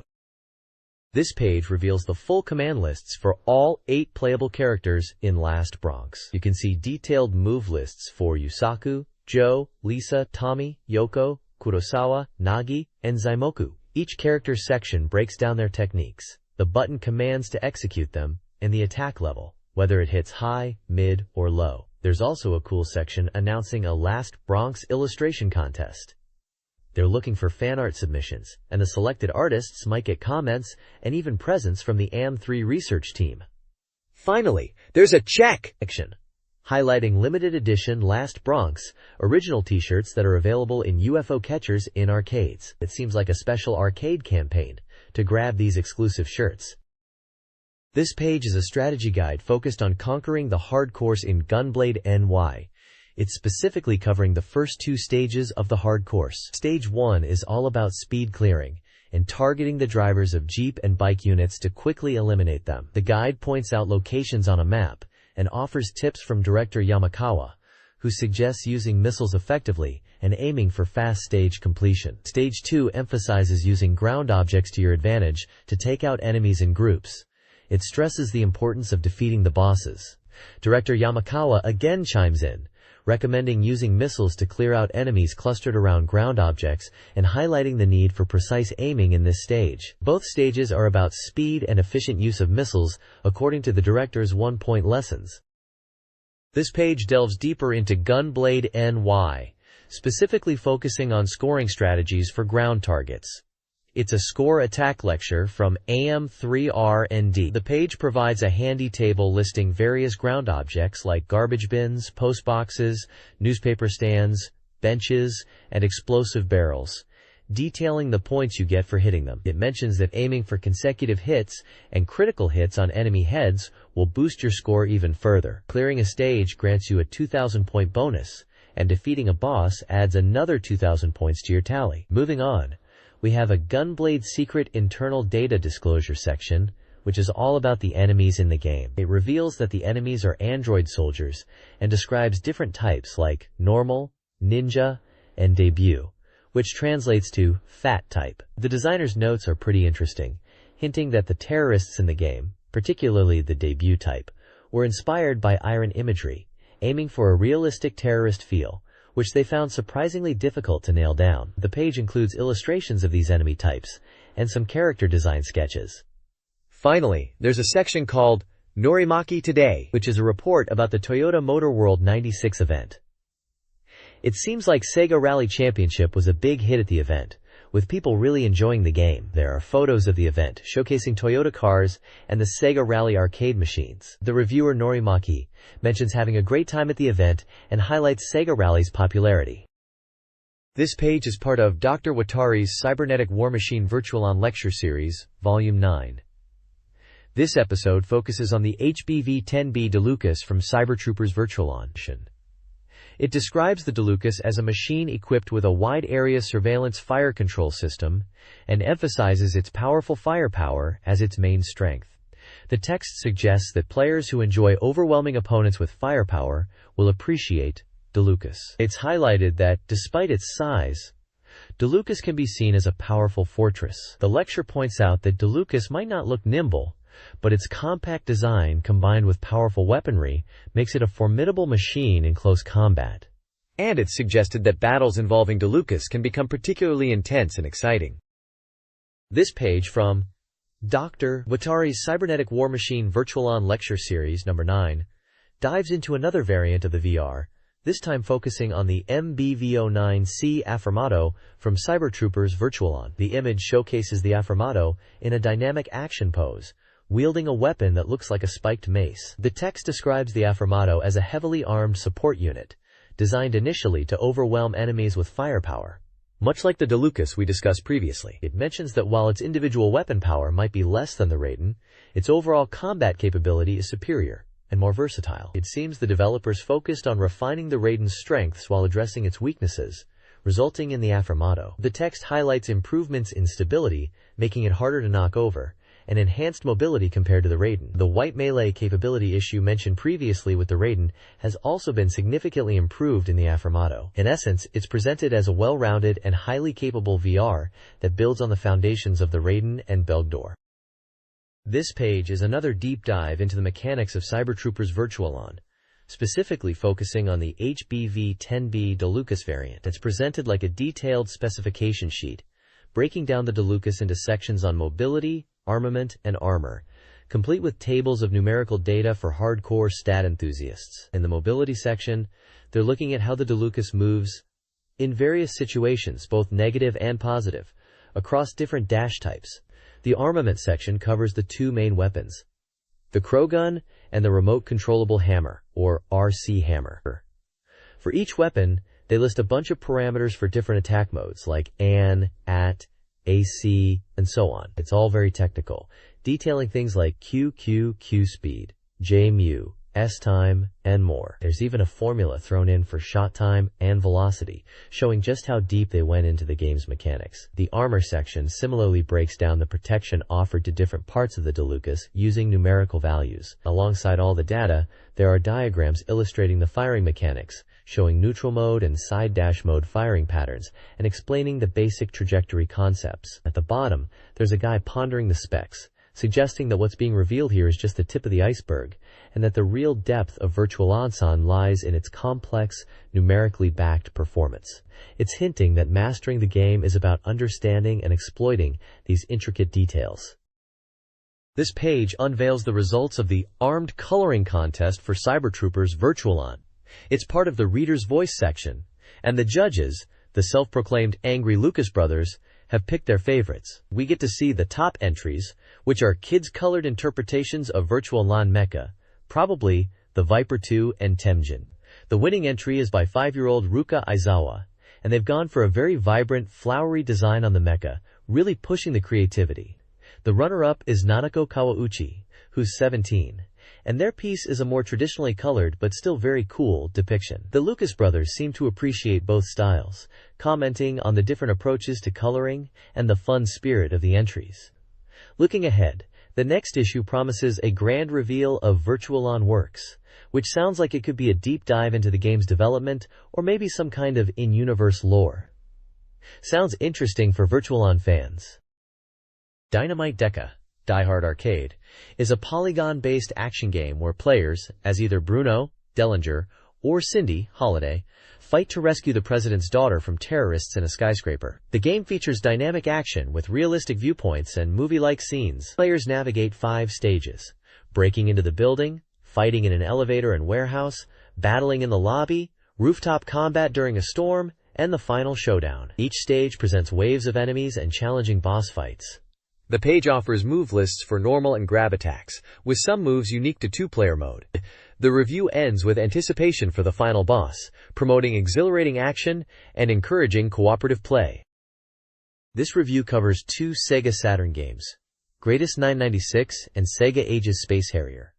This page reveals the full command lists for all 8 playable characters in Last Bronx. You can see detailed move lists for Yusaku, Joe, Lisa, Tommy, Yoko, Kurosawa, Nagi, and Zaimoku. Each character's section breaks down their techniques, the button commands to execute them, and the attack level, whether it hits high, mid, or low. There's also a cool section announcing a Last Bronx illustration contest. They're looking for fan art submissions, and the selected artists might get comments and even presents from the AM3 research team. Finally, there's a check section, highlighting limited edition Last Bronx original t-shirts that are available in UFO catchers in arcades. It seems like a special arcade campaign to grab these exclusive shirts. This page is a strategy guide focused on conquering the hard course in Gunblade NY. It's specifically covering the first 2 stages of the hard course. Stage 1 is all about speed clearing and targeting the drivers of Jeep and bike units to quickly eliminate them. The guide points out locations on a map and offers tips from director Yamakawa, who suggests using missiles effectively and aiming for fast stage completion. Stage 2 emphasizes using ground objects to your advantage to take out enemies in groups. It stresses the importance of defeating the bosses. Director Yamakawa again chimes in, recommending using missiles to clear out enemies clustered around ground objects and highlighting the need for precise aiming in this stage. Both stages are about speed and efficient use of missiles, according to the director's 1-point lessons. This page delves deeper into Gunblade NY, specifically focusing on scoring strategies for ground targets. It's a score attack lecture from AM3R&D. The page provides a handy table listing various ground objects like garbage bins, postboxes, newspaper stands, benches, and explosive barrels, detailing the points you get for hitting them. It mentions that aiming for consecutive hits and critical hits on enemy heads will boost your score even further. Clearing a stage grants you a 2,000-point bonus, and defeating a boss adds another 2,000 points to your tally. Moving on, we have a Gunblade Secret Internal Data Disclosure section, which is all about the enemies in the game. It reveals that the enemies are android soldiers and describes different types like normal, ninja, and debut, which translates to fat type. The designer's notes are pretty interesting, hinting that the terrorists in the game, particularly the debut type, were inspired by iron imagery, aiming for a realistic terrorist feel, which they found surprisingly difficult to nail down. The page includes illustrations of these enemy types and some character design sketches. Finally, there's a section called Norimaki Today, which is a report about the Toyota Motor World 96 event. It seems like SEGA Rally Championship was a big hit at the event, with people really enjoying the game. There are photos of the event showcasing Toyota cars and the SEGA Rally arcade machines. The reviewer Norimaki mentions having a great time at the event and highlights SEGA Rally's popularity. This page is part of Dr. Watari's Cybernetic War Machine Virtual-On Lecture Series, Volume 9. This episode focuses on the HBV-10B DeLucas from Cybertroopers Virtual-On. It describes the DeLucas as a machine equipped with a wide-area surveillance fire control system and emphasizes its powerful firepower as its main strength. The text suggests that players who enjoy overwhelming opponents with firepower will appreciate DeLucas. It's highlighted that, despite its size, DeLucas can be seen as a powerful fortress. The lecture points out that DeLucas might not look nimble, but its compact design combined with powerful weaponry makes it a formidable machine in close combat. And it's suggested that battles involving DeLucas can become particularly intense and exciting. This page from Dr. Watari's Cybernetic War Machine Virtual-On Lecture Series, number 9, dives into another variant of the VR, this time focusing on the MBV09C Affirmato from Cybertroopers Virtualon. The image showcases the Affirmato in a dynamic action pose, wielding a weapon that looks like a spiked mace. The text describes the Affirmato as a heavily armed support unit, designed initially to overwhelm enemies with firepower. Much like the Dilucus we discussed previously, it mentions that while its individual weapon power might be less than the Raiden, its overall combat capability is superior and more versatile. It seems the developers focused on refining the Raiden's strengths while addressing its weaknesses, resulting in the Affirmato. The text highlights improvements in stability, making it harder to knock over, and enhanced mobility compared to the Raiden. The white melee capability issue mentioned previously with the Raiden has also been significantly improved in the Affirmato. In essence, it's presented as a well-rounded and highly capable VR that builds on the foundations of the Raiden and Belgdor. This page is another deep dive into the mechanics of Cybertroopers Virtualon, specifically focusing on the HBV-10B Dilucus variant. It's presented like a detailed specification sheet, breaking down the Dilucus into sections on mobility, armament, and armor, complete with tables of numerical data for hardcore stat enthusiasts. In the mobility section, they're looking at how the Dilucus moves in various situations, both negative and positive, across different dash types. The armament section covers the two main weapons, the Crow Gun and the Remote Controllable Hammer, or RC Hammer. For each weapon, they list a bunch of parameters for different attack modes, like AN, AT, AC, and so on. It's all very technical, detailing things like Q speed, J mu, S time, and more. There's even a formula thrown in for shot time and velocity, showing just how deep they went into the game's mechanics. The armor section similarly breaks down the protection offered to different parts of the Dilucus using numerical values. Alongside all the data, there are diagrams illustrating the firing mechanics, showing neutral mode and side dash mode firing patterns, and explaining the basic trajectory concepts. At the bottom, there's a guy pondering the specs, suggesting that what's being revealed here is just the tip of the iceberg, and that the real depth of Virtualon lies in its complex, numerically backed performance. It's hinting that mastering the game is about understanding and exploiting these intricate details. This page unveils the results of the Armed Coloring Contest for Cybertroopers Virtualon. It's part of the Reader's Voice section, and the judges, the self-proclaimed Angry Lucas brothers, have picked their favorites. We get to see the top entries, which are kids-colored interpretations of Virtualon Mecha, probably the Viper 2 and Temjin. The winning entry is by 5-year-old Ruka Aizawa, and they've gone for a very vibrant, flowery design on the mecha, really pushing the creativity. The runner-up is Nanako Kawauchi, who's 17, and their piece is a more traditionally colored but still very cool depiction. The Lucas brothers seem to appreciate both styles, commenting on the different approaches to coloring and the fun spirit of the entries. Looking ahead, the next issue promises a grand reveal of Virtualon Works, which sounds like it could be a deep dive into the game's development or maybe some kind of in-universe lore. Sounds interesting for Virtualon fans. Dynamite Deca, Die Hard Arcade, is a polygon-based action game where players, as either Bruno, Dellinger, or Cindy, Holiday, fight to rescue the president's daughter from terrorists in a skyscraper. The game features dynamic action with realistic viewpoints and movie-like scenes. Players navigate 5 stages: breaking into the building, fighting in an elevator and warehouse, battling in the lobby, rooftop combat during a storm, and the final showdown. Each stage presents waves of enemies and challenging boss fights. The page offers move lists for normal and grab attacks, with some moves unique to 2-player mode. The review ends with anticipation for the final boss, promoting exhilarating action and encouraging cooperative play. This review covers 2 SEGA Saturn games, Greatest 996 and SEGA Ages Space Harrier.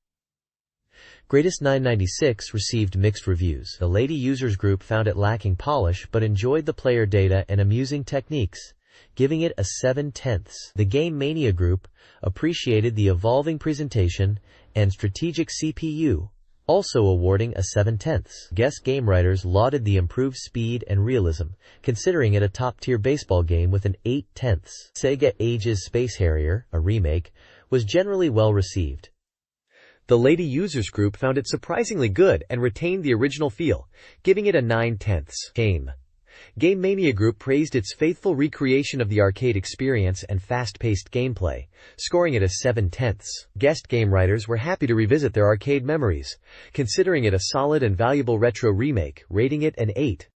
Greatest 996 received mixed reviews. The Lady Users Group found it lacking polish but enjoyed the player data and amusing techniques, giving it a 7/10. The Game Mania Group appreciated the evolving presentation and strategic CPU, also awarding a 7/10. Guest game writers lauded the improved speed and realism, considering it a top-tier baseball game with an 8/10. SEGA Ages Space Harrier, a remake, was generally well received. The Lady Users Group found it surprisingly good and retained the original feel, giving it a 9/10. Game. Game Mania Group praised its faithful recreation of the arcade experience and fast-paced gameplay, scoring it a 7/10. Guest game writers were happy to revisit their arcade memories, considering it a solid and valuable retro remake, rating it an 8.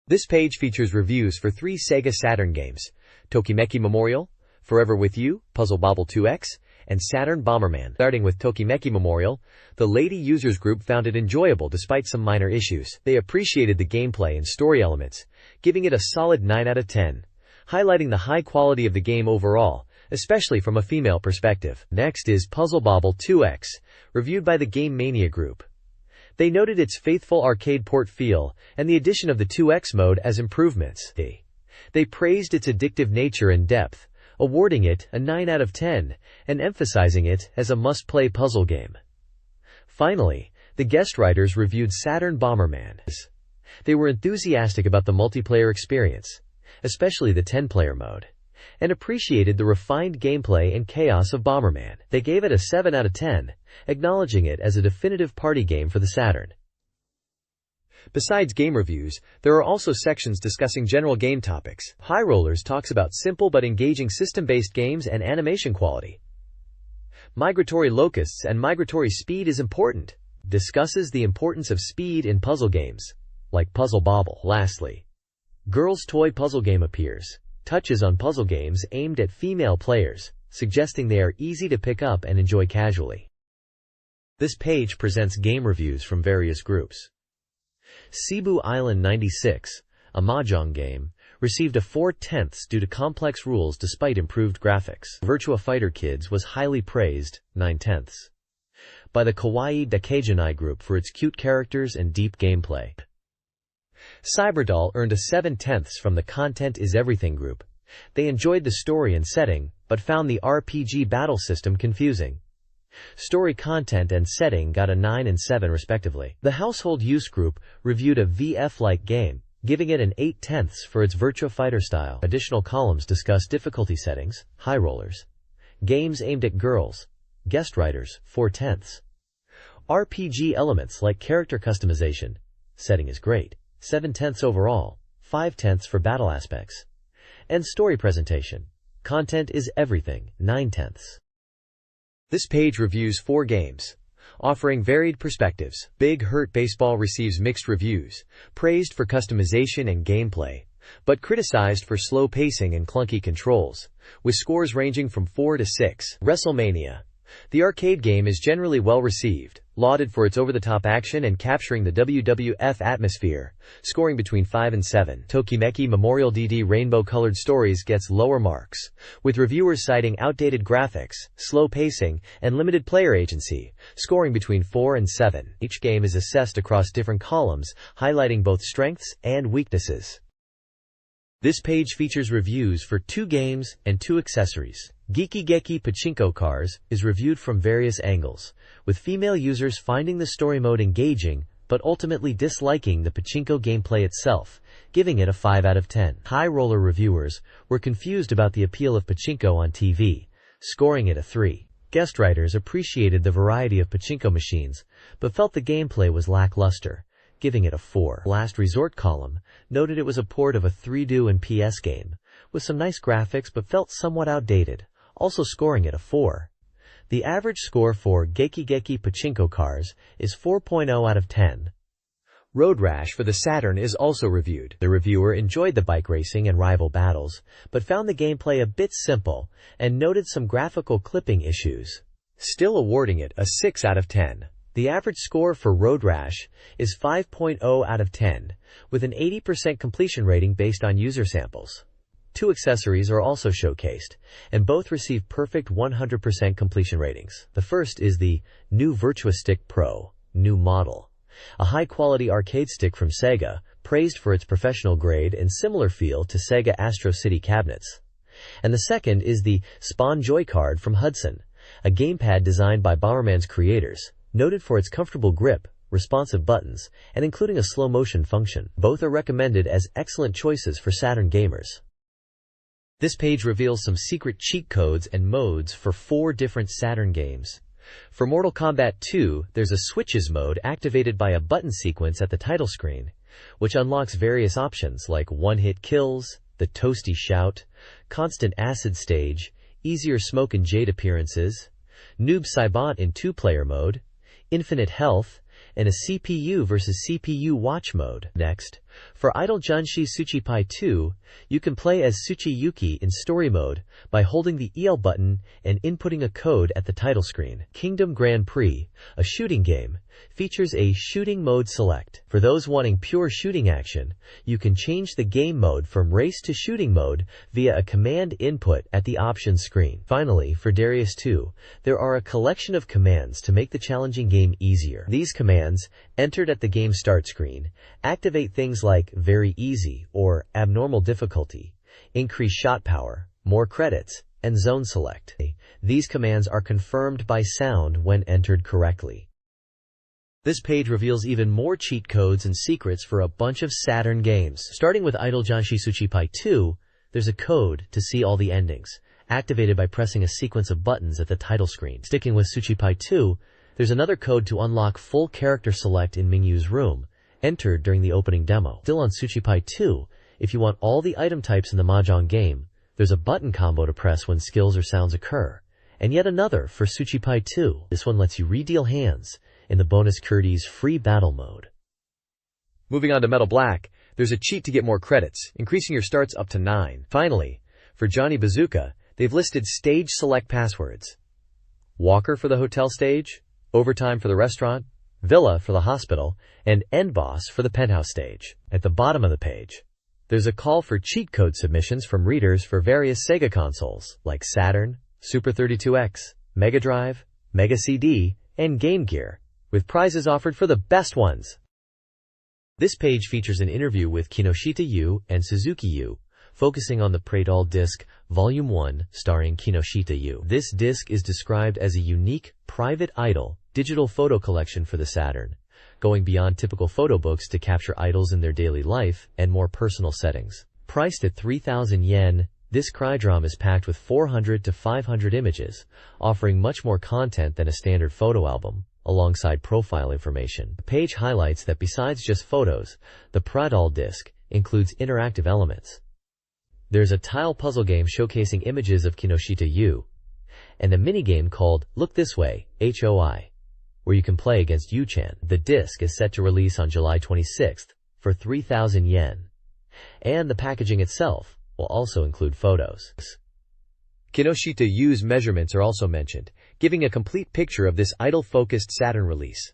This page features reviews for 3 SEGA Saturn games: Tokimeki Memorial, Forever With You, Puzzle Bobble 2X, and Saturn Bomberman. Starting with Tokimeki Memorial, the Lady Users Group found it enjoyable despite some minor issues. They appreciated the gameplay and story elements, giving it a solid 9 out of 10, highlighting the high quality of the game overall, especially from a female perspective. Next is Puzzle Bobble 2X, reviewed by the Game Mania Group. They noted its faithful arcade port feel and the addition of the 2X mode as improvements. They praised its addictive nature and depth, awarding it a 9 out of 10 and emphasizing it as a must-play puzzle game. Finally, the guest writers reviewed Saturn Bomberman. They were enthusiastic about the multiplayer experience, especially the 10-player mode, and appreciated the refined gameplay and chaos of Bomberman. They gave it a 7 out of 10, acknowledging it as a definitive party game for the Saturn. Besides game reviews, there are also sections discussing general game topics. High Rollers talks about simple but engaging system-based games and animation quality. Migratory Locusts and Migratory Speed is important, discusses the importance of speed in puzzle games, like Puzzle Bobble. Lastly, Girls' Toy Puzzle Game appears, touches on puzzle games aimed at female players, suggesting they are easy to pick up and enjoy casually. This page presents game reviews from various groups. Cebu Island 96, a mahjong game, received a 4/10 due to complex rules despite improved graphics. Virtua Fighter Kids was highly praised, 9/10, by the Kawaii Dakejanai group for its cute characters and deep gameplay. Cyberdoll earned a 7/10 from the Content is Everything group. They enjoyed the story and setting, but found the RPG battle system confusing. Story content and setting got a 9 and 7 respectively. The Household Use Group reviewed a VF-like game, giving it an 8/10 for its Virtua Fighter style. Additional columns discuss difficulty settings, high rollers, games aimed at girls, guest writers, 4/10, RPG elements like character customization, setting is great, 7/10 overall, 5/10 for battle aspects, and story presentation, content is everything, 9/10. This page reviews 4 games, offering varied perspectives. Big Hurt Baseball receives mixed reviews, praised for customization and gameplay, but criticized for slow pacing and clunky controls, with scores ranging from 4 to 6. WrestleMania. The arcade game is generally well received, lauded for its over-the-top action and capturing the WWF atmosphere, scoring between 5 and 7. Tokimeki Memorial DD Rainbow-colored stories gets lower marks, with reviewers citing outdated graphics, slow pacing, and limited player agency, scoring between 4 and 7. Each game is assessed across different columns, highlighting both strengths and weaknesses. This page features reviews for 2 games and 2 accessories. Geeky Geki Pachinko Cars is reviewed from various angles, with female users finding the story mode engaging, but ultimately disliking the pachinko gameplay itself, giving it a 5 out of 10. High roller reviewers were confused about the appeal of pachinko on TV, scoring it a 3. Guest writers appreciated the variety of pachinko machines, but felt the gameplay was lackluster, giving it a 4. Last Resort column noted it was a port of a 3D and PS game, with some nice graphics but felt somewhat outdated, also scoring it a 4. The average score for Geiki Geki Pachinko Cars is 4.0 out of 10. Road Rash for the Saturn is also reviewed. The reviewer enjoyed the bike racing and rival battles, but found the gameplay a bit simple and noted some graphical clipping issues, still awarding it a 6 out of 10. The average score for Road Rash is 5.0 out of 10, with an 80% completion rating based on user samples. 2 accessories are also showcased, and both receive perfect 100% completion ratings. The first is the new Virtua Stick Pro, new model, a high-quality arcade stick from SEGA, praised for its professional grade and similar feel to SEGA Astro City cabinets. And the second is the Spawn Joy Card from Hudson, a gamepad designed by Bomberman's creators, noted for its comfortable grip, responsive buttons, and including a slow-motion function. Both are recommended as excellent choices for Saturn gamers. This page reveals some secret cheat codes and modes for 4 different Saturn games. For Mortal Kombat 2, there's a Switches mode activated by a button sequence at the title screen, which unlocks various options like one-hit kills, the toasty shout, constant acid stage, easier smoke and jade appearances, noob saibot in 2-player mode, infinite health, and a CPU versus CPU watch mode. Next, for Idol Janshi Tsuchipai 2, you can play as Tsuchiyuki in story mode by holding the EL button and inputting a code at the title screen. Kingdom Grand Prix, a shooting game, features a shooting mode select. For those wanting pure shooting action, you can change the game mode from race to shooting mode via a command input at the options screen. Finally, for Darius 2, there are a collection of commands to make the challenging game easier. These commands, entered at the game start screen, activate things like very easy or abnormal difficulty, increase shot power, more credits, and zone select. These commands are confirmed by sound when entered correctly. This page reveals even more cheat codes and secrets for a bunch of Saturn games. Starting with Idol Janshi Tsuchipai 2, there's a code to see all the endings, activated by pressing a sequence of buttons at the title screen. Sticking with Tsuchipai 2, there's another code to unlock full character select in Mingyu's room, entered during the opening demo. Still on Tsuchipai 2, if you want all the item types in the Mahjong game, there's a button combo to press when skills or sounds occur, and yet another for Tsuchipai 2. This one lets you re-deal hands in the bonus Curdy's free battle mode. Moving on to Metal Black, there's a cheat to get more credits, increasing your starts up to 9. Finally, for Johnny Bazooka, they've listed stage select passwords. Walker for the hotel stage, Overtime for the restaurant, Villa for the hospital, and End Boss for the penthouse stage. At the bottom of the page, there's a call for cheat code submissions from readers for various Sega consoles like Saturn, Super 32X, Mega Drive, Mega CD, and Game Gear, with prizes offered for the best ones. This page features an interview with Kinoshita Yu and Suzuki Yu, focusing on the Pradal disc Volume 1 starring Kinoshita Yu. This disc is described as a unique, private idol digital photo collection for the Saturn, going beyond typical photo books to capture idols in their daily life and more personal settings. Priced at 3,000 yen, this CryDROM is packed with 400 to 500 images, offering much more content than a standard photo album, alongside profile information. The page highlights that besides just photos, the Pradal disc includes interactive elements. There's a tile puzzle game showcasing images of Kinoshita Yu, and a minigame called Look This Way, HOI, where you can play against Yu-chan. The disc is set to release on July 26th for 3,000 yen, and the packaging itself will also include photos. Kinoshita Yu's measurements are also mentioned, giving a complete picture of this idol-focused Saturn release.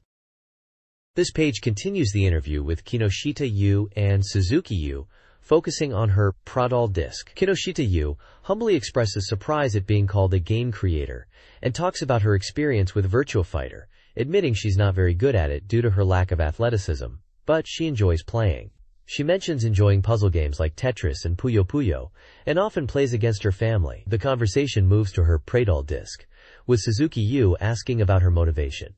This page continues the interview with Kinoshita Yu and Suzuki Yu, focusing on her Pradal disc. Kinoshita Yu humbly expresses surprise at being called a game creator and talks about her experience with Virtua Fighter, admitting she's not very good at it due to her lack of athleticism, but she enjoys playing. She mentions enjoying puzzle games like Tetris and Puyo Puyo, and often plays against her family. The conversation moves to her Pradal disc, with Suzuki Yu asking about her motivation.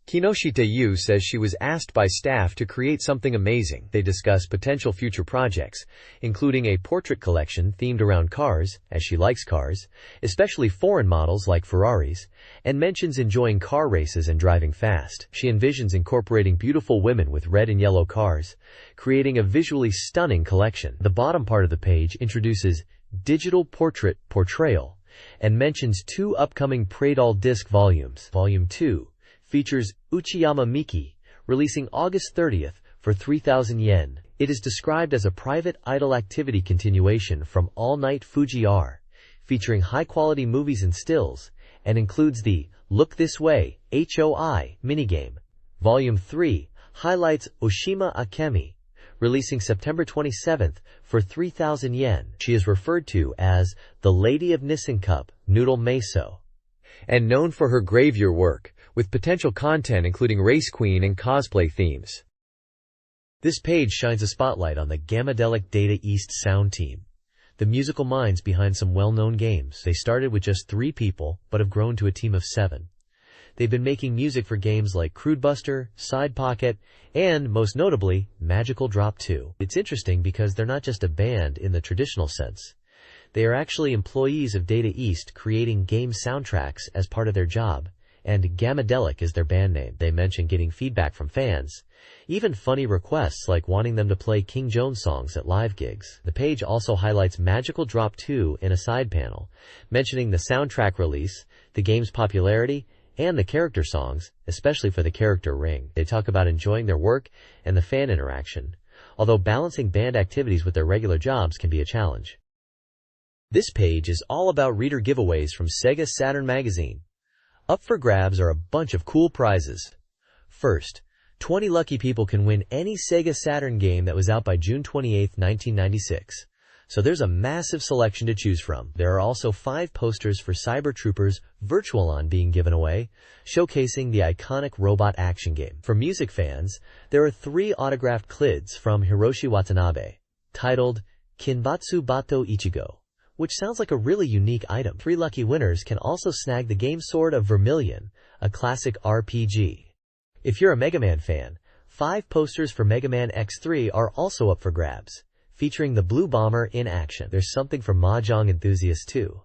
Kinoshita Yu says she was asked by staff to create something amazing. They discuss potential future projects, including a portrait collection themed around cars, as she likes cars, especially foreign models like Ferraris, and mentions enjoying car races and driving fast. She envisions incorporating beautiful women with red and yellow cars, creating a visually stunning collection. The bottom part of the page introduces Digital Portrait Portrayal, and mentions 2 upcoming Pradal disc volumes. Volume 2 features Uchiyama Miki, releasing August 30th for 3,000 yen. It is described as a private idol activity continuation from All Night Fuji R, featuring high-quality movies and stills, and includes the Look This Way, HOI minigame. Volume 3 highlights Oshima Akemi, releasing September 27th for 3,000 yen. She is referred to as the Lady of Nissencup, Noodle Meso, and known for her graveyard work, with potential content including Race Queen and cosplay themes. This page shines a spotlight on the Gamadelic Data East sound team, the musical minds behind some well-known games. They started with just 3 people, but have grown to a team of 7. They've been making music for games like Crude Buster, Side Pocket, and, most notably, Magical Drop 2. It's interesting because they're not just a band in the traditional sense. They are actually employees of Data East creating game soundtracks as part of their job, and Gamadelic is their band name. They mention getting feedback from fans, even funny requests like wanting them to play King Jones songs at live gigs. The page also highlights Magical Drop 2 in a side panel, mentioning the soundtrack release, the game's popularity, and the character songs, especially for the character ring. They talk about enjoying their work and the fan interaction, although balancing band activities with their regular jobs can be a challenge. This page is all about reader giveaways from SEGA Saturn Magazine. Up for grabs are a bunch of cool prizes. First, 20 lucky people can win any SEGA Saturn game that was out by June 28, 1996. So there's a massive selection to choose from. There are also 5 posters for Cyber Troopers Virtualon being given away, showcasing the iconic robot action game. For music fans, there are 3 autographed clids from Hiroshi Watanabe, titled Kinbatsu Bato Ichigo, which sounds like a really unique item. 3 lucky winners can also snag the game Sword of Vermilion, a classic RPG. If you're a Mega Man fan, 5 posters for Mega Man X3 are also up for grabs, featuring the Blue Bomber in action. There's something for Mahjong enthusiasts too,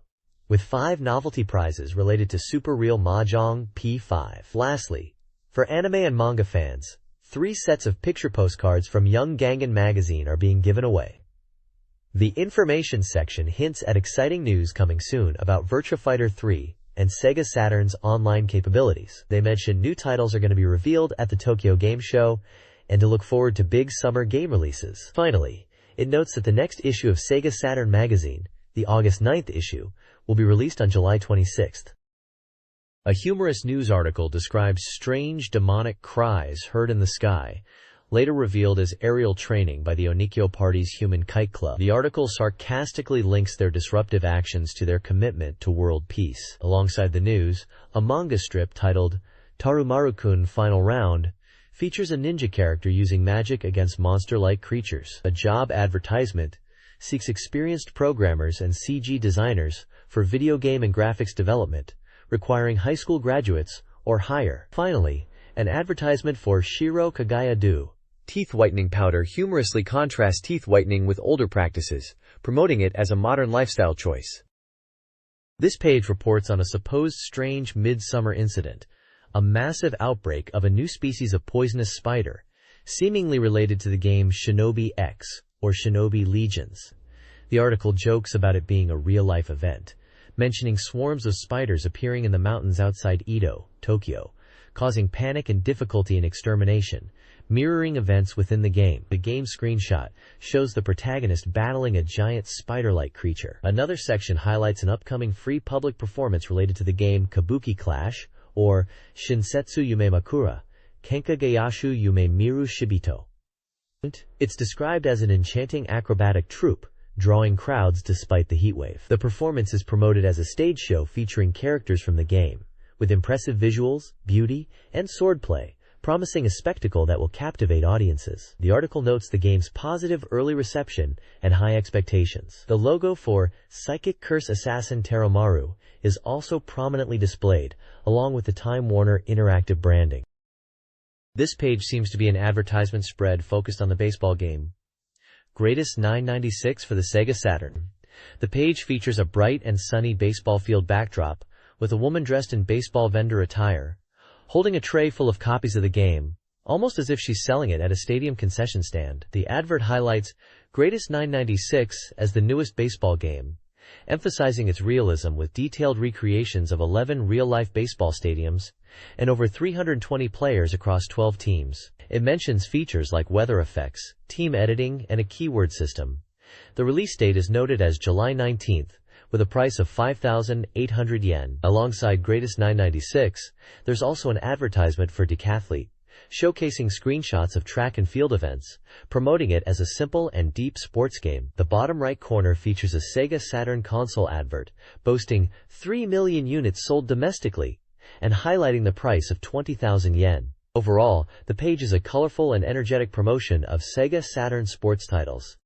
with 5 novelty prizes related to Super Real Mahjong P5. Lastly, for anime and manga fans, 3 sets of picture postcards from Young Gangan magazine are being given away. The information section hints at exciting news coming soon about Virtua Fighter 3 and Sega Saturn's online capabilities. They mention new titles are going to be revealed at the Tokyo Game Show and to look forward to big summer game releases. Finally, it notes that the next issue of SEGA Saturn Magazine, the August 9th issue, will be released on July 26th. A humorous news article describes strange demonic cries heard in the sky, later revealed as aerial training by the Onikyo Party's Human Kite Club. The article sarcastically links their disruptive actions to their commitment to world peace. Alongside the news, a manga strip titled Tarumaru-kun Final Round features a ninja character using magic against monster-like creatures. A job advertisement seeks experienced programmers and CG designers for video game and graphics development, requiring high school graduates or higher. Finally, an advertisement for Shiro Kagaya-do teeth whitening powder humorously contrasts teeth whitening with older practices, promoting it as a modern lifestyle choice. This page reports on a supposed strange midsummer incident, a massive outbreak of a new species of poisonous spider, seemingly related to the game Shinobi X, or Shinobi Legions. The article jokes about it being a real-life event, mentioning swarms of spiders appearing in the mountains outside Edo, Tokyo, causing panic and difficulty in extermination, mirroring events within the game. The game screenshot shows the protagonist battling a giant spider-like creature. Another section highlights an upcoming free public performance related to the game Kabuki Clash, or Shinsetsu Yume Makura, Kenka Gayashu Yume Miru Shibito. It's described as an enchanting acrobatic troupe, drawing crowds despite the heatwave. The performance is promoted as a stage show featuring characters from the game, with impressive visuals, beauty, and swordplay, promising a spectacle that will captivate audiences. The article notes the game's positive early reception and high expectations. The logo for Psychic Curse Assassin Terumaru is also prominently displayed, along with the Time Warner interactive branding. This page seems to be an advertisement spread focused on the baseball game Greatest 996 for the Sega Saturn. The page features a bright and sunny baseball field backdrop with a woman dressed in baseball vendor attire, holding a tray full of copies of the game, almost as if she's selling it at a stadium concession stand. The advert highlights Greatest 996 as the newest baseball game, emphasizing its realism with detailed recreations of 11 real-life baseball stadiums and over 320 players across 12 teams. It mentions features like weather effects, team editing, and a keyword system. The release date is noted as July 19th, with a price of 5,800 yen. Alongside Greatest 996, there's also an advertisement for Decathlete, showcasing screenshots of track and field events, promoting it as a simple and deep sports game. The bottom right corner features a Sega Saturn console advert, boasting 3 million units sold domestically, and highlighting the price of 20,000 yen. Overall, the page is a colorful and energetic promotion of Sega Saturn sports titles.